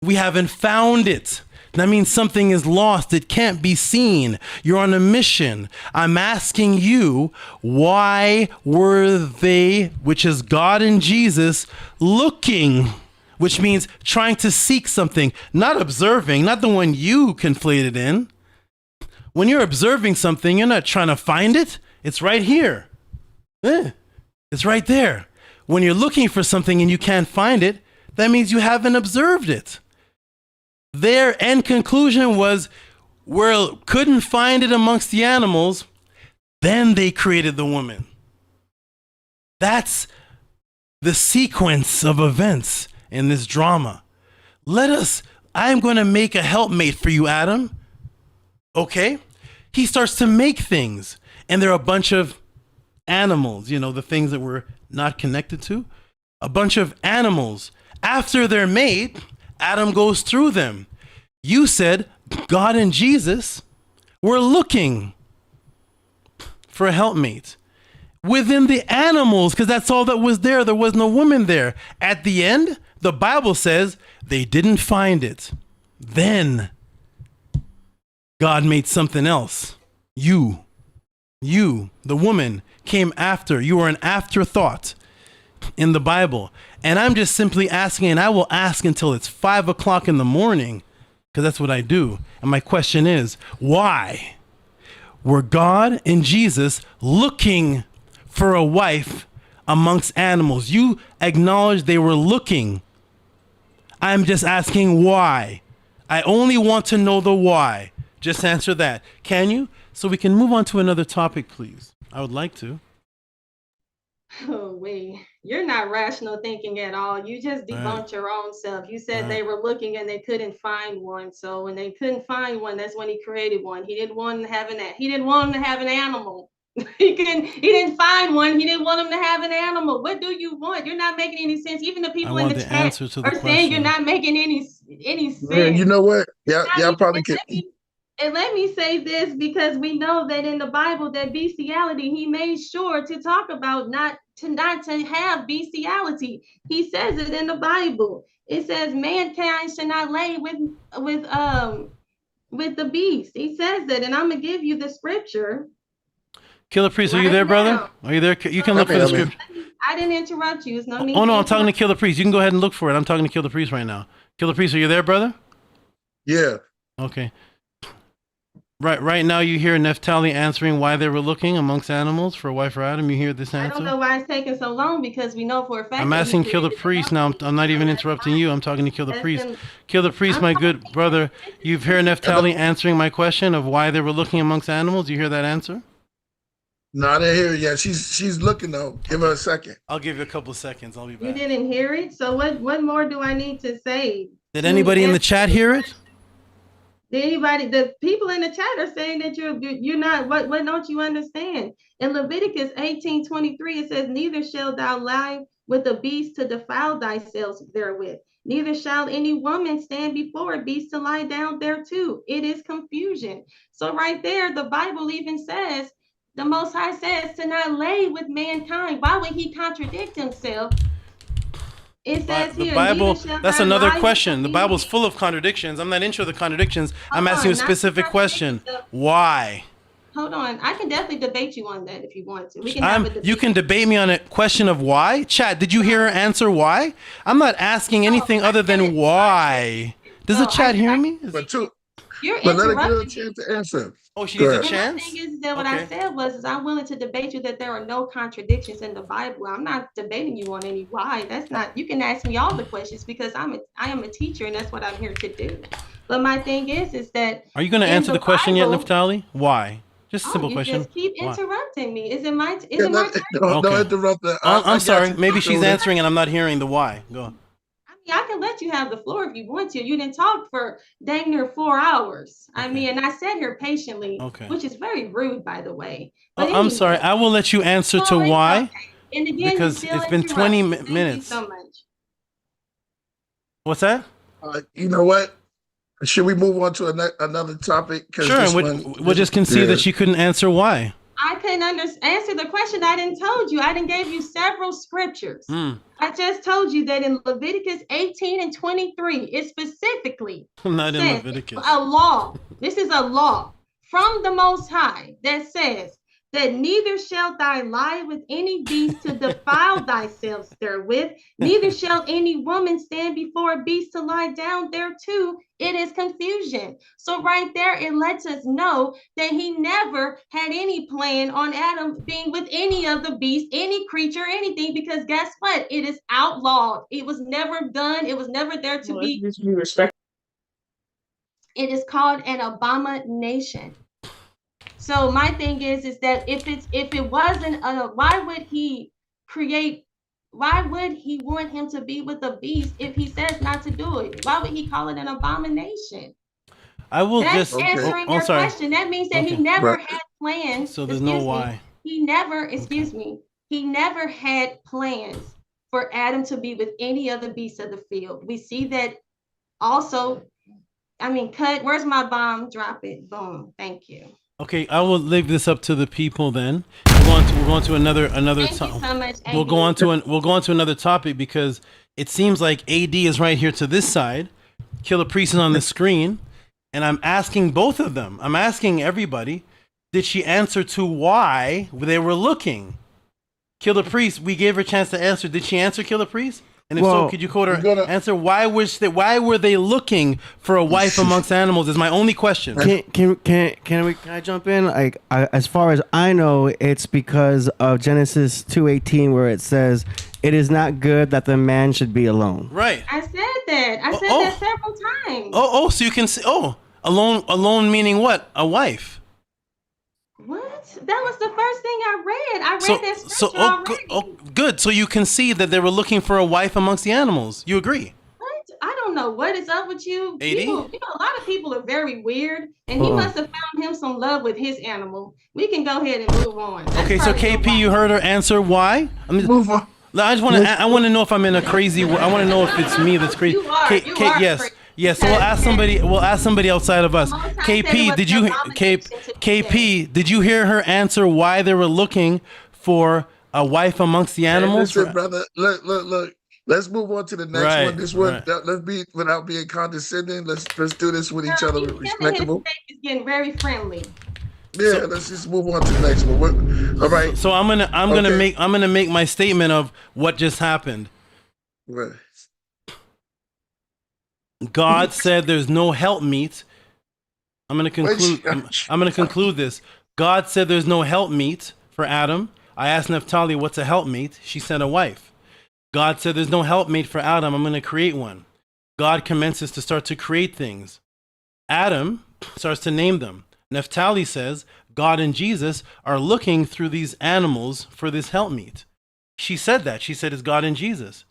we haven't found it. That means something is lost. It can't be seen. You're on a mission. I'm asking you, why were they, which is God and Jesus, looking? Which means trying to seek something, not observing, not the one you conflated in. When you're observing something, you're not trying to find it. It's right here. It's right there. When you're looking for something and you can't find it, that means you haven't observed it. Their end conclusion was, we couldn't find it amongst the animals. Then they created the woman. That's the sequence of events in this drama. I'm going to make a helpmate for you, Adam. Okay? He starts to make things. And there are a bunch of animals, the things that we're not connected to. A bunch of animals. After they're made, Adam goes through them. You said God and Jesus were looking for a helpmate within the animals, because that's all that was there. There was no woman there. At the end, the Bible says they didn't find it. Then God made something else. You, the woman, came after. You were an afterthought in the Bible. And I'm just simply asking, and I will ask until it's 5 o'clock in the morning, because that's what I do. And my question is, why were God and Jesus looking for a wife amongst animals? You acknowledge they were looking. I'm just asking why. I only want to know the why. Just answer that. Can you? So we can move on to another topic, please. I would like to. Oh, wait. You're not rational thinking at all. You just debunked your own self. You said they were looking and they couldn't find one. So when they couldn't find one, that's when he created one. He didn't want to have an animal. he didn't find one. He didn't want him to have an animal. What do you want? You're not making any sense. Even the people in the chat are saying you're not making any sense. Man, you know what? Yeah, probably can. And let me say this, because we know that in the Bible, that bestiality, he made sure to talk about not to have bestiality. He says it in the Bible. It says mankind should not lay with the beast. He says that, and I'm gonna give you the scripture. Killah Priest, are you there, brother? Are you there? You can look for the scripture. I didn't interrupt you. It's no need. Oh no, I'm talking to Killah Priest. You can go ahead and look for it. I'm talking to Killah Priest right now. Killah Priest, are you there, brother? Yeah. Okay. Right now you hear Neftali answering why they were looking amongst animals for a wife for Adam. You hear this answer? I don't know why it's taking so long, because we know for a fact. I'm asking Killah Priest now. I'm not even interrupting you. I'm talking to Killah Priest. Killah Priest, my good brother, you've heard Neftali answering my question of why they were looking amongst animals. You hear that answer? No, I didn't hear it yet. She's looking though. Give her a second. I'll give you a couple of seconds. I'll be back. You didn't hear it? So what more do I need to say? Did anybody in the chat hear it? The people in the chat are saying that you're not, what don't you understand? In Leviticus 18:23, it says, neither shalt thou lie with a beast to defile thyself therewith, neither shall any woman stand before a beast to lie down thereto. It is confusion. So right there, the Bible even says, the Most High says to not lay with mankind. Why would he contradict himself? It says the here, Bible, that's another question. The Bible's full of contradictions. I'm not into the contradictions. I'm asking you a specific question. Why? Hold on. I can definitely debate you on that if you want to. We can have a debate. You can debate me on a question of why? Chat, did you hear her answer why? I'm not asking anything other than why. Does the chat hear me? But let her get a chance to answer. Oh, she needs a chance? My thing is that what I said was I'm willing to debate you that there are no contradictions in the Bible. I'm not debating you on any why. That's not, you can ask me all the questions, because I am a teacher and that's what I'm here to do. But my thing is that, are you going to answer the question yet, Neftali? Why? Just a simple question. Just keep interrupting me. Is it my turn? Don't interrupt her. I'm sorry. Maybe she's answering and I'm not hearing the why. Go on. I can let you have the floor if you want to. You didn't talk for dang near 4 hours. I mean, and I sat here patiently, which is very rude, by the way. But anyway, I'm sorry. I will let you answer to why, and again, because it's been 20 minutes. Thank you so much. What's that? You know what? Should we move on to another topic? Sure, and we'll just concede that she couldn't answer why. I couldn't answer the question. I didn't told you. I didn't gave you several scriptures. I just told you that in Leviticus 18 and 23, it specifically not in Leviticus. A law. This is a law from the Most High that says that neither shalt thou lie with any beast to defile thyself therewith, neither shall any woman stand before a beast to lie down thereto. It is confusion. So right there, it lets us know that he never had any plan on Adam being with any of the beasts, any creature, anything, because guess what? It is outlawed. It was never done. It was never there to be. It is called an abomination. So my thing is that if it wasn't, why would he want him to be with a beast if he says not to do it? Why would he call it an abomination? That's answering your question. That means that he never had plans. So there's no why. He never had plans for Adam to be with any other beast of the field. We see that also. I mean, where's my bomb? Drop it. Boom. Thank you. Okay, I will leave this up to the people then. We're going to another topic. So much, we'll go on to another topic because it seems like AD is right here to this side. Killah Priest is on the screen, and I'm asking both of them. I'm asking everybody, did she answer to why they were looking? Killah Priest, we gave her a chance to answer. Did she answer, Killah Priest? And if so, could you quote her answer? Why were they looking for a wife amongst animals? Is my only question. Can I jump in? Like, as far as I know, it's because of Genesis 2:18, where it says, "It is not good that the man should be alone." Right. I said that. I said that several times. So you can see. Alone meaning what? A wife. What? That was the first thing I read. I read that scripture already. Good. So you can see that they were looking for a wife amongst the animals. You agree? What? I don't know what is up with you. People, a lot of people are very weird, and he must have found him some love with his animal. We can go ahead and move on. Okay, so KP, you heard her answer. Why? Move on. I want to know if I'm in a crazy. I want to know if it's me that's crazy. You are yes. crazy. Yes, so we'll ask somebody outside of us. KP, did you hear her answer why they were looking for a wife amongst the animals? Hey, listen, brother, look. Let's move on to the next one. This one, let's be without being condescending. Let's do this with each other, respectable. He's getting very friendly. Yeah, let's just move on to the next one. All right. So I'm gonna make my statement of what just happened. Right. God said there's no helpmeet. I'm going to conclude this. God said there's no helpmeet for Adam. I asked Neftali, what's a helpmeet? She said a wife. God said there's no helpmate for Adam. I'm going to create one. God commences to start to create things. Adam starts to name them. Neftali says God and Jesus are looking through these animals for this helpmeet. She said that. She said it's God and Jesus.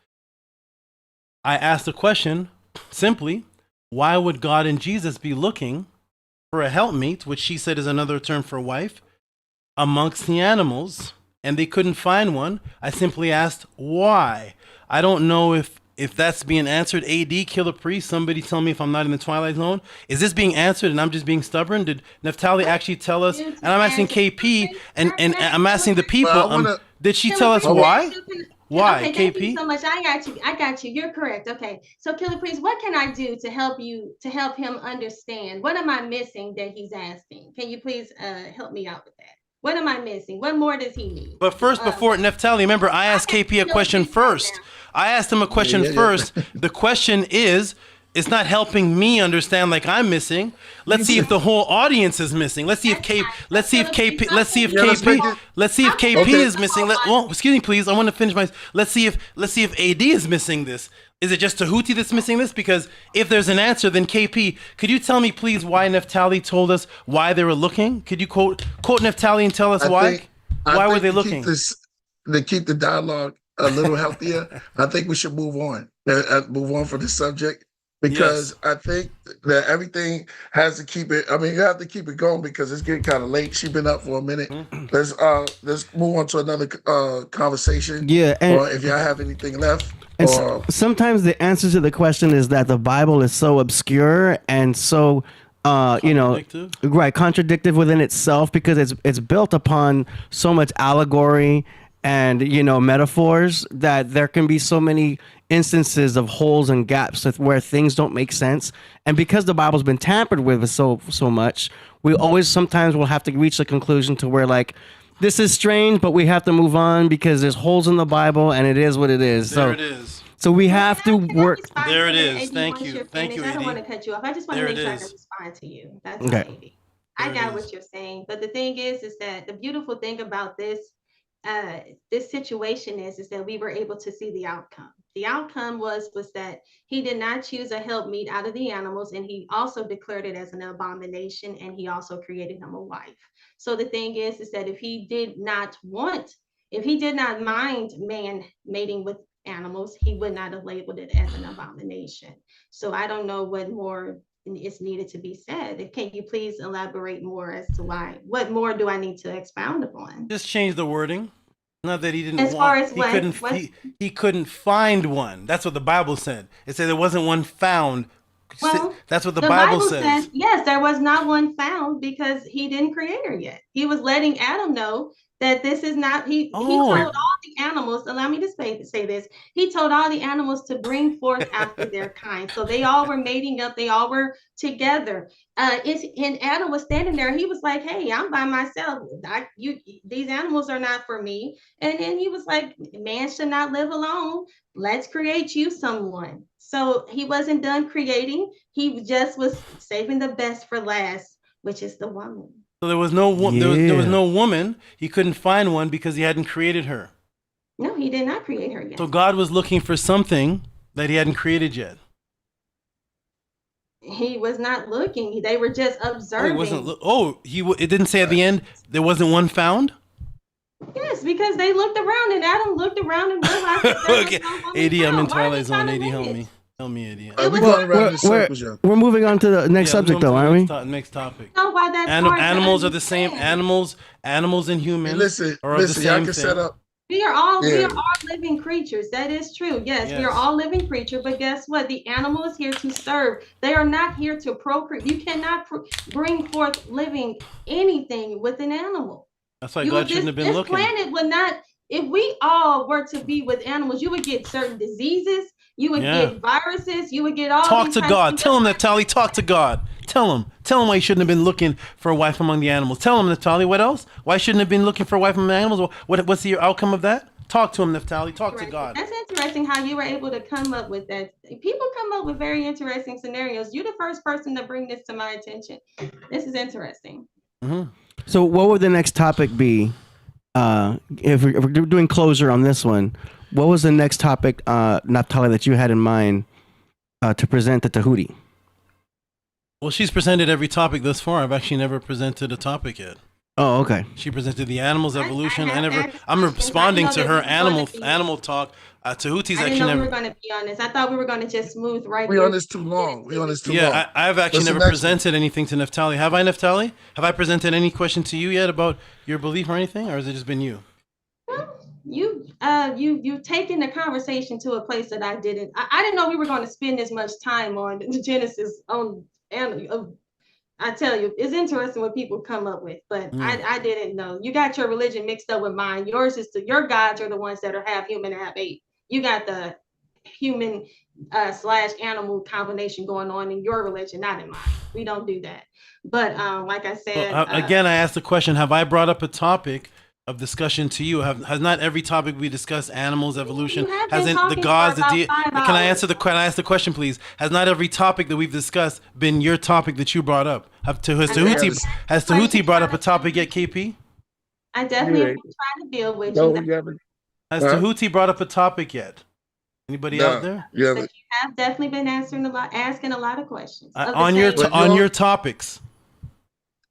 I asked a question. Simply, why would God and Jesus be looking for a helpmeet, which she said is another term for wife, amongst the animals, and they couldn't find one? I simply asked why. I don't know if that's being answered. AD, Killah Priest, somebody tell me if I'm not in the Twilight Zone. Is this being answered and I'm just being stubborn? Did Neftali actually tell us? And I'm asking KP, and I'm asking the people, did she tell us why? Why, okay, KP? Thank you so much. I got you. You're correct. Okay. So Killah Priest, what can I do to help him understand? What am I missing that he's asking? Can you please help me out with that? What am I missing? What more does he need? But first, before Neftali, remember, I asked KP a question first. I asked him a question first. The question is, it's not helping me understand like I'm missing. Let's see if the whole audience is missing. Let's see if KP is missing. Excuse me, please. I want to finish my. Let's see if AD is missing this. Is it just Tahuti that's missing this? Because if there's an answer, then KP, could you tell me, please, why Neftali told us why they were looking? Could you quote Neftali and tell us why? Why were they looking? To keep the dialogue a little healthier, I think we should move on. Move on from the subject. Because I think that everything has to keep it. I mean, you have to keep it going because it's getting kind of late. She's been up for a minute. Let's move on to another conversation. Yeah, or if y'all have anything left. And Or sometimes the answer to the question is that the Bible is so obscure and so, right, contradictive within itself, because it's built upon so much allegory and metaphors that there can be so many instances of holes and gaps where things don't make sense. And because the Bible's been tampered with so much, we always sometimes will have to reach a conclusion to where like, this is strange, but we have to move on because there's holes in the Bible and it is what it is. There it is. So we have to work. There it is. Thank you. Thank you, I don't AD. want to cut you off. I just want to make sure I can respond to you. That's okay. AD. I got what you're saying. But the thing is that the beautiful thing about this situation is that we were able to see the outcome. The outcome was that he did not choose a helpmeet out of the animals, and he also declared it as an abomination, and he also created him a wife. So the thing is that if he did not mind man mating with animals, he would not have labeled it as an abomination. So I don't know what more is needed to be said. Can you please elaborate more as to why? What more do I need to expound upon? Just change the wording. Not that he didn't as far as he couldn't find one. That's what the Bible said. It said there wasn't one found. Well, that's what the Bible says. Yes, there was not one found because he didn't create her yet. He was letting Adam know that this is not, he told all the animals, allow me to say this, he told all the animals to bring forth after their kind. So they all were mating up, they all were together. And Adam was standing there, he was like, hey, I'm by myself. These animals are not for me. And then he was like, man should not live alone. Let's create you someone. So he wasn't done creating, he just was saving the best for last, which is the woman. So there was no there was no woman. He couldn't find one because he hadn't created her. No, he did not create her yet. So God was looking for something that he hadn't created yet. He was not looking. They were just observing. It didn't say at the end there wasn't one found? Yes, because they looked around and Adam looked around and realized that there okay. was no woman AD, I'm in found. Twilight Zone. AD, help me. Tell me, AD. We're moving on to the next subject, though, aren't we? Next topic. No, why that's animals are the same. Animals and humans are the same thing. Set up. We are all living creatures. That is true. Yes, we are all living creatures. But guess what? The animal is here to serve. They are not here to procreate. You cannot bring forth living anything with an animal. That's why God shouldn't have been looking. This planet would not. If we all were to be with animals, you would get certain diseases. You would get viruses. You would get all. Talk to God. Tell him, Neftali. Talk to God. Tell him why he shouldn't have been looking for a wife among the animals. Tell him, Neftali. What else? Why shouldn't have been looking for a wife among the animals? What's the outcome of that? Talk to him, Neftali. Talk to God. That's interesting how you were able to come up with that. People come up with very interesting scenarios. You're the first person to bring this to my attention. This is interesting. Mm-hmm. So, what would the next topic be? If we're doing closure on this one, what was the next topic, Naphtali, that you had in mind to present to Tahuti? Well, she's presented every topic thus far. I've actually never presented a topic yet. Oh, okay. She presented the animals evolution. I'm responding to her animal talk. Tahuti's actually never. We were going to be on this. I thought we were going to just smooth right. We on this too long. Yeah, I've actually never presented anything to Neftali. Have I, Neftali? Have I presented any question to you yet about your belief or anything, or has it just been you? Well, you've taken the conversation to a place that I didn't. I didn't know we were going to spend this much time on Genesis I tell you, it's interesting what people come up with, but I didn't know. You got your religion mixed up with mine. Yours is your gods are the ones that are half human and half ape. You got the human / animal combination going on in your religion, not in mine. We don't do that. But like I said, again, I asked the question: have I brought up a topic of discussion to you? Has not every topic we discuss animals, evolution, hasn't the gods, can I ask the question, please? Has not every topic that we've discussed been your topic that you brought up? Has Tahuti brought up a topic yet, KP? I definitely am trying to deal with you. Has Tahuti brought up a topic yet? Anybody out there? Yeah. You have definitely been asking a lot of questions. On your topics.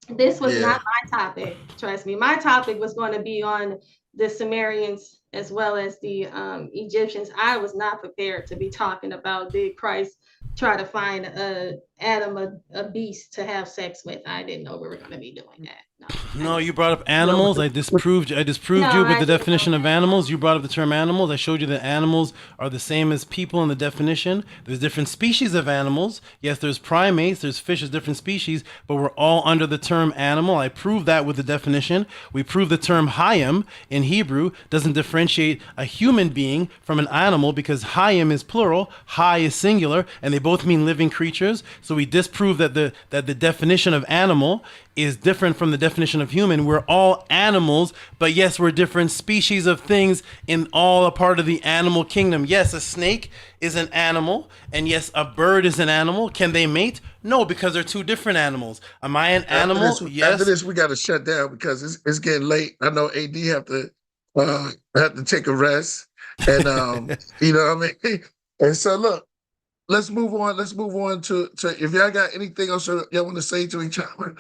This was not my topic. Trust me. My topic was going to be on the Sumerians as well as the Egyptians. I was not prepared to be talking about did Christ try to find Adam a beast to have sex with. I didn't know we were going to be doing that. No, you brought up animals. I disproved you with the definition of animals. You brought up the term animals. I showed you that animals are the same as people in the definition. There's different species of animals. Yes, there's primates, there's fish, there's different species, but we're all under the term animal. I proved that with the definition. We proved the term hayim in Hebrew doesn't differentiate a human being from an animal because hayim is plural, hay is singular, and they both mean living creatures. So we disproved that the definition of animal is different from the definition of human. We're all animals, but yes, we're different species of things in all a part of the animal kingdom. Yes, a snake is an animal, and yes, a bird is an animal. Can they mate? No, because they're two different animals. Am I an animal? Yes. After this, we got to shut down because it's getting late. I know AD have to take a rest, and you know what I mean. And so look, let's move on. Let's move on to if y'all got anything else y'all want to say to each other.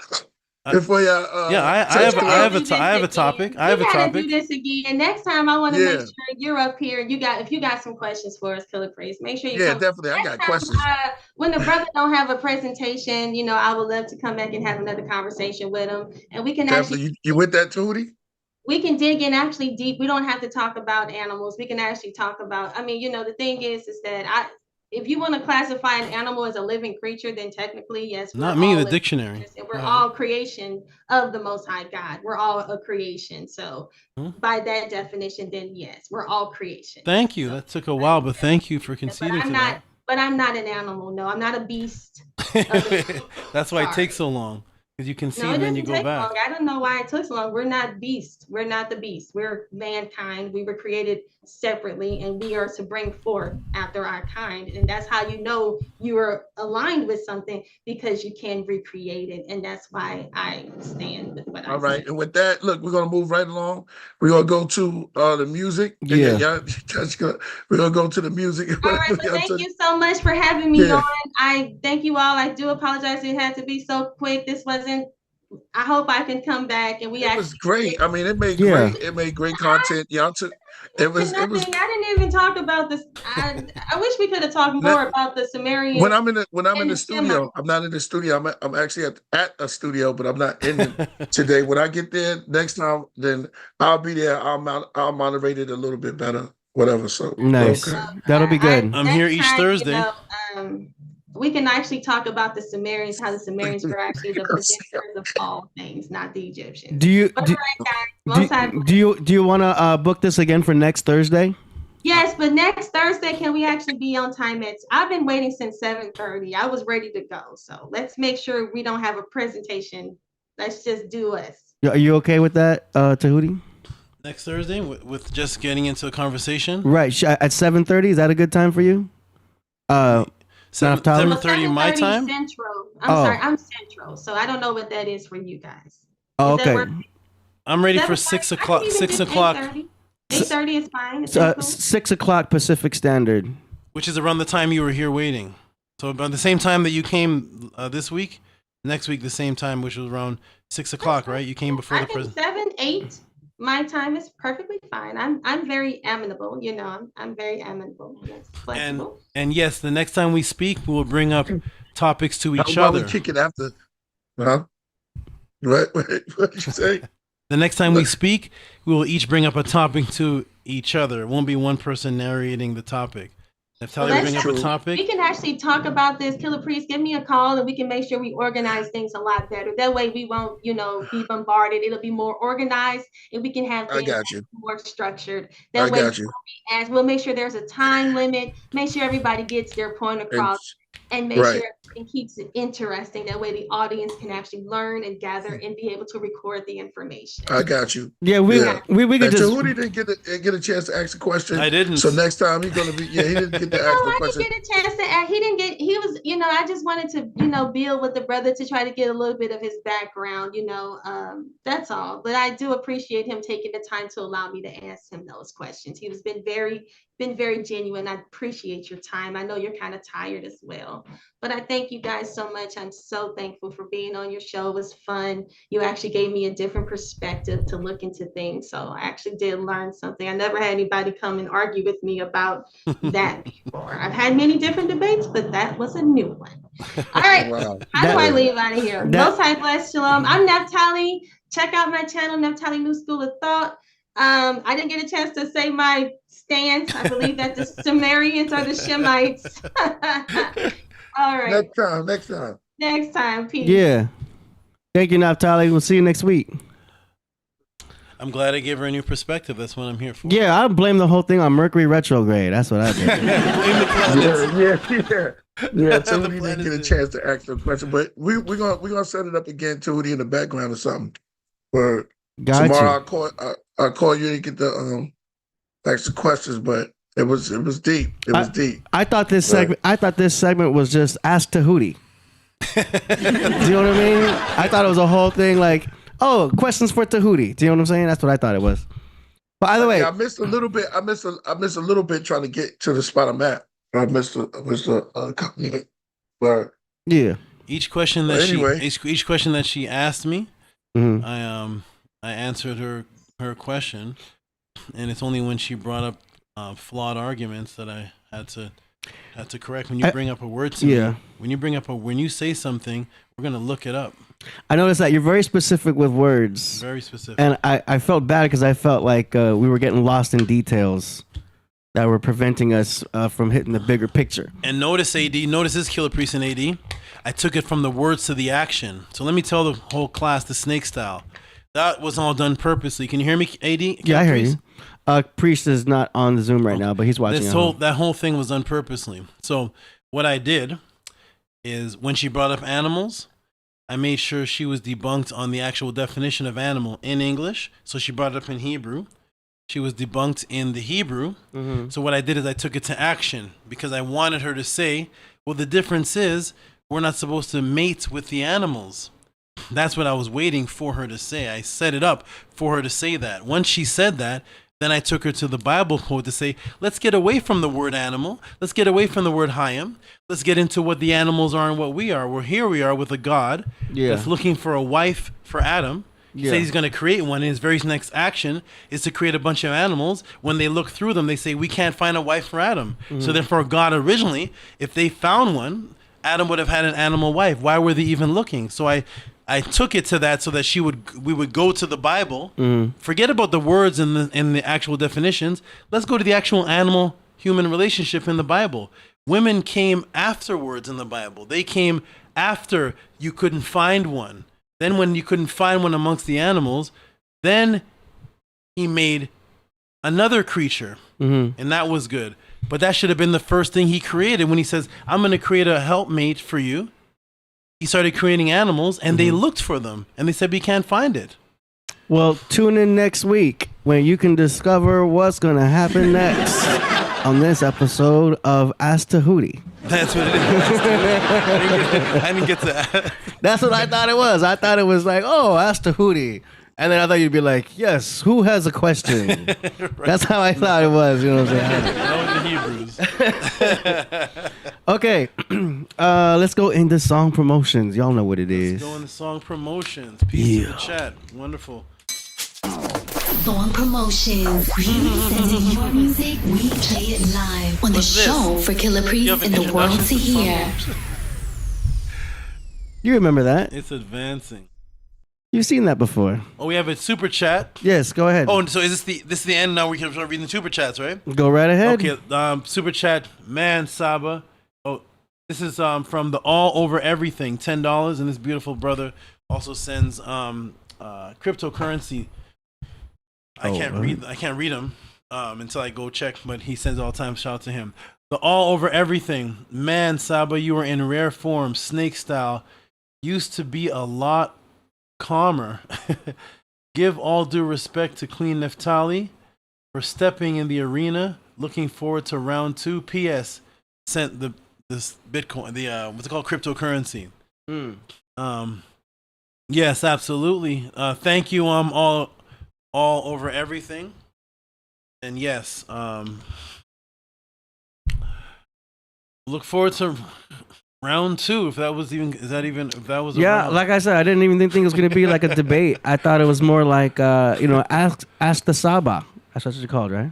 Before y'all, I have a topic. I have a topic. Do this again next time. I want to make sure you're up here. If you got some questions for us, Killah Priest, make sure you. Yeah, definitely. I got questions. When the brother don't have a presentation, I would love to come back and have another conversation with him, and we can definitely. Actually. You with that, Tahuti? We can dig in actually deep. We don't have to talk about animals. We can actually talk about. I mean, the thing is that if you want to classify an animal as a living creature, then technically, yes. Not me, the dictionary. And we're all creation of the Most High God. We're all a creation. So by that definition, then yes, we're all creation. Thank you. That took a while, but thank you for conceding to that. But I'm not an animal. No, I'm not a beast. That's why it takes so long. Because you can see and then you go back. Long. I don't know why it took so long. We're not beasts. We're not the beast. We're mankind. We were created separately, and we are to bring forth after our kind. And that's how you are aligned with something, because you can recreate it. And that's why I stand with what I say. All right. And with that, look, we're going to move right along. We're going to go to the music. Yeah. We're going to go to the music. All right. Well, thank you so much for having me on. I thank you all. I do apologize. It had to be so quick. This wasn't. I hope I can come back and it was great. I mean, it made great content. Y'all took it was. I didn't even talk about this. I wish we could have talked more about the Sumerian. When I'm in the studio, I'm not in the studio. I'm actually at a studio, but I'm not in it today. When I get there next time, then I'll be there. I'll moderate it a little bit better. Whatever. So nice. Okay. That'll be good. I'm here each Thursday. We can actually talk about the Sumerians, how the Sumerians were actually the producers of all things, not the Egyptians. Do you want to book this again for next Thursday? Yes, but next Thursday, can we actually be on time? I've been waiting since 7:30. I was ready to go. So let's make sure we don't have a presentation. Let's just do us. Are you okay with that, Tahuti? Next Thursday with just getting into a conversation? Right. At 7:30, is that a good time for you? 7:30 my time? Central. Sorry, I'm Central. So I don't know what that is for you guys. Oh, okay. I'm ready for 6 o'clock. 6 o'clock. 8:30 is fine. 6 o'clock Pacific Standard. Which is around the time you were here waiting. So about the same time that you came this week, next week the same time, which was around 6 o'clock, right? You came before the president. 7, 8. My time is perfectly fine. I'm very amenable, I'm very amenable. Yes, flexible. And yes, the next time we speak, we will bring up topics to each other. We kick it after. Huh? What did you say? The next time we speak, we will each bring up a topic to each other. It won't be one person narrating the topic. Neftali will bring up a topic. We can actually talk about this. Killah Priest, give me a call and we can make sure we organize things a lot better. That way we won't, be bombarded. It'll be more organized and we can have things more structured. That way we'll make sure there's a time limit, make sure everybody gets their point across and make sure it keeps it interesting. That way the audience can actually learn and gather and be able to record the information. I got you. Yeah, we could just. Tahuti didn't get a chance to ask a question. I didn't. So next time he's gonna be. Yeah, he didn't get to ask the question. I didn't get a chance to ask. He didn't get. He was. I just wanted to. Build with the brother to try to get a little bit of his background. That's all. But I do appreciate him taking the time to allow me to ask him those questions. He has been very genuine. I appreciate your time. I know you're kind of tired as well. So, but I thank you guys so much. I'm so thankful for being on your show. It was fun. You actually gave me a different perspective to look into things. So I actually did learn something. I never had anybody come and argue with me about that before. I've had many different debates, but that was a new one. All right. Wow. How do I leave out of here? that- Most high bless, shalom. I'm Neftali. Check out my channel, Neftali New School of Thought. I didn't get a chance to say my stance. I believe that the Sumerians are the Shemites. All right. Next time. Peace. Yeah. Thank you, Naphtali. We'll see you next week. I'm glad I gave her a new perspective. That's what I'm here for. Yeah, I blame the whole thing on Mercury retrograde. That's what I did. Yeah, Tahuti didn't get a chance to ask the question, but we're gonna set it up again, Tahuti, in the background or something. For tomorrow, I'll call you and get the ask the questions, but it was deep. It was deep. I thought this segment was just Ask Tahuti. Do you know what I mean? I thought it was a whole thing like, oh, questions for Tahuti. Do you know what I'm saying? That's what I thought it was. But either way, I missed a little bit. I missed a little bit trying to get to the spot I'm at. I missed a couple. But yeah. Each question that each question that she asked me, I answered her question, and it's only when she brought up flawed arguments that I had to correct. When you bring up a word to me, when you say something, we're gonna look it up. I noticed that you're very specific with words. Very specific. And I felt bad because I felt like we were getting lost in details that were preventing us from hitting the bigger picture. And notice this, Killah Priest and AD. I took it from the words to the action. So let me tell the whole class the snake style. That was all done purposely. Can you hear me, AD? Yeah, I hear you. Priest is not on the Zoom right now, but he's watching. That whole thing was done purposely. So what I did is when she brought up animals, I made sure she was debunked on the actual definition of animal in English. So she brought it up in Hebrew. She was debunked in the Hebrew. So what I did is I took it to action because I wanted her to say, well, the difference is we're not supposed to mate with the animals. That's what I was waiting for her to say. I set it up for her to say that. Once she said that, then I took her to the Bible quote to say, let's get away from the word animal. Let's get away from the word hayim. Let's get into what the animals are and what we are. Well, here we are with a God that's looking for a wife for Adam. He says he's going to create one, and his very next action is to create a bunch of animals. When they look through them, they say, we can't find a wife for Adam. So therefore, God originally, if they found one, Adam would have had an animal wife. Why were they even looking? So I took it to that so that we would go to the Bible, forget about the words and the actual definitions. Let's go to the actual animal-human relationship in the Bible. Women came afterwards in the Bible. They came after you couldn't find one. Then when you couldn't find one amongst the animals, then he made another creature, and that was good. But that should have been the first thing he created when he says, I'm going to create a helpmate for you. He started creating animals, and they looked for them, and they said, we can't find it. Well, tune in next week when you can discover what's going to happen next on this episode of Ask Tahuti. That's what it is. I didn't get to that. That's what I thought it was. I thought it was like, oh, Ask Tahuti. And then I thought you'd be like, yes, who has a question? Right. That's how I thought it was. You know what I'm saying? That was the Hebrews. Okay, let's go into song promotions. Y'all know what it is. Let's go into song promotions. Peace to the chat. Wonderful. Song promotions. We send in your music, we play it live on the show for Killah Priest and the world to hear. You remember that? It's advancing. You've seen that before. Oh, we have a super chat. Yes, go ahead. Oh, so is this the end now? We can start reading the super chats, right? Go right ahead. Okay, super chat, man, Saba. Oh, this is from the All Over Everything, $10, and this beautiful brother also sends cryptocurrency. I can't read them until I go check, but he sends all the time. Shout out to him. The All Over Everything, man, Saba, you are in rare form, snake style. Used to be a lot calmer. Give all due respect to Queen Neftali for stepping in the arena. Looking forward to round 2. P.S. Sent this Bitcoin, what's it called, cryptocurrency. Yes, absolutely. Thank you. All Over Everything. And yes, look forward to Round two, if that was even, is that even, if that was a Yeah, round? like I said, I didn't even think it was gonna be like a debate. I thought it was more like ask the Saba. That's what it's called, right?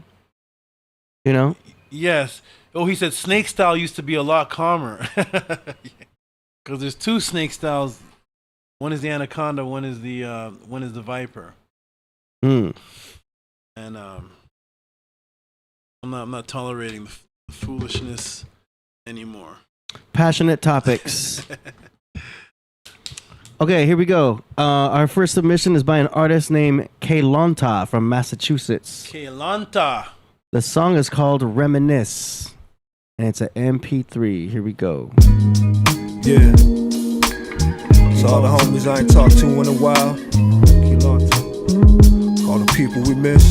You know? Yes. Oh, he said snake style used to be a lot calmer. Because there's two snake styles. One is the anaconda, one is the viper. Hmm. And I'm not tolerating the foolishness anymore. Passionate topics. Okay, here we go. Our first submission is by an artist named Killah from Massachusetts. Killah. The song is called Reminisce, and it's an MP3. Here we go. Yeah. So all the homies I ain't talked to in a while. All the people we miss.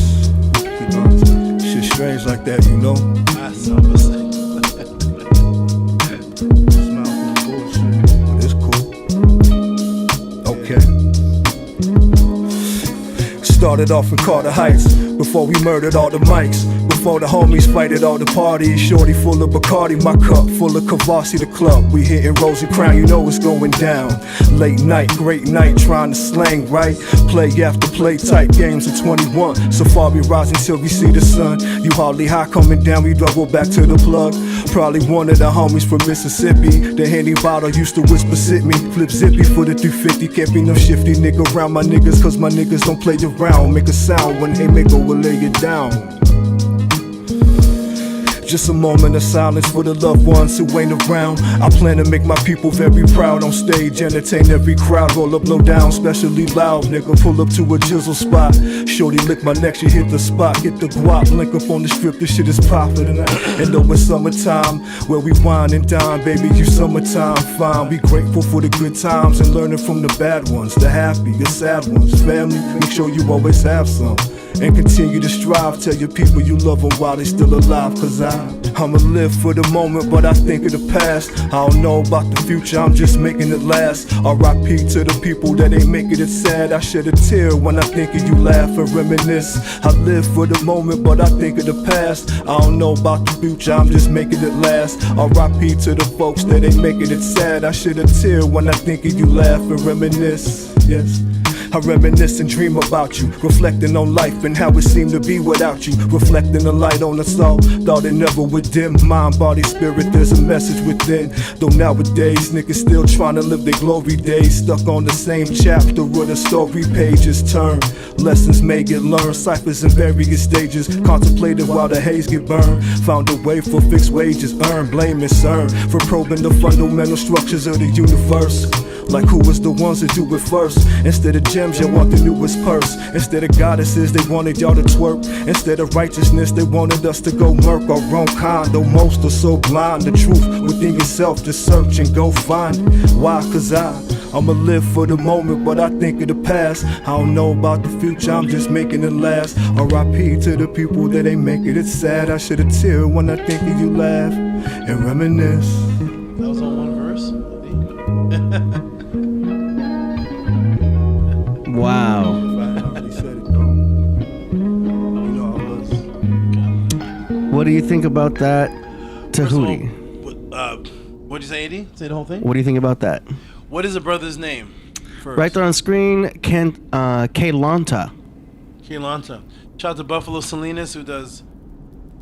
Shit strange like that, you know. That's what I'm saying. It's cool. Okay. Started off in Carter Heights before we murdered all the mics. Before the homies fighted all the parties. Shorty full of Bacardi, my cup full of Kavasi, the club. We hitting Rosy Crown, you know it's going down. Late night, great night, trying to slang right. Play after play, tight games at 21. Safari rising till we see the sun. You hardly high coming down, we double back to the plug. Probably one of the homies from Mississippi. The Henny bottle used to whisper, sit me. Flip zippy for the 350, can't be no shifty nigga around my niggas. Cause my niggas don't play around. Make a sound when Haymaker will lay it down. Just a moment of silence for the loved ones who ain't around. I plan to make my people very proud. On stage, entertain every crowd. Roll up, blow down, especially loud. Nigga, pull up to a jizzle spot. Shorty lick my neck, she hit the spot. Get the guap, link up on the strip, this shit is poppin'. And though it's summertime, where we wine and dine, baby, you summertime fine. Be grateful for the good times and learning from the bad ones, the happy, the sad ones. Family, make sure you always have some. And continue to strive, tell your people you love them while they still alive. Cause I'ma live for the moment, but I think of the past. I don't know about the future, I'm just making it last. R.I.P. to the people that ain't making it sad. I shed a tear when I think of you, laugh and reminisce. I live for the moment, but I think of the past. I don't know about the future, I'm just making it last. R.I.P. to the folks that ain't making it sad. I shed a tear when I think of you, laugh and reminisce. Yes, I reminisce and dream about you, reflecting on life and how it seemed to be without you. Reflecting the light on us all, thought it never would dim. Mind, body, spirit, there's a message within. Though nowadays, niggas still trying to live their glory days. Stuck on the same chapter where the story pages turn. Lessons may get learned, ciphers in various stages. Contemplated while the haze get burned. Found a way for fixed wages, earn, blame and cern. For probing the fundamental structures of the universe. Like who was the ones that do it first? Instead of gems, you want the newest purse. Instead of goddesses, they wanted y'all to twerk. Instead of righteousness, they wanted us to go murk our own kind. Though most are so blind, the truth within yourself, just search and go find it. Why? Cause I'ma live for the moment, but I think of the past. I don't know about the future, I'm just making it last. R.I.P. to the people that ain't making it sad. I shed a tear when I think of you, laugh and reminisce. That was on one verse? Wow. What do you think about that, Tahuti? What'd you say, AD? Say the whole thing? What do you think about that? What is the brother's name? First? Right there on screen, Killah. Killah. Shout out to Buffalo Salinas who does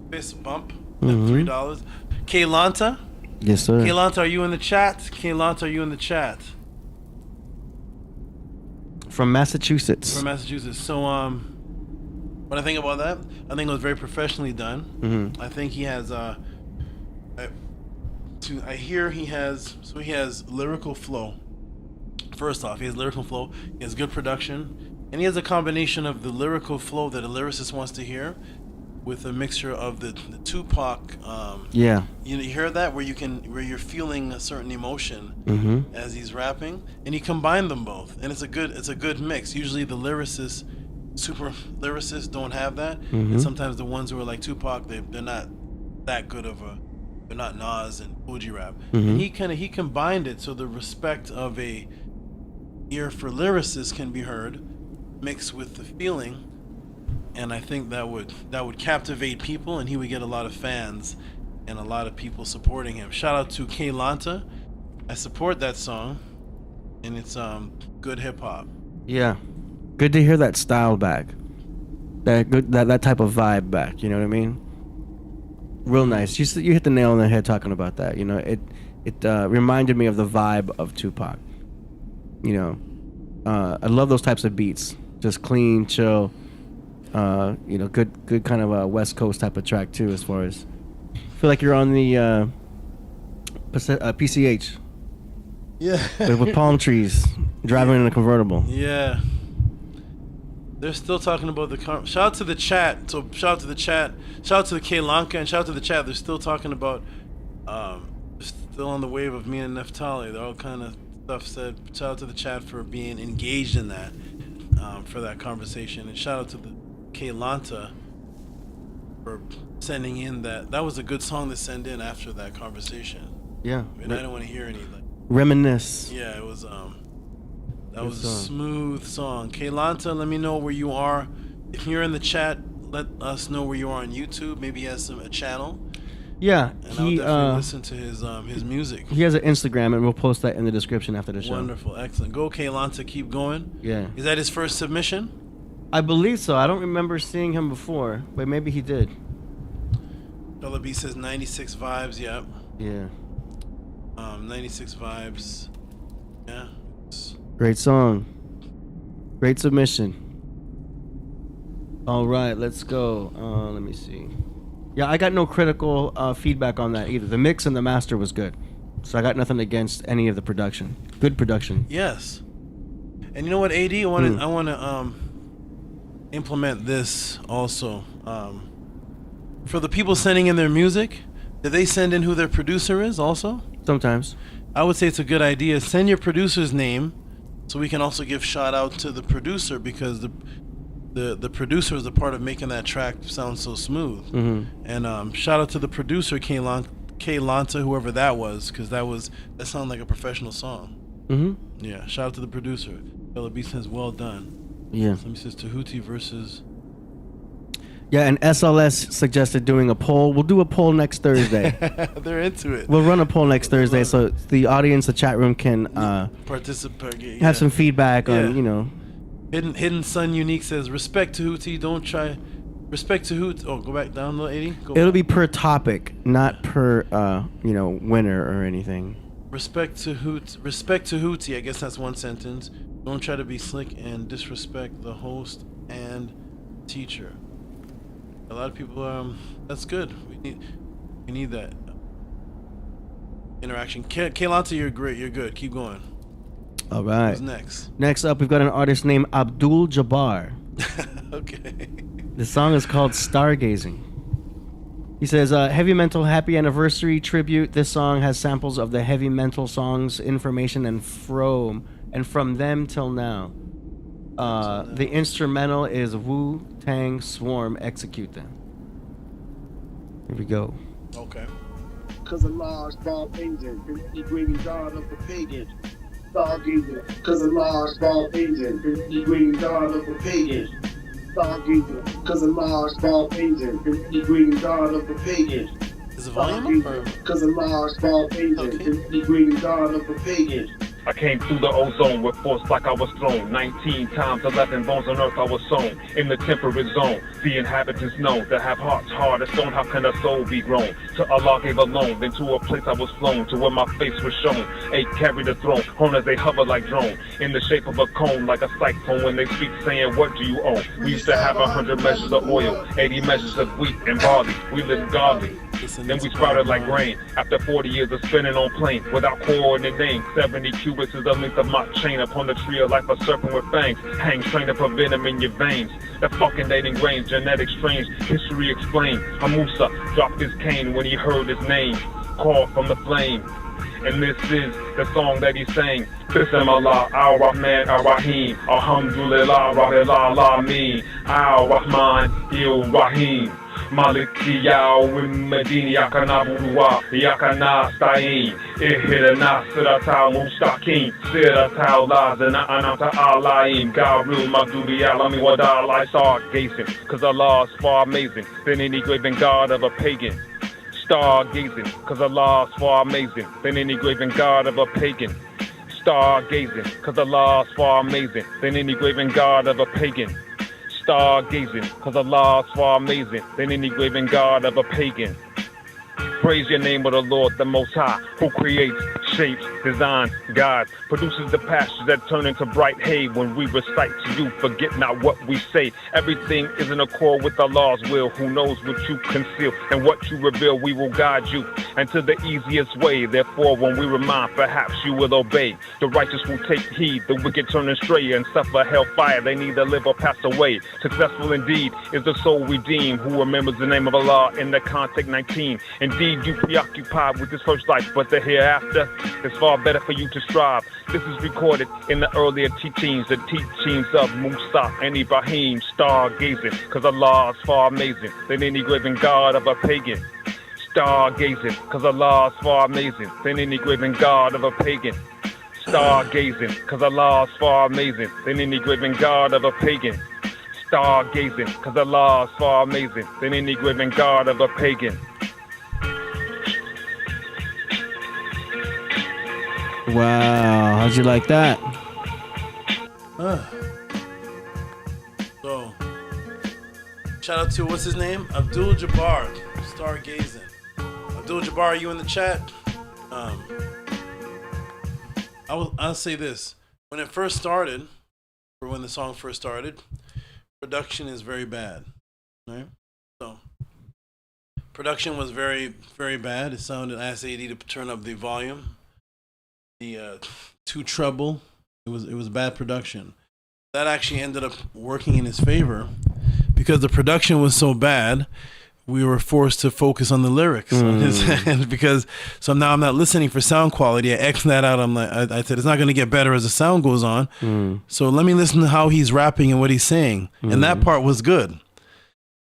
fist bump at $3. Killah. Yes, sir. Killah, are you in the chat? Killah, are you in the chat? From Massachusetts. From Massachusetts. So, what I think about that, I think it was very professionally done. I think he has, I hear he has lyrical flow. First off, he has lyrical flow, he has good production, and he has a combination of the lyrical flow that a lyricist wants to hear with a mixture of the Tupac. Yeah. You hear that where you're feeling a certain emotion as he's rapping, and he combined them both, and it's a good mix. Usually the super lyricists don't have that, and sometimes the ones who are like Tupac, they're not that good of they're not Nas and Fuji rap. And he combined it so the respect of a ear for lyricists can be heard, mixed with the feeling. And I think that would captivate people, and he would get a lot of fans and a lot of people supporting him. Shout out to Killah. I support that song, and it's good hip hop. Yeah, good to hear that style back. That type of vibe back. You know what I mean? Real nice. You hit the nail on the head talking about that. You know, it reminded me of the vibe of Tupac. You know, I love those types of beats. Just clean, chill. You know, good kind of a West Coast type of track too. As far as, I feel like you're on the PCH. Yeah. with palm trees, driving in a convertible. Yeah. They're still talking about the shout out to the chat. So shout out to the chat. Shout out to the K Lanka and shout out to the chat. They're still talking about still on the wave of me and Neftali. They're all kind of stuff said. Shout out to the chat for being engaged in that, for that conversation. And shout out to the K Lanta for sending in that was a good song to send in after that conversation. Yeah. And I don't want to hear any reminisce. Yeah, it was that was a smooth song. Kaylanta, let me know where you are. If you're in the chat, let us know where you are on YouTube. Maybe he has a channel. Yeah, and I'll definitely listen to his music. He has an Instagram, and we'll post that in the description after the show. Wonderful, excellent. Go Kaylanta, keep going. Yeah. Is that his first submission? I believe so. I don't remember seeing him before, but maybe he did. Dollar B says 96 vibes. Yep. Yeah. 96 vibes. Yeah. Great song. Great submission. All right, let's go. Let me see. Yeah, I got no critical feedback on that either. The mix and the master was good, so I got nothing against any of the production. Good production. Yes. And you know what, AD? I want to implement this also. For the people sending in their music, do they send in who their producer is also? Sometimes. I would say it's a good idea. Send your producer's name, so we can also give shout out to the producer, because the producer is a part of making that track sound so smooth. Mm-hmm. And shout out to the producer, K Lanta, whoever that was, because that sounded like a professional song. Mm-hmm. Yeah. Shout out to the producer. Bella B says, well done. Yeah. Somebody says Tehuti versus. Yeah, and SLS suggested doing a poll. We'll do a poll next Thursday. They're into it. We'll run a poll next Thursday, so the audience, the chat room can participate. Yeah. Have some feedback on, you know. Hidden Sun Unique says, respect Tehuti, don't try. Respect Tehuti. Oh, go back down, little 80. It'll be per topic, not per winner or anything. Respect Tehuti. I guess that's one sentence. Don't try to be slick and disrespect the host and teacher. A lot of people, that's good. We need that interaction. Kaylanta, you're great. You're good. Keep going. All right. Who's next? Next up, we've got an artist named Abdul Jabbar. Okay. The song is called Stargazing. He says, Heavy Mental Happy Anniversary Tribute. This song has samples of the Heavy Mental songs, Information, and From Them Till Now. The instrumental is Wu-Tang Swarm Execute Them. Here we go. Okay. Cause a large ball agent, the greedy god of the pagan. Stargazer, cause a large ball agent, the greedy god of the pagan. Stargazer, cause a large ball agent, the greedy god of the pagan. Is the volume up? Cause a large ball agent, the greedy god of the pagan. I came through the ozone with force like I was thrown. 19 times 11 bones on earth I was sown. In the temperate zone, the inhabitants know that have hearts hard as stone. How can a soul be grown? To Allah gave alone, then to a place I was flown, to where my face was shown. 8 carried the throne, home as they hover like drone. In the shape of a cone, like a cyclone when they speak saying, what do you own? We used to have 100 measures of oil, 80 measures of wheat and barley. We lived godly. Then we sprouted like grain. After 40 years of spinning on plane without coordinate name, 70 cubits is the length of my chain. Upon the tree of life, a serpent with fangs hangs, trying to put venom in your veins. The fucking dating grains, genetic strange, history explained. Hamusa dropped his cane when he heard his name called from the flame. And this is the song that he sang. Bismillah, Ar-Rahman, Ar-Rahim, Alhamdulillah, Rabbil Alameen, Ar-Rahman, Il-Rahim. Maliki Yao Medini Yakana Burua Yakana Stain Ihidana Siratal Mustaqim Siratal Lazana Anata Alaim Garu Magdubi Alami Wadal I saw gazing, cause Allah is far amazing than any graven god of a pagan. Stargazing, cause Allah's far amazing than any graven god of a pagan. Stargazing, cause Allah's far amazing than any graven god of a pagan. Stargazing, cause Allah's far amazing than any graven god of a pagan. Praise your name of the Lord, the Most High, who creates, shapes, designs, guides, produces the pastures that turn into bright hay when we recite to you. Forget not what we say. Everything is in accord with Allah's will. Who knows what you conceal and what you reveal? We will guide you into the easiest way. Therefore, when we remind, perhaps you will obey. The righteous will take heed, the wicked turn astray and suffer hellfire. They neither live or pass away. Successful indeed is the soul redeemed who remembers the name of Allah in the context 19. Indeed, you preoccupied with this first life, but the hereafter is far better for you to strive. This is recorded in the earlier teachings, the teachings of Musa and Ibrahim. Stargazing, cause Allah is far amazing than any graven god of a pagan. Stargazing, cause Allah is far amazing than any graven god of a pagan. Stargazing, cause Allah is far amazing than any graven god of a pagan. Stargazing, cause Allah is far amazing than any graven god of a pagan. Wow, how'd you like that? So, shout out to, what's his name? Abdul Jabbar, Stargazing. Abdul Jabbar, are you in the chat? I'll say this. When it first started, or when the song first started, production is very bad, right? So, production was very, very bad. It sounded, I asked AD to turn up the volume. The two treble, it was bad production. That actually ended up working in his favor because the production was so bad. We were forced to focus on the lyrics on his end because so now I'm not listening for sound quality. I X'd that out. I said it's not going to get better as the sound goes on. So let me listen to how he's rapping and what he's saying, and that part was good.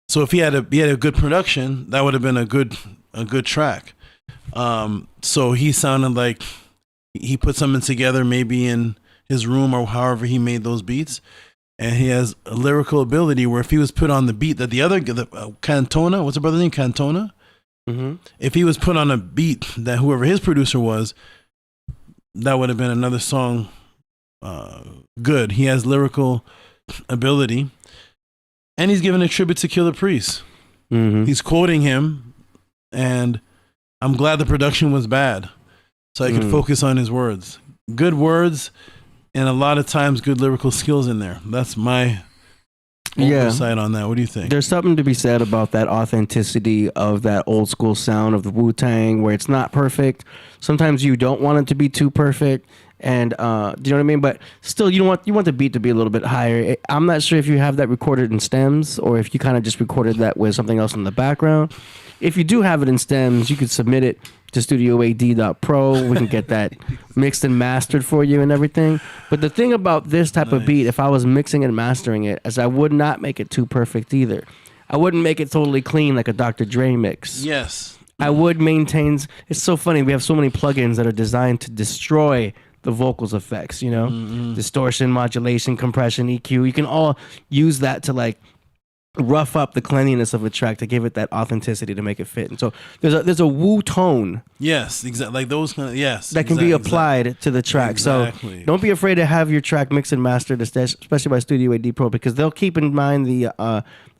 So if he had a good production, that would have been a good track. So he sounded like he put something together maybe in his room or however he made those beats, and he has a lyrical ability where if he was put on the beat that the Cantona, what's the brother's name, Cantona? If he was put on a beat that whoever his producer was, that would have been another song good. He has lyrical ability, and he's giving a tribute to Killah Priest. He's quoting him, and I'm glad the production was bad so I could focus on his words. Good words, and a lot of times good lyrical skills in there. That's my oversight on that. What do you think? There's something to be said about that authenticity of that old school sound of the Wu-Tang where it's not perfect. Sometimes you don't want it to be too perfect. And do you know what I mean? But still, you want the beat to be a little bit higher. I'm not sure if you have that recorded in stems or if you kind of just recorded that with something else in the background. If you do have it in stems, you could submit it to studioad.pro. We can get that mixed and mastered for you and everything. But the thing about this type of beat, if I was mixing and mastering it, is I would not make it too perfect either. I wouldn't make it totally clean like a Dr. Dre mix. Yes. I would maintain. It's so funny. We have so many plugins that are designed to destroy the vocals effects, you know, distortion, modulation, compression, EQ. You can all use that to like rough up the cleanliness of a track to give it that authenticity to make it fit. And so there's a woo tone. Yes, exactly. Like those kind of, yes. That can be applied to the track. Exactly. So don't be afraid to have your track mixed and mastered, especially by Studio AD Pro, because they'll keep in mind the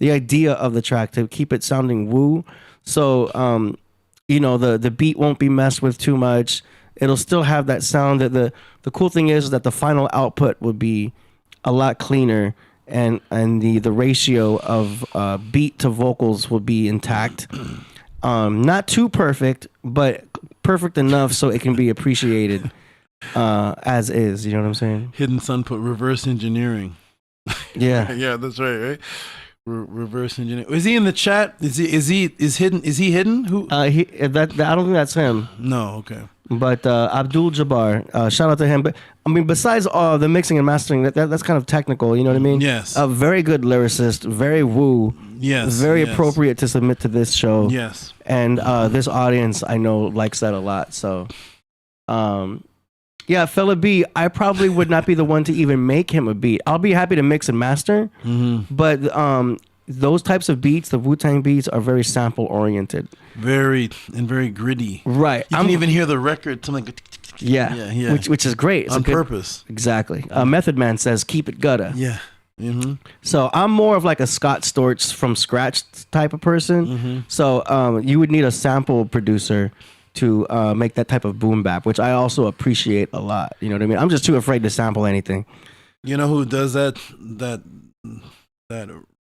idea of the track to keep it sounding woo. So, you know, the beat won't be messed with too much. It'll still have that sound. That the cool thing is that the final output would be a lot cleaner, and the ratio of beat to vocals will be intact. Not too perfect, but perfect enough so it can be appreciated as is. You know what I'm saying? Hidden Sun put reverse engineering. Yeah, yeah, that's right. Reverse engineering. Is he in the chat? Is he hidden? Who? I don't think that's him. No, okay. But Abdul Jabbar, shout out to him. But I mean, besides all the mixing and mastering, that's kind of technical. You know what I mean? Yes. A very good lyricist, very woo. Yes. Very appropriate to submit to this show. Yes. And this audience, I know, likes that a lot. So, yeah, Fella B, I probably would not be the one to even make him a beat. I'll be happy to mix and master, but those types of beats, the Wu-Tang beats, are very sample oriented. Very gritty. Right. You can even hear the record something like yeah. Which is great. It's on a good, purpose. Exactly. Method Man says, keep it gutter. Yeah. Mm-hmm. So I'm more of like a Scott Storch from scratch type of person. Mm-hmm. So you would need a sample producer to make that type of boom bap, which I also appreciate a lot. You know what I mean? I'm just too afraid to sample anything. You know who does that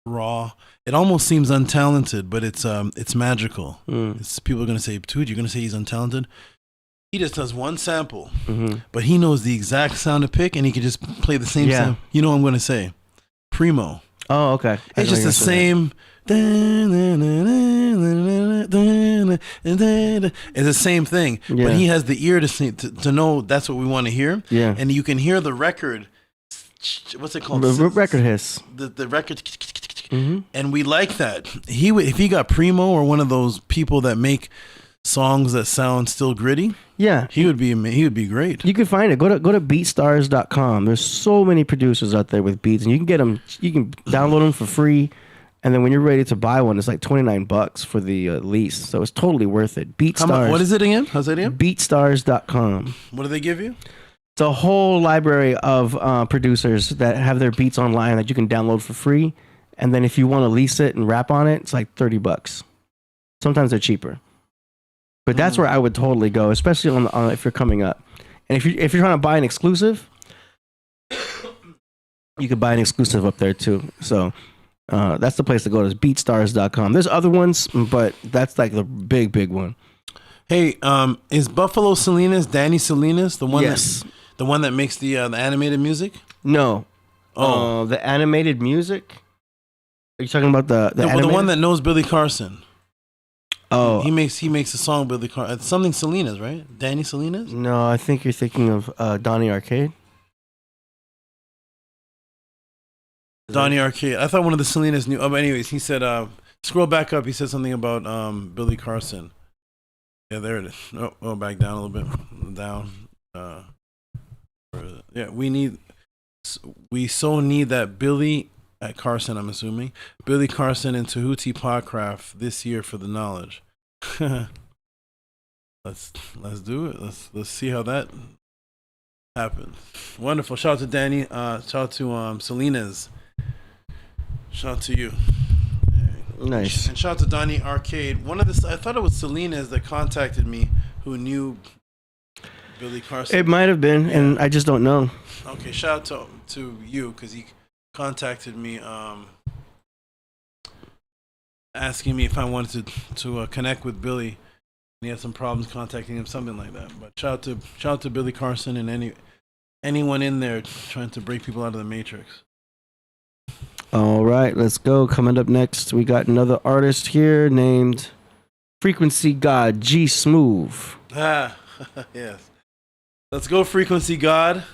raw? It almost seems untalented, but it's magical. It's, people are gonna say, dude, you're gonna say he's untalented? He just does one sample, but he knows the exact sound to pick, and he can just play the same sound. You know what I'm gonna say? Primo. Oh, okay. It's just the same. It's the same thing, but he has the ear to know that's what we want to hear. Yeah, and you can hear the record. What's it called? The record hiss. The record. And we like that. If he got Primo or one of those people that make songs that sound still gritty, he would be great. You can find it. Go to beatstars.com. There's so many producers out there with beats, and you can get them. You can download them for free, and then when you're ready to buy one, it's like $29 for the lease. So it's totally worth it. BeatStars. What is it again? How's that again? Beatstars.com. What do they give you? It's a whole library of producers that have their beats online that you can download for free, and then if you want to lease it and rap on it, it's like $30. Sometimes they're cheaper. But that's where I would totally go, especially on if you're coming up. And if you're trying to buy an exclusive, you could buy an exclusive up there too. So that's the place to go. Is beatstars.com. There's other ones, but that's like the big one. Hey, is Buffalo Salinas Danny Salinas the one? Yes. The one that makes the animated music? No. The animated music. Are you talking about the one that knows Billy Carson? Oh, he makes a song, Billy Carson. Something Salinas, right? Danny Salinas? No, I think you're thinking of Donnie Arcade. Donnie Arcade. I thought one of the Salinas knew. Oh, but anyways, he said, scroll back up. He said something about Billy Carson. Yeah, there it is. Oh, back down a little bit. Down. Yeah, we so need that Billy at Carson, I'm assuming. Billy Carson and Tehuti Podcraft this year for the knowledge. Let's do it. Let's see how that happens. Wonderful. Shout out to Danny. Shout out to Salinas. Shout out to you. Nice. And shout out to Donnie Arcade. I thought it was Salinas that contacted me, who knew Billy Carson. It might have been, and I just don't know. Okay, shout out to you because he contacted me, asking me if I wanted to connect with Billy. And he had some problems contacting him, something like that. But shout out to Billy Carson and anyone in there trying to break people out of the Matrix. All right, let's go. Coming up next, we got another artist here named Frequency God G Smooth. Ah, yes. Let's go, Frequency God.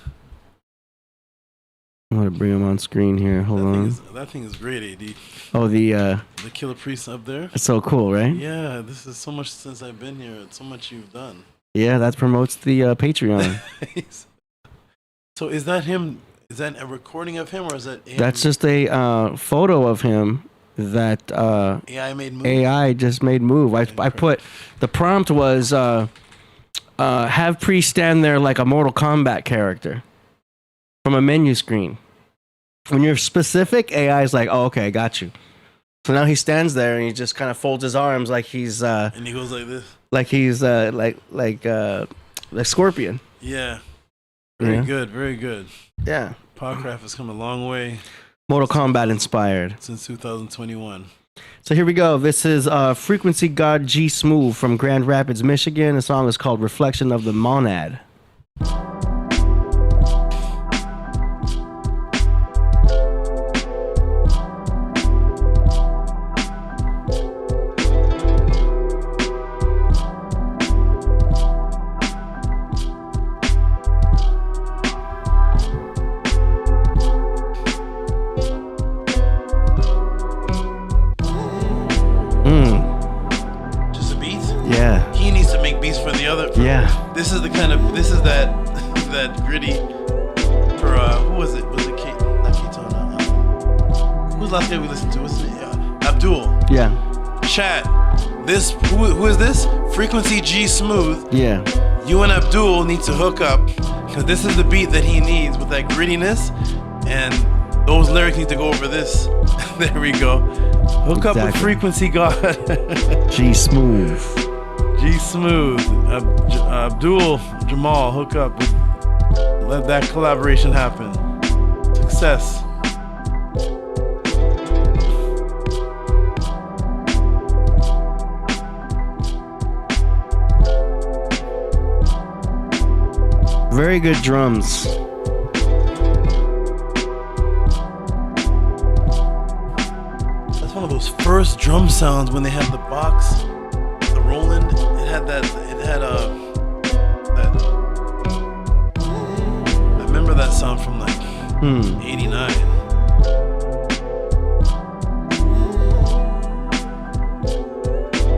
I'm gonna bring him on screen here. Hold on. That thing is great, AD. Oh, the Killah Priest up there. It's so cool, right? Yeah, this is so much since I've been here. It's so much you've done. Yeah, that promotes the Patreon. So is that him? Is that a recording of him, or is that him? That's just a photo of him that AI made move. AI just made move. I put the prompt was have Priest stand there like a Mortal Kombat character from a menu screen. When you're specific, AI is like, oh, okay, I got you. So now he stands there and he just kind of folds his arms like he's and he goes like this, like he's like Scorpion. Yeah. Very good, very good. Yeah. Podcraft has come a long way. Mortal Kombat inspired. Since 2021. So here we go. This is Frequency God G Smooth from Grand Rapids, Michigan. The song is called Reflection of the Monad. This is that gritty for who was it? Was it Kate? Not Kate. Who's last guy we listened to? What's it? Abdul. Yeah. Chat. This who is this? Frequency G Smooth. Yeah. You and Abdul need to hook up because this is the beat that he needs with that grittiness, and those lyrics need to go over this. There we go. Hook up with Frequency God. G Smooth. G Smooth. Abdul Jamal, hook up. Let that collaboration happen. Success. Very good drums. That's one of those first drum sounds when they had the box, the Roland. It had that. I remember that sound from like '89.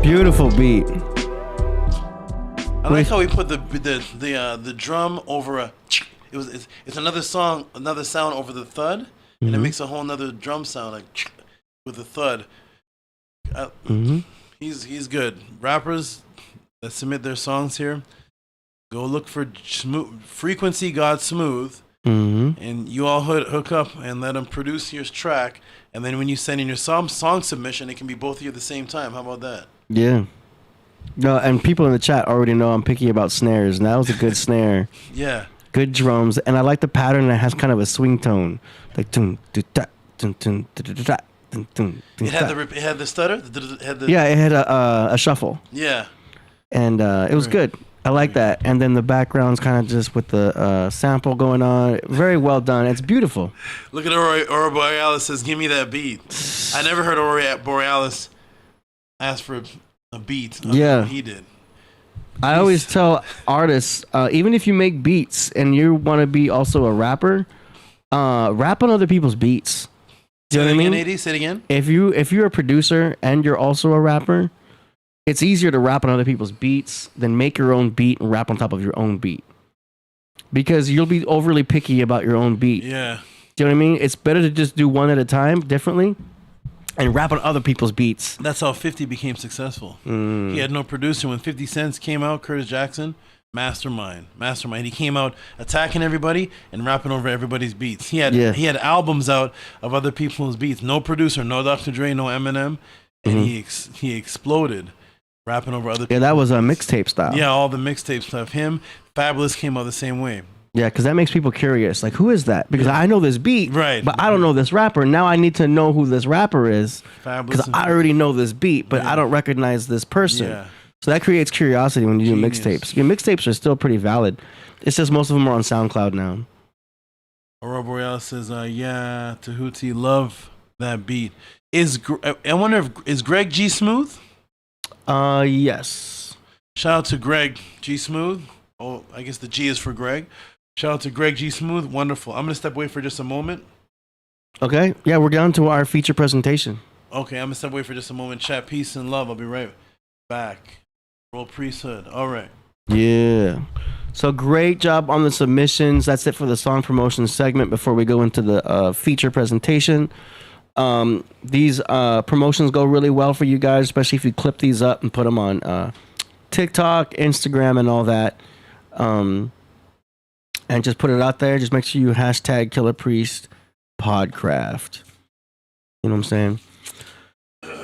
Beautiful beat. I like how we put the drum over a. It's another song, another sound over the thud, and it makes a whole another drum sound like with the thud. He's good. Rappers that submit their songs here, go look for Frequency God Smooth, and you all hook up and let him produce your track. And then when you send in your song submission, it can be both of you at the same time. How about that? Yeah. No, and people in the chat already know I'm picky about snares, and that was a good snare. Yeah. Good drums, and I like the pattern that has kind of a swing tone, like dun dun da dun dun da da da dun dun. It had the stutter. Yeah, it had a shuffle. Yeah. And it was good. I like that. And then the background's kind of just with the sample going on. Very well done. It's beautiful. Look at Aurora Borealis says, "Give me that beat." I never heard Aurora Borealis ask for a beat. Yeah, he did. I always tell artists, even if you make beats and you want to be also a rapper, rap on other people's beats. Do you know what I mean? Say it again. If you're a producer and you're also a rapper, it's easier to rap on other people's beats than make your own beat and rap on top of your own beat, because you'll be overly picky about your own beat. Yeah. Do you know what I mean? It's better to just do one at a time, differently, and rap on other people's beats. That's how 50 became successful. He had no producer. When 50 Cent came out, Curtis Jackson, mastermind. He came out attacking everybody and rapping over everybody's beats. He had albums out of other people's beats. No producer, no Dr. Dre, no Eminem, and he exploded rapping over other people. Yeah, that was a mixtape style. Yeah, all the mixtape stuff. Him, Fabulous came out the same way. Yeah, because that makes people curious. Like, who is that? Because I know this beat, right? But I don't know this rapper. Now I need to know who this rapper is, because I already know this beat, but I don't recognize this person. Yeah. So that creates curiosity when you do mixtapes. Your mixtapes are still pretty valid. It's just most of them are on SoundCloud now. Aurora Borealis says, "Yeah, Tehuti, love that beat." I wonder is Greg G Smooth? Yes. Shout out to Greg G Smooth. Oh, I guess the G is for Greg. Shout out to Greg G Smooth. Wonderful. I'm gonna step away for just a moment. Okay. Yeah, we're down to our feature presentation. Okay, I'm gonna step away for just a moment. Chat, peace and love. I'll be right back. Roll priesthood. All right. Yeah. So great job on the submissions. That's it for the song promotion segment. Before we go into the feature presentation, these promotions go really well for you guys, especially if you clip these up and put them on TikTok, Instagram, and all that. And just put it out there. Just make sure you hashtag Killah Priest Podcraft. You know what I'm saying?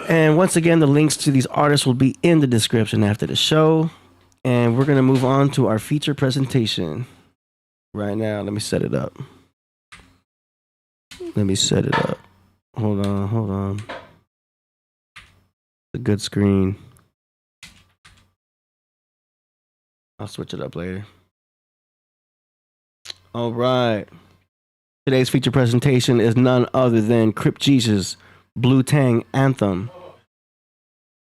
And once again, the links to these artists will be in the description after the show. And we're going to move on to our feature presentation right now. Let me set it up. Hold on. A good screen. I'll switch it up later. All right. Today's feature presentation is none other than Crip Jesus' Blue Tang Anthem.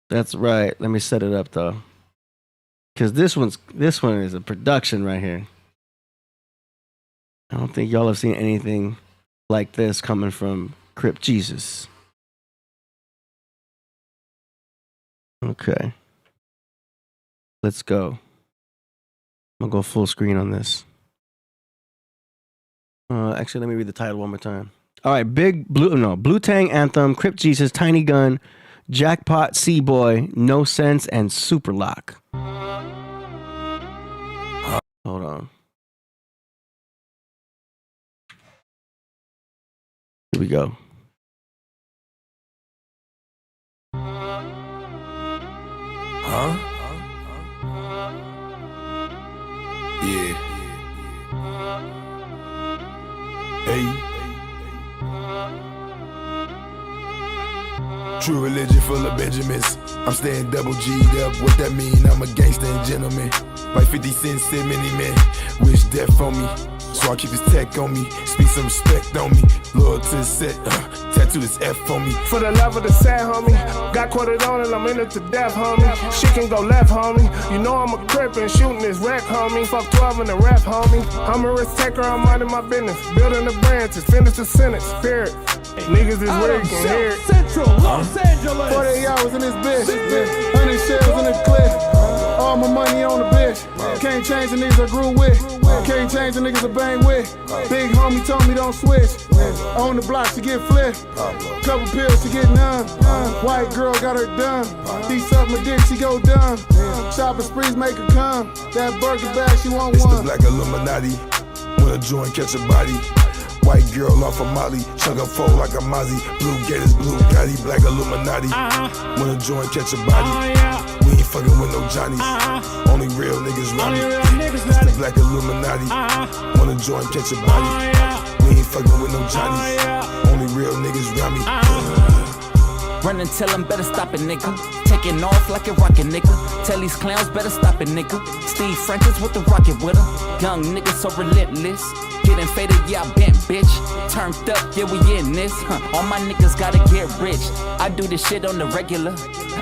That's right. Let me set it up though, because this one is a production right here. I don't think y'all have seen anything like this coming from Crip Jesus. Okay. Let's go. I'm gonna go full screen on this. Actually, let me read the title one more time. All right, Blue Tang Anthem, Crip Jesus, Tiny Gun, Jackpot, C-Boy, No Sense, and Superlock. Hold on. Here we go. Huh? Yeah. Hey. True religion full of Benjamins. I'm staying double G'd up. What that mean? I'm a gangster and gentleman. Like 50 Cent said, many men wish death on me. So I keep his tech on me. Speak some respect on me. Loyal to the set. Tattoo this F on me. For the love of the sad, homie. Got quartered on and I'm in it to death, homie. Shit can go left, homie. You know I'm a crip and shooting this wreck, homie. Fuck 12 in the ref, homie. I'm a risk taker, I'm minding my business. Building the branches, finish the sentence, period. Niggas is where you can hear it. Central, Los Angeles. 48 hours in this bitch. 100 shells in the clip. All my money on the bitch. Can't change the niggas I grew with. Can't change the niggas I bang with. Big homie told me don't switch. On the block to get flipped. Couple pills to get none. White girl got her done. He suck my dick, she go dumb. Shopping sprees make her come. That burger bag, she want It's one. the black Illuminati. When a joint catch a body. White girl off of Molly, chug up fold like a Mozzie. Blue Gators, blue Gotti, black Illuminati. When a joint catch a body, we ain't fucking with no Johnnies. Only real niggas run it. It's the black Illuminati. When a joint catch a body, we ain't fucking with no Johnnies. Only real niggas run me. Run and tell them better stop it, nigga. Taking off like a rocket, nigga. Tell these clowns better stop it, nigga. Steve Francis with the rocket with her. Young niggas so relentless. Getting faded, yeah, I bent, bitch. Turned up, yeah, we in this. All my niggas gotta get rich. I do this shit on the regular.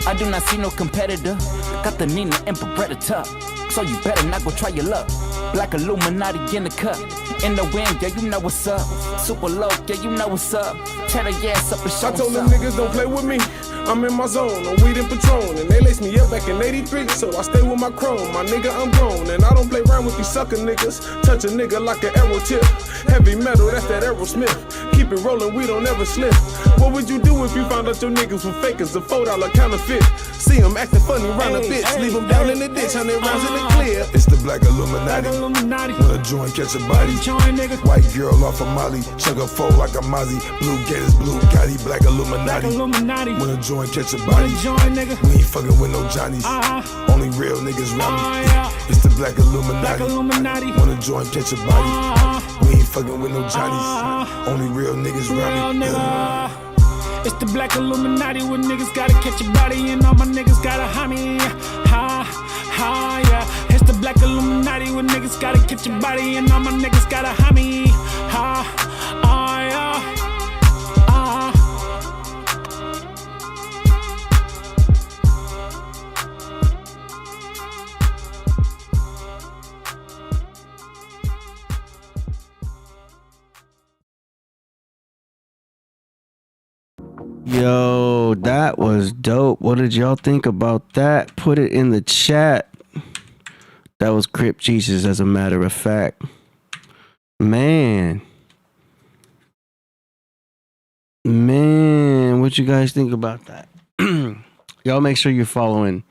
I do not see no competitor. Got the Nina and Beretta tuck. So you better not go try your luck. Black Illuminati in the cup. In the wind, yeah, you know what's up. Super low, yeah, you know what's up. Tear the ass up and show I told them up. niggas don't play with me. I'm in my zone, on weed and Patron. And they laced me up back in 83, so I stay with my chrome. My nigga, I'm grown, and I don't play around with these sucker niggas. Touch a nigga like an arrow tip. Heavy metal, that's that Aerosmith. Keep it rolling, we don't ever slip. What would you do if you found out your niggas were fakers, a $4 counterfeit? See them acting funny round a bitch. Leave them down in the ditch, 100 rounds in the clear. It's the black Illuminati. When a joint catch a body. White girl off of Molly, chug up fold like a Mozzie. Blue Gators, blue Gotti, black Illuminati. When a joint catch a body, we ain't fucking with no Johnnies. Only real niggas round me. It's the black Illuminati. When a joint catch a body, we ain't fucking with no Johnnies. Only real niggas round me. It's the black Illuminati when niggas gotta catch a body and all my niggas gotta hide me. Ha, ha, yeah. It's the black Illuminati when niggas gotta catch a body and all my niggas gotta hide me. Ha, yeah. Yo, that was dope. What did y'all think about that? Put it in the chat. That was Crip Jesus, as a matter of fact. Man, what you guys think about that? Y'all make sure you're following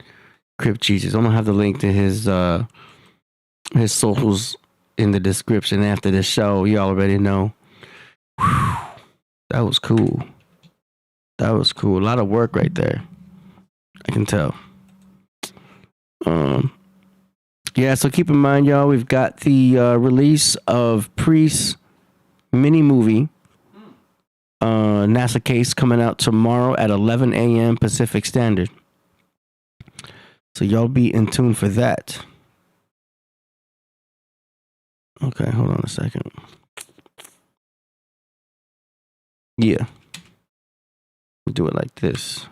Crip Jesus. I'm gonna have the link to his socials in the description after the show. You already know. Whew, that was cool. That was cool. A lot of work right there. I can tell. Yeah, so keep in mind, y'all, we've got the release of Priest's mini movie, NASA Case, coming out tomorrow at 11 a.m. Pacific Standard. So y'all be in tune for that. Okay, hold on a second. Yeah. We'll do it like this.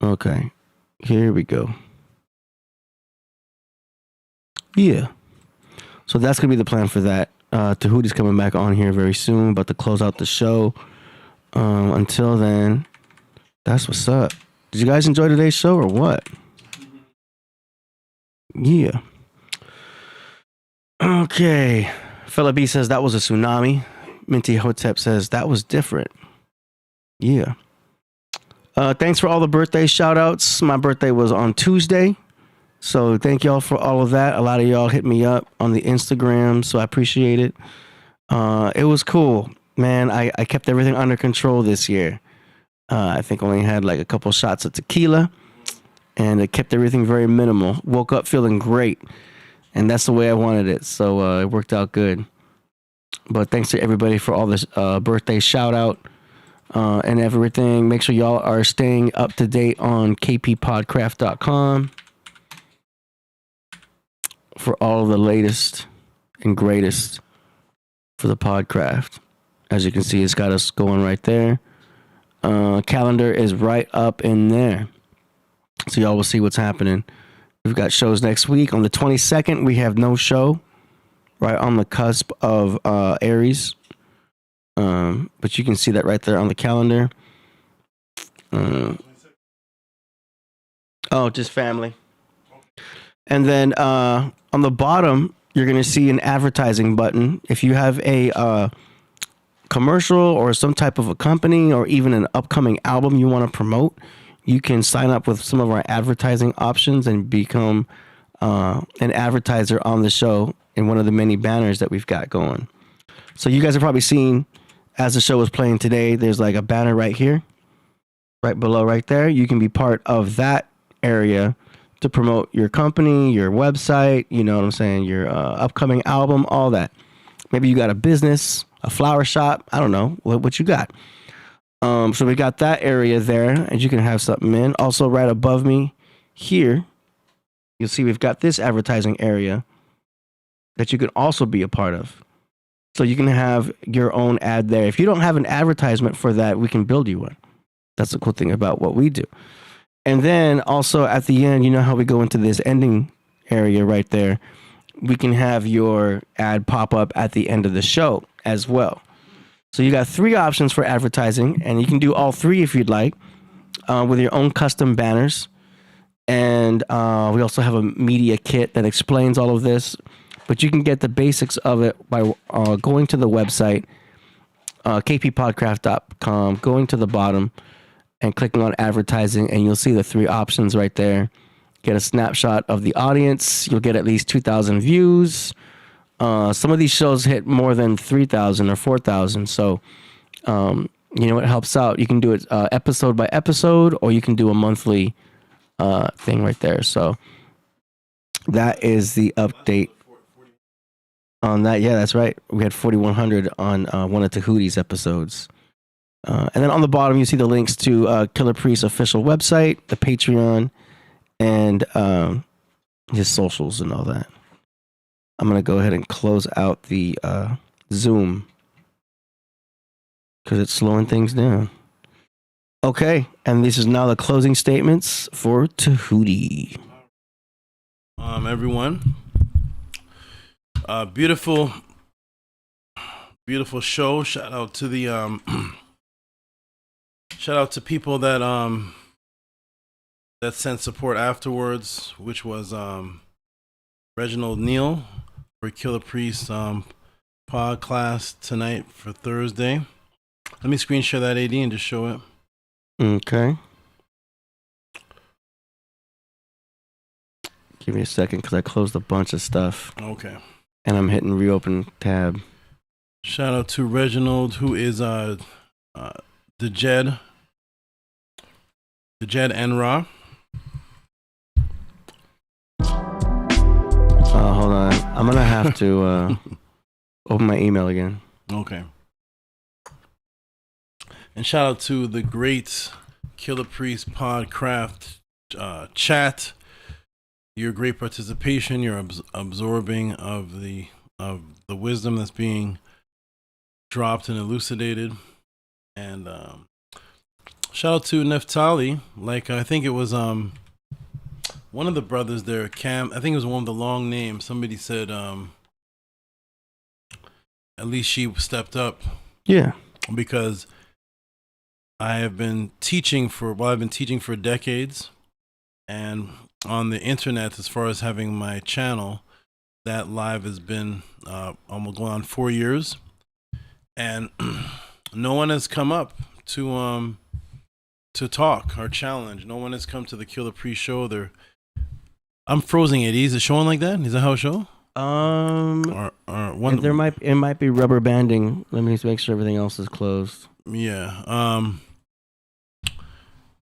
Okay, here we go. Yeah. So that's going to be the plan for that. Tehuti's coming back on here very soon, about to close out the show. Until then, that's what's up. Did you guys enjoy today's show or what? Yeah. Okay. Fella B says that was a tsunami. Minty Hotep says that was different. Yeah. Thanks for all the birthday shout outs. My birthday was on Tuesday. So thank y'all for all of that. A lot of y'all hit me up on the Instagram, so I appreciate it. It was cool, man. I kept everything under control this year. I think only had like a couple shots of tequila, and it kept everything very minimal. Woke up feeling great, and that's the way I wanted it. So it worked out good. But thanks to everybody for all this birthday shout out and everything. Make sure y'all are staying up to date on kppodcraft.com for all of the latest and greatest for the Podcraft. As you can see, it's got us going right there. Calendar is right up in there. So y'all will see what's happening. We've got shows next week. On the 22nd, we have no show. Right on the cusp of Aries. But you can see that right there on the calendar. Just family. And then on the bottom, you're going to see an advertising button. If you have a commercial or some type of a company or even an upcoming album you want to promote, you can sign up with some of our advertising options and become an advertiser on the show in one of the many banners that we've got going. So you guys have probably seen, as the show was playing today, there's like a banner right here, right below right there. You can be part of that area to promote your company, your website, you know what I'm saying, your upcoming album, all that. Maybe you got a business, a flower shop, I don't know, what you got. So we got that area there, and you can have something in. Also, right above me here, you'll see we've got this advertising area that you can also be a part of. So you can have your own ad there. If you don't have an advertisement for that, we can build you one. That's the cool thing about what we do. And then also at the end, you know how we go into this ending area right there? We can have your ad pop up at the end of the show as well. So you got 3 options for advertising, and you can do all 3 if you'd like, with your own custom banners. And we also have a media kit that explains all of this. But you can get the basics of it by going to the website, kppodcraft.com, going to the bottom and clicking on advertising, and you'll see the 3 options right there. Get a snapshot of the audience. You'll get at least 2,000 views. Some of these shows hit more than 3,000 or 4,000. So, it helps out. You can do it episode by episode, or you can do a monthly thing right there. So that is the update on that. Yeah, that's right. We had 4,100 on one of Tehuti's episodes. And then on the bottom, you see the links to Killah Priest's official website, the Patreon, and his socials and all that. I'm going to go ahead and close out the Zoom because it's slowing things down. Okay, and this is now the closing statements for Tehuti. Everyone, beautiful show. Shout out to the shout out to people that sent support afterwards, which was Reginald Neal for Killah Priest pod class tonight for Thursday. Let me screen share that AD and just show it. Okay. Give me a second because I closed a bunch of stuff. Okay. And I'm hitting reopen tab. Shout out to Reginald, who is the Jed Enra. Hold on. I'm going to have to open my email again. Okay. And shout out to the great Killah Priest Podcraft chat. Your great participation, your absorbing of the wisdom that's being dropped and elucidated. And shout out to Neftali. Like, I think it was one of the brothers there, Cam. I think it was one of the long names. Somebody said at least she stepped up. Yeah. Because I've been teaching for decades, and on the internet, as far as having my channel, that live has been almost going on 4 years, and no one has come up to talk or challenge. No one has come to the Killah Priest show. I'm frozen it. Is it showing like that? Is that how it show? Or one. It might be rubber banding. Let me just make sure everything else is closed. Yeah.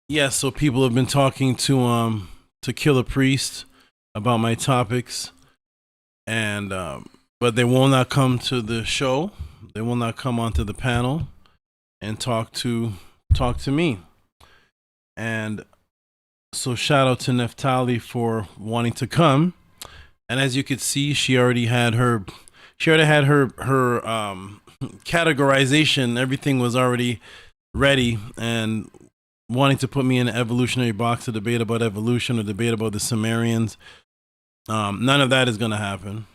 Yeah. So people have been talking to Killah Priest about my topics, and but they will not come to the show. They will not come onto the panel and talk to me. And so shout out to Neftali for wanting to come. And as you could see, she already had her categorization. Everything was already ready, and wanting to put me in an evolutionary box to debate about evolution or debate about the Sumerians. None of that is going to happen.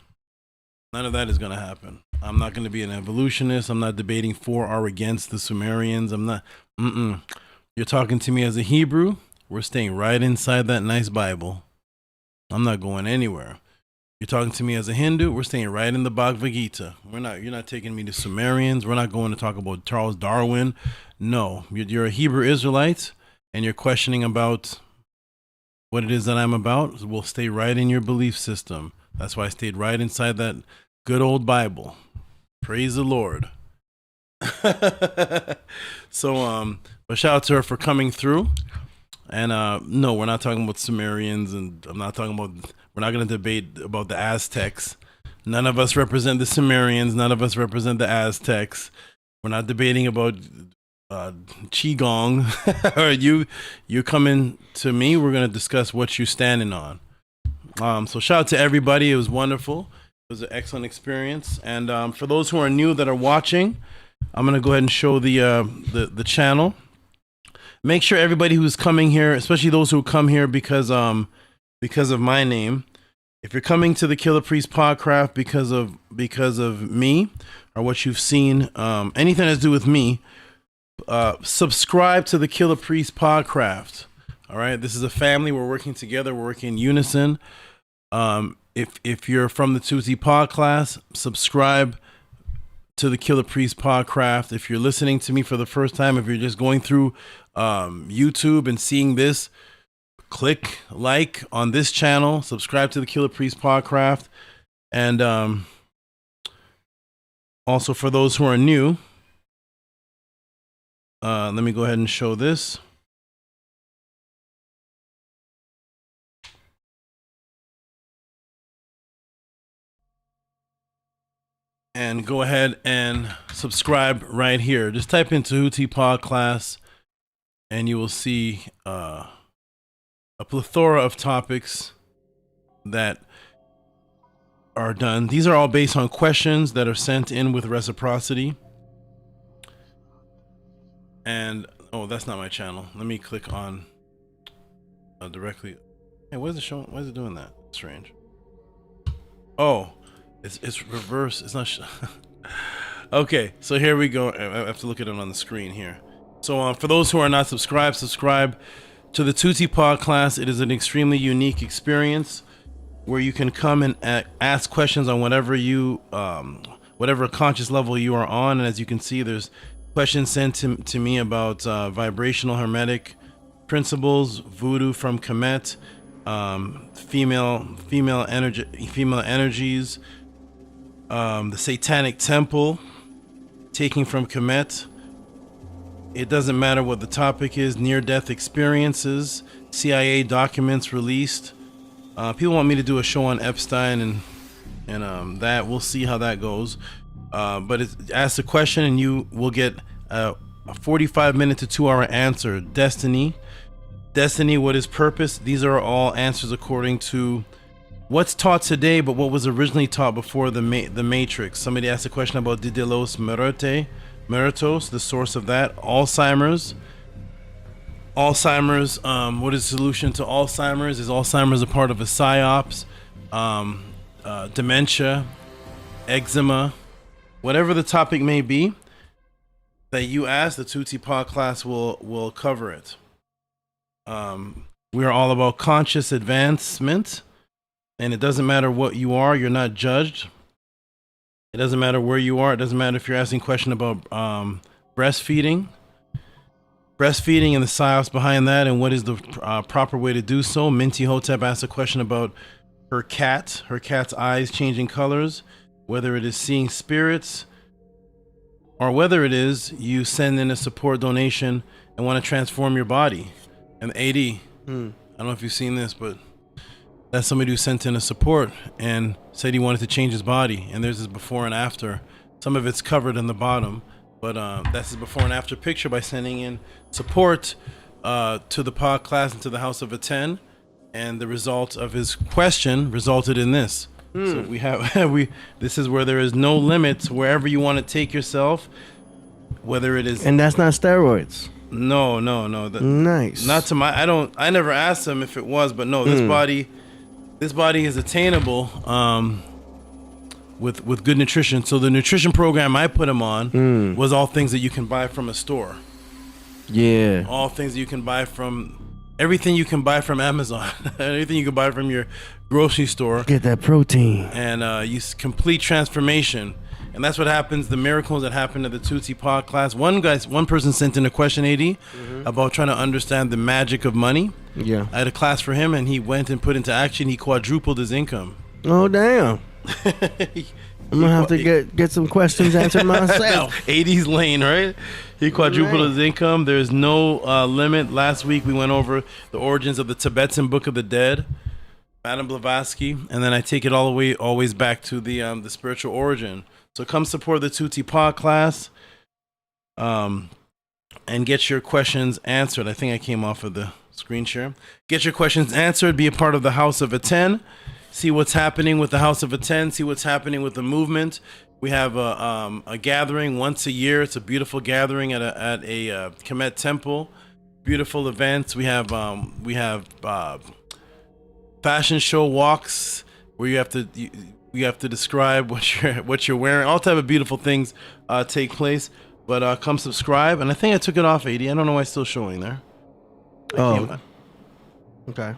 None of that is going to happen. I'm not going to be an evolutionist. I'm not debating for or against the Sumerians. I'm not. You're talking to me as a Hebrew. We're staying right inside that nice Bible. I'm not going anywhere. You're talking to me as a Hindu. We're staying right in the Bhagavad Gita. You're not taking me to Sumerians. We're not going to talk about Charles Darwin. No, you're a Hebrew Israelite, and you're questioning about what it is that I'm about. We'll stay right in your belief system. That's why I stayed right inside that good old Bible. Praise the Lord. So, but shout out to her for coming through. And no, we're not talking about Sumerians, and we're not going to debate about the Aztecs. None of us represent the Sumerians. None of us represent the Aztecs. We're not debating about Qigong. Or you coming to me, we're going to discuss what you're standing on. So shout out to everybody. It was wonderful. It was an excellent experience. And for those who are new that are watching, I'm going to go ahead and show the channel. Make sure everybody who's coming here, especially those who come here because of my name, if you're coming to the Killah Priest podcast because of me or what you've seen, anything to do with me, subscribe to the Killah Priest podcast. All right, this is a family. We're working together. We're working in unison. If you're from the Tahuti podcast, subscribe to the Killah Priest podcast. If you're listening to me for the first time, if you're just going through YouTube and seeing this, click like on this channel, subscribe to the Killah Priest podcast. And also for those who are new, let me go ahead and show this. And go ahead and subscribe right here. Just type in Tahuti podcast and you will see a plethora of topics that are done. These are all based on questions that are sent in with reciprocity. And oh, that's not my channel. Let me click on directly. Hey, what is it showing? Why is it doing that? Strange. Oh, it's reverse. It's not. Okay, so here we go. I have to look at it on the screen here. So for those who are not subscribed, subscribe to the Tahuti podcast. It is an extremely unique experience where you can come and ask questions on whatever conscious level you are on. And as you can see, there's questions sent to me about vibrational hermetic principles, voodoo from Kemet, female energies, the Satanic Temple, taking from Kemet. It doesn't matter what the topic is. Near-death experiences, CIA documents released. People want me to do a show on Epstein and that. We'll see how that goes. But ask a question and you will get a 45-minute to 2-hour answer. Destiny, what is purpose? These are all answers according to what's taught today, but what was originally taught before the Matrix. Somebody asked a question about Didelos Meritos, the source of that. Alzheimer's, what is the solution to Alzheimer's? Is Alzheimer's a part of a psyops? Dementia, eczema, whatever the topic may be that you ask, the Tahuti podcast will cover it. We are all about conscious advancement, and it doesn't matter what you are, you're not judged. It doesn't matter where you are. It doesn't matter if you're asking a question about breastfeeding. breastfeeding and the psyops behind that, and what is the proper way to do so. Minty Hotep asked a question about her cat's eyes changing colors, whether it is seeing spirits or whether it is you send in a support donation and want to transform your body. And AD, I don't know if you've seen this, but that's somebody who sent in a support and said he wanted to change his body. And there's his before and after. Some of it's covered in the bottom, but that's his before and after picture by sending in support to the pod class and to the House of a 10. And the result of his question resulted in this. So we have this is where there is no limit to wherever you want to take yourself, whether it is. And that's not steroids. No. Nice. Not to my. I never asked him if it was, but no. This body is attainable. With good nutrition. So the nutrition program I put him on was all things that you can buy from a store. Yeah. All things that you can buy from. Everything you can buy from Amazon, everything you can buy from your grocery store. Get that protein. And complete transformation. And that's what happens, the miracles that happen to the Tehuti pod class. One person sent in a question, AD, about trying to understand the magic of money. Yeah. I had a class for him, and he went and put into action. He quadrupled his income. Oh, damn. I'm going to have to get some questions answered myself. 80s lane, right? He quadrupled his income. There's no limit. Last week we went over the origins of the Tibetan Book of the Dead, Madame Blavatsky, and then I take it all the way always back to the spiritual origin. So come support the Tehuti pod class, and get your questions answered. I think I came off of the screen share. Get your questions answered. Be a part of the House of a 10. See what's happening with the House of a 10. See what's happening with the movement. We have a gathering once a year. It's a beautiful gathering at a Kemet temple. Beautiful events. We have fashion show walks where you have to describe what you're wearing. All type of beautiful things take place. But come subscribe. And I think I took it off, AD. I don't know why it's still showing there. Okay.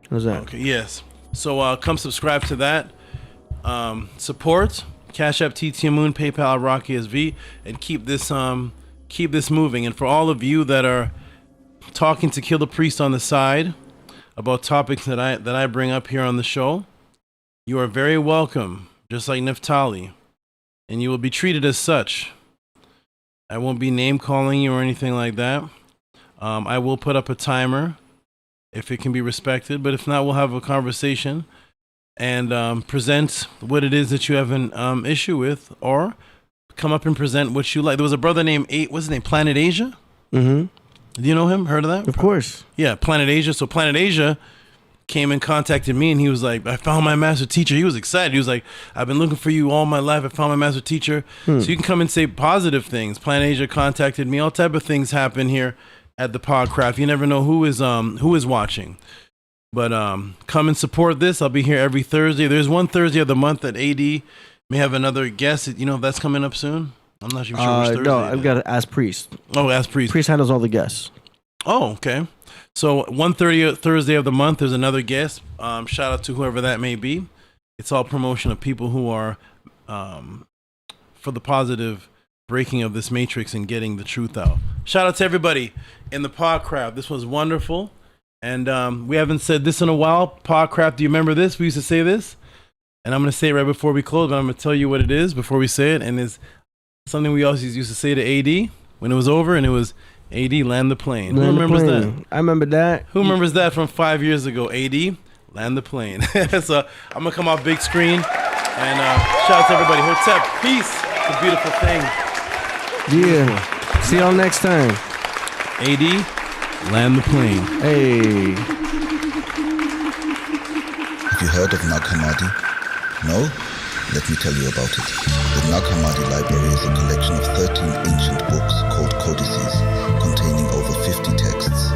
What's that? Okay. Yes. So come subscribe to that. Support CashApp, TtAmun, PayPal, Rocky SV, and keep this moving. And for all of you that are talking to Killah Priest on the side about topics that I bring up here on the show, you are very welcome, just like Neftali, and you will be treated as such. I won't be name calling you or anything like that. I will put up a timer if it can be respected, but if not, we'll have a conversation and present what it is that you have an issue with, or come up and present what you like. There was a brother named what's his name, Planet Asia? Mm-hmm. Do you know him? Heard of that? Of course. Yeah, Planet Asia. So Planet Asia came and contacted me, and he was like, I found my master teacher. He was excited. He was like, I've been looking for you all my life. I found my master teacher. So you can come and say positive things. Planet Asia contacted me. All type of things happen here at the Podcraft. You never know who is watching. But come and support this. I'll be here every Thursday. There's one Thursday of the month that AD may have another guest. You know if that's coming up soon? I'm not even sure which Thursday. No, I've got to ask Priest. Oh, ask Priest. Priest handles all the guests. Oh, okay. So 1:30 Thursday of the month, there's another guest. Shout out to whoever that may be. It's all promotion of people who are for the positive breaking of this matrix and getting the truth out. Shout out to everybody in the Podcraft. This was wonderful. And we haven't said this in a while. Podcraft, do you remember this? We used to say this. And I'm going to say it right before we close, but I'm going to tell you what it is before we say it. And it's something we always used to say to AD when it was over, and it was AD, land the plane. Who remembers that? I remember that. Who remembers that from 5 years ago? AD, land the plane. So I'm going to come off big screen. And shout out to everybody. Hotep, peace. It's a beautiful thing. Yeah. See y'all next time. AD, land the plane. Hey. Have you heard of Nag Hammadi? No? Let me tell you about it. The Nag Hammadi Library is a collection of 13 ancient books called codices, containing over 50 texts.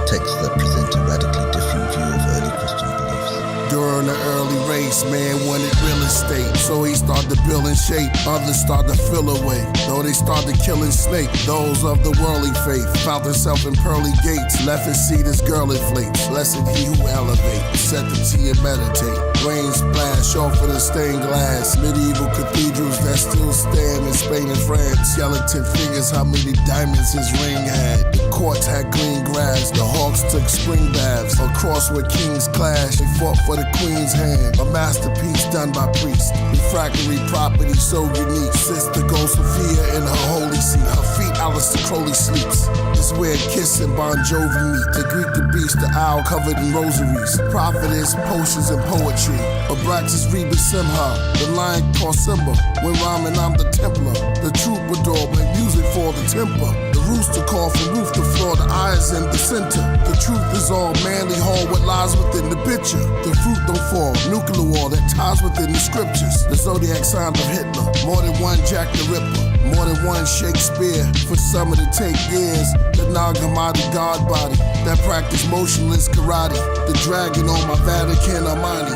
Texts that present a radically different view of early Christian beliefs. During the early race, man wanted real estate, so he started building shape. Others started to fill away, though they started killing snake. Those of the worldly faith found themselves in pearly gates. Left his seat as girl inflates. Blessed he who elevate, set the tea and meditate. Rain splash off of the stained glass. Medieval cathedrals that still stand in Spain and France. Skeleton figures how many diamonds his ring had. The courts had green grass. The hawks took spring baths. Across where kings clash, they fought for the queen's hand. A masterpiece done by priests. Refractory property so unique. Sister goes Sophia in her holy seat. Her feet Alistair Crowley sleeps. It's where Kiss and Bon Jovi meet. The Greek, the beast, the owl covered in rosaries. Prophetess, potions, and poetry. Abraxas, Reba, Simha. The lion called Simba. When rhyming, I'm the Templar. The troubadour, make music for the temper. The rooster call from roof to floor. The eyes in the center. The truth is all manly hall. What lies within the picture. The fruit don't fall. Nuclear war that ties within the scriptures. The zodiac sign of Hitler. More than one Jack the Ripper. More than one Shakespeare. For some of the take years. The Nag Hammadi god body. That practice motionless karate. The dragon on my Vatican Armani.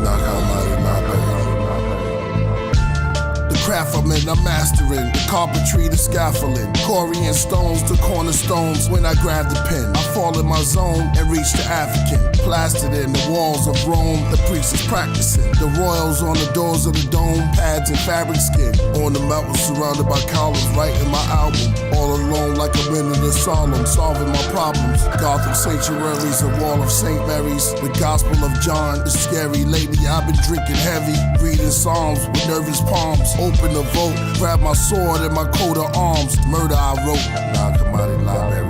Nag Hammadi, not bad. The craft I'm in, I'm mastering. The carpentry, the scaffolding. Corian stones, the cornerstones. When I grab the pen, I fall in my zone and reach the African. Plastered in the walls of Rome, the priest is practicing. The royals on the doors of the dome, pads and fabric skin. On the mountain surrounded by columns, writing my album. All alone like I'm in the solemn, solving my problems. Gothic sanctuaries, a wall of St. Mary's. The Gospel of John is scary. Lately I've been drinking heavy, reading Psalms with nervous palms. Open the vote, grab my sword and my coat of arms. Murder I wrote. Nag Hammadi Library.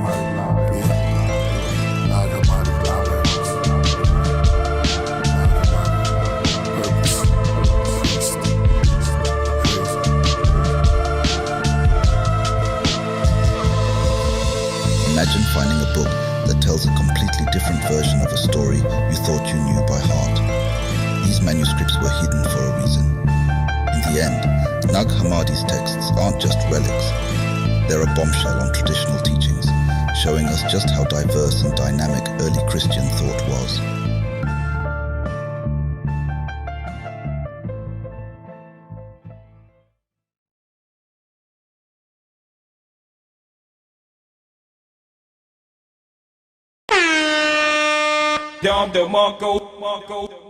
Imagine finding a book that tells a completely different version of a story you thought you knew by heart. These manuscripts were hidden for a reason. In the end, Nag Hammadi's texts aren't just relics. They're a bombshell on traditional teachings, showing us just how diverse and dynamic early Christian thought was. Dom the Marco.